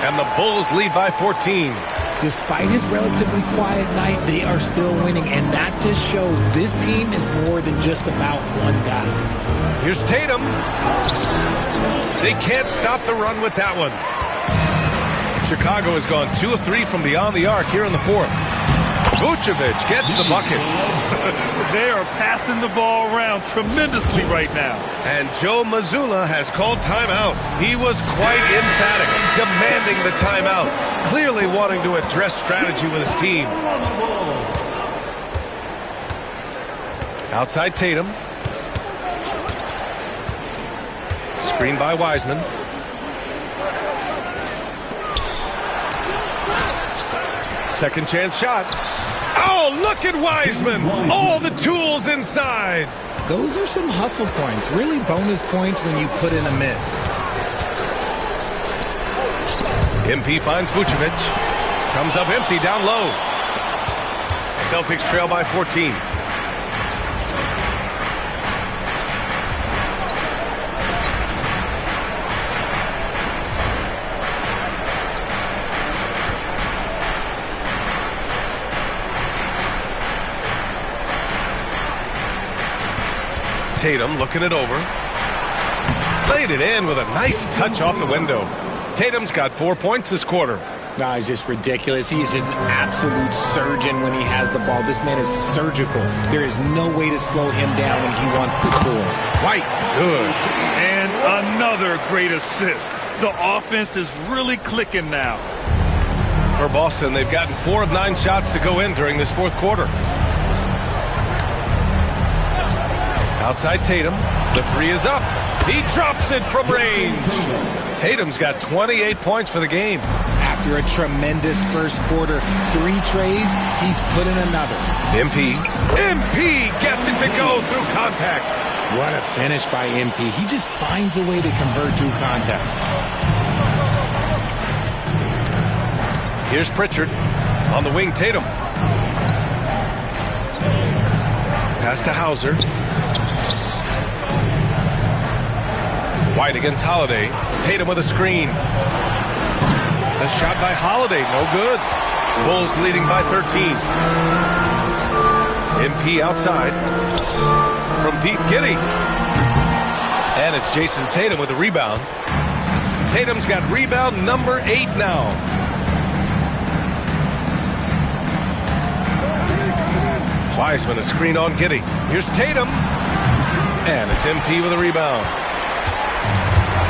And the Bulls lead by 14. Despite his relatively quiet night, they are still winning, and that just shows this team is more than just about one guy. Here's Tatum. They can't stop the run with that one. Chicago has gone 2 of 3 from beyond the arc here in the fourth. Vucevic gets the bucket. They are passing the ball around tremendously right now. And Joe Mazzulla has called timeout. He was quite emphatic, demanding the timeout, clearly wanting to address strategy with his team. Outside Tatum. Screen by Wiseman. Second chance shot. Oh, look at Wiseman. All the tools inside. Those are some hustle points. Really bonus points when you put in a miss. MP finds Vucevic. Comes up empty down low. Celtics trail by 14. Tatum looking it over. Laid it in with a nice touch off the window. Tatum's got 4 points this quarter. No, he's just ridiculous. He's just an absolute surgeon when he has the ball. This man is surgical. There is no way to slow him down when he wants to score. White, good. And another great assist. The offense is really clicking now. For Boston, they've gotten 4 of 9 shots to go in during this fourth quarter. Outside Tatum. The 3 is up. He drops it from range. Tatum's got 28 points for the game. After a tremendous first quarter, 3 trays, he's put in another. MP gets it to go through contact. What a finish by MP. He just finds a way to convert through contact. Here's Pritchard. On the wing, Tatum. Pass to Hauser. White against Holiday. Tatum with a screen. A shot by Holiday, no good. Bulls leading by 13. MP outside. From deep, Giddey. And it's Jason Tatum with a rebound. Tatum's got rebound number 8 now. Wiseman a screen on Giddey. Here's Tatum. And it's MP with a rebound.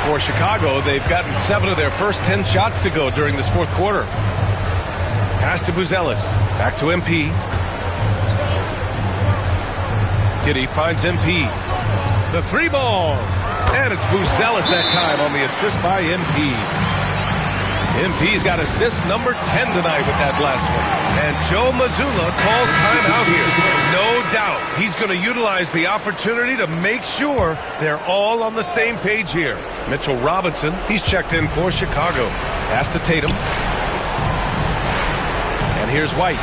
For Chicago, they've gotten 7 of their first 10 shots to go during this fourth quarter. Pass to Buzelis. Back to MP. Kitty finds MP. The 3 ball. And it's Buzelis that time on the assist by MP. MP's got assist number 10 tonight with that last one. And Joe Mazzulla calls timeout here. No doubt he's going to utilize the opportunity to make sure they're all on the same page here. Mitchell Robinson, he's checked in for Chicago. Pass to Tatum. And here's White.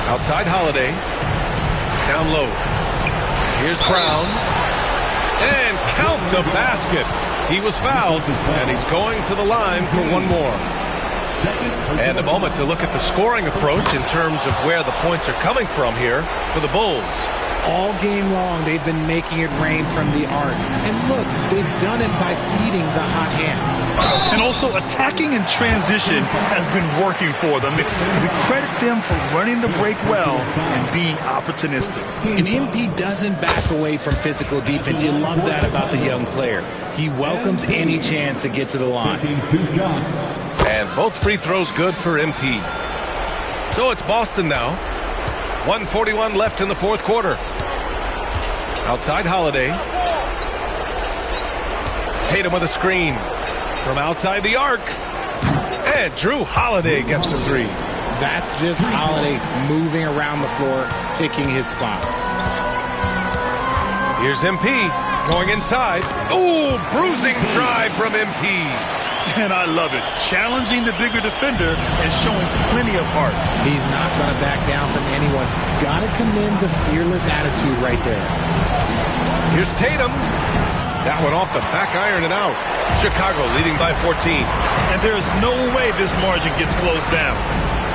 Outside Holiday. Down low. Here's Brown. And count the basket. He was fouled, and he's going to the line for one more. And a moment to look at the scoring approach in terms of where the points are coming from here for the Bulls. All game long, they've been making it rain from the arc. And look, they've done it by feeding the hot hands. And also, attacking in transition has been working for them. We credit them for running the break well and being opportunistic. And MP doesn't back away from physical defense. You love that about the young player. He welcomes any chance to get to the line. And both free throws good for MP. So it's Boston now. 1:41 left in the fourth quarter. Outside Holiday. Tatum with a screen from outside the arc. And Drew Holiday gets a 3. That's just Holiday moving around the floor, picking his spots. Here's MP going inside. Ooh, bruising drive from MP. And I love it. Challenging the bigger defender and showing plenty of heart. He's not going to back down from anyone. Got to commend the fearless attitude right there. Here's Tatum. That one off the back iron and out. Chicago leading by 14. And there's no way this margin gets closed down.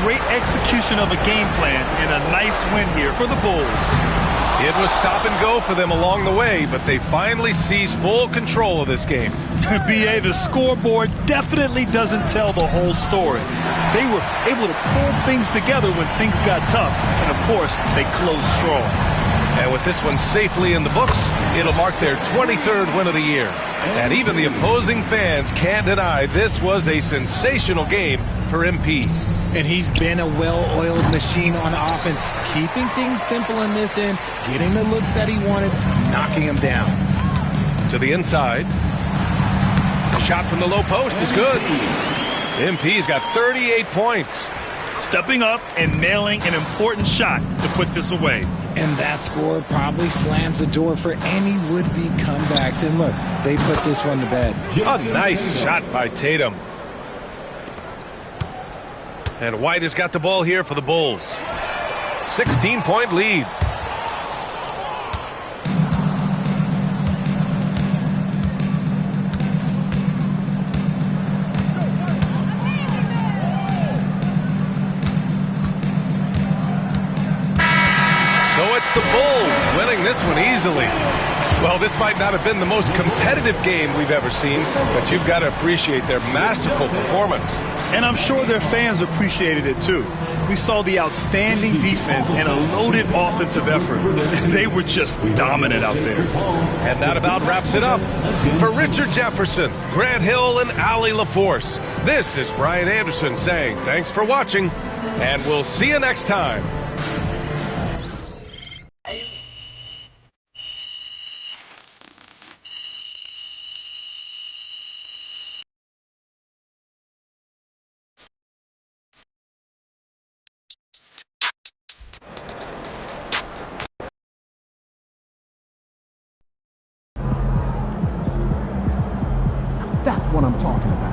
Great execution of a game plan and a nice win here for the Bulls. It was stop and go for them along the way, but they finally seized full control of this game. BA, the scoreboard definitely doesn't tell the whole story. They were able to pull things together when things got tough, and of course, they closed strong. And with this one safely in the books, it'll mark their 23rd win of the year. And even the opposing fans can't deny this was a sensational game for MP. And he's been a well-oiled machine on offense, keeping things simple in this end, getting the looks that he wanted, knocking them down. To the inside. Shot from the low post is good. MP's got 38 points. Stepping up and nailing an important shot to put this away. And that score probably slams the door for any would-be comebacks. And look, they put this one to bed. A nice shot by Tatum. And White has got the ball here for the Bulls. 16-point lead. So it's the Bulls winning this one easily. Well, this might not have been the most competitive game we've ever seen, but you've got to appreciate their masterful performance. And I'm sure their fans appreciated it too. We saw the outstanding defense and a loaded offensive effort. They were just dominant out there. And that about wraps it up. For Richard Jefferson, Grant Hill, and Allie LaForce, this is Brian Anderson saying thanks for watching, and we'll see you next time. That's what I'm talking about.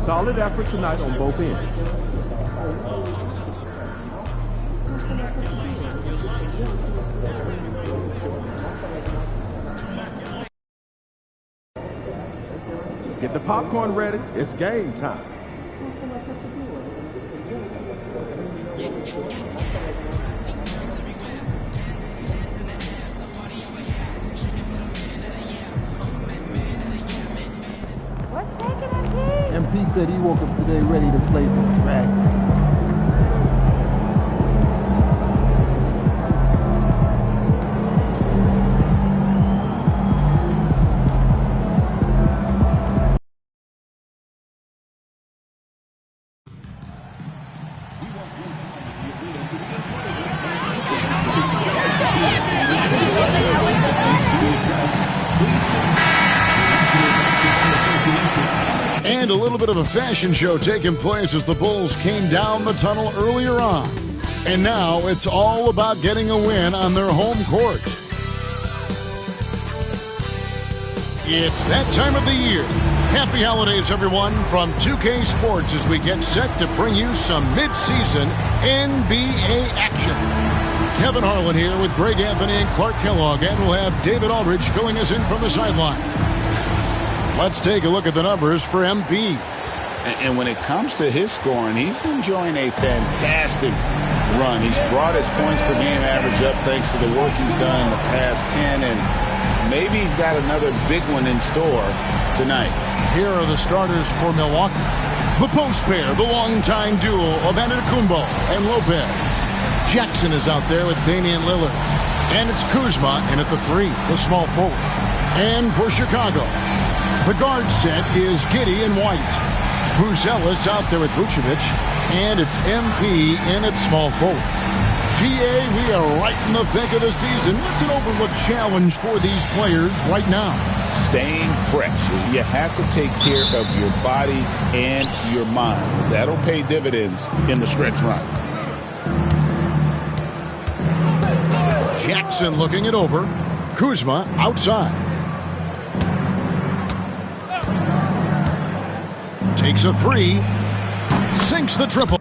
Solid effort tonight on both ends. Get the popcorn ready. It's game time. MP said he woke up today ready to slay some dragons. And a little bit of a fashion show taking place as the Bulls came down the tunnel earlier on. And now it's all about getting a win on their home court. It's that time of the year. Happy holidays, everyone, from 2K Sports as we get set to bring you some mid-season NBA action. Kevin Harlan here with Greg Anthony and Clark Kellogg, and we'll have David Aldridge filling us in from the sideline. Let's take a look at the numbers for MP. And when it comes to his scoring, he's enjoying a fantastic run. He's brought his points per game average up thanks to the work he's done in the past 10, and maybe he's got another big one in store tonight. Here are the starters for Milwaukee. The post pair, the longtime duo of Antetokounmpo and Lopez. Jackson is out there with Damian Lillard. And it's Kuzma in at the 3, the small forward. And for Chicago, the guard set is Giddey and White. Buzelis out there with Vucevic. And it's MP in at small forward. GA, we are right in the thick of the season. What's an overlooked challenge for these players right now? Staying fresh. You have to take care of your body and your mind. That'll pay dividends in the stretch run. Jackson looking it over. Kuzma outside. Takes a 3. Sinks the triple.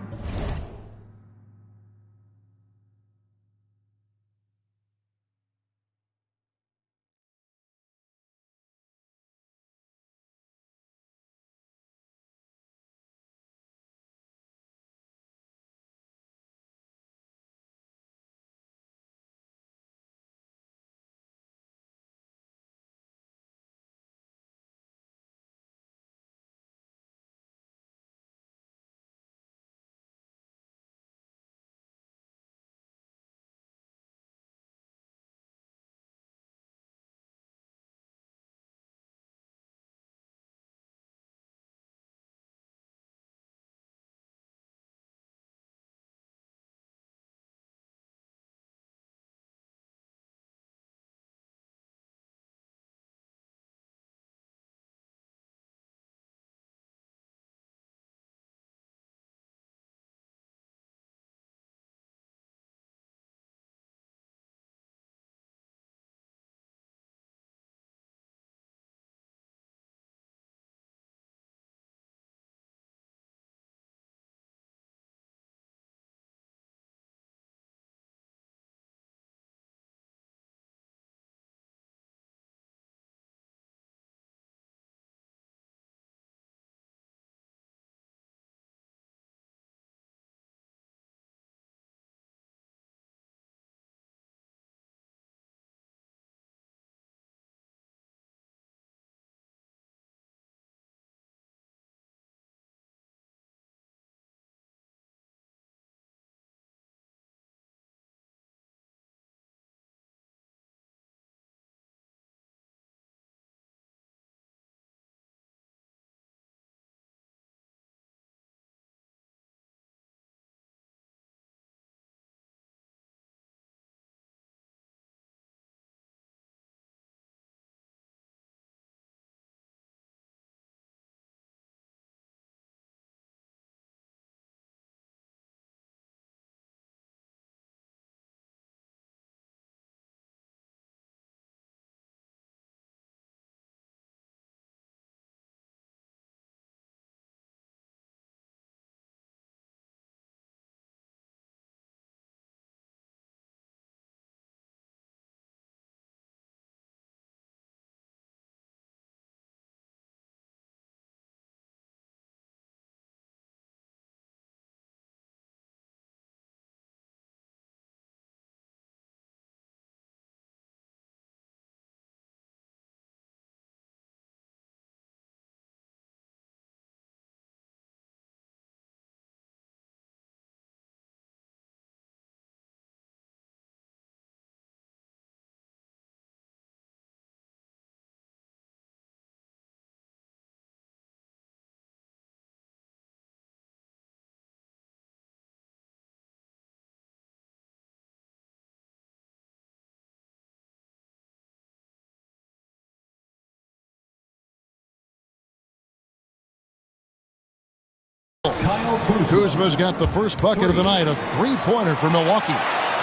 Kuzma's got the first bucket of the night, a three-pointer for Milwaukee.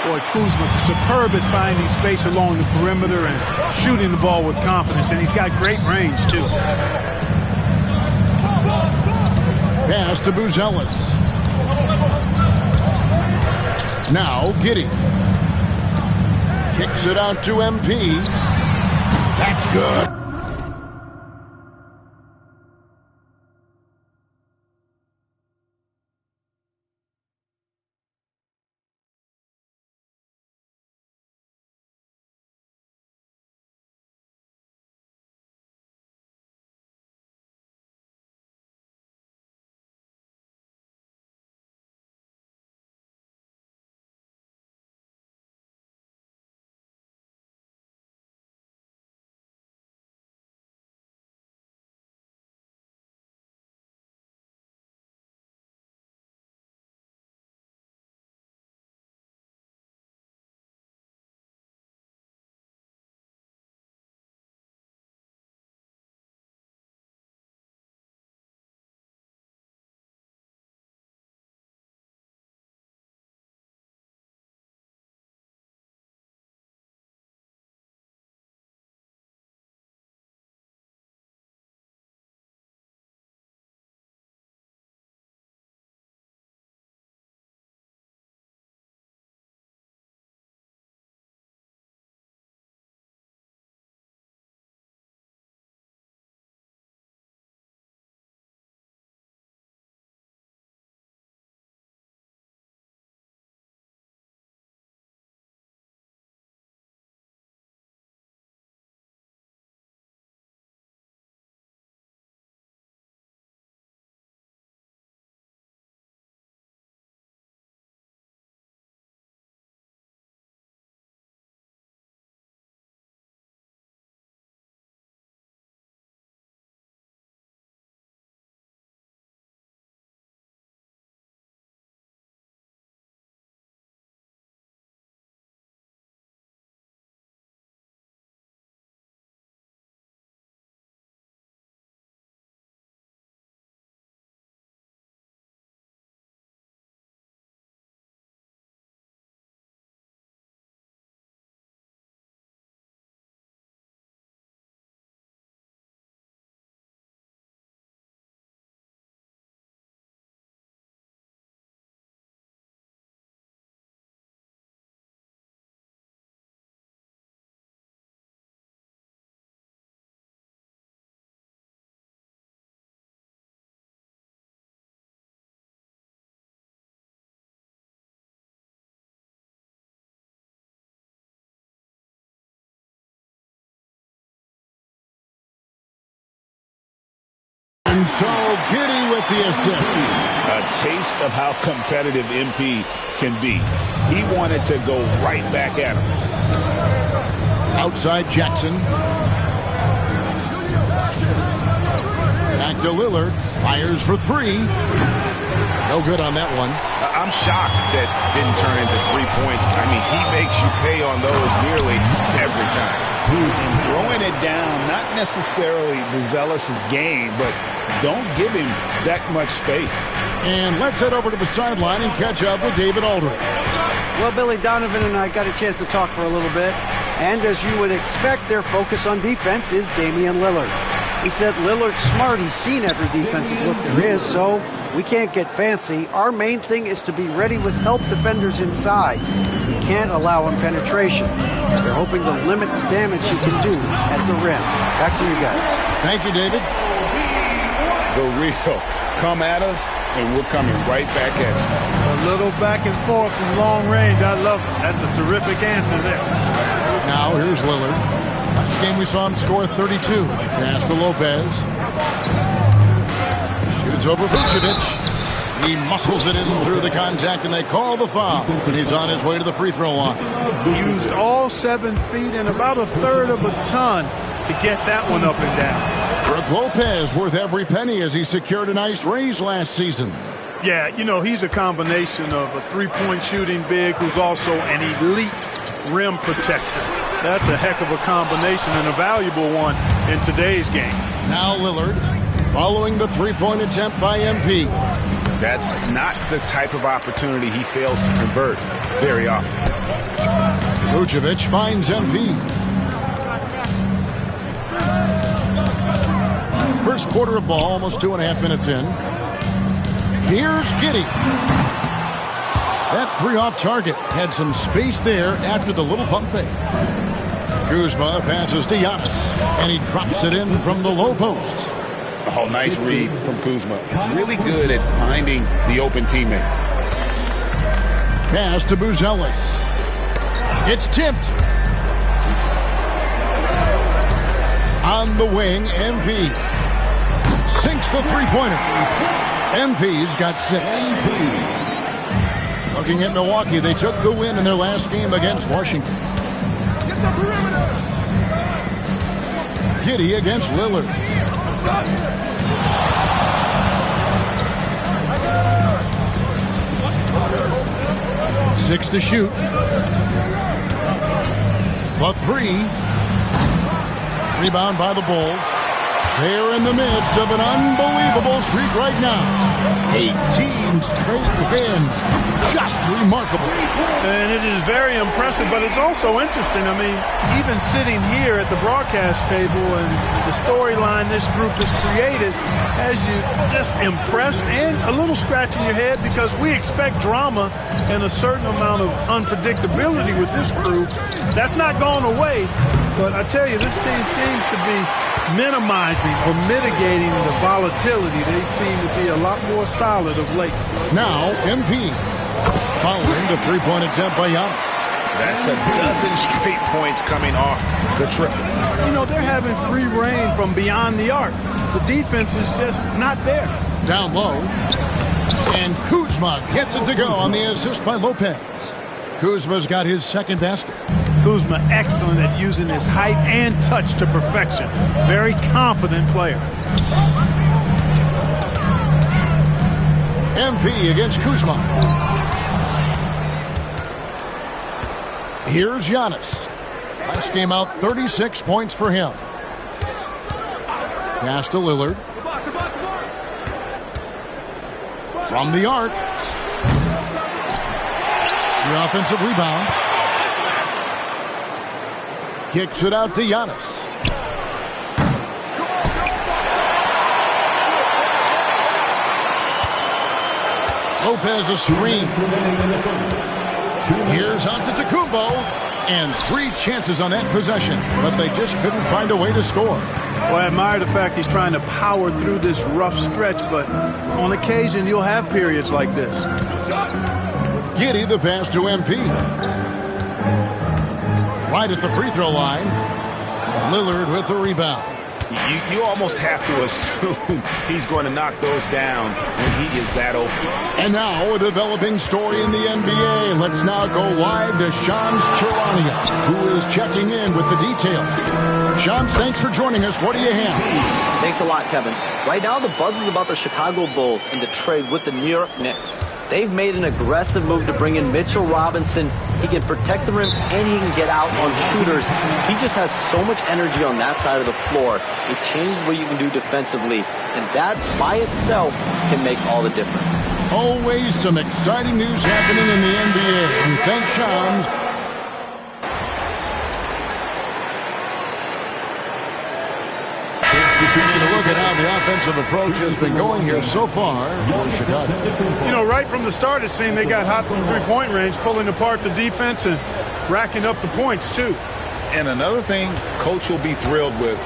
Boy, Kuzma, superb at finding space along the perimeter and shooting the ball with confidence, and he's got great range, too. Pass to Buzelis. Now Giddey. Kicks it out to MP. That's good. And so Giddey with the assist. A taste of how competitive MP can be. He wanted to go right back at him. Outside Jackson. Back to Lillard. Fires for three. No good on that one. I'm shocked that didn't turn into 3 points. I mean, he makes you pay on those nearly every time. And throwing it down, not necessarily Buzelis' game, but don't give him that much space. And let's head over to the sideline and catch up with David Aldridge. Well, Billy, Donovan and I got a chance to talk for a little bit. And as you would expect, their focus on defense is Damian Lillard. He said Lillard's smart. He's seen every defensive look there is, so we can't get fancy. Our main thing is to be ready with help defenders inside. We can't allow him penetration. They're hoping to limit the damage he can do at the rim. Back to you guys. Thank you, David. Go Rio. Come at us, and we're coming right back at you. A little back and forth from long range. I love it. That's a terrific answer there. Now here's Lillard. Last game we saw him score 32. Pass to Lopez. Shoots over Vucevic. He muscles it in through the contact, and they call the foul. And he's on his way to the free throw line. He used all 7 feet and about a third of a ton to get that one up and down. Brook Lopez worth every penny as he secured a nice raise last season. Yeah, you know, he's a combination of a three-point shooting big who's also an elite rim protector. That's a heck of a combination and a valuable one in today's game. Now Lillard following the three-point attempt by MP. That's not the type of opportunity he fails to convert very often. Vucevic finds MP. First quarter of ball, almost 2.5 minutes in. Here's Giddey. That three off target had some space there after the little pump fake. Kuzma passes to Giannis, and he drops it in from the low post. Oh, nice read from Kuzma. Really good at finding the open teammate. Pass to Buzelis. It's tipped. On the wing, MP. Sinks the three-pointer. MP's got 6. Looking at Milwaukee, they took the win in their last game against Washington. Giddey against Lillard. 6 to shoot. The 3. Rebound by the Bulls. They're in the midst of an unbelievable streak right now. 18 straight wins. Just remarkable. And it is very impressive, but it's also interesting. I mean, even sitting here at the broadcast table and the storyline this group has created has you just impressed and a little scratching your head, because we expect drama and a certain amount of unpredictability with this crew. That's not gone away, but I tell you, this team seems to be minimizing or mitigating the volatility. They seem to be a lot more solid of late. Now, MP following the three-point attempt by Giannis. That's a dozen straight points coming off the triple. You know, they're having free reign from beyond the arc. The defense is just not there. Down low. And Kuzma gets it to go on the assist by Lopez. Kuzma's got his second basket. Kuzma excellent at using his height and touch to perfection. Very confident player. MP against Kuzma. Here's Giannis. Last game out, 36 points for him. Pass to Lillard. From the arc. The offensive rebound. Kicks it out to Giannis. Lopez a screen. Here's Antetokounmpo, and 3 chances on that possession, but they just couldn't find a way to score. Well, I admire the fact he's trying to power through this rough stretch, but on occasion you'll have periods like this. Giddey the pass to MP. Right at the free throw line. Lillard with the rebound. You almost have to assume he's going to knock those down when he is that open. And now a developing story in the NBA. Let's now go live to Shams Charania, who is checking in with the details. Shams, thanks for joining us. What do you have? Thanks a lot, Kevin. Right now, the buzz is about the Chicago Bulls and the trade with the New York Knicks. They've made an aggressive move to bring in Mitchell Robinson. He can protect the rim and he can get out on shooters. He just has so much energy on that side of the floor. It changes what you can do defensively, and that by itself can make all the difference. Always some exciting news happening in the NBA. We thank Shams. Taking a look at how the offensive approach has been going here so far for Chicago. You know, right from the start, it seemed they got hot from three-point range, pulling apart the defense and racking up the points, too. And another thing Coach will be thrilled with,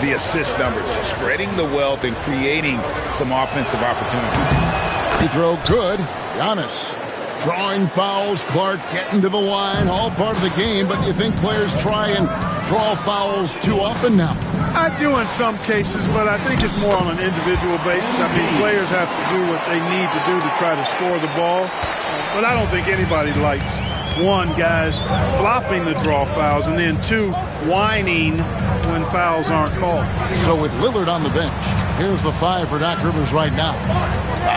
the assist numbers, spreading the wealth and creating some offensive opportunities. Free throw good. Giannis drawing fouls. Clark getting to the line. All part of the game, but you think players try and draw fouls too often now? I do in some cases, but I think it's more on an individual basis. I mean, players have to do what they need to do to try to score the ball. But I don't think anybody likes, 1, guys flopping the draw fouls, and then 2, whining when fouls aren't called. So with Lillard on the bench, here's the 5 for Doc Rivers right now.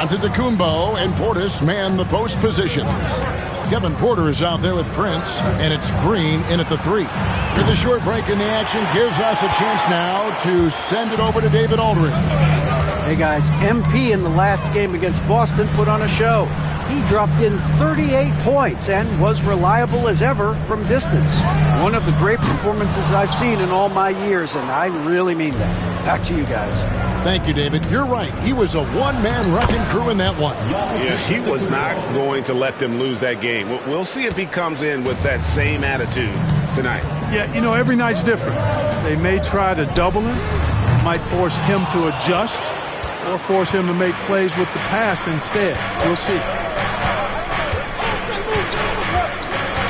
Antetokounmpo and Portis man the post positions. Kevin Porter is out there with Prince, and it's Green in at the 3. With a short break in the action, gives us a chance now to send it over to David Aldridge. Hey guys, MP in the last game against Boston put on a show. He dropped in 38 points and was reliable as ever from distance. One of the great performances I've seen in all my years, and I really mean that. Back to you guys. Thank you, David. You're right. He was a one-man wrecking crew in that one. Yeah, he was not going to let them lose that game. We'll see if he comes in with that same attitude tonight. Yeah, you know, every night's different. They may try to double him, might force him to adjust, or force him to make plays with the pass instead. We'll see.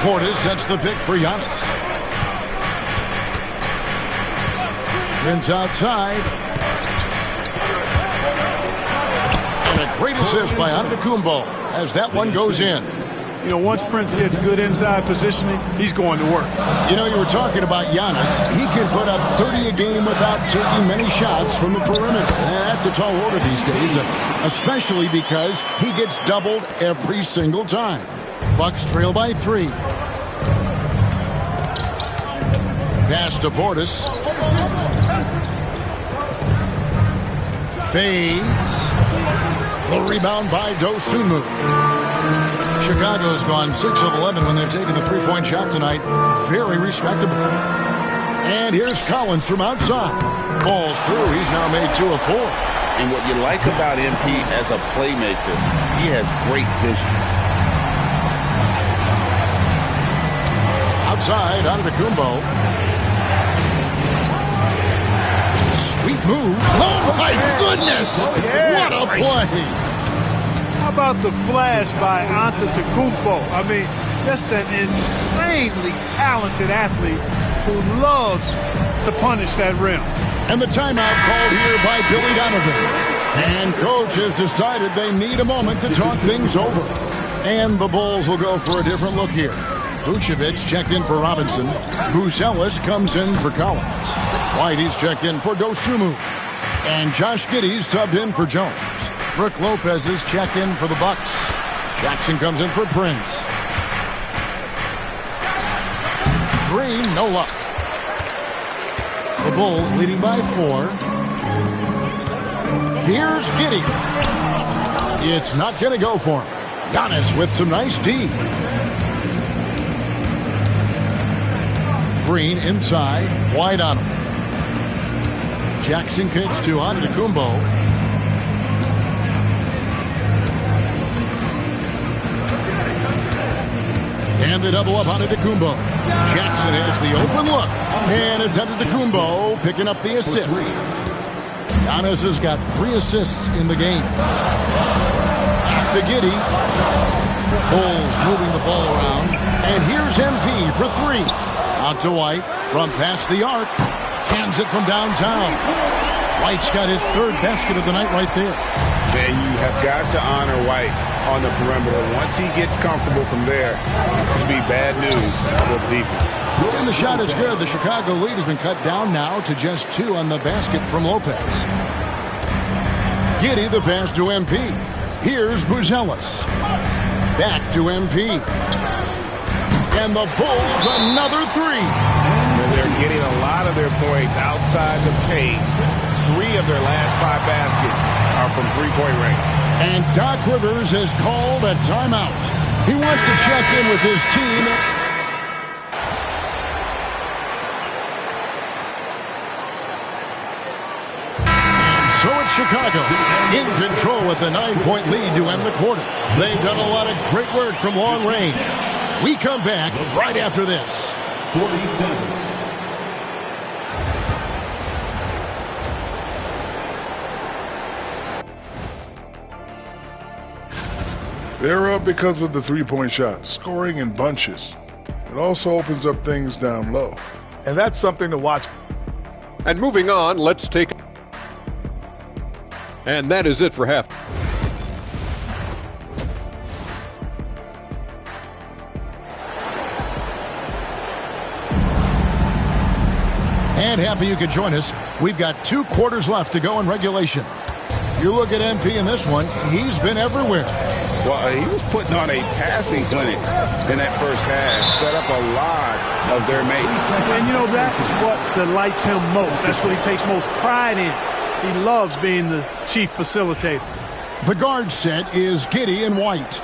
Portis sets the pick for Giannis. Prince outside. And a great assist by Antetokounmpo as that one goes in. You know, once Prince gets good inside positioning, he's going to work. You know, you were talking about Giannis. He can put up 30 a game without taking many shots from the perimeter. That's a tall order these days, especially because he gets doubled every single time. Bucks trail by 3. Pass to Portis. Fades. The rebound by Dosunmu. Chicago's gone 6 of 11 when they've taken the three-point shot tonight. Very respectable. And here's Collins from outside. Falls through. He's now made 2 of 4. And what you like about MP as a playmaker, he has great vision. Outside, Antetokounmpo. Sweet move. Oh, my goodness. What a play. How about the flash by Antetokounmpo? I mean, just an insanely talented athlete who loves to punish that rim. And the timeout called here by Billy Donovan. And coach has decided they need a moment to talk things over. And the Bulls will go for a different look here. Vucevic checked in for Robinson. Buzelis comes in for Collins. Whitey's checked in for Dosunmu. And Josh Giddey's subbed in for Jones. Brook Lopez is checked in for the Bucks. Jackson comes in for Prince. Green, no luck. The Bulls leading by 4. Here's Giddey. It's not going to go for him. Giannis with some nice D. Green inside. White on him. Jackson kicks to Antetokounmpo. And they double up Antetokounmpo. Jackson has the open look. And it's Antetokounmpo picking up the assist. Giannis has got 3 assists in the game. Pass to Giddey. Bulls moving the ball around. And here's MP for 3. Out to White from past the arc. Cans it from downtown. White's got his 3rd basket of the night right there. And you have got to honor White on the perimeter. Once he gets comfortable from there, it's going to be bad news for the defense. And the shot is good. The Chicago lead has been cut down now to just 2 on the basket from Lopez. Giddey the pass to MP. Here's Buzelis. Back to MP. And the Bulls another 3. And they're getting a lot of their points outside the paint. 3 of their last 5 baskets are from three-point range. And Doc Rivers has called a timeout. He wants to check in with his team. And so it's Chicago in control with a 9-point lead to end the quarter. They've done a lot of great work from long range. We come back right after this. 47. They're up because of the three-point shot, scoring in bunches. It also opens up things down low. And that's something to watch. And moving on, let's take... And that is it for half. And happy you could join us. We've got 2 quarters left to go in regulation. You look at MP in this one, he's been everywhere. Well, he was putting on a passing clinic in that first half, set up a lot of their mates. And, you know, that's what delights him most. That's what he takes most pride in. He loves being the chief facilitator. The guard set is Giddey and White.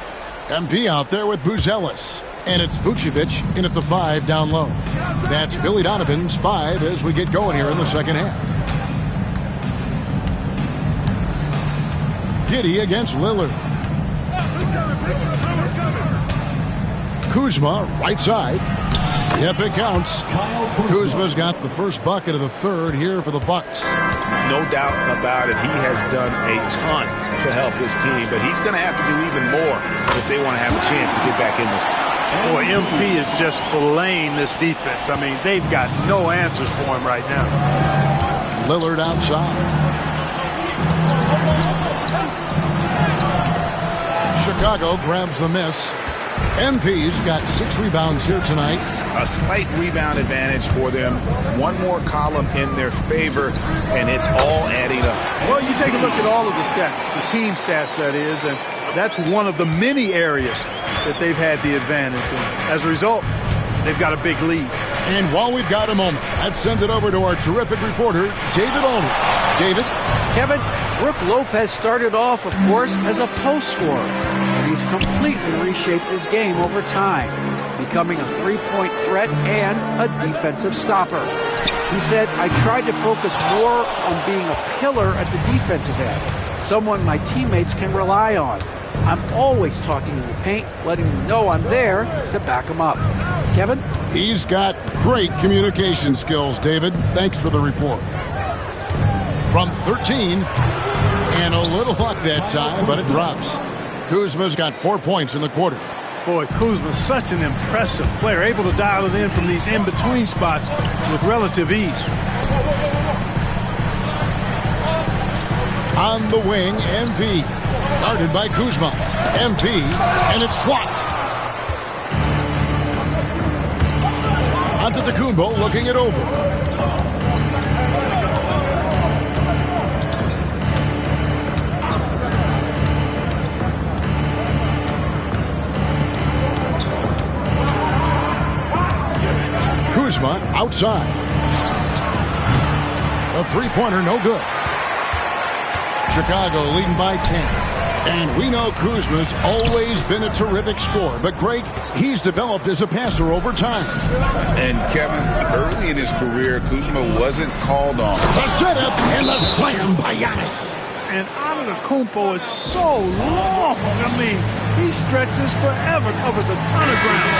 MP out there with Buzelis. And it's Vucevic in at the 5 down low. That's Billy Donovan's 5 as we get going here in the second half. Giddey against Lillard. Kuzma, right side. Yep, it counts. Kuzma's got the first bucket of the third here for the Bucks. No doubt about it. He has done a ton to help his team, but he's going to have to do even more if they want to have a chance to get back in this. Boy, MP is just filleting this defense. I mean, they've got no answers for him right now. Lillard outside. Chicago grabs the miss. MP's got 6 rebounds here tonight. A slight rebound advantage for them. One more column in their favor, and it's all adding up. Well, you take a look at all of the stats, the team stats, that is, and that's one of the many areas that they've had the advantage. And as a result, they've got a big lead. And while we've got a moment, let's send it over to our terrific reporter, David Olney. David? Kevin, Brook Lopez started off, of course, as a post scorer. And he's completely reshaped his game over time, becoming a three-point threat and a defensive stopper. He said, I tried to focus more on being a pillar at the defensive end, someone my teammates can rely on. I'm always talking in the paint, letting them know I'm there to back them up. Kevin? He's got great communication skills, David. Thanks for the report. From 13, and a little luck that time, but it drops. Kuzma's got 4 points in the quarter. Boy, Kuzma's such an impressive player, able to dial it in from these in-between spots with relative ease. On the wing, MP. Guarded by Kuzma. MP, and it's blocked. Antetokounmpo looking it over. Kuzma outside. A three-pointer, no good. Chicago leading by 10. And we know Kuzma's always been a terrific scorer. But, Greg, he's developed as a passer over time. And, Kevin, early in his career, Kuzma wasn't called on. The setup and the slam by Giannis. And Antetokounmpo is so long. I mean, he stretches forever, covers a ton of ground.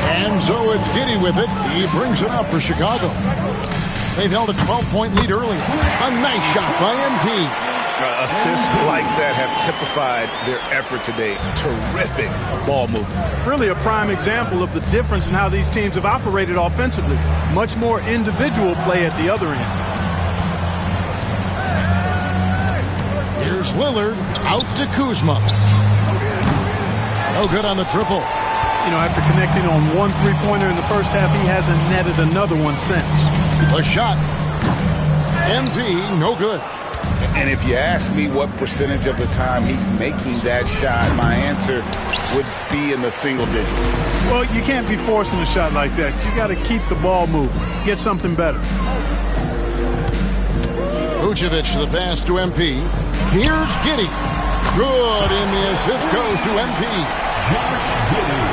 And so it's Giddey with it. He brings it up for Chicago. They've held a 12-point lead earlier. A nice shot by MP. Assists like that have typified their effort today. Terrific ball movement. Really a prime example of the difference in how these teams have operated offensively. Much more individual play at the other end. Here's Lillard out to Kuzma. No good on the triple. You know, after connecting on one three-pointer in the first half, he hasn't netted another one since. The shot. MP, no good. And if you ask me what percentage of the time he's making that shot, my answer would be in the single digits. Well, you can't be forcing a shot like that. You got to keep the ball moving. Get something better. Vucevic the pass to MP. Here's Giddey. Good, and the assist goes to MP.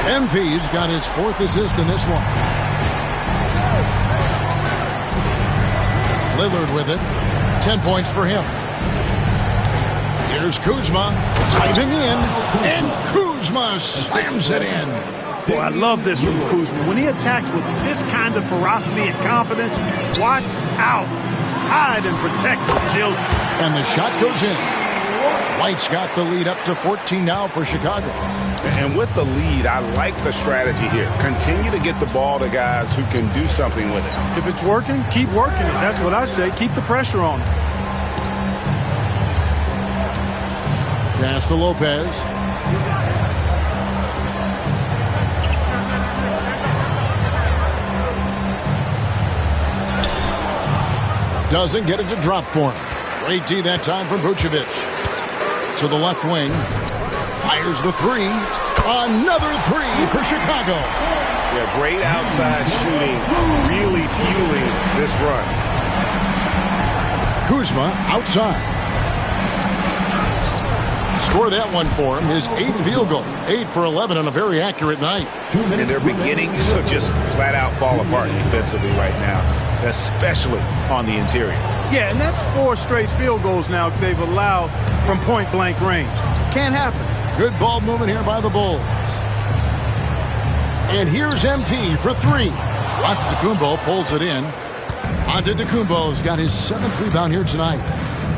MP's got his 4th assist in this one. Lillard with it. 10 points for him. Here's Kuzma. Diving in. And Kuzma slams it in. Boy, I love this from Kuzma. When he attacks with this kind of ferocity and confidence, watch out. Hide and protect the children. And the shot goes in. White's got the lead up to 14 now for Chicago. And with the lead, I like the strategy here. Continue to get the ball to guys who can do something with it. If it's working, keep working it. That's what I say. Keep the pressure on it. Pass to Lopez. Doesn't get it to drop for him. Great D that time from Vucevic. To the left wing. Fires the three. Another three for Chicago. Yeah, great outside shooting, really fueling this run. Kuzma outside. Score that one for him. His 8th field goal. 8 for 11 on a very accurate night. And they're beginning to just flat out fall apart defensively right now, especially on the interior. Yeah, and that's 4 straight field goals now they've allowed from point-blank range. Can't happen. Good ball movement here by the Bulls. And here's MP for 3. Antetokounmpo pulls it in. Antetokounmpo's got his 7th rebound here tonight.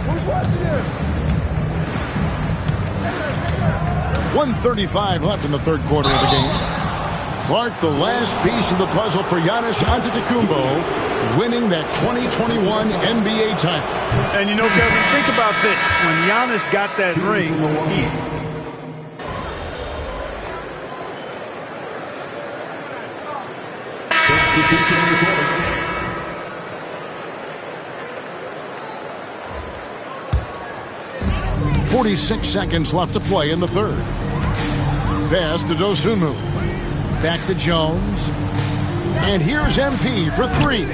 Who's watching it? 1:35 left in the third quarter of the game. Clark, the last piece of the puzzle for Giannis Antetokounmpo, winning that 2021 NBA title. And you know, Kevin, think about this. When Giannis got that ring, he 46 seconds left to play in the third. Pass to Dosunmu. Back to Jones. And here's MP for 3.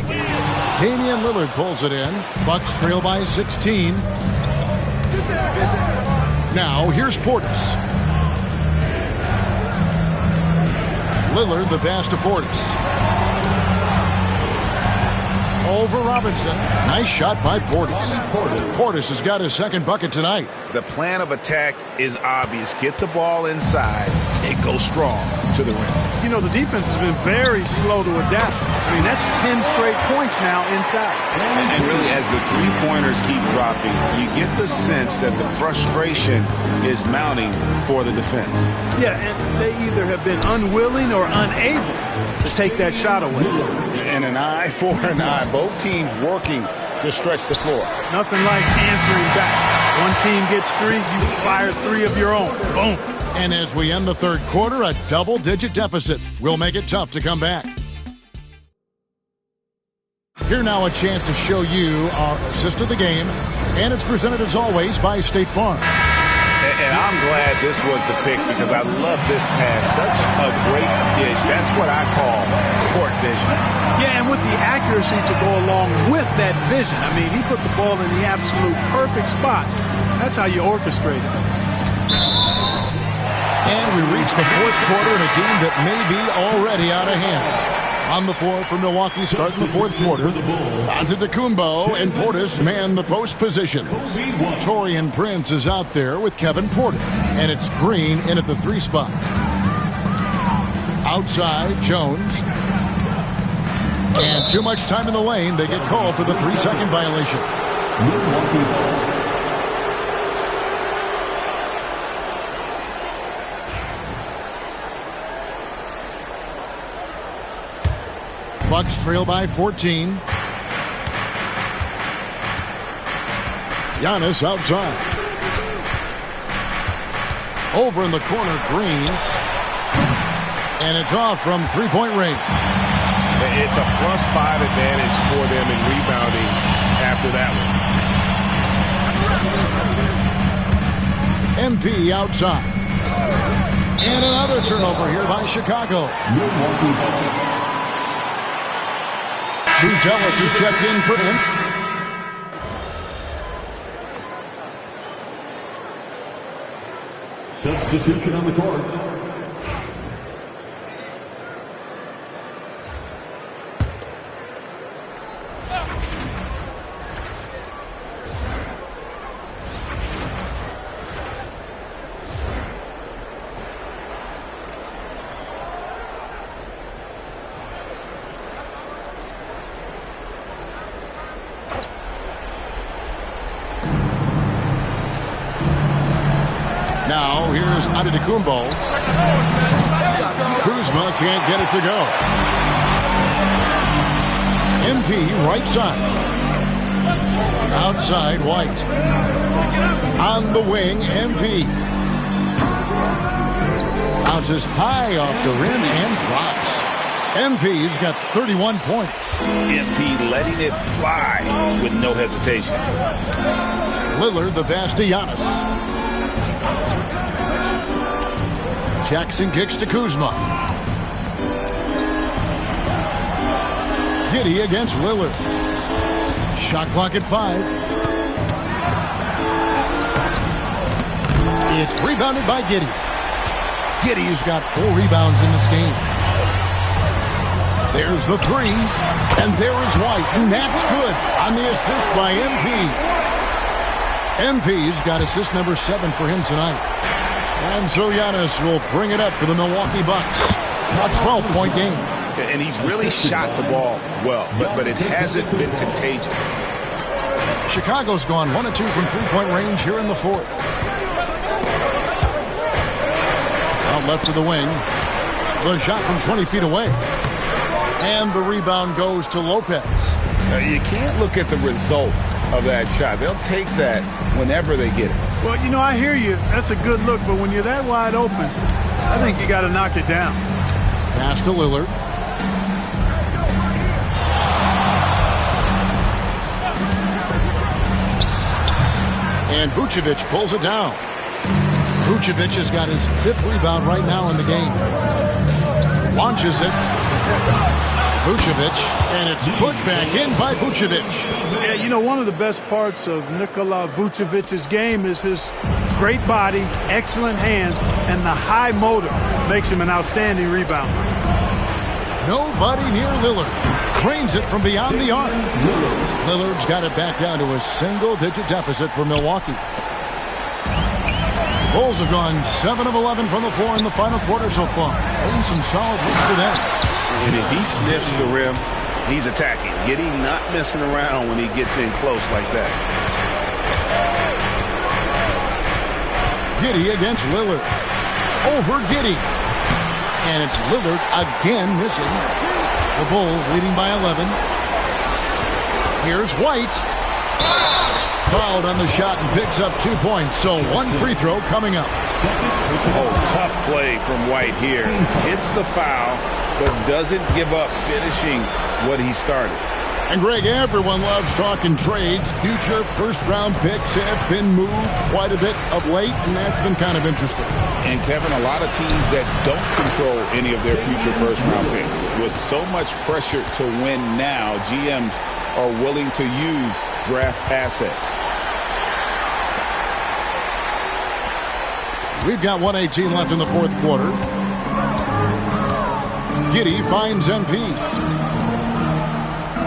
Damian Lillard pulls it in. Bucks trail by 16. Now here's Portis. Lillard the pass to Portis. Over Robinson. Nice shot by Portis. Portis has got his 2nd bucket tonight. The plan of attack is obvious. Get the ball inside and go strong to the rim. You know, the defense has been very slow to adapt. I mean, that's 10 straight points now inside. And really, as the three-pointers keep dropping, you get the sense that the frustration is mounting for the defense. Yeah, and they either have been unwilling or unable to take that shot away. And an eye for an eye. Both teams working to stretch the floor. Nothing like answering back. One team gets 3, you fire 3 of your own. Boom. And as we end the third quarter, a double-digit deficit will make it tough to come back. Here now a chance to show you our assist of the game, and it's presented as always by State Farm. And I'm glad this was the pick because I love this pass. Such a great dish. That's what I call court vision. Yeah, and with the accuracy to go along with that vision. I mean, he put the ball in the absolute perfect spot. That's how you orchestrate it. And we reach the fourth quarter in a game that may be already out of hand. On the floor for Milwaukee, starting the fourth quarter. Antetokounmpo and Portis man the post position. Taurean Prince is out there with Kevin Porter. And it's Green in at the 3 spot. Outside, Jones. And too much time in the lane. They get called for the 3-second violation. Bucks trail by 14. Giannis outside. Over in the corner, Green. And it's off from 3-point range. It's a +5 advantage for them in rebounding after that one. MP outside. And another turnover here by Chicago. Bruce Ellis is checked in for him. Substitution on the court. Now, here's Antetokounmpo. Kuzma can't get it to go. MP right side. Outside, White. On the wing, MP. Bounces high off the rim and drops. MP's got 31 points. MP letting it fly with no hesitation. Lillard the pass to Giannis. Jackson kicks to Kuzma. Giddey against Lillard. Shot clock at 5. It's rebounded by Giddey. Giddey's got 4 rebounds in this game. There's the 3, and there is White, and that's good on the assist by MP. MP's got assist number 7 for him tonight. And so Giannis will bring it up for the Milwaukee Bucks. A 12-point game. And he's really shot the ball well, but it hasn't been contagious. Chicago's gone 1 of 2 from three-point range here in the 4th. Out left to the wing. The shot from 20 feet away. And the rebound goes to Lopez. You can't look at the result of that shot. They'll take that whenever they get it. Well, you know, I hear you. That's a good look, but when you're that wide open, I think you got to knock it down. Pass to Lillard. And Vucevic pulls it down. Vucevic has got his 5th rebound right now in the game. Launches it. Vucevic, and it's put back in by Vucevic. Yeah, you know, one of the best parts of Nikola Vucevic's game is his great body, excellent hands, and the high motor makes him an outstanding rebounder. Nobody near Lillard. Trains it from beyond the arc. Lillard's got it back down to a single-digit deficit for Milwaukee. Bulls have gone 7 of 11 from the floor in the final quarter so far. Getting some solid looks for them. And if he sniffs the rim, he's attacking. Giddey not messing around when he gets in close like that. Giddey against Lillard. Over Giddey. And it's Lillard again missing. The Bulls leading by 11. Here's White. Fouled on the shot and picks up 2 points. So 1 free throw coming up. Oh, tough play from White here. Hits the foul, but doesn't give up finishing what he started. And Greg, everyone loves talking trades. Future first-round picks have been moved quite a bit of late, and that's been kind of interesting. And Kevin, a lot of teams that don't control any of their future first-round picks. With so much pressure to win now, GMs are willing to use draft assets. We've got 1:18 left in the 4th quarter. Giddey finds MP.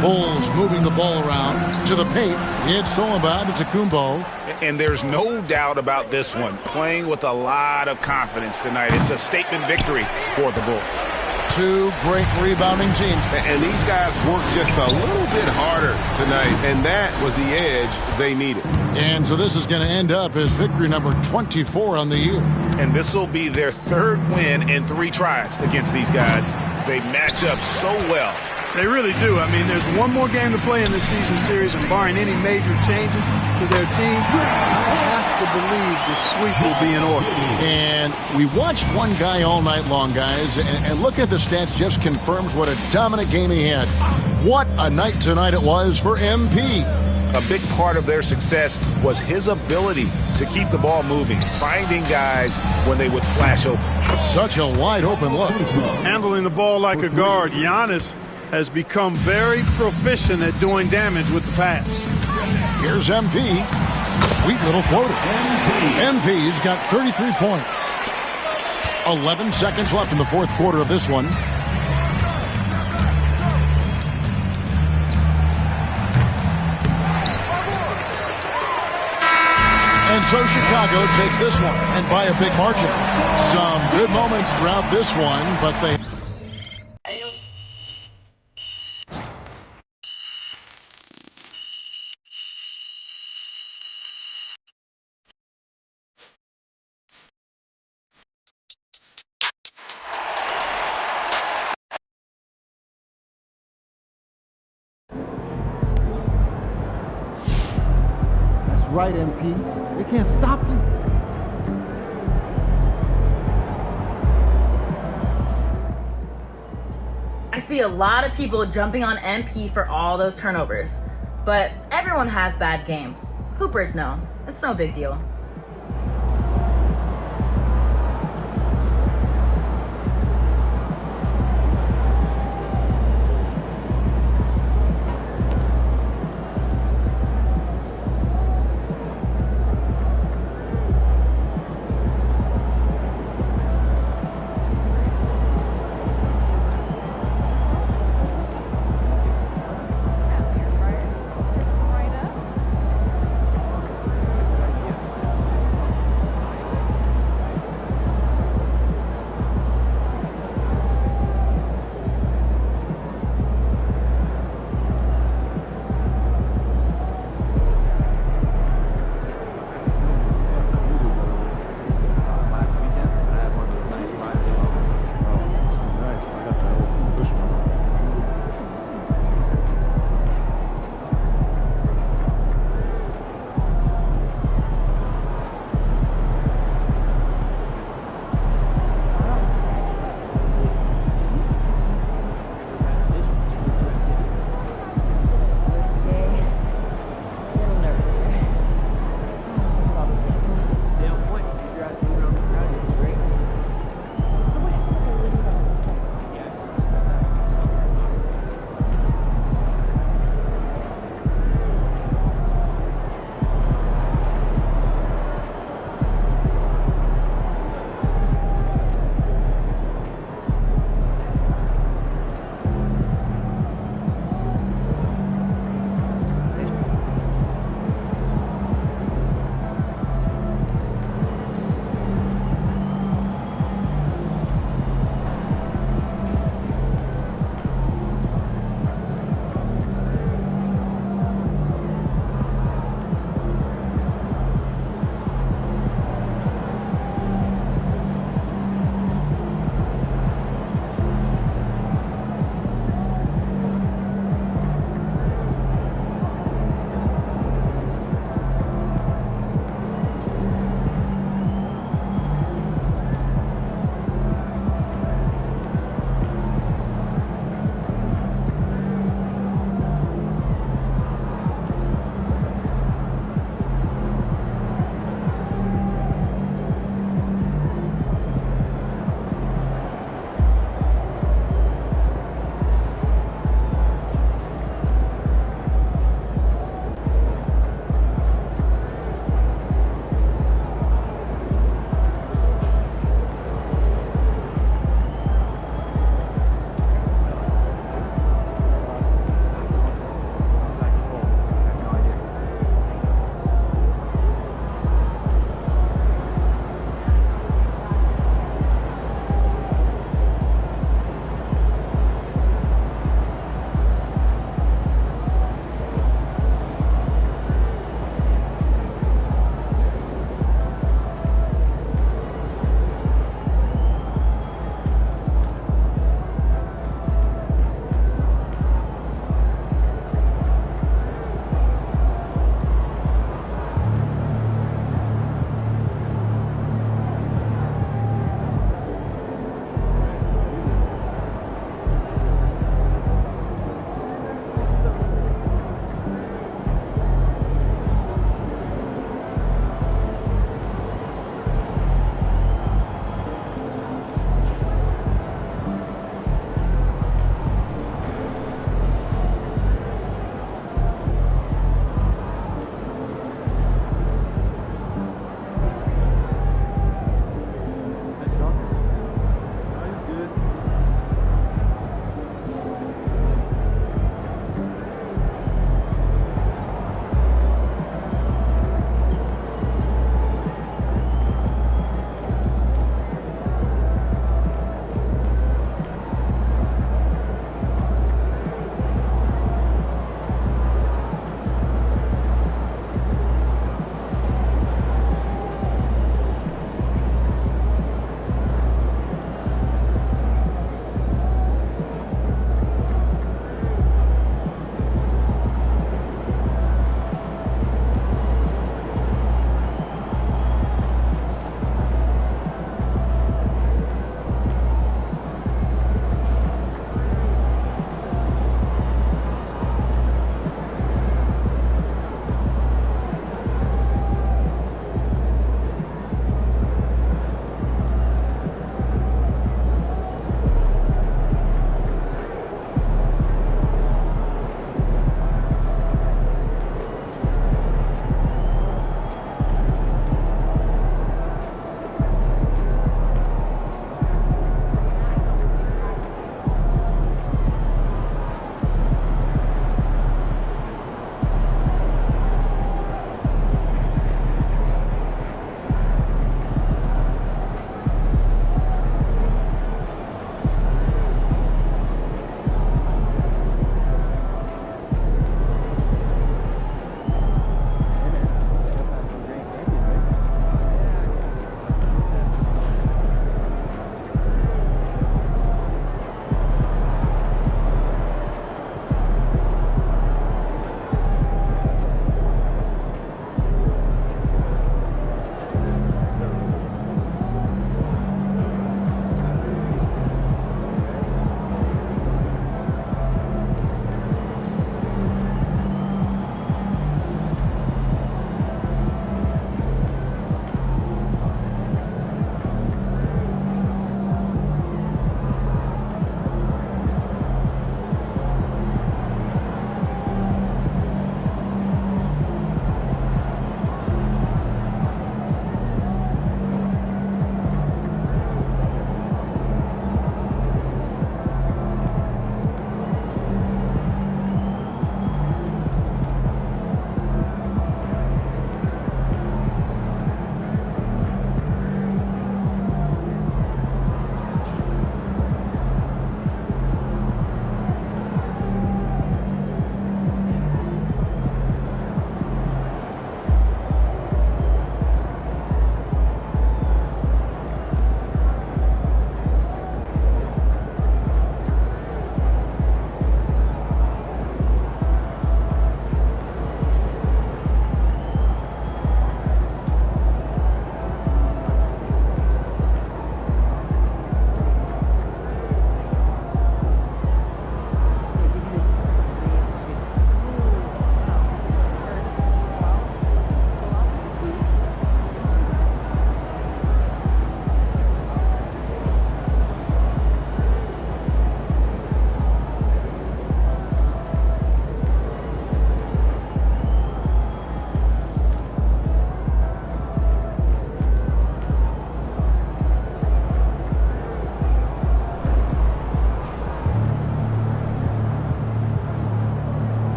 Bulls moving the ball around to the paint. It's Solomon to Kumbo. And there's no doubt about this one. Playing with a lot of confidence tonight. It's a statement victory for the Bulls. 2 great rebounding teams. And these guys worked just a little bit harder tonight, and that was the edge they needed. And so this is going to end up as victory number 24 on the year. And this will be their 3rd win in 3 tries against these guys. They match up so well. They really do. I mean, there's one more game to play in this season series, and barring any major changes to their team, I have to believe the sweep will be in order. And we watched one guy all night long, guys, and look at the stats, just confirms what a dominant game he had. What a night tonight it was for MP. A big part of their success was his ability to keep the ball moving, finding guys when they would flash open. Such a wide open look. Handling the ball like a guard, Giannis has become very proficient at doing damage with the pass. Here's MP. Sweet little floater. MP's got 33 points. 11 seconds left in the 4th quarter of this one. And so Chicago takes this one, and by a big margin. Some good moments throughout this one, but they... Right, MP. They can't stop you. I see a lot of people jumping on MP for all those turnovers, but everyone has bad games. Hoopers know. It's no big deal.